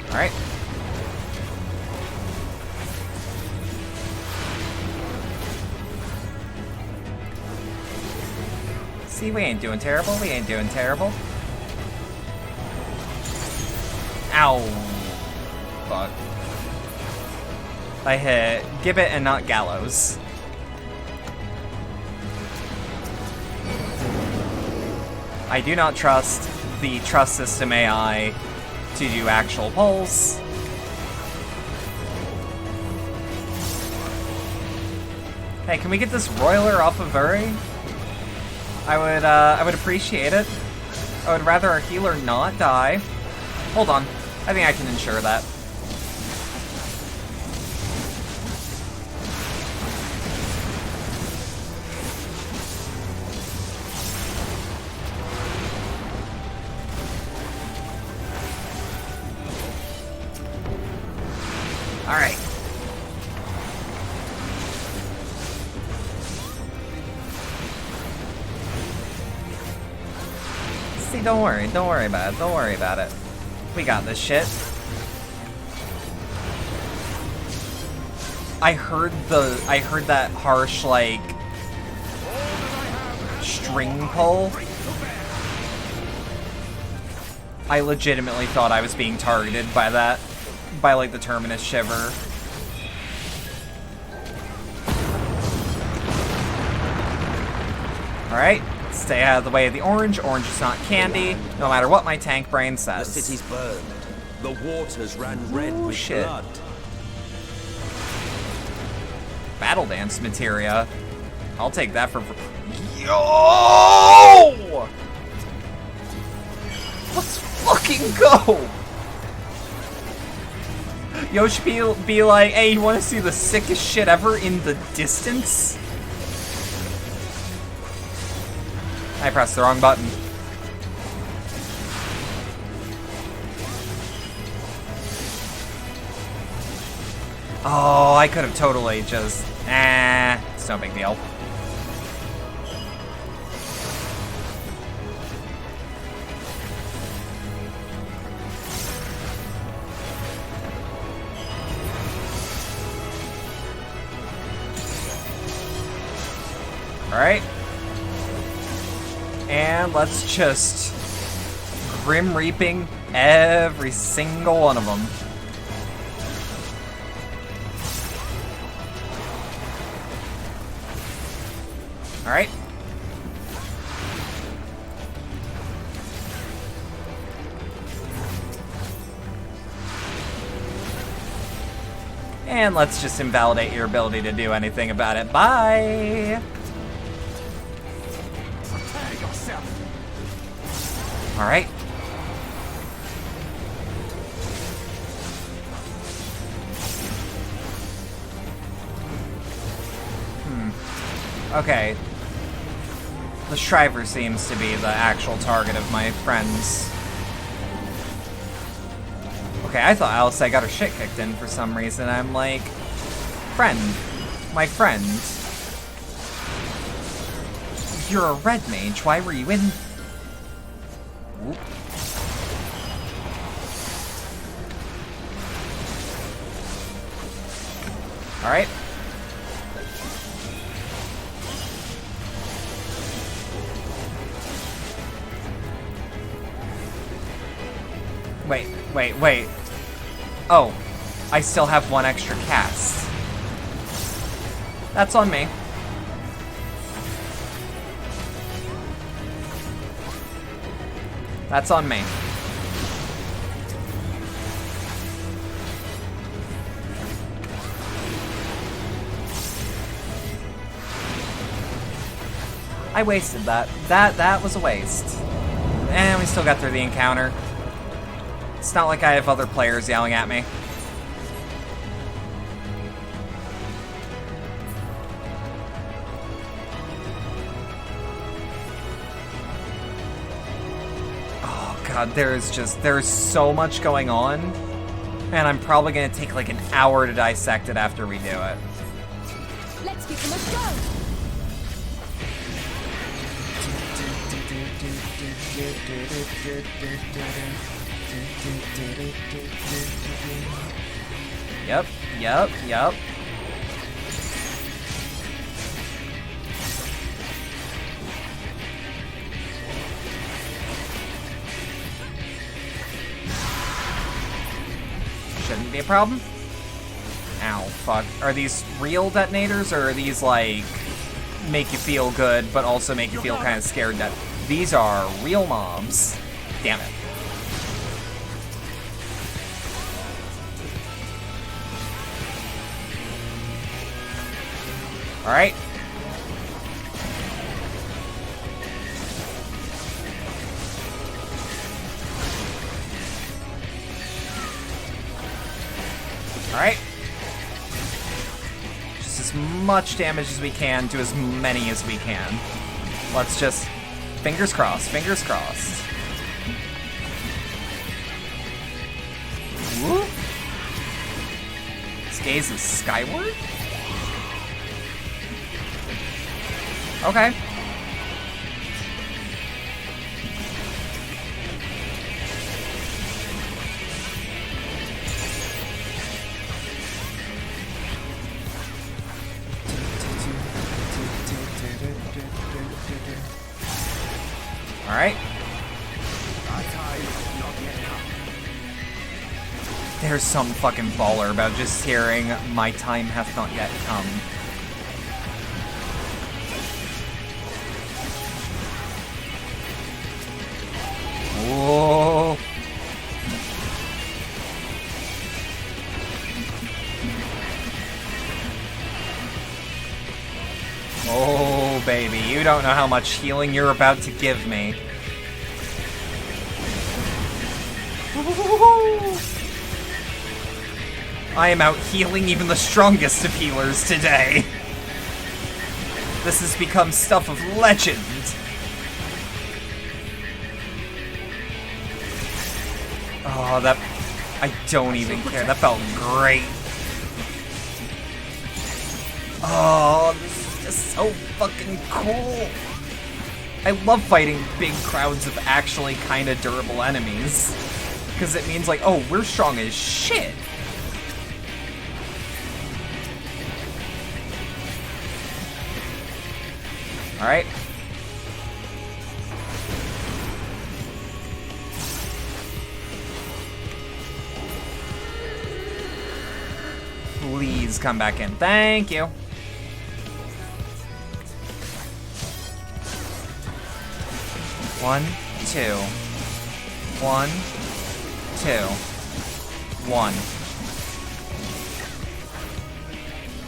Alright. See, we ain't doing terrible, we ain't doing terrible. Ow. Fuck. I hit Gibbet and not Gallows. I do not trust the trust system AI to do actual pulls. Hey, can we get this Roiler off of Uri? I would appreciate it. I would rather our healer not die. Hold on. I think I can ensure that. Alright. See, don't worry about it, don't worry about it. We got this shit. I heard that harsh, like, string pull. I legitimately thought I was being targeted by that. By, like, the Terminus Shiver. Alright, stay out of the way of the orange. Orange is not candy, no matter what my tank brain says. The city's burned. The waters ran red with blood. Battle Dance materia. I'll take that for... Yo! Let's fucking go! Yoshi be like, hey, you want to see the sickest shit ever in the distance? I pressed the wrong button. Oh, I could have totally just... it's no big deal. Alright. And let's just Grim Reaping every single one of them. Alright. And let's just invalidate your ability to do anything about it. Bye! Alright. Okay. The Shriver seems to be the actual target of my friends. Okay, I thought Alice got her shit kicked in for some reason. I'm like, friend. My friend. You're a red mage. Why were you in... Oop. Alright. Wait. Oh, I still have one extra cast. That's on me. That's on me. I wasted that. That was a waste. And we still got through the encounter. It's not like I have other players yelling at me. Oh god, there's so much going on. And I'm probably gonna take like an hour to dissect it after we do it. Let's give them a go! Yep. Shouldn't be a problem. Ow, fuck. Are these real detonators, or are these, like, make you feel good, but also make you feel kind of scared that these are real mobs? Damn it. Alright. Alright. Just as much damage as we can to as many as we can. Let's just... Fingers crossed, fingers crossed. Whoop. This gaze is skyward? Okay. All right. There's some fucking baller about just hearing "My time hath not yet come." Whoa. Oh, baby, you don't know how much healing you're about to give me. I am out healing even the strongest of healers today. This has become stuff of legend. Oh, that... I don't even care. That felt great. Oh, this is just so fucking cool. I love fighting big crowds of actually kind of durable enemies. Because it means like, oh, we're strong as shit. Alright. Please come back in. Thank you. One, two. 1, 2, 1.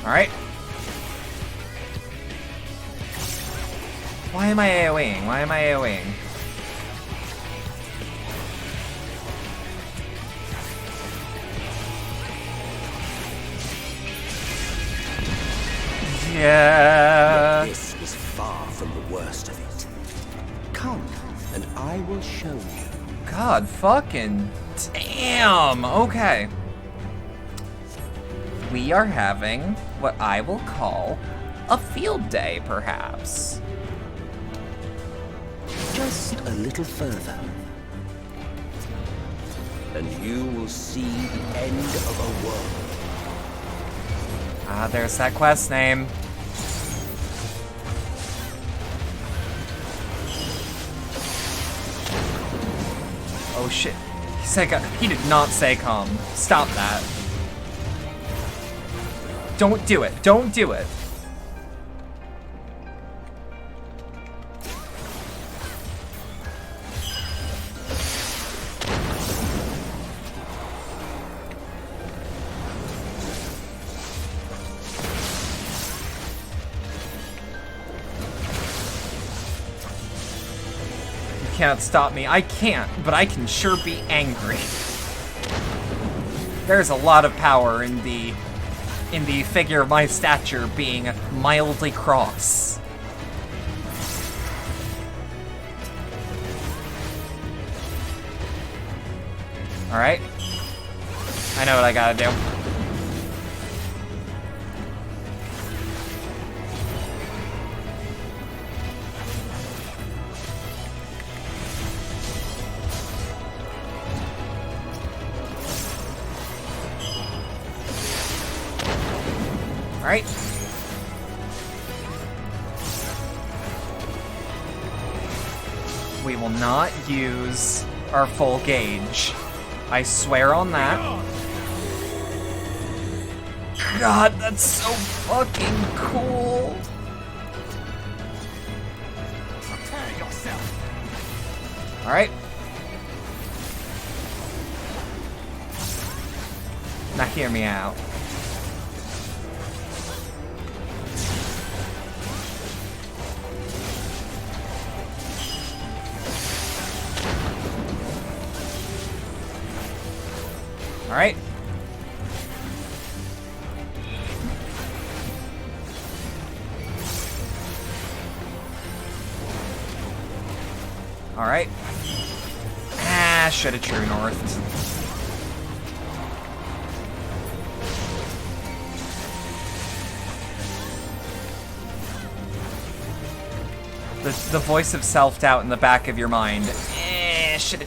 Alright. Why am I AoEing? Why am I AoEing? Yeah. Yet this is far from the worst of it. Come, and I will show you. God fucking damn. Okay. We are having what I will call a field day, perhaps. Just a little further, and you will see the end of a world. Ah, there's that quest name. Oh shit. He said he did not say come. Stop that. Don't do it. Don't do it. Can't stop me. I can't, but I can sure be angry. There's a lot of power in the figure of my stature being mildly cross. Alright. I know what I gotta do. Alright. We will not use our full gauge. I swear on that. God, that's so fucking cool. Prepare yourself. Alright. Now hear me out. Alright. Alright. Ah, shoulda true northed. The voice of self-doubt in the back of your mind. Shoulda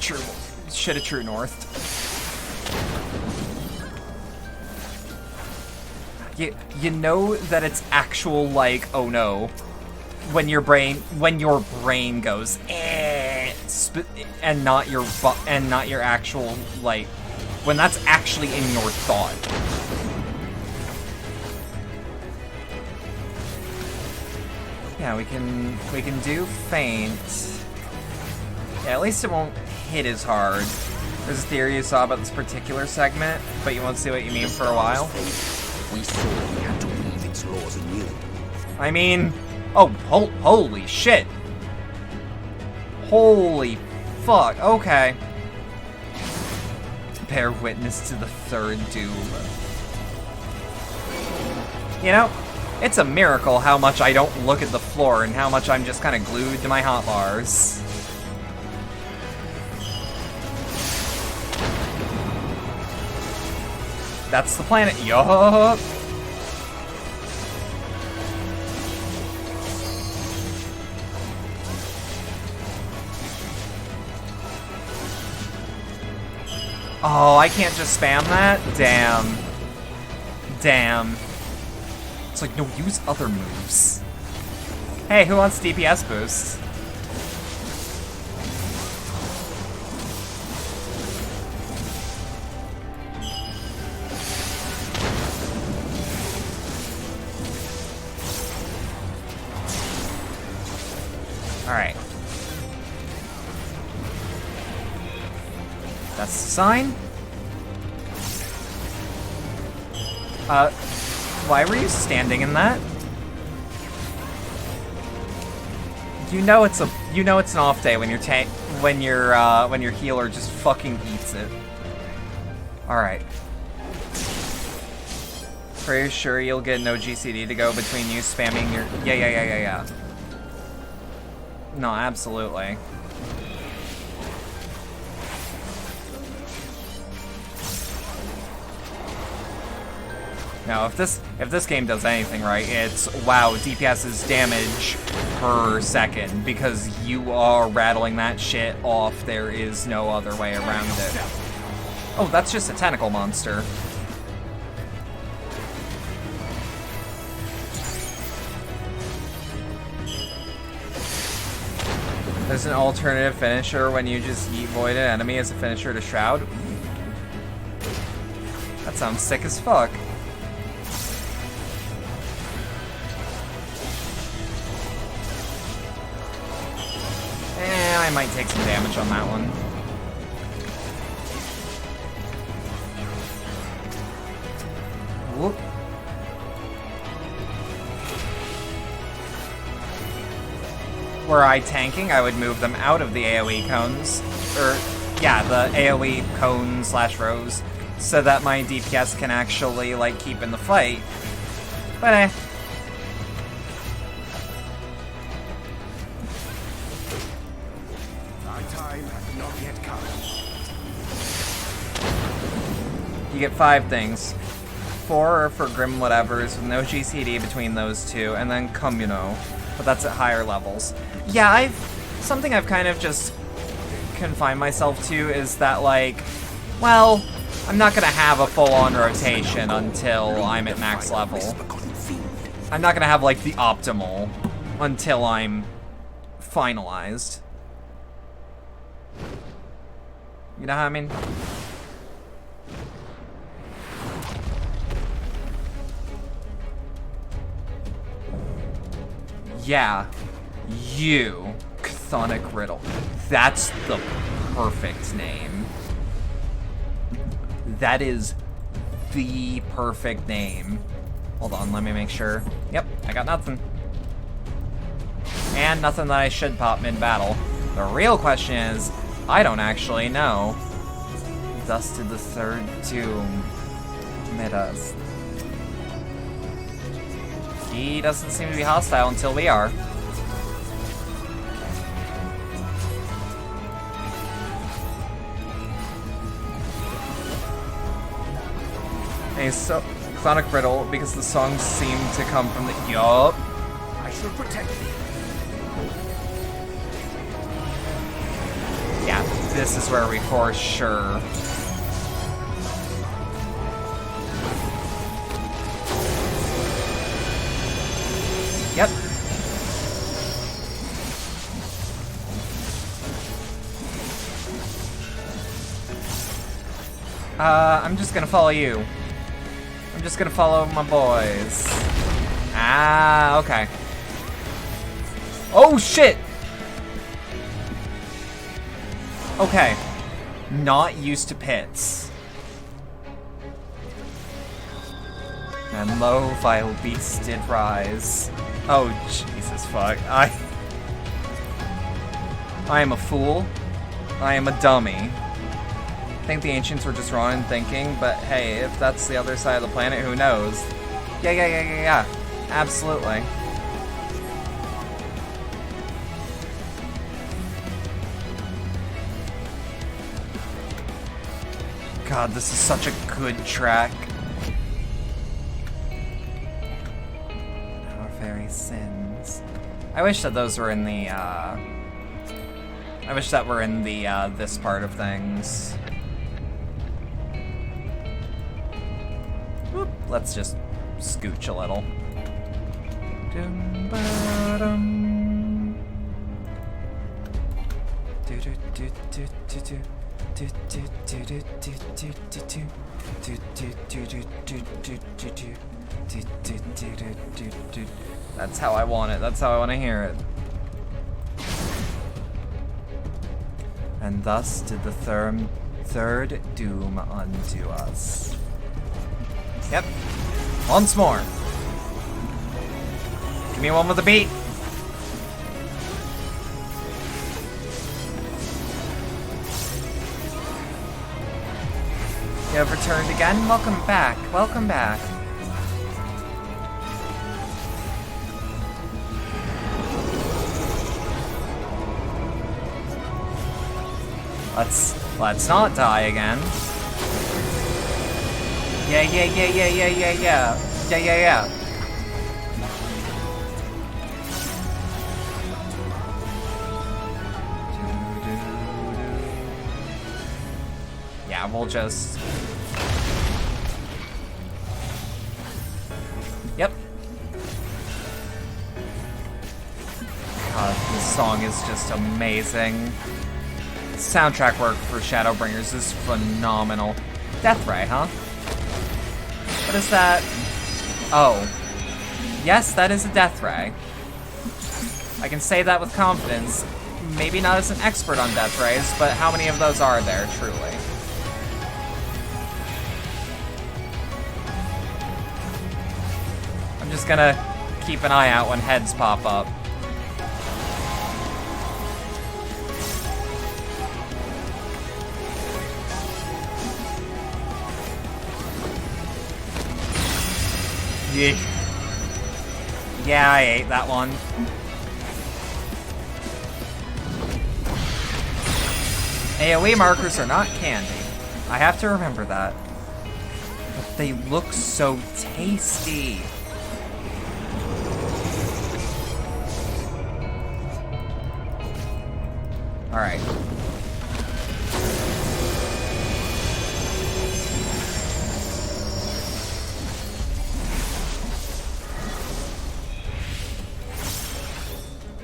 true northed. You know that it's actual, like, oh no, when your brain goes and not your actual, like, when that's actually in your thought. Yeah, we can do feint. Yeah, at least it won't hit as hard. There's a theory you saw about this particular segment, but you won't see what you mean for a while. We saw we had to weave its laws anew. I mean, oh, holy shit. Holy fuck, okay. Bear witness to the third doom. You know, it's a miracle how much I don't look at the floor and how much I'm just kind of glued to my hotbars. That's the planet. Yup. Oh, I can't just spam that? Damn. Damn. It's like, no, use other moves. Hey, who wants DPS boost? Alright. That's the sign. Why were you standing in that? You know it's an off day when your healer just fucking eats it. Alright. Pretty sure you'll get no GCD to go between you spamming your yeah. No, absolutely. Now, if this game does anything right, it's wow, DPS's damage per second, because you are rattling that shit off. There is no other way around it. Oh, that's just a tentacle monster. There's an alternative finisher when you just yeet void an enemy as a finisher to Shroud. That sounds sick as fuck. I might take some damage on that one. Whoop. Were I tanking, I would move them out of the AoE cones. Or, yeah, the AoE cone / rows. So that my DPS can actually, like, keep in the fight. But you get 5 things. 4 are for Grim Whatevers with no GCD between those two, and then Communal, but that's at higher levels. Yeah, something I've kind of just confined myself to is that, like, well, I'm not gonna have a full-on rotation until I'm at max level. I'm not gonna have, like, the optimal until I'm finalized. You know what I mean? Yeah, you, Chthonic Riddle. That's the perfect name. That is the perfect name. Hold on, let me make sure. Yep, I got nothing. And nothing that I should pop mid-battle. The real question is, I don't actually know. Dusted the third tomb. Mid-us. He doesn't seem to be hostile until we are. Hey, so Chthonic Riddle, because the songs seem to come from the yup. I shall protect thee. Yeah, this is where we for sure. Yep. I'm just gonna follow you. I'm just gonna follow my boys. Ah, okay. Oh, shit! Okay. Not used to pits. And lo, vile beast did rise. Oh, Jesus fuck. I am a fool. I am a dummy. I think the ancients were just wrong in thinking, but hey, if that's the other side of the planet, who knows? Yeah. Absolutely. God, this is such a good track. Our very sins. I wish that those were in the, I wish that were in the, this part of things. Whoop, let's just scooch a little. Dum, ba, dum. That's how I want it. That's how I want to hear it. And thus did the third doom unto us. Yep. Once more. Give me one with a beat. You have returned again? Welcome back. Welcome back. Let's not die again. Yeah. Yeah, we'll just... Yep. God, this song is just amazing. Soundtrack work for Shadowbringers is phenomenal. Deathray, huh? What is that? Oh. Yes, that is a Deathray. I can say that with confidence. Maybe not as an expert on Deathrays, but how many of those are there, truly? I'm just gonna keep an eye out when heads pop up. Yeah, I ate that one. AoE markers are not candy. I have to remember that. But they look so tasty. Alright.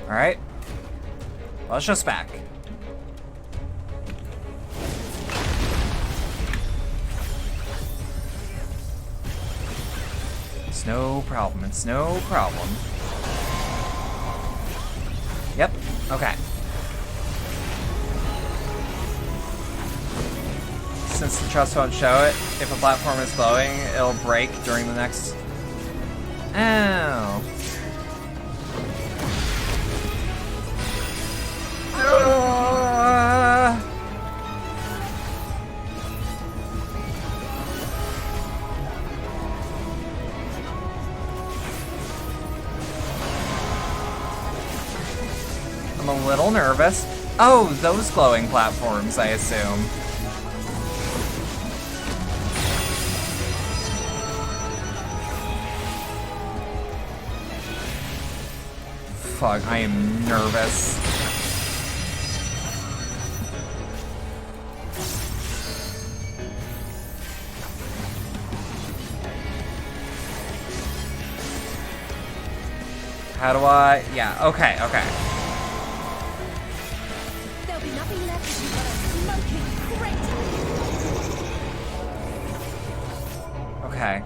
Alright. Let's just back. It's no problem. It's no problem. Yep. Okay. Since the trust won't show it, if a platform is glowing, it'll break during the next... Ow. I'm a little nervous. Oh, those glowing platforms, I assume. Fuck, I am nervous. How do I... Yeah, okay. There'll be nothing left of you but a smoking crater. Okay.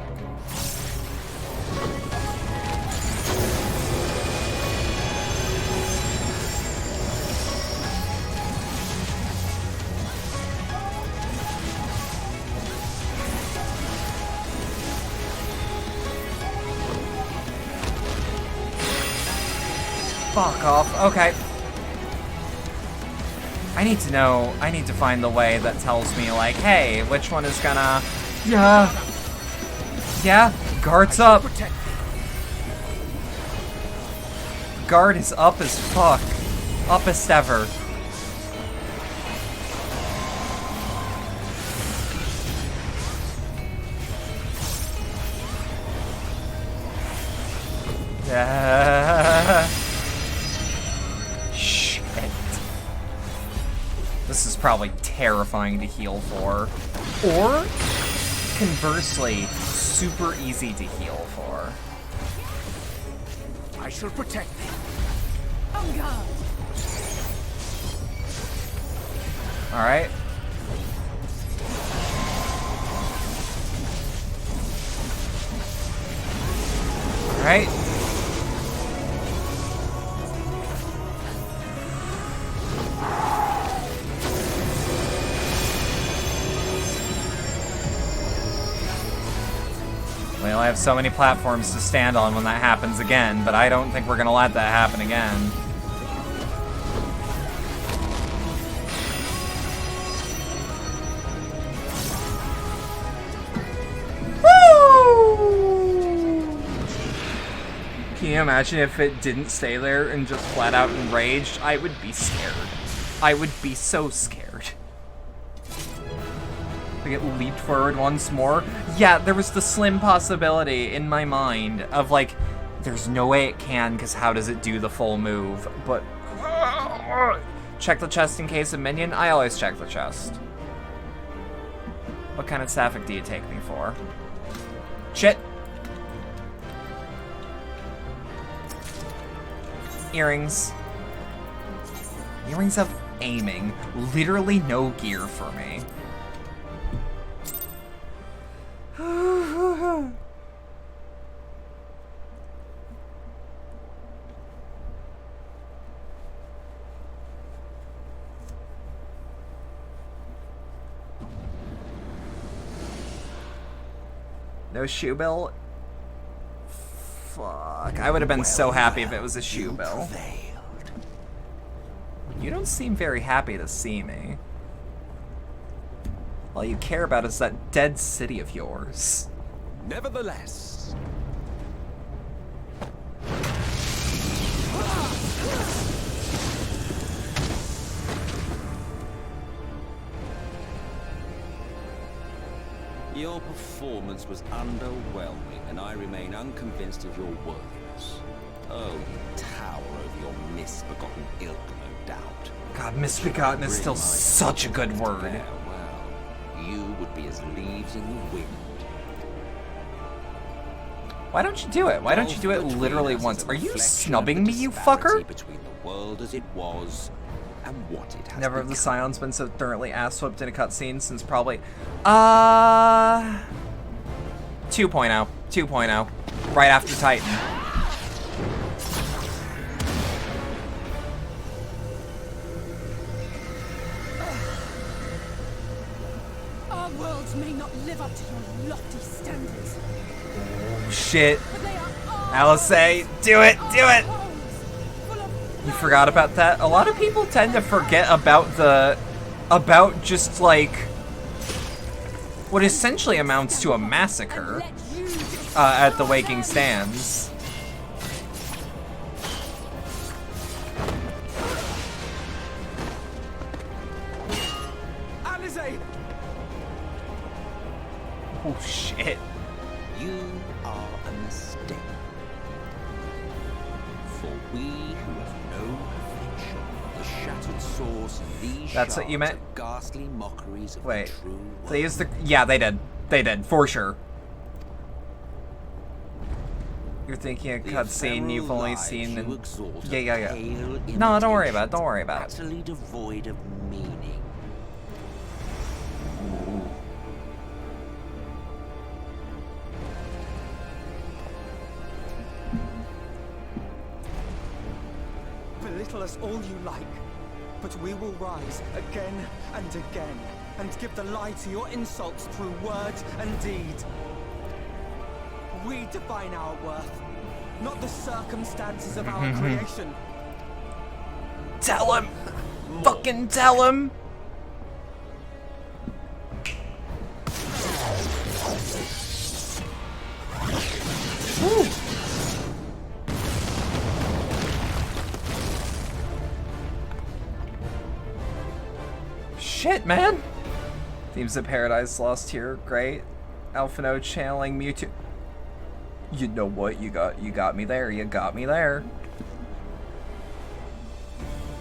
Fuck off. Okay. I need to know. I need to find the way that tells me, like, hey, which one is gonna... Yeah. Yeah. Guard's up. Guard is up as fuck. Uppest ever. Shit. This is probably terrifying to heal for. Or, conversely, super easy to heal for. I shall protect thee. On guard. Alright. Alright. Well, I have so many platforms to stand on when that happens again, but I don't think we're gonna let that happen again. Can you imagine if it didn't stay there and just flat out enraged? I would be scared. I would be so scared. Like it leaped forward once more. Yeah, there was the slim possibility in my mind of like, there's no way it can, because how does it do the full move? But check the chest in case of minion. I always check the chest. What kind of sapphic do you take me for? Shit. Earrings. Earrings of aiming. Literally no gear for me. No shoe bill? Fuck. I would have been so happy if it was a shoe bill. You don't seem very happy to see me. All you care about is that dead city of yours. Nevertheless. Your performance was underwhelming, and I remain unconvinced of your worthiness. Oh, you tower over your misbegotten ilk, no doubt. God, misbegotten is still such a good word. Well, you would be as leaves in the wind. Why don't you do it? Why don't you do it literally once? Are you snubbing me, you fucker? Between the world as it was and what it has Never have the become. Scions been so thoroughly ass-whipped in a cutscene since probably... 2.0. 2.0. Right after Titan. Our worlds may not live up to your lofty standards. Shit. Alice, do it! Do it! You forgot about that? A lot of people tend to forget about the... about just, like... what essentially amounts to a massacre at the Waking Stands. Alice! Oh, shit. You are a mistake. For we who have no affection, the shattered source of these That's what you meant? are ghastly mockeries of Wait. the true world. They used the... yeah, they did. They did, for sure. You're thinking a cutscene you've only seen in... Yeah. No, don't worry about it. Don't worry about it. Utterly devoid of meaning. Belittle us all you like, but we will rise again and again, and give the lie to your insults through word and deed. We define our worth, not the circumstances of our creation. Tell him! Fucking tell him! Woo. Shit, man! Themes of Paradise Lost here, great. Alphino channeling Mewtwo. You know what? You got me there. You got me there.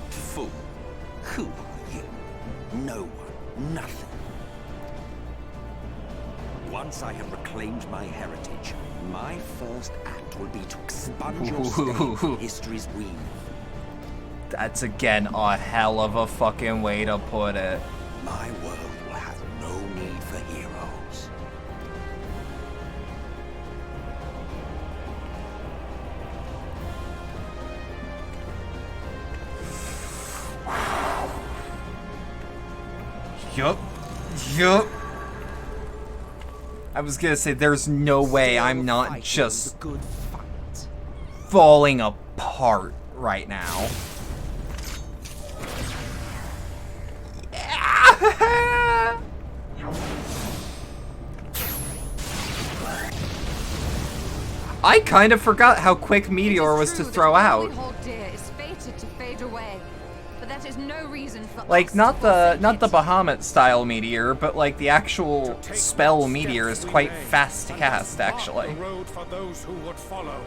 Fool. Who are you? No one. Nothing. Once I have reclaimed my heritage, my first act will be to expunge your stain from history's weave. That's again a hell of a fucking way to put it. My world will have no need for heroes. Yup. I was gonna say, there's no way I'm not just falling apart right now. Yeah. I kind of forgot how quick Meteor was to throw out. Like, not the Bahamut style meteor, but like the actual spell meteor is quite fast to cast, actually. The road for those who would follow,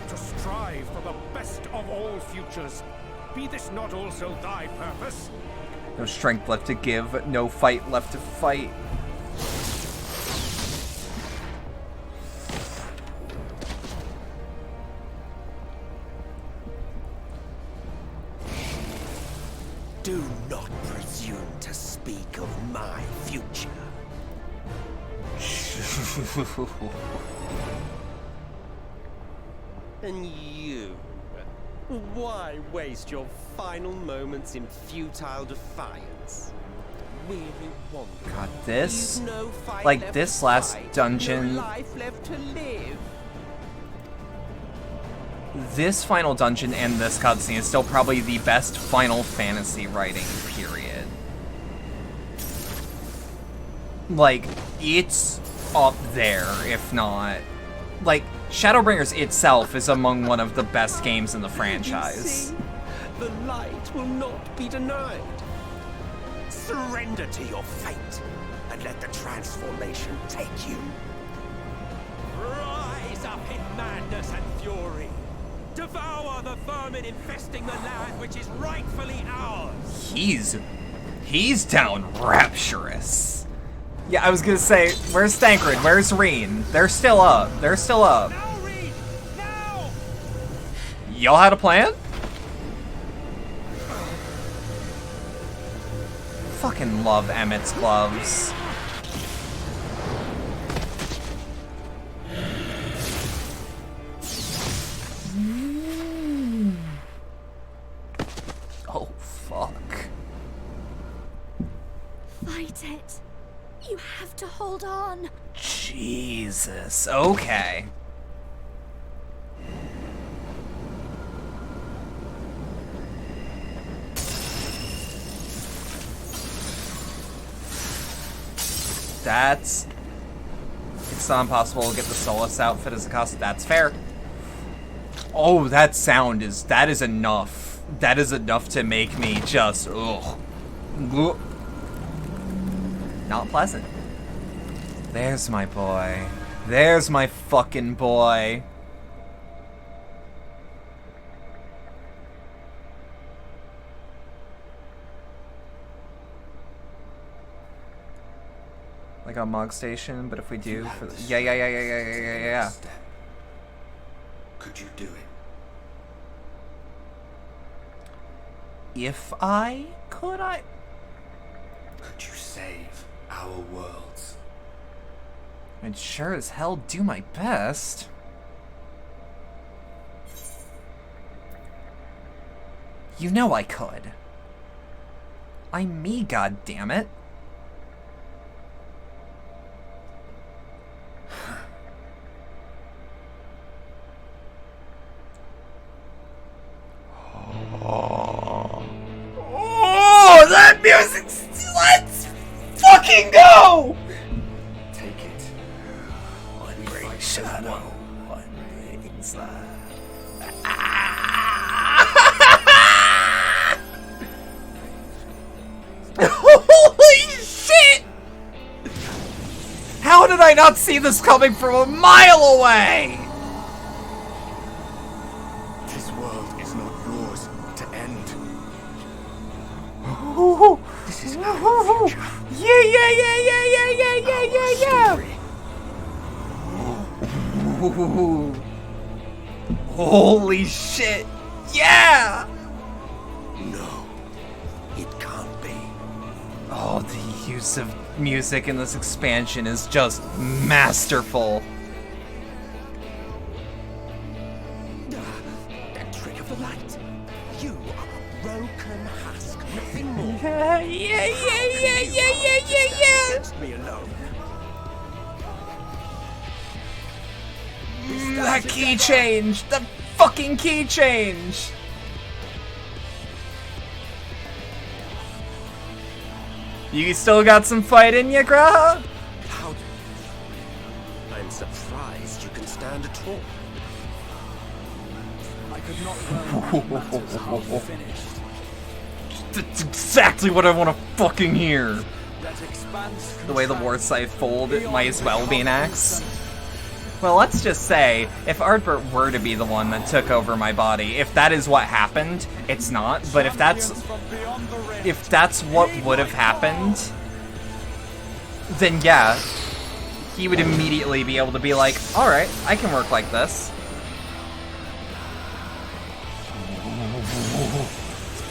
to strive for the best of all futures. Be this not also thy purpose? No strength left to give, no fight left to fight. Do not presume to speak of my future. And you? Why waste your final moments in futile defiance? Weary wanderer. God, this, You've no fight like left this to last fight, dungeon, no life left to live. this final dungeon and this cutscene is still probably the best Final Fantasy writing, period. Like, it's up there, if not. Like, Shadowbringers itself is among one of the best games in the franchise. The light will not be denied. Surrender to your fate, and let the transformation take you. Rise up in madness and fury. Devour the vermin infesting the land which is rightfully ours. He's down rapturous. Yeah, I was gonna say, where's Thancred? Where's Reen? They're still up. They're still up. Now, Reed! Now! Y'all had a plan? Fucking love Emmett's gloves. Oh, fuck. Fight it. You have to hold on. Jesus. Okay. It's not impossible to get the Solus outfit as a costume. That's fair. Oh, that is enough. That is enough to make me just, ugh. Not pleasant. There's my boy. There's my fucking boy. Like on Mog Station, but if we do, for the, yeah. Could you do it? If I could, Could you save our worlds? I'd sure as hell do my best. You know I could. I'm me, goddammit. Oh, that music! Let's fucking go! Take it. One great shadow, one brings light. Holy shit! How did I not see this coming from a mile away? This world is not yours to end. This is our future. Yeah. Holy shit! Yeah! No, it can't be. Oh, the use of music in this expansion is just masterful. That trick of the light. You are a broken husk, nothing more. Yeah. Against me alone. That key change! The fucking key change! You still got some fight in you, Graha? How? I'm surprised you can stand a talk. I could not learn matters how finished. That's exactly what I want to fucking hear. That expanse The way the war scythe fold, it might as well be an axe. Well, let's just say, if Ardbert were to be the one that took over my body, if that is what happened, it's not, but if that's what would have happened, then yeah, he would immediately be able to be like, alright, I can work like this.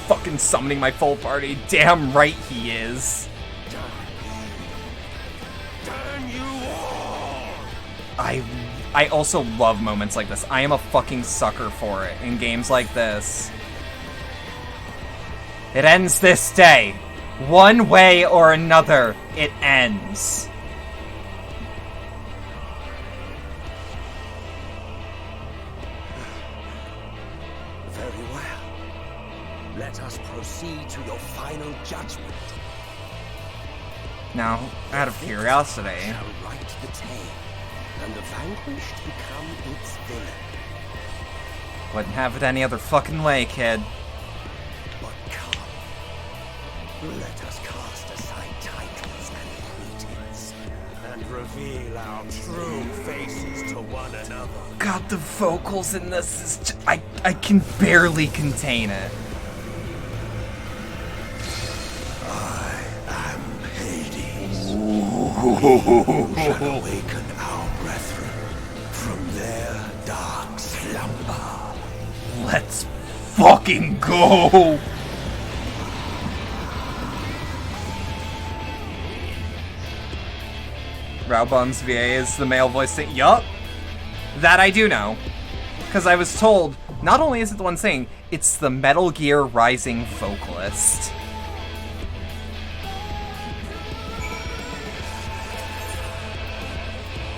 Fucking summoning my full party, damn right he is. I also love moments like this. I am a fucking sucker for it in games like this. It ends this day. One way or another, it ends. Very well. Let us proceed to your final judgment. Now, out of curiosity, Shall write the tale, and the vanquished become its villain. wouldn't have it any other fucking way, kid. But come, let us cast aside titles and pretense, and reveal our true faces to one another. God, the vocals in this is I can barely contain it. I am Hades. Who shall awaken our brethren from their dark slumber. Let's fucking go! Raubon's VA is the male voice thing. Yup. That I do know. Because I was told, not only is it the one saying, it's the Metal Gear Rising vocalist.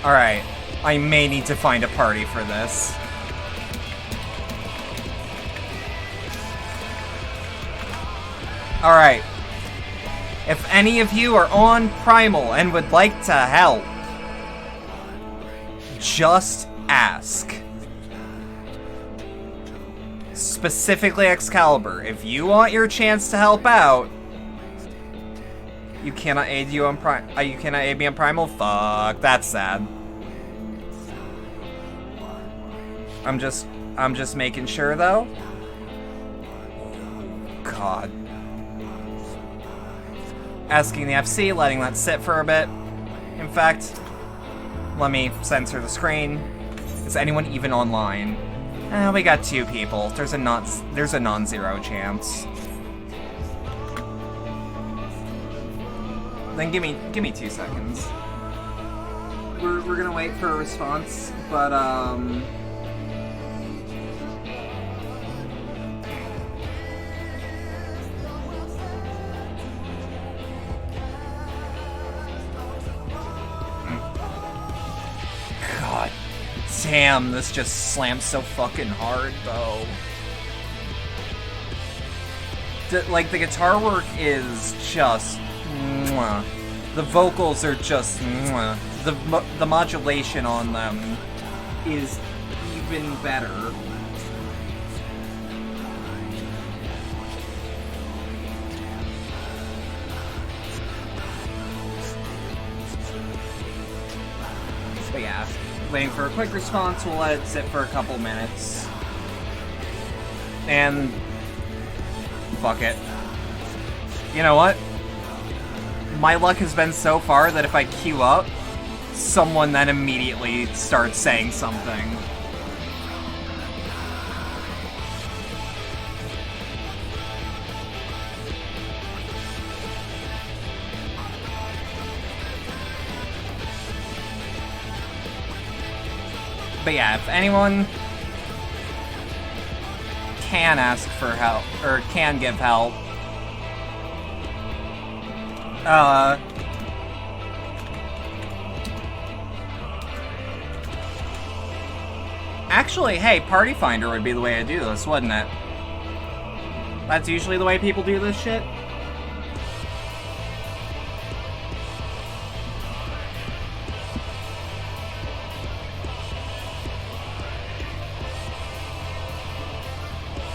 Alright, I may need to find a party for this. Alright. If any of you are on Primal and would like to help, just ask. Specifically Excalibur, if you want your chance to help out, you cannot aid you on you cannot aid me on Primal? Fuck, that's sad. I'm just making sure though. God. Asking the FC, letting that sit for a bit. In fact, let me censor the screen. Is anyone even online? We got 2 people. There's a non-zero chance. Then give me 2 seconds. We're gonna wait for a response, but God damn, this just slams so fucking hard, though. Like, the guitar work is just mwah. The vocals are just mwah. The modulation on them is even better. But yeah, waiting for a quick response. We'll let it sit for a couple minutes. And fuck it. You know what? My luck has been so far that if I queue up, someone then immediately starts saying something. But yeah, if anyone can ask for help, or can give help, actually, hey, Party Finder would be the way to do this, wouldn't it? That's usually the way people do this shit.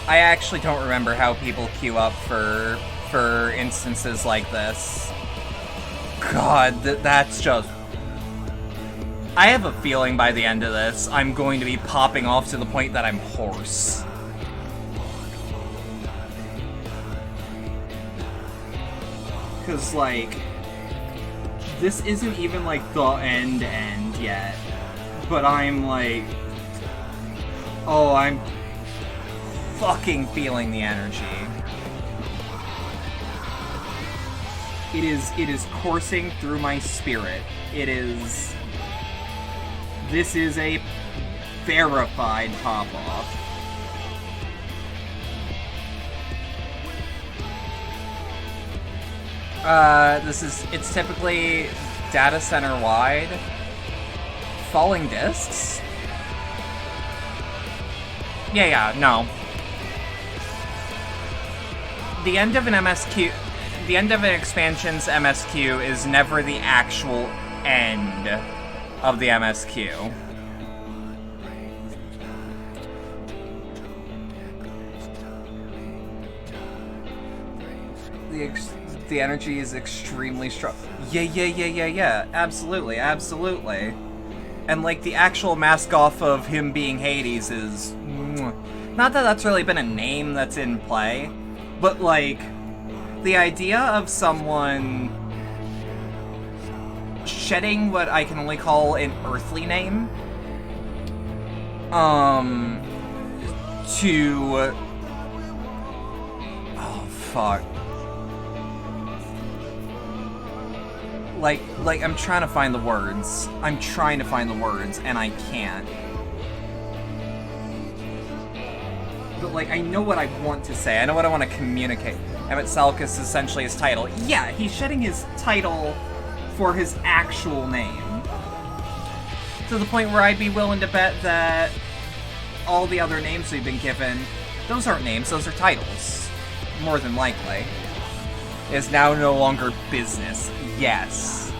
I actually don't remember how people queue up for instances like this. God, that's just... I have a feeling by the end of this, I'm going to be popping off to the point that I'm hoarse. Because, like, this isn't even, like, the end yet. But I'm, like... Oh, I'm fucking feeling the energy. It is coursing through my spirit. This is a verified pop-off. It's typically data center wide. Falling discs? Yeah, no. The end of an MSQ, the end of an expansion's MSQ is never the actual end of the MSQ. The energy is extremely strong. Yeah. Absolutely. And, like, the actual mask off of him being Hades is... Not that that's really been a name that's in play, but, like, the idea of someone shedding what I can only call an earthly name, to... Oh, fuck. Like, I'm trying to find the words. And I can't. But, like, I know what I want to say. I know what I want to communicate. Emmett Salkus is essentially his title. Yeah, he's shedding his title for his actual name. To the point where I'd be willing to bet that all the other names we've been given, those aren't names, those are titles. More than likely. Is now no longer business. Yes.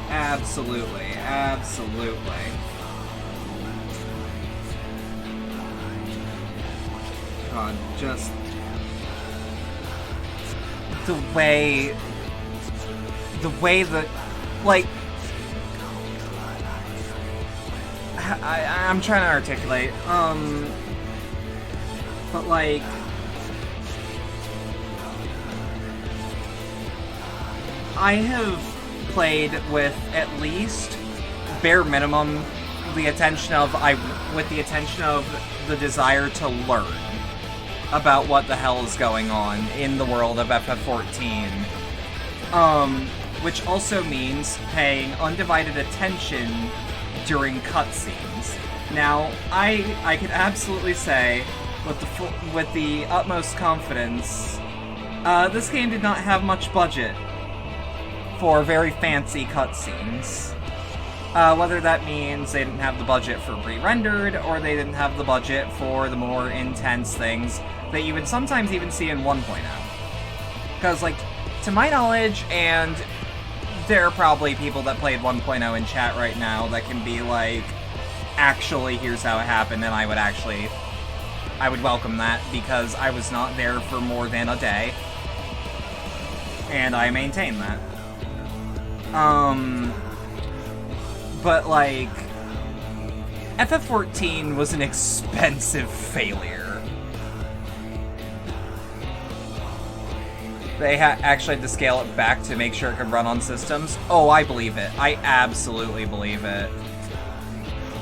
Absolutely. God, just... The way that... Like... I'm trying to articulate, but, like... I have played with at least bare minimum the intention of the desire to learn about what the hell is going on in the world of FF14. Which also means paying undivided attention during cutscenes. Now, I can absolutely say with the utmost confidence, this game did not have much budget for very fancy cutscenes. Whether that means they didn't have the budget for pre-rendered, or they didn't have the budget for the more intense things that you would sometimes even see in 1.0. Because, like, to my knowledge, and there are probably people that played 1.0 in chat right now that can be like, actually, here's how it happened, and I would welcome that, because I was not there for more than a day. And I maintain that. But, like, FF14 was an expensive failure. They actually had to scale it back to make sure it could run on systems. Oh, I believe it. I absolutely believe it.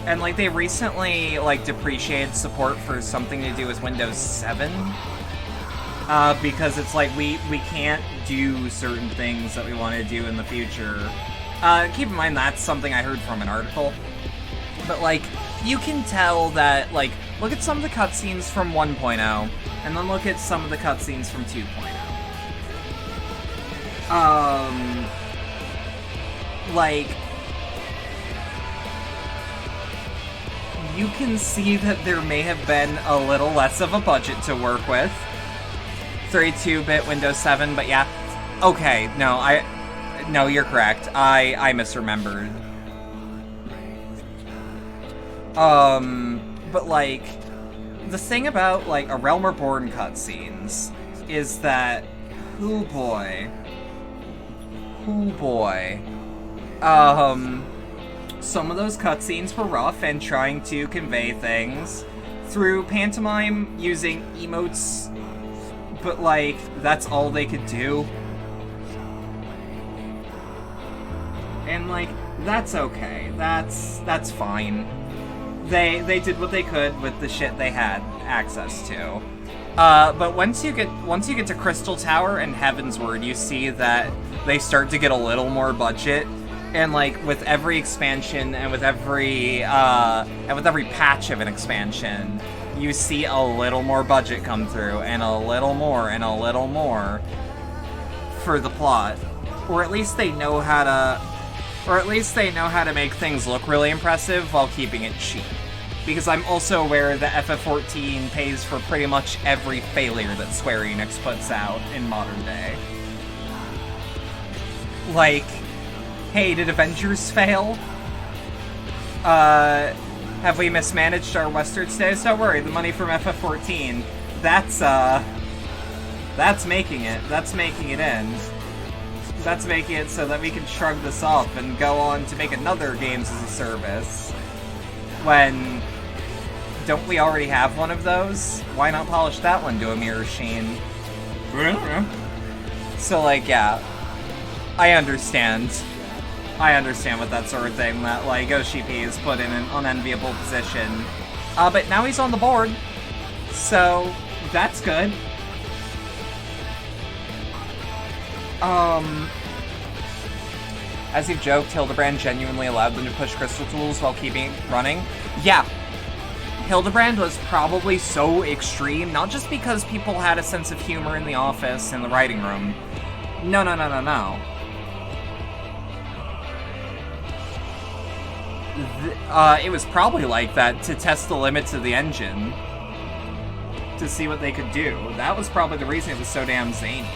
And, like, they recently, like, depreciated support for something to do with Windows 7. Because it's like, we can't do certain things that we want to do in the future Keep in mind that's something I heard from an article. But, like, you can tell that, like, look at some of the cutscenes from 1.0, and then look at some of the cutscenes from 2.0. Like, you can see that there may have been a little less of a budget to work with. 32-bit Windows 7, but yeah. Okay, no, you're correct. I misremembered. But, like, the thing about, like, A Realm Reborn cutscenes is that, oh boy, some of those cutscenes were rough and trying to convey things through pantomime using emotes, but, like, that's all they could do. And, like, that's okay. That's fine. They did what they could with the shit they had access to. But once you get to Crystal Tower and Heavensward, you see that they start to get a little more budget. And, like, with every expansion and with every patch of an expansion, you see a little more budget come through, and a little more for the plot. Or at least they know how to make things look really impressive while keeping it cheap. Because I'm also aware that FF14 pays for pretty much every failure that Square Enix puts out in modern day. Like, hey, did Avengers fail? Have we mismanaged our Western stays? Don't worry, the money from FF14, that's making it. That's making it end. That's making it so that we can shrug this off and go on to make another games as a service. When, don't we already have one of those? Why not polish that one to a mirror sheen? So, like, yeah. I understand with that sort of thing, that, like, OCP is put in an unenviable position. But now he's on the board, so that's good. As you've joked, Hildebrand genuinely allowed them to push crystal tools while keeping it running. Yeah. Hildebrand was probably so extreme, not just because people had a sense of humor in the office and the writing room. No. It was probably like that to test the limits of the engine. To see what they could do. That was probably the reason it was so damn zany.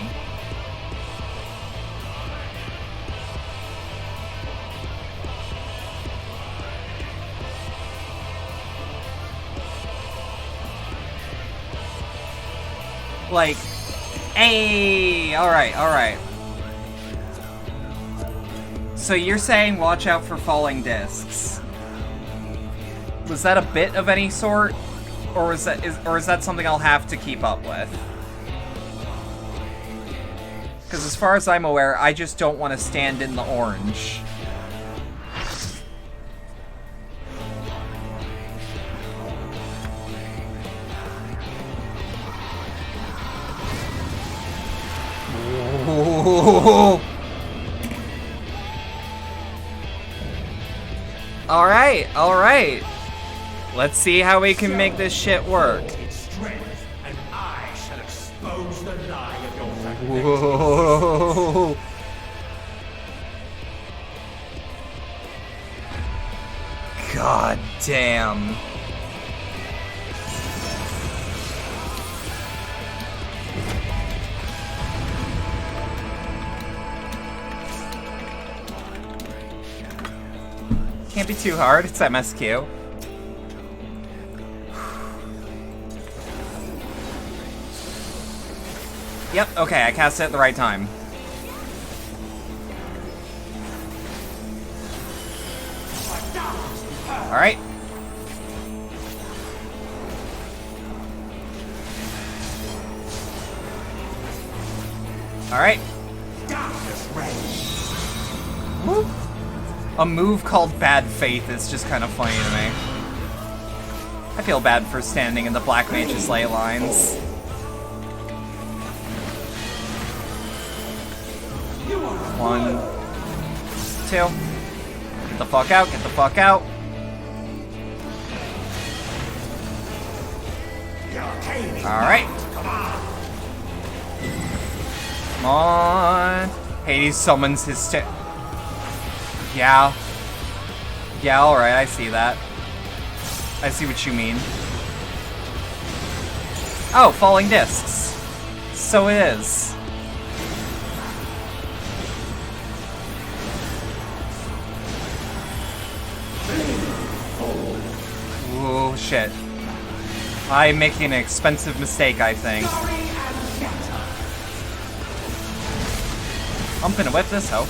Like, hey, alright. So you're saying watch out for falling discs. Was that a bit of any sort? Or is that something I'll have to keep up with? Because as far as I'm aware, I just don't want to stand in the orange. Alright. Let's see how we can make this shit work. And I shall expose the lie of your Whoa. God damn. Can't be too hard, it's MSQ. Yep, okay, I cast it at the right time. Alright. Alright. Woo. A move called Bad Faith is just kind of funny to me. I feel bad for standing in the Black Mage's ley lines. One, to. Get the fuck out, get the fuck out. Alright. Come on. Hades summons his Yeah. Yeah, alright, I see that. I see what you mean. Oh, falling discs. So it is. Oh, shit. I'm making an expensive mistake, I think. I'm gonna whip this hoe.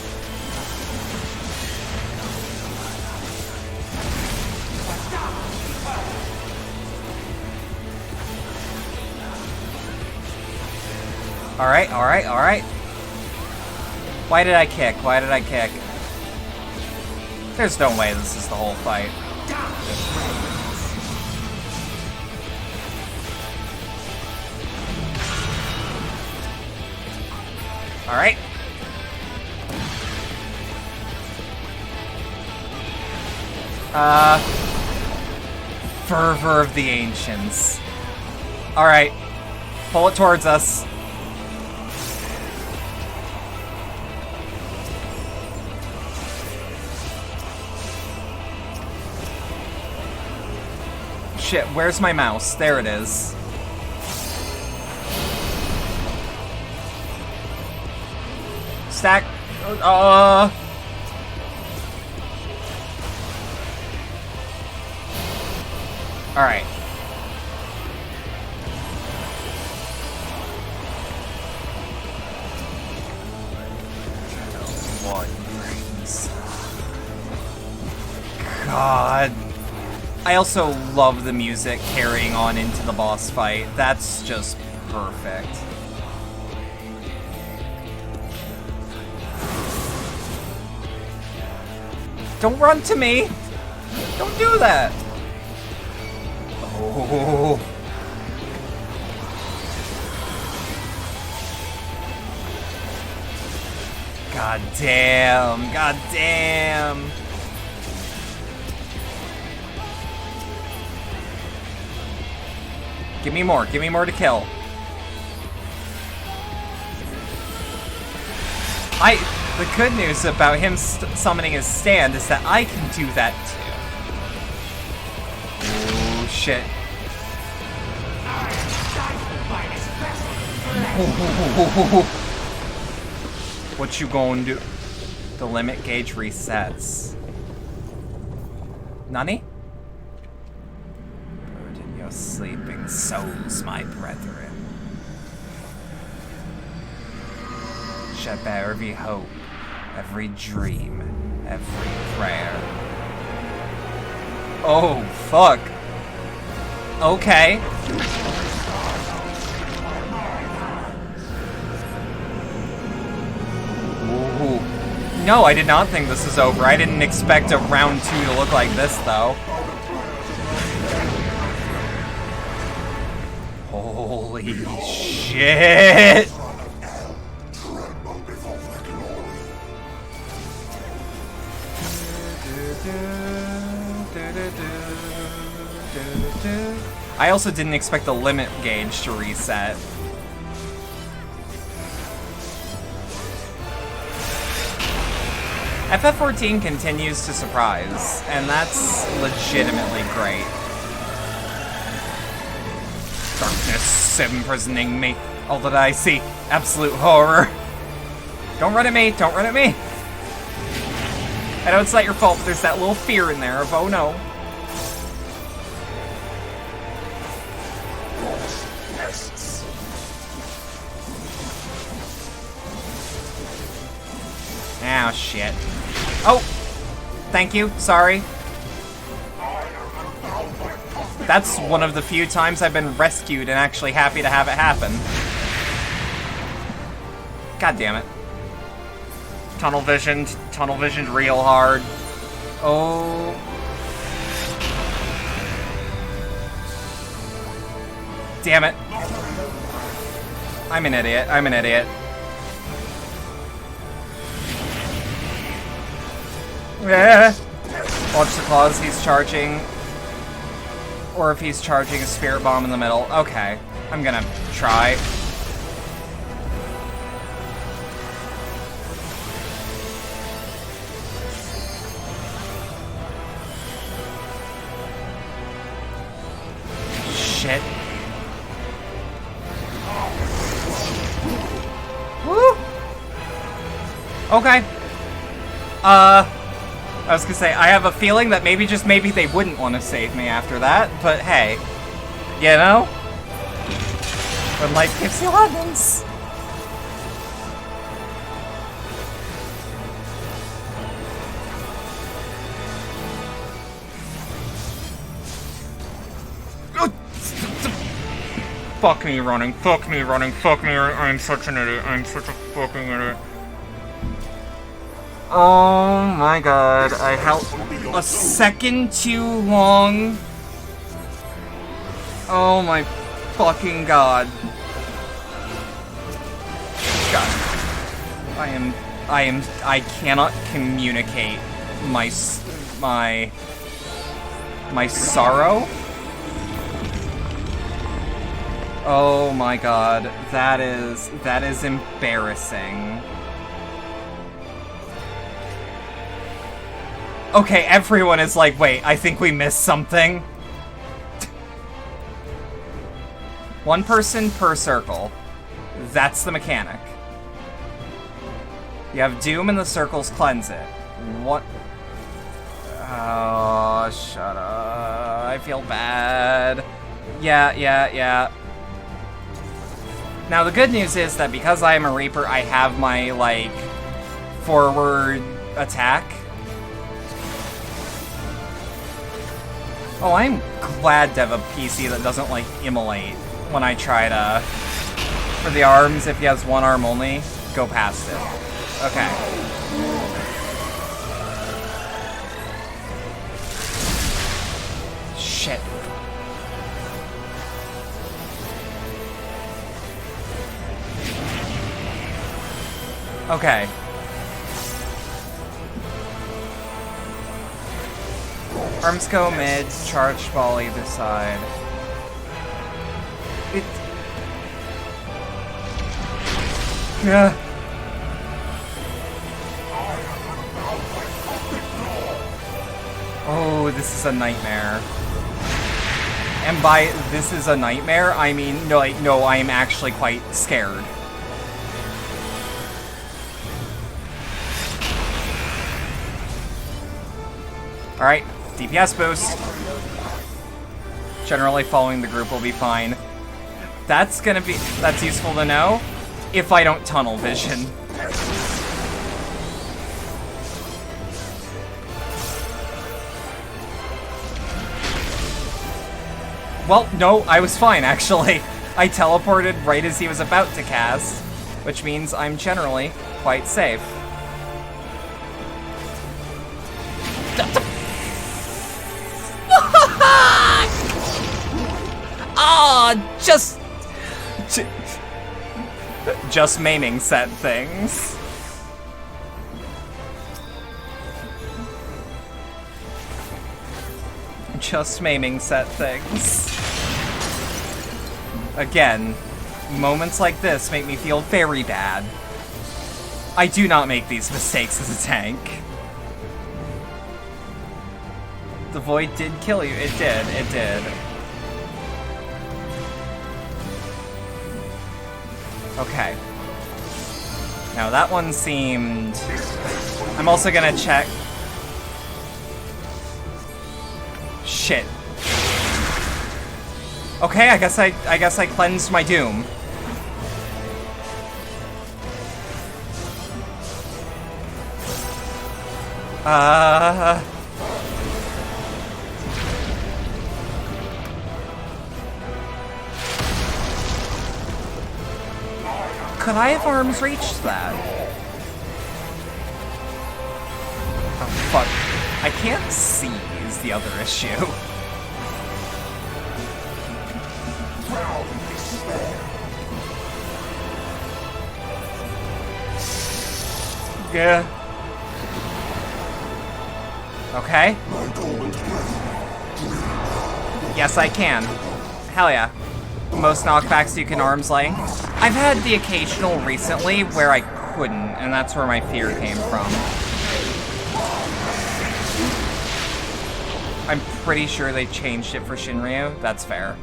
Alright, alright, alright. Why did I kick? Why did I kick? There's no way this is the whole fight. Alright. Fervor of the Ancients. Alright. Pull it towards us. Shit, where's my mouse? There it is. Stack. Alright. God. I also love the music carrying on into the boss fight. That's just perfect. Don't run to me! Don't do that! Oh. God damn! God damn! Give me more to kill. The good news about him summoning his stand is that I can do that too. Oh shit. What you gonna do? The limit gauge resets. Nani? Burden your sleeping souls, my brethren. Shall bear every hope, every dream, every prayer. Oh, fuck. Okay. Ooh. No, I did not think this was over. I didn't expect a round 2 to look like this, though. Holy shit! I also didn't expect the limit gauge to reset. FF14 continues to surprise, and that's legitimately great. Darkness imprisoning me, all that I see, absolute horror. Don't run at me, don't run at me! I know it's not your fault, but there's that little fear in there of, oh no. Oh, shit. Oh! Thank you, sorry. That's one of the few times I've been rescued and actually happy to have it happen. God damn it. Tunnel visioned real hard. Oh. Damn it. I'm an idiot, I'm an idiot. Watch the claws, he's charging. Or if he's charging a spirit bomb in the middle. Okay, I'm gonna try. Shit. Woo! Okay. I was gonna say, I have a feeling that maybe, just maybe, they wouldn't want to save me after that, but hey. You know? When life gives you lemons. Fuck me running, fuck me running, fuck me, I'm such an idiot, I'm such a fucking idiot. Oh my god, I held a second too long. Oh my fucking god. God. I cannot communicate my sorrow. Oh my god, that is embarrassing. Okay, everyone is like, wait, I think we missed something. One person per circle. That's the mechanic. You have Doom and the circles cleanse it. What? Oh, shut up. I feel bad. Yeah. Now, the good news is that because I am a Reaper, I have my, like, forward attack. Oh, I'm glad to have a PC that doesn't, like, immolate when I try to... For the arms, if he has one arm only, go past it. Okay. Shit. Okay. Arms go mid, charge ball either side. Yeah. Oh, this is a nightmare. And by this is a nightmare, I mean, no, like, no, I am actually quite scared. Alright, DPS boost. Generally following the group will be fine. That's useful to know if I don't tunnel vision. Well, no, I was fine, actually. I teleported right as he was about to cast, which means I'm generally quite safe. Just maiming set things. Just maiming set things. Again, moments like this make me feel very bad. I do not make these mistakes as a tank. The void did kill you. It did. It did. Okay. Now that one seemed... I'm also gonna check... Shit. Okay, I guess I cleansed my Doom. Could I have arms reached that? Oh, fuck. I can't see is the other issue. Yeah. Okay. Yes, I can. Hell yeah. Most knockbacks you can arm's length. I've had the occasional recently where I couldn't, and that's where my fear came from. I'm pretty sure they changed it for Shinryu. That's fair.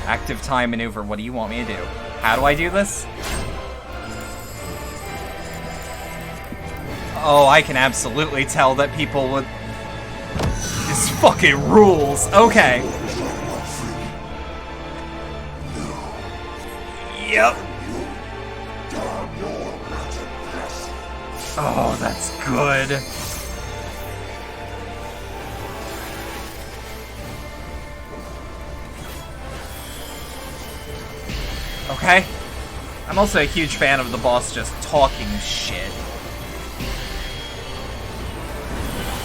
Active time maneuver. What do you want me to do? How do I do this? Oh, I can absolutely tell that people would... This fucking rules. Okay. Yep. Oh, that's good. Okay. I'm also a huge fan of the boss just talking shit.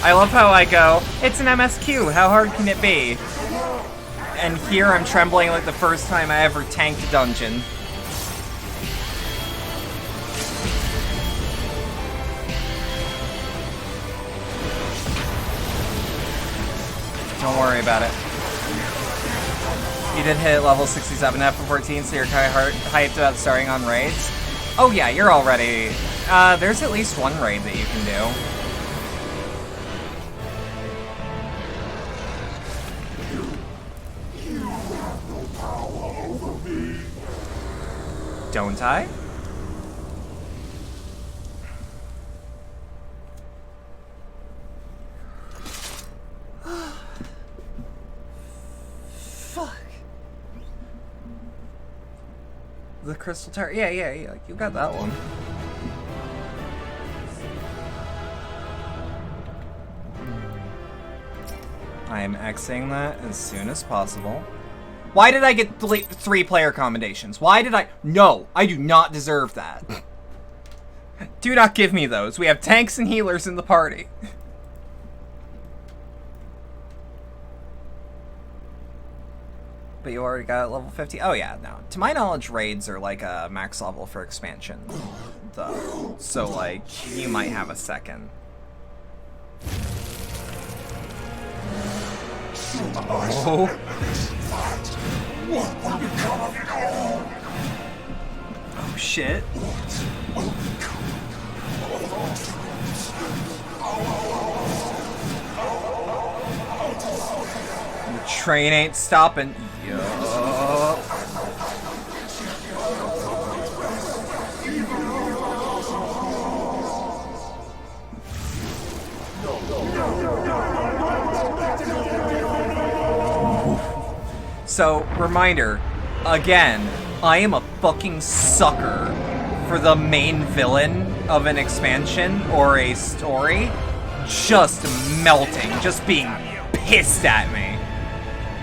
I love how I go, it's an MSQ, how hard can it be? And here I'm trembling like the first time I ever tanked a dungeon. Don't worry about it. You did hit level 67 FF14, so you're kind of hyped about starting on raids? Oh yeah, you're already... there's at least one raid that you can do. Don't I? Fuck. The Crystal Tower. Yeah, you got that one. I am Xing that as soon as possible. Why did I get 3 player commendations? Why did I... No, I do not deserve that. Do not give me those. We have tanks and healers in the party. But you already got level 50? Oh yeah, no. To my knowledge, raids are like a max level for expansion, though. So, like, you might have a second. Oh. Oh shit. The train ain't stopping. Yup. So, reminder, again, I am a fucking sucker for the main villain of an expansion or a story just melting, just being pissed at me.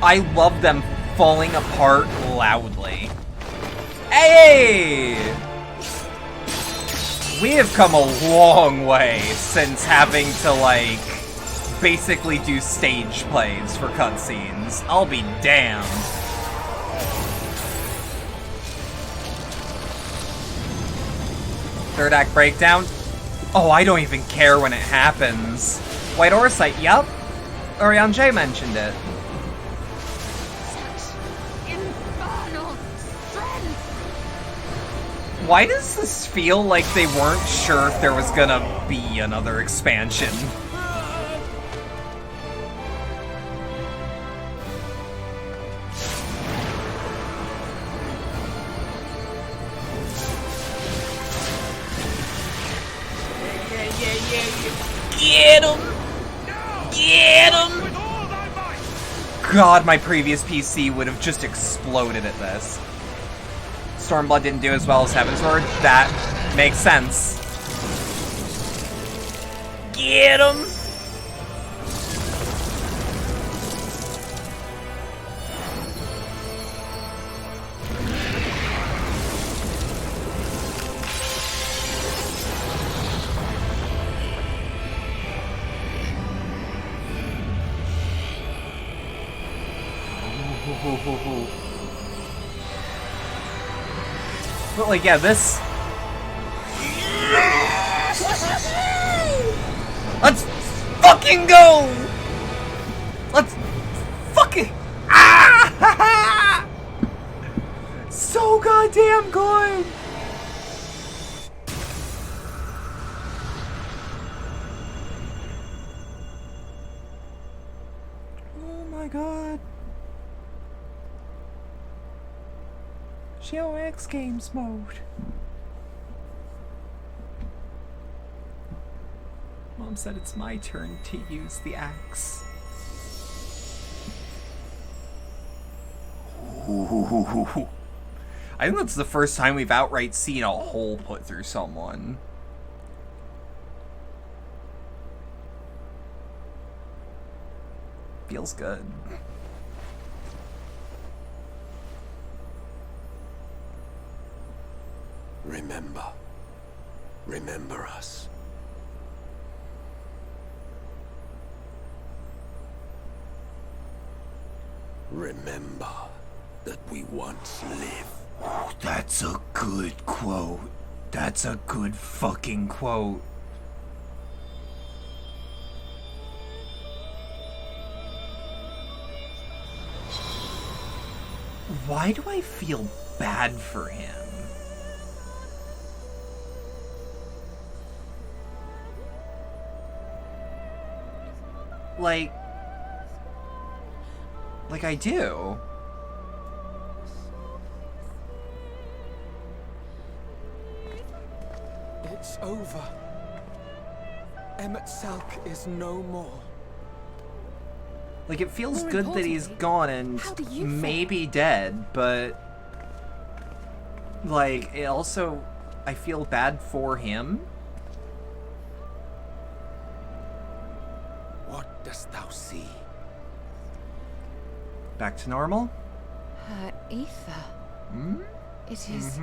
I love them falling apart loudly. Hey! We have come a long way since having to, like, basically do stage plays for cutscenes. I'll be damned. Third act breakdown? Oh, I don't even care when it happens. White Orsite, yup. Orion J mentioned it. Infernal strength. Why does this feel like they weren't sure if there was gonna be another expansion? Get him! Get him! God, my previous PC would have just exploded at this. Stormblood didn't do as well as Heavensward. That makes sense. Get him! But like, yeah, this... fucking go! Let's fucking... Ah! So goddamn good! Oh my god. Show X Games mode. Mom said it's my turn to use the axe. Ooh. I think that's the first time we've outright seen a hole put through someone. Feels good. Remember. Remember us. Remember that we once lived. Oh, that's a good quote. That's a good fucking quote. Why do I feel bad for him? Like I do. It's over. Emmett Selk is no more. Like, it feels good that he's gone and maybe dead, but... like, it also... I feel bad for him. What dost thou see? Back to normal? Ether. Hmm? It is...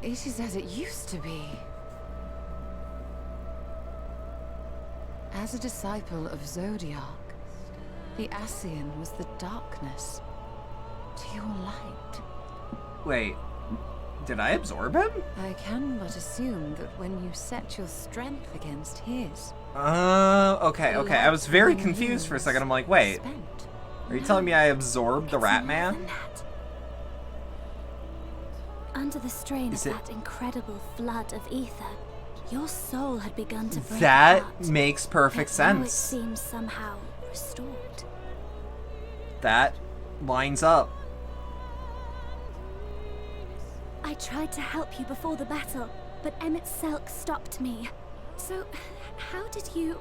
It is as it used to be. As a disciple of Zodiac, the Ascian was the darkness to your light. Wait, did I absorb him? I can but assume that when you set your strength against his... okay. I was very confused for a second. I'm like, wait. Are you telling me I absorbed the Rat Man? Under the strain of that incredible flood of ether, your soul had begun to break That apart. makes perfect Now it sense. seems somehow restored. That lines up. I tried to help you before the battle, but Emmett Selk stopped me. So, how did you...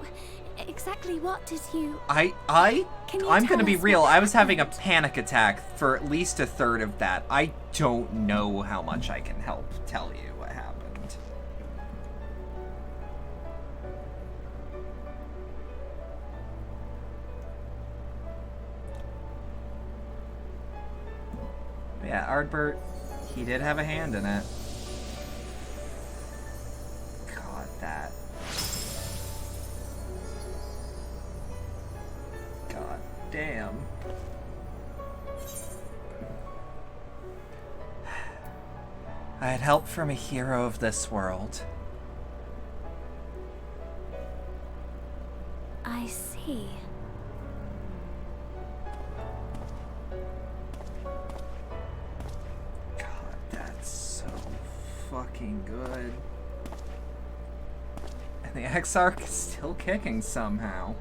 exactly what did you... I'm gonna be real, I was having a panic attack for at least a third of that. I don't know how much I can help tell you what happened. But yeah, Ardbert, he did have a hand in it. God, that... God damn. I had help from a hero of this world. I see. God, that's so fucking good. And the Exarch is still kicking somehow.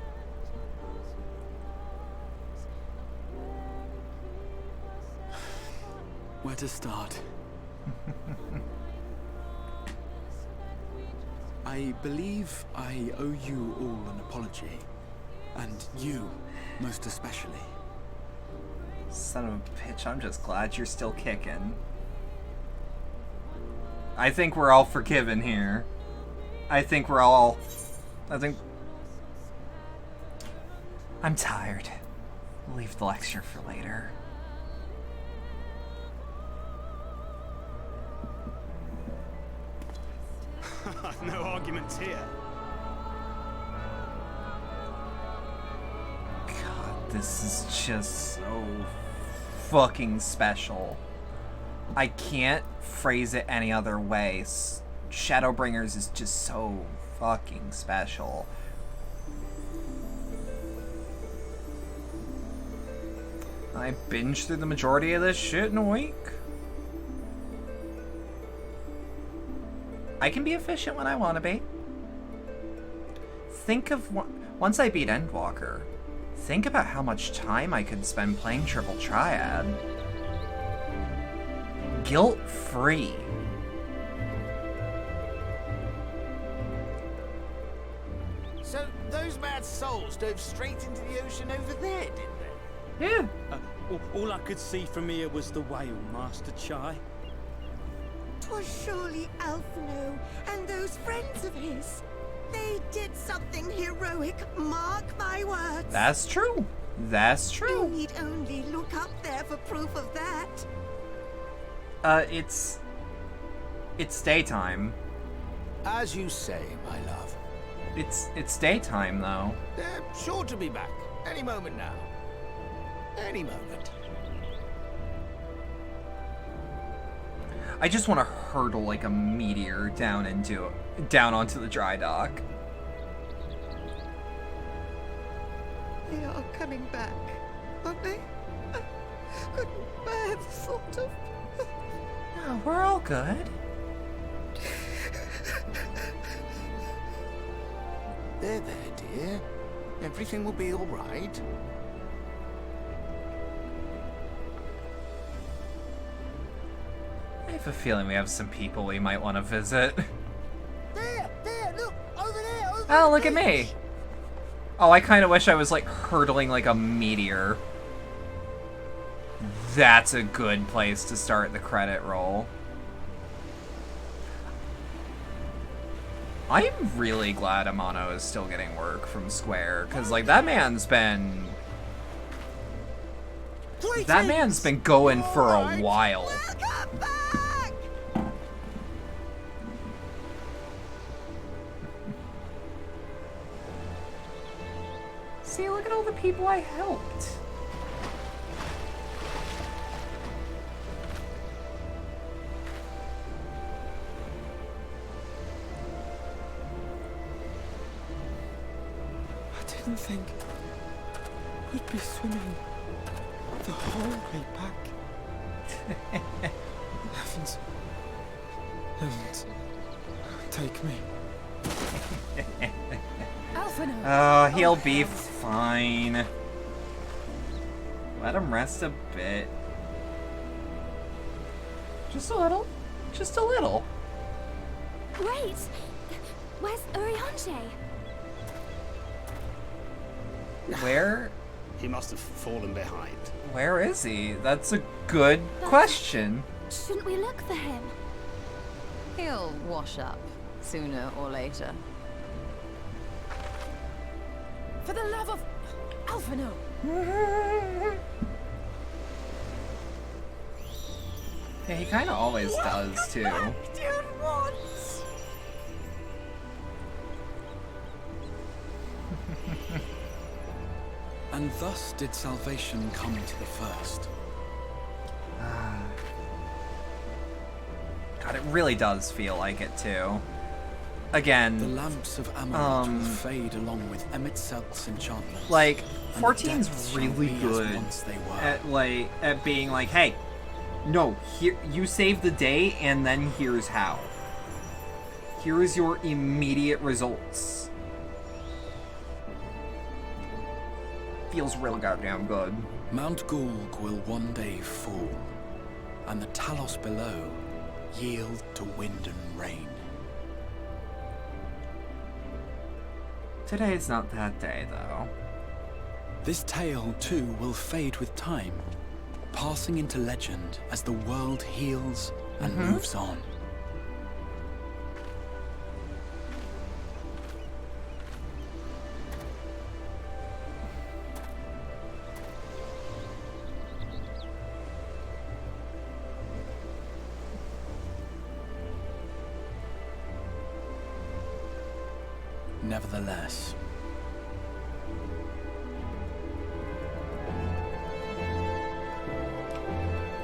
Where to start? I believe I owe you all an apology. And you, most especially. Son of a bitch, I'm just glad you're still kicking. I think we're all forgiven here. I think... I'm tired. We'll leave the lecture for later. No arguments here. God, this is just so fucking special. I can't phrase it any other way. Shadowbringers is just so fucking special. I binged through the majority of this shit in a week. I can be efficient when I want to be. Think of once I beat Endwalker, think about how much time I could spend playing Triple Triad. Guilt-free. So those mad souls dove straight into the ocean over there, didn't they? Yeah. All I could see from here was the whale, Master Chai. 'Twas surely Alphino and those friends of his. They did something heroic, mark my words. That's true. That's true. You need only look up there for proof of that. It's daytime. As you say, my love. It's daytime though. They're sure to be back any moment now. Any moment. I just want to hurtle like a meteor down onto the dry dock. They are coming back, aren't they? I couldn't bear the thought of... Oh, we're all good. There, dear. Everything will be all right. I have a feeling we have some people we might want to visit. There, look, over there, Oh, look at me. Oh, I kind of wish I was like hurtling like a meteor. That's a good place to start the credit roll. I'm really glad Amano is still getting work from Square, because like that man's been going for a while. See, look at all the people I helped. I didn't think we'd be swimming the whole way back. Heavens, take me. Oh, he'll be fine. Let him rest a bit. Just a little. Just a little. Wait! Where's Urianger? Where? He must have fallen behind. Where is he? That's a good question. Shouldn't we look for him? He'll wash up sooner or later. For the love of Alphino! Yeah, he kind of always does too. And thus did salvation come to the first. God, it really does feel like it too. Again, the lamps of Amarant will fade along with Emmett Selk's enchantment. Like, 14's really good at being like, hey, no, here you save the day, and then here's how. Here's your immediate results. Feels real goddamn good. Mount Gulg will one day fall, and the Talos below yield to wind and rain. Today's not that day, though. This tale, too, will fade with time, passing into legend as the world heals and moves on. Nevertheless,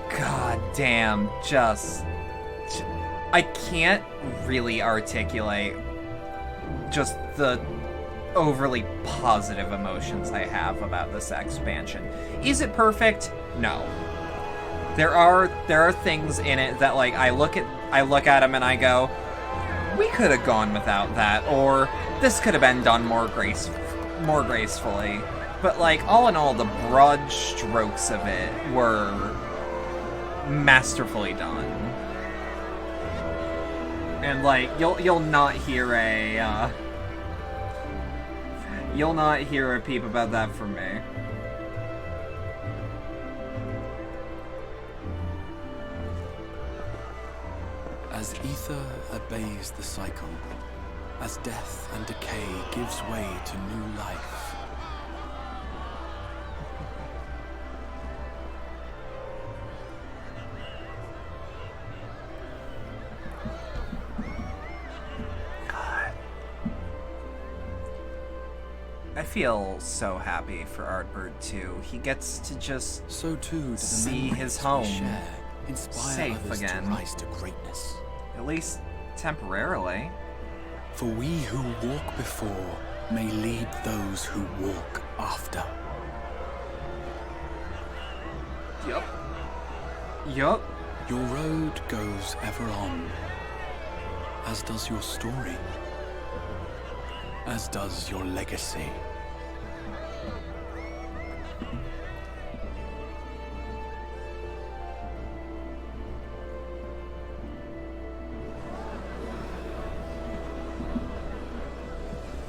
God damn, I can't really articulate just the overly positive emotions I have about this expansion. Is it perfect? No. There are things in it that, like, I look at them and I go, we could have gone without that, or this could have been done more gracefully. But, like, all in all, the broad strokes of it were masterfully done. And, like, you'll not hear a peep about that from me. As ether obeys the cycle, as death and decay gives way to new life, I feel so happy for Artbird too. He gets to just so too see his home inspire safe others again. to rise to greatness. At least temporarily. For we who walk before may lead those who walk after. Yup. Yup. Your road goes ever on, as does your story, as does your legacy.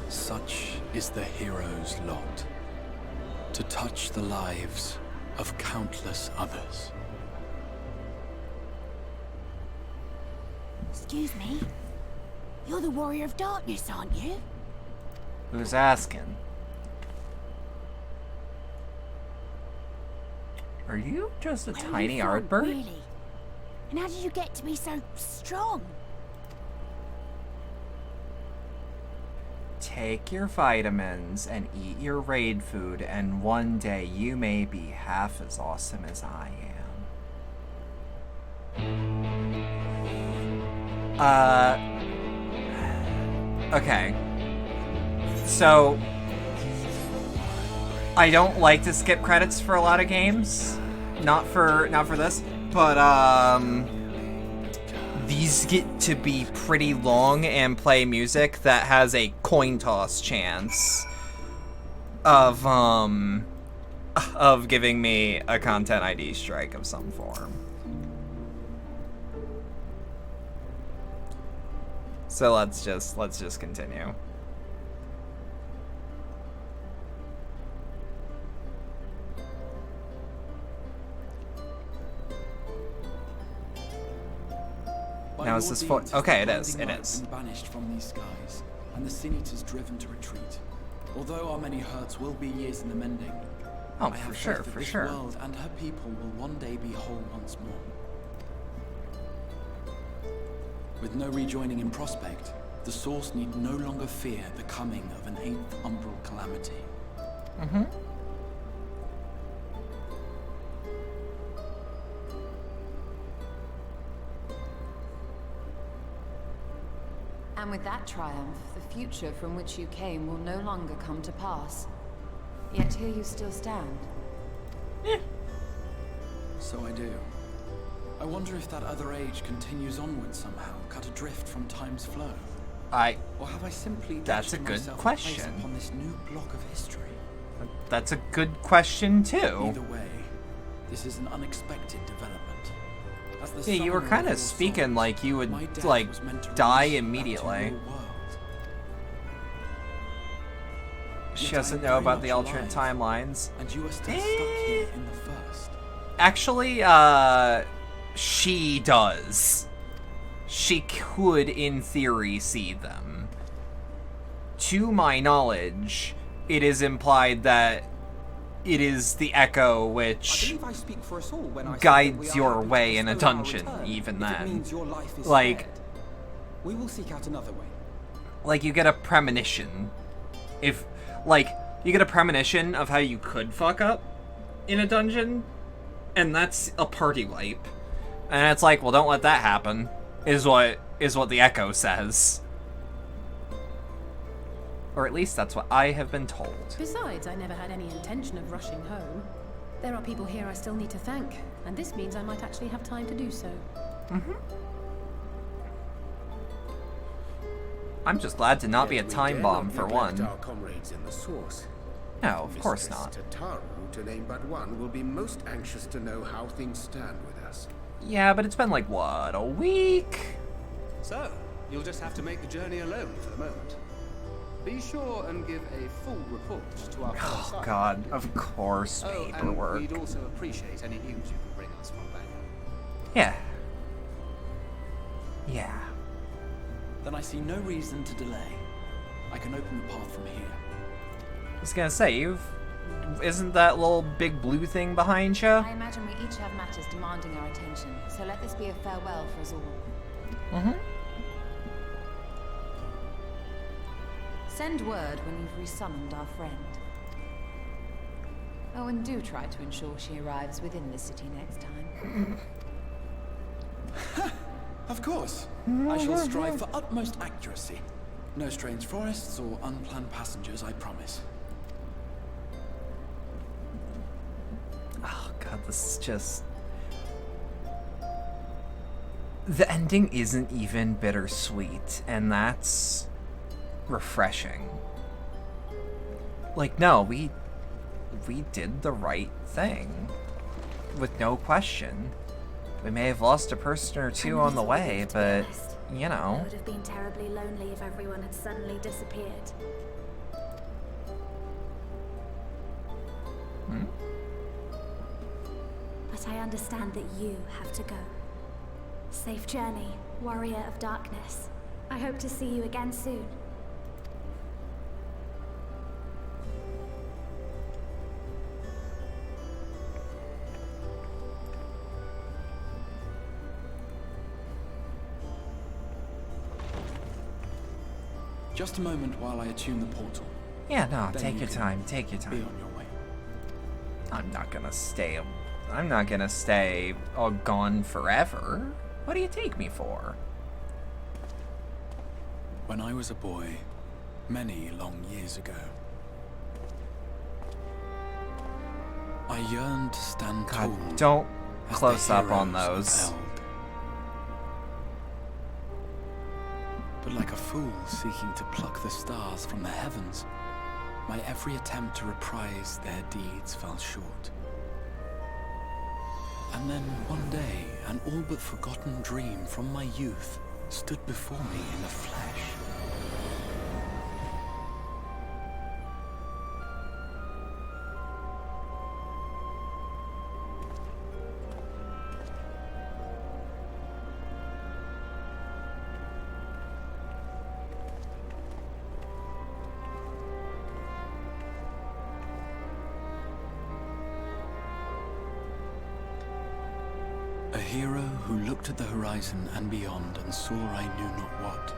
Such is the hero's lot, to touch the lives of countless others. Excuse me? You're the Warrior of Darkness, aren't you? Who's asking? Are you just a Where are tiny you from, Artbird? Really? And how did you get to be so strong? Take your vitamins and eat your raid food, and one day you may be half as awesome as I am. Okay. So, I don't like to skip credits for a lot of games. Not for this, but these get to be pretty long and play music that has a coin toss chance of giving me a content ID strike of some form. So let's just continue. Now is this for? Okay, it is. It is. Banished from these skies, and the Sin Eaters driven to retreat. Although our many hurts will be years in the mending, oh, I have for sure, faith that for this sure. world and her people will one day be whole once more. With no rejoining in prospect, the Source need no longer fear the coming of an 8th umbral calamity. Mm-hmm. And with that triumph, the future from which you came will no longer come to pass. Yet here you still stand. So I do. I wonder if that other age continues onward somehow, cut adrift from time's flow. Or have I simply That's a good question. Upon this new block of history? That's a good question too. Either way, this is an unexpected development. As the Yeah, you were kind of speaking like you would like die immediately. She doesn't know about the alternate timelines. And you are still stuck here in the first. Actually, she does. She could, in theory, see them. To my knowledge, it is implied that it is the Echo which guides your way in a dungeon, even then. Like, we will seek out another way. Like, you get a premonition. If, like, you get a premonition of how you could fuck up in a dungeon, and that's a party wipe. And it's like, well, don't let that happen, is what the Echo says. Or at least that's what I have been told. Besides, I never had any intention of rushing home. There are people here I still need to thank, and this means I might actually have time to do so. I'm just glad to not be a Yet we time dare bomb not for neglect one. Our comrades in the source. No, of course Mistress not. Tataru, to name but one, will be most anxious to know how things stand with us. Yeah, but it's been like, what, a week? So, you'll just have to make the journey alone for the moment. Be sure and give a full report to our fellow Oh scientists. god, of course, paperwork. And we'd also appreciate any news you can bring us from back home. Yeah. Yeah. Then I see no reason to delay. I can open the path from here. I was gonna say, isn't that little big blue thing behind you? I imagine we each have matters demanding our attention, so let this be a farewell for us all. Send word when you've resummoned our friend. Oh, and do try to ensure she arrives within the city next time. Of course. I shall strive for utmost accuracy. No strange forests or unplanned passengers, I promise. Oh god, this is just... The ending isn't even bittersweet, and that's refreshing. Like, no, we did the right thing. With no question. We may have lost a person or two on the way, but, you know. It would have been terribly lonely if everyone had suddenly disappeared. But I understand that you have to go. Safe journey, warrior of darkness. I hope to see you again soon. Just a moment while I attune the portal. Yeah, no, Then take you your can time, take your Be time. on your way. I'm not gonna stay gone forever. What do you take me for? When I was a boy, many long years ago, I yearned to stand tall. God, don't as close the up on heroes of those. Eld. But like a fool seeking to pluck the stars from the heavens, my every attempt to reprise their deeds fell short. And then one day, an all but forgotten dream from my youth stood before me in the flesh. A hero who looked at the horizon and beyond and saw I knew not what.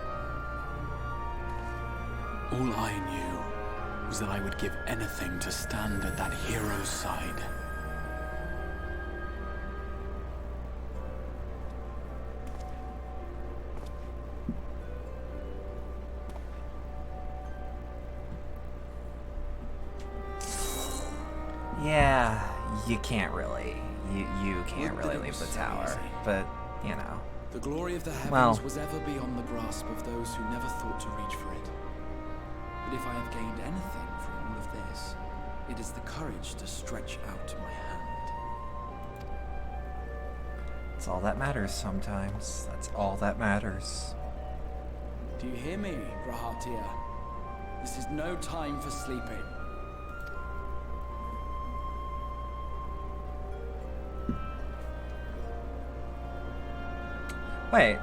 All I knew was that I would give anything to stand at that hero's side. Yeah, you can't really. You can't Would that really it leave was the so tower. easy. But, you know. The glory of the heavens Well. was ever beyond the grasp of those who never thought to reach for it. But if I have gained anything from all of this, it is the courage to stretch out my hand. It's all that matters sometimes. That's all that matters. Do you hear me, Grahatia? This is no time for sleeping. Wait.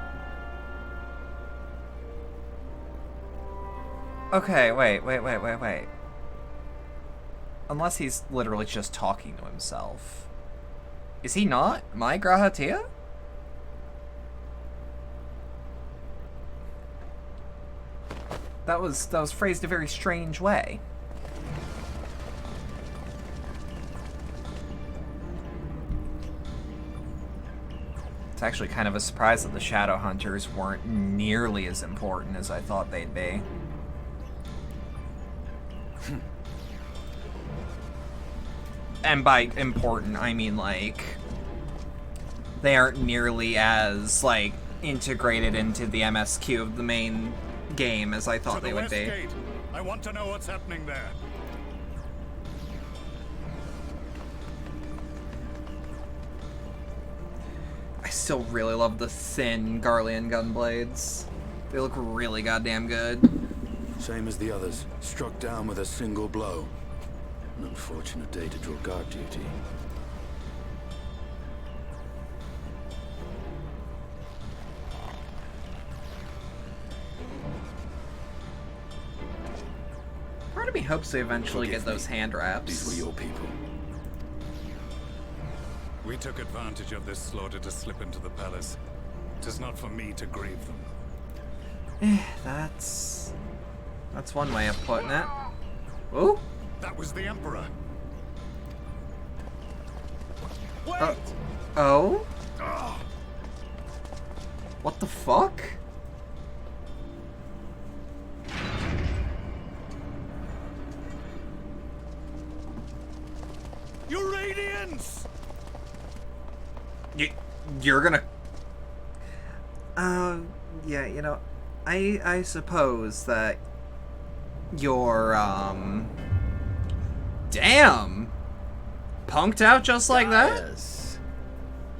Okay, wait. Unless he's literally just talking to himself. Is he not my Grahatia? That was phrased a very strange way. It's actually kind of a surprise that the Shadow Hunters weren't nearly as important as I thought they'd be. And by important, I mean, like, they aren't nearly as, like, integrated into the MSQ of the main game as I thought they would be. Gate. I want to know what's happening there. I still really love the thin Garlean gunblades. They look really goddamn good. Same as the others, struck down with a single blow. An unfortunate day to draw guard duty. Part of me hopes they eventually get those hand wraps. These were your people. We took advantage of this slaughter to slip into the palace. 'Tis not for me to grieve them. That's one way of putting it. Ooh. That was the Emperor. Oh? What the fuck? Uranians! You're gonna... yeah, you know, I suppose that you're, damn! Punked out just like that? Yes.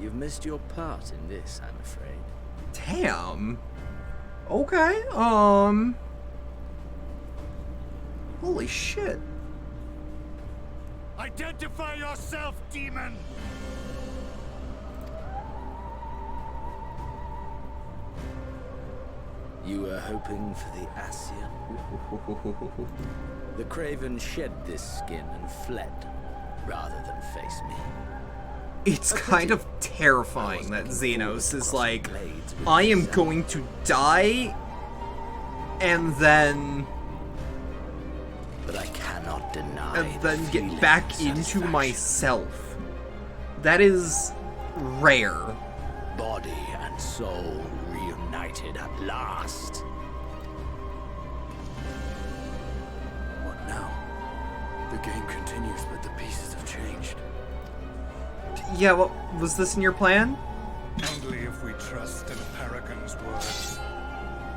You've missed your part in this, I'm afraid. Damn. Okay, holy shit. Identify yourself, demon! You were hoping for the Ascian? The Craven shed this skin and fled, rather than face me. It's kind of terrifying that Xenos is like, I am going to die, and then... But I cannot deny and then get back into myself. That is rare. Body and soul reunited at last. What now? The game continues, but the pieces have changed. Yeah, what was this in your plan? Only if we trust in Paragon's words.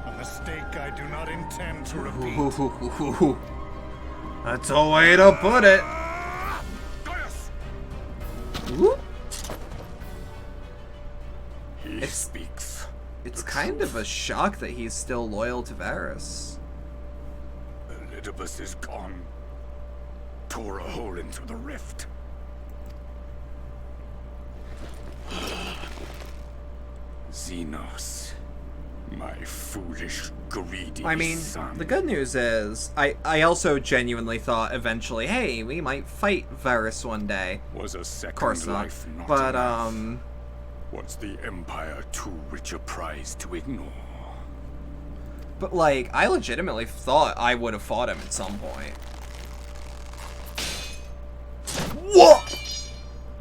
A mistake I do not intend to repeat. That's a way to put it. He speaks. It's kind of a shock that he's still loyal to Varys. Elidibus is gone. Tore a hole into the rift. Xenos, my foolish, greedy I mean, son. the good news is, I also genuinely thought eventually, hey, we might fight Varys one day. Was a second of course not. life not But, enough? Was the Empire too rich a prize to ignore? But, like, I legitimately thought I would have fought him at some point. What?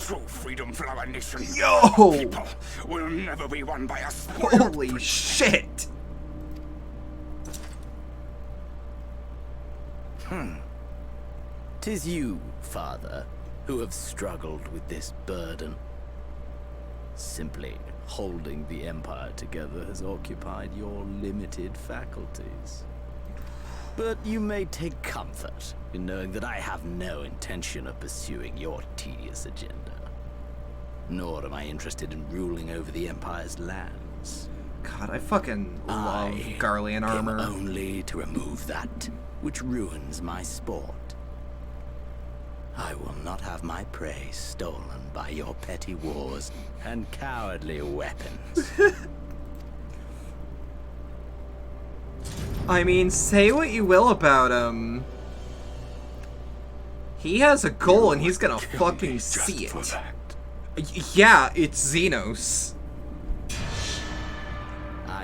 True freedom for our nation. Yo! People will never be won by us. Holy shit! Tis you, Father, who have struggled with this burden. Simply holding the Empire together has occupied your limited faculties. But you may take comfort in knowing that I have no intention of pursuing your tedious agenda. Nor am I interested in ruling over the Empire's lands. God, I fucking love Garlean armor. Only to remove that which ruins my sport. I will not have my prey stolen by your petty wars and cowardly weapons. I mean, say what you will about him. He has a goal and he's gonna fucking see it. Yeah, it's Xenos.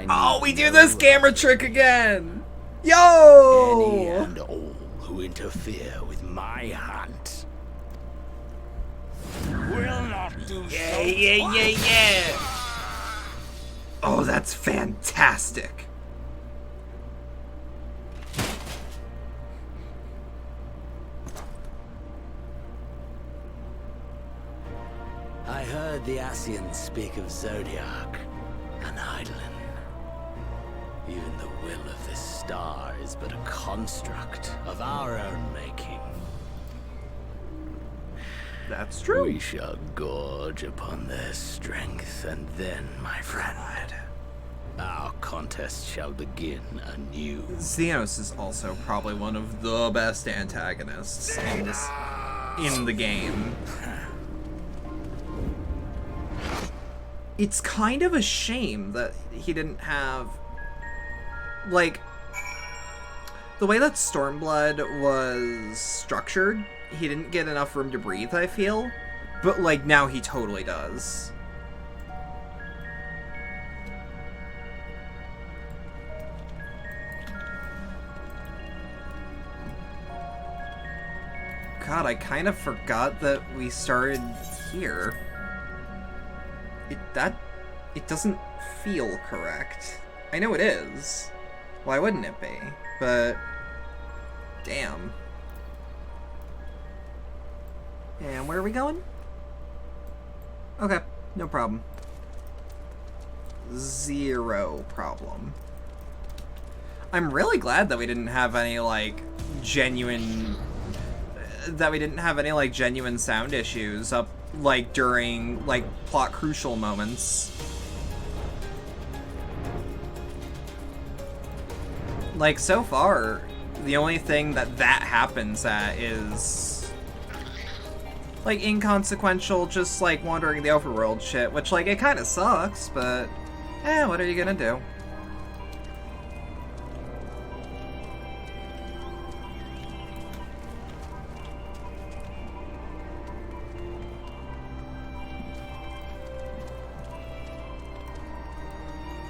Oh, we do this camera trick again! Yo! Any and all who interfere with my hunt will not do so. Yeah. Oh, that's fantastic. I heard the Ascians speak of Zodiac and Eidolon. Even the will of this star is but a construct of our own making. That's true. We shall gorge upon their strength, and then, my friend, our contest shall begin anew. Xenos is also probably one of the best antagonists in the game. It's kind of a shame that he didn't have, like, the way that Stormblood was structured, he didn't get enough room to breathe, I feel. But, like, now he totally does. God, I kind of forgot that we started here. It doesn't feel correct. I know it is. Why wouldn't it be? But damn. And where are we going? Okay, no problem. Zero problem. I'm really glad that we didn't have any, like, genuine sound issues up, like, during, like, plot crucial moments. Like, so far, the only thing that happens at is, like, inconsequential, just, like, wandering the overworld shit, which, like, it kind of sucks, but, what are you gonna do?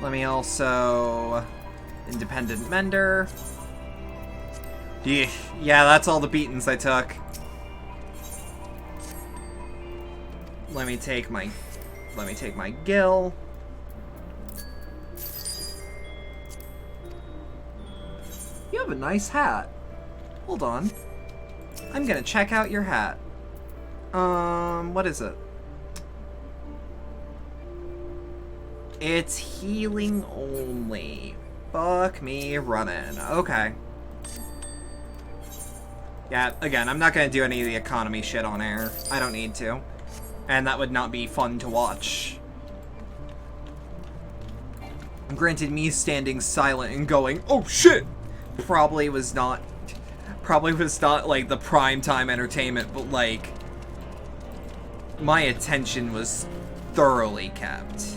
Let me also... Independent Mender. Yeah, that's all the beatings I took. Let me take my Gil. You have a nice hat. Hold on. I'm gonna check out your hat. What is it? It's healing only. Fuck me running. Okay. Yeah, again, I'm not gonna do any of the economy shit on air. I don't need to. And that would not be fun to watch. Granted, me standing silent and going, oh shit! Probably was not, like, the prime time entertainment, but, like, my attention was thoroughly kept.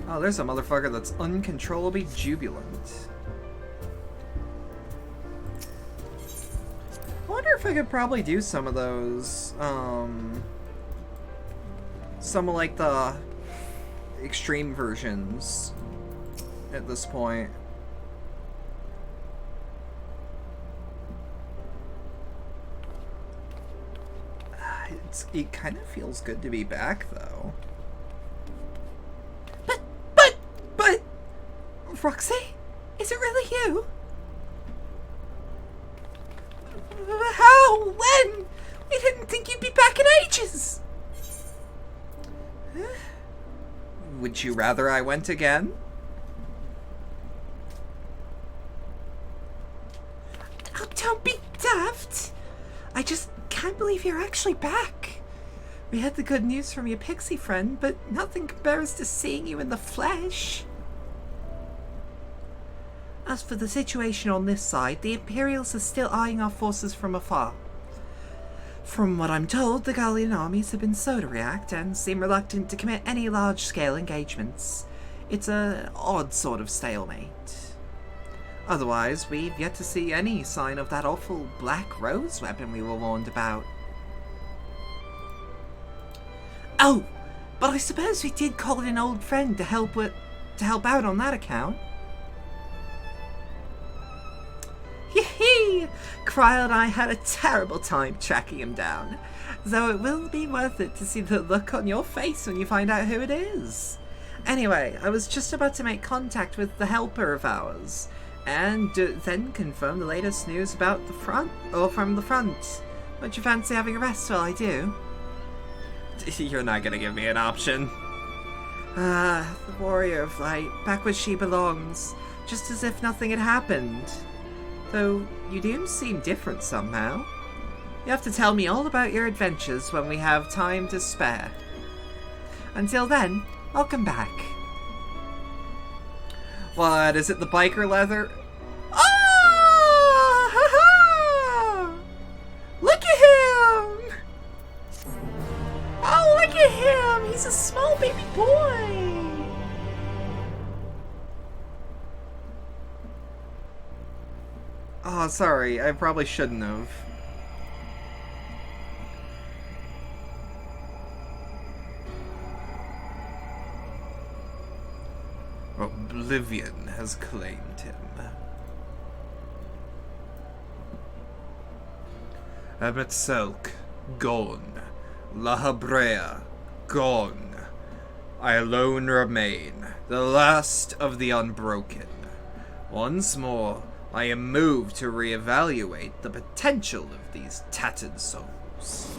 Oh, there's a motherfucker that's uncontrollably jubilant. I wonder if I could probably do some of those, some of, like, the extreme versions at this point. It kind of feels good to be back, though. But, Roxy, is it really you? How? When? We didn't think you'd be back in ages. Would you rather I went again? Oh, don't be daft. I just can't believe you're actually back. We had the good news from your pixie friend, but nothing compares to seeing you in the flesh. As for the situation on this side, the Imperials are still eyeing our forces from afar. From what I'm told, the Gallian armies have been slow to react and seem reluctant to commit any large-scale engagements. It's an odd sort of stalemate. Otherwise, we've yet to see any sign of that awful Black Rose weapon we were warned about. Oh, but I suppose we did call in an old friend to help out on that account. Yee-hee! Cryo and I had a terrible time tracking him down, though it will be worth it to see the look on your face when you find out who it is. Anyway, I was just about to make contact with the helper of ours, and then confirm the latest news about the front, or from the front. Don't you fancy having a rest while I do? You're not gonna give me an option. The warrior of light, back where she belongs, just as if nothing had happened. Though, you do seem different somehow. You have to tell me all about your adventures when we have time to spare. Until then, I'll come back. What, is it the biker leather? Ah! Ha-ha! Look at him! Oh, look at him! He's a small baby boy! Oh, sorry. I probably shouldn't have. Oblivion has claimed him. Emmett Selk, gone. La Habrea, gone. I alone remain, the last of the unbroken. Once more, I am moved to reevaluate the potential of these tattered souls.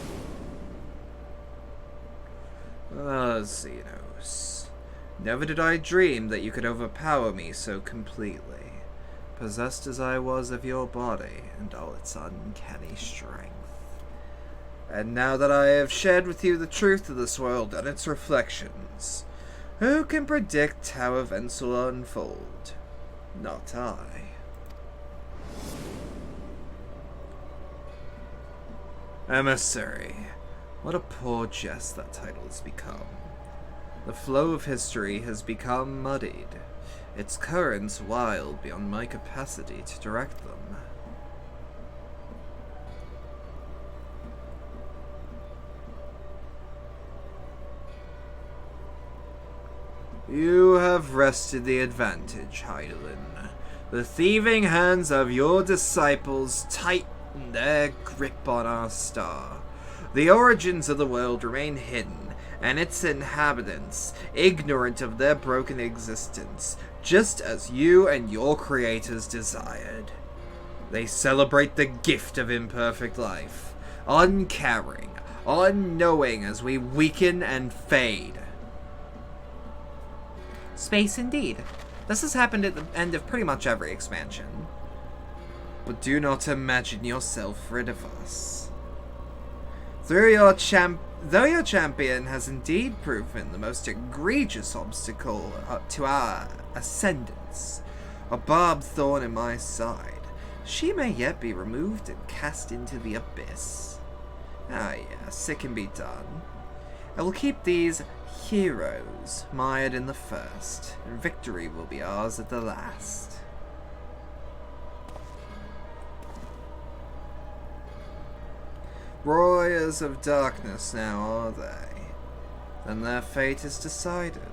Xenos. Never did I dream that you could overpower me so completely, possessed as I was of your body and all its uncanny strength. And now that I have shared with you the truth of this world and its reflections, who can predict how events will unfold? Not I. Emissary. What a poor jest that title has become. The flow of history has become muddied, its currents wild beyond my capacity to direct them. You have wrested the advantage, Hydaelyn. The thieving hands of your disciples tighten their grip on our star. The origins of the world remain hidden, and its inhabitants ignorant of their broken existence, just as you and your creators desired. They celebrate the gift of imperfect life, uncaring, unknowing as we weaken and fade. Space indeed. This has happened at the end of pretty much every expansion. But do not imagine yourself rid of us. Though your champion has indeed proven the most egregious obstacle to our ascendance, a barbed thorn in my side, she may yet be removed and cast into the abyss. Ah yes, it can be done. I will keep these heroes mired in the first, and victory will be ours at the last. Warriors of darkness now, are they? Then their fate is decided.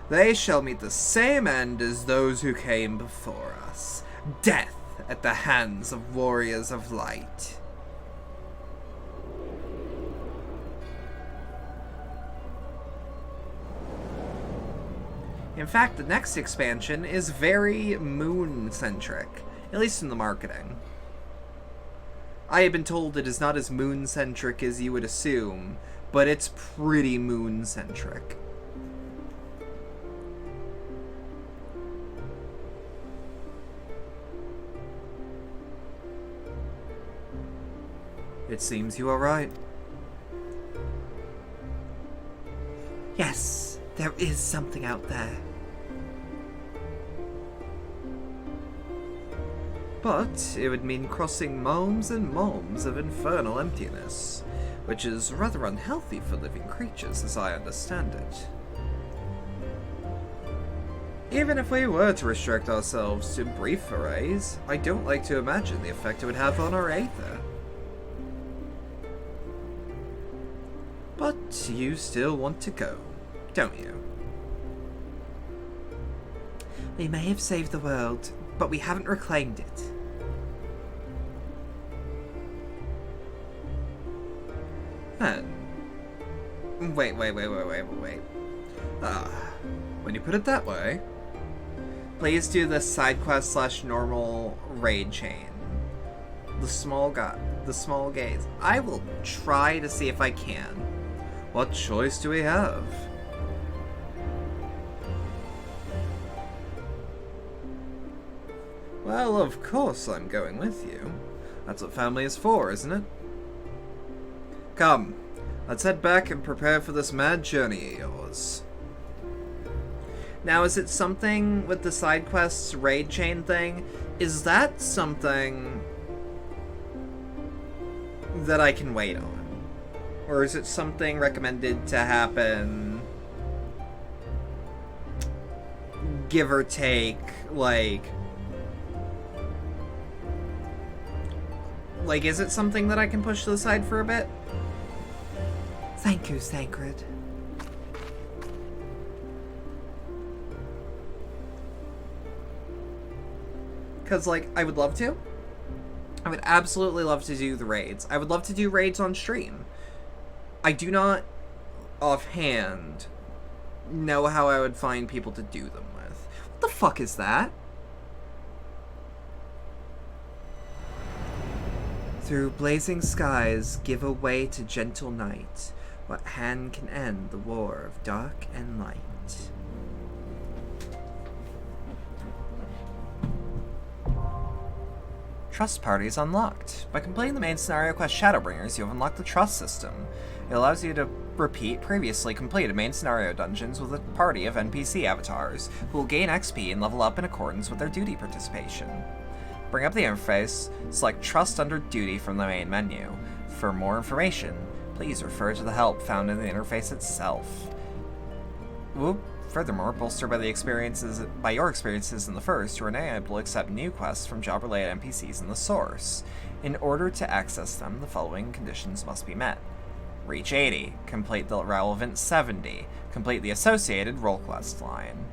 They shall meet the same end as those who came before us. Death at the hands of warriors of light. In fact, the next expansion is very moon-centric, at least in the marketing. I have been told it is not as moon-centric as you would assume, but it's pretty moon-centric. It seems you are right. Yes, there is something out there. But it would mean crossing malms and malms of infernal emptiness, which is rather unhealthy for living creatures as I understand it. Even if we were to restrict ourselves to brief forays, I don't like to imagine the effect it would have on our Aether. But you still want to go, don't you? We may have saved the world, but we haven't reclaimed it. Wait. When you put it that way, please do the side quest / normal raid chain. The small gaze. I will try to see if I can. What choice do we have? Well, of course I'm going with you. That's what family is for, isn't it? Come, let's head back and prepare for this mad journey of yours. Now, is it something with the side quests raid chain thing? Is that something that I can wait on? Or is it something recommended to happen, give or take, like, is it something that I can push to the side for a bit? Thank you, Sacred. Because, like, I would love to. I would absolutely love to do the raids. I would love to do raids on stream. I do not, offhand, know how I would find people to do them with. What the fuck is that? Through blazing skies, give away to gentle night. What hand can end the war of dark and light? Trust parties unlocked. By completing the main scenario quest Shadowbringers, you have unlocked the trust system. It allows you to repeat previously completed main scenario dungeons with a party of NPC avatars, who will gain XP and level up in accordance with their duty participation. Bring up the interface, select Trust under Duty from the main menu. For more information, please refer to the help found in the interface itself. Furthermore, bolstered by your experiences in the first, you are now able to accept new quests from job-related NPCs in the source. In order to access them, the following conditions must be met. Reach 80. Complete the relevant 70. Complete the associated role quest line.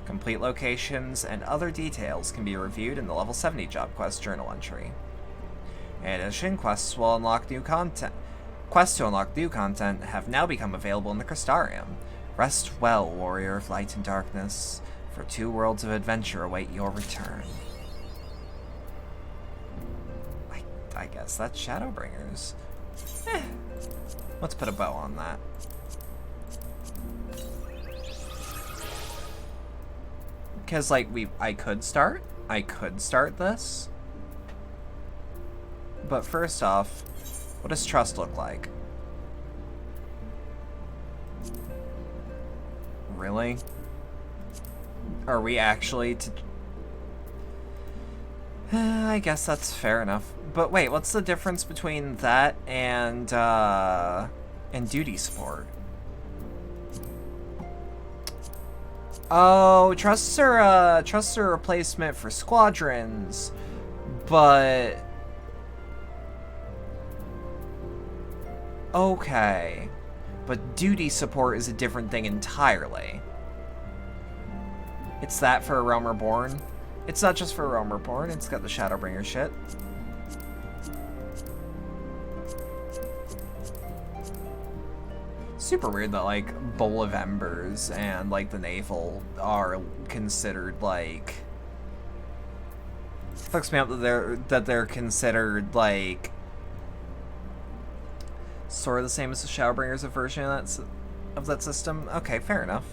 Complete locations and other details can be reviewed in the level 70 job quest journal entry. In addition, quests to unlock new content have now become available in the Crystarium. Rest well, warrior of light and darkness, for 2 worlds of adventure await your return. I guess that's Shadowbringers. Let's put a bow on that. Because, like, I could start this. But first off, what does trust look like? Really? Are we actually to... I guess that's fair enough. But wait, what's the difference between that and duty support? Oh, trusts are a replacement for squadrons, but... Okay. But duty support is a different thing entirely. It's that for a Realm Reborn. It's not just for a Realm Reborn, it's got the Shadowbringer shit. Super weird that, like, Bowl of Embers and, like, the Naval are considered, like... It fucks me up that they're considered, like... sort of the same as the Shadowbringers version of that system. Okay, fair enough.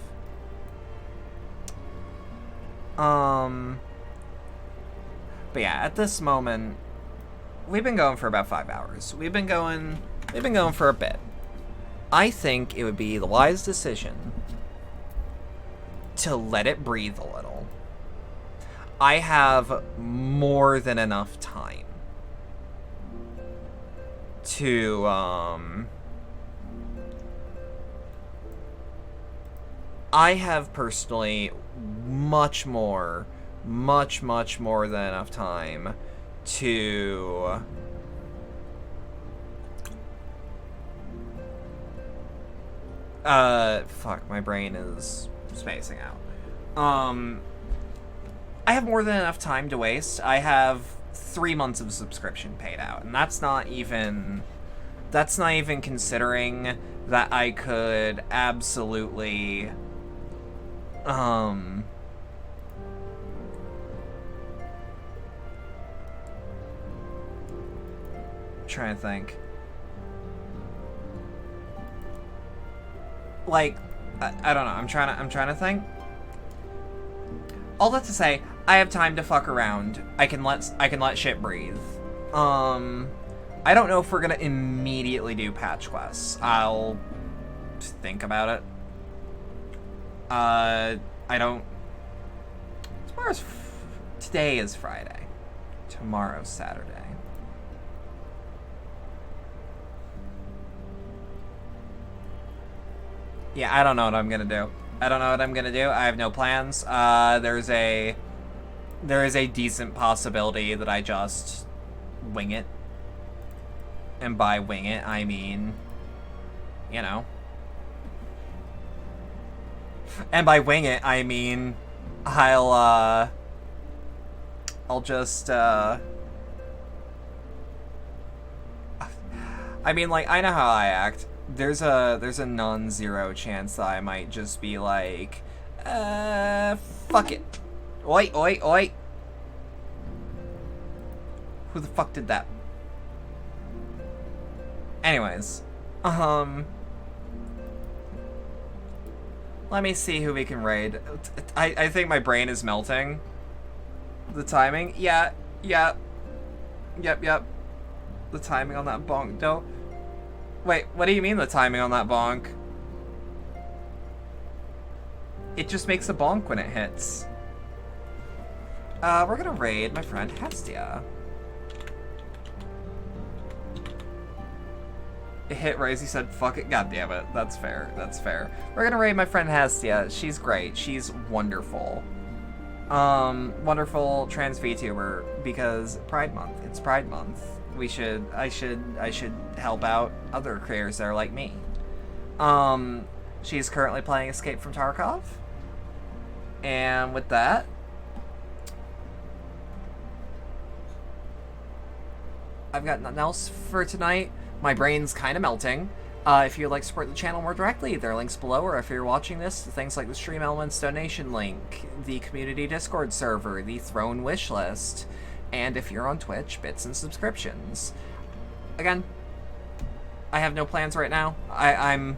But yeah, at this moment, we've been going for about 5 hours. We've been going for a bit. I think it would be the wise decision to let it breathe a little. I have more than enough time to, I have personally much more than enough time to fuck, my brain is spacing out. I have more than enough time to waste. I have 3 months of subscription paid out, and that's not even considering that I could absolutely trying to think. Like, I don't know. I'm trying to think. All that to say, I have time to fuck around. I can let shit breathe. I don't know if we're gonna immediately do patch quests. I'll think about it. I don't. Today is Friday. Tomorrow's Saturday. Yeah, I don't know what I'm gonna do. I have no plans. There is a decent possibility that I just wing it. And by wing it, I mean, you know. And by wing it, I mean, I'll just, I mean, like, I know how I act. There's a non-zero chance that I might just be like, fuck it. Oi, oi, oi. Who the fuck did that? Anyways, let me see who we can raid. I think my brain is melting. The timing? Yeah. Yep. The timing on that bonk. Don't. Wait, what do you mean the timing on that bonk? It just makes a bonk when it hits. We're gonna raid my friend Hestia. It hit Rosie said, fuck it, god damn it. That's fair, that's fair. We're gonna raid my friend Hestia. She's great, she's wonderful. Wonderful trans VTuber, because Pride Month, it's Pride Month. I should help out other creators that are like me. She's currently playing Escape from Tarkov. And with that, I've got nothing else for tonight. My brain's kind of melting. If you'd like to support the channel more directly, there are links below, or if you're watching this, things like the Stream Elements donation link, the community Discord server, the Throne wish list, and if you're on Twitch, bits and subscriptions. Again, I have no plans right now. I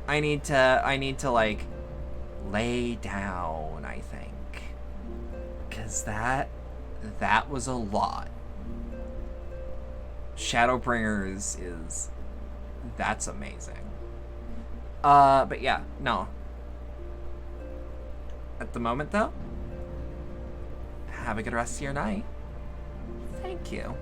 need to like lay down, I think, because that was a lot. Shadowbringers that's amazing. But yeah, no. At the moment though, have a good rest of your night. Thank you.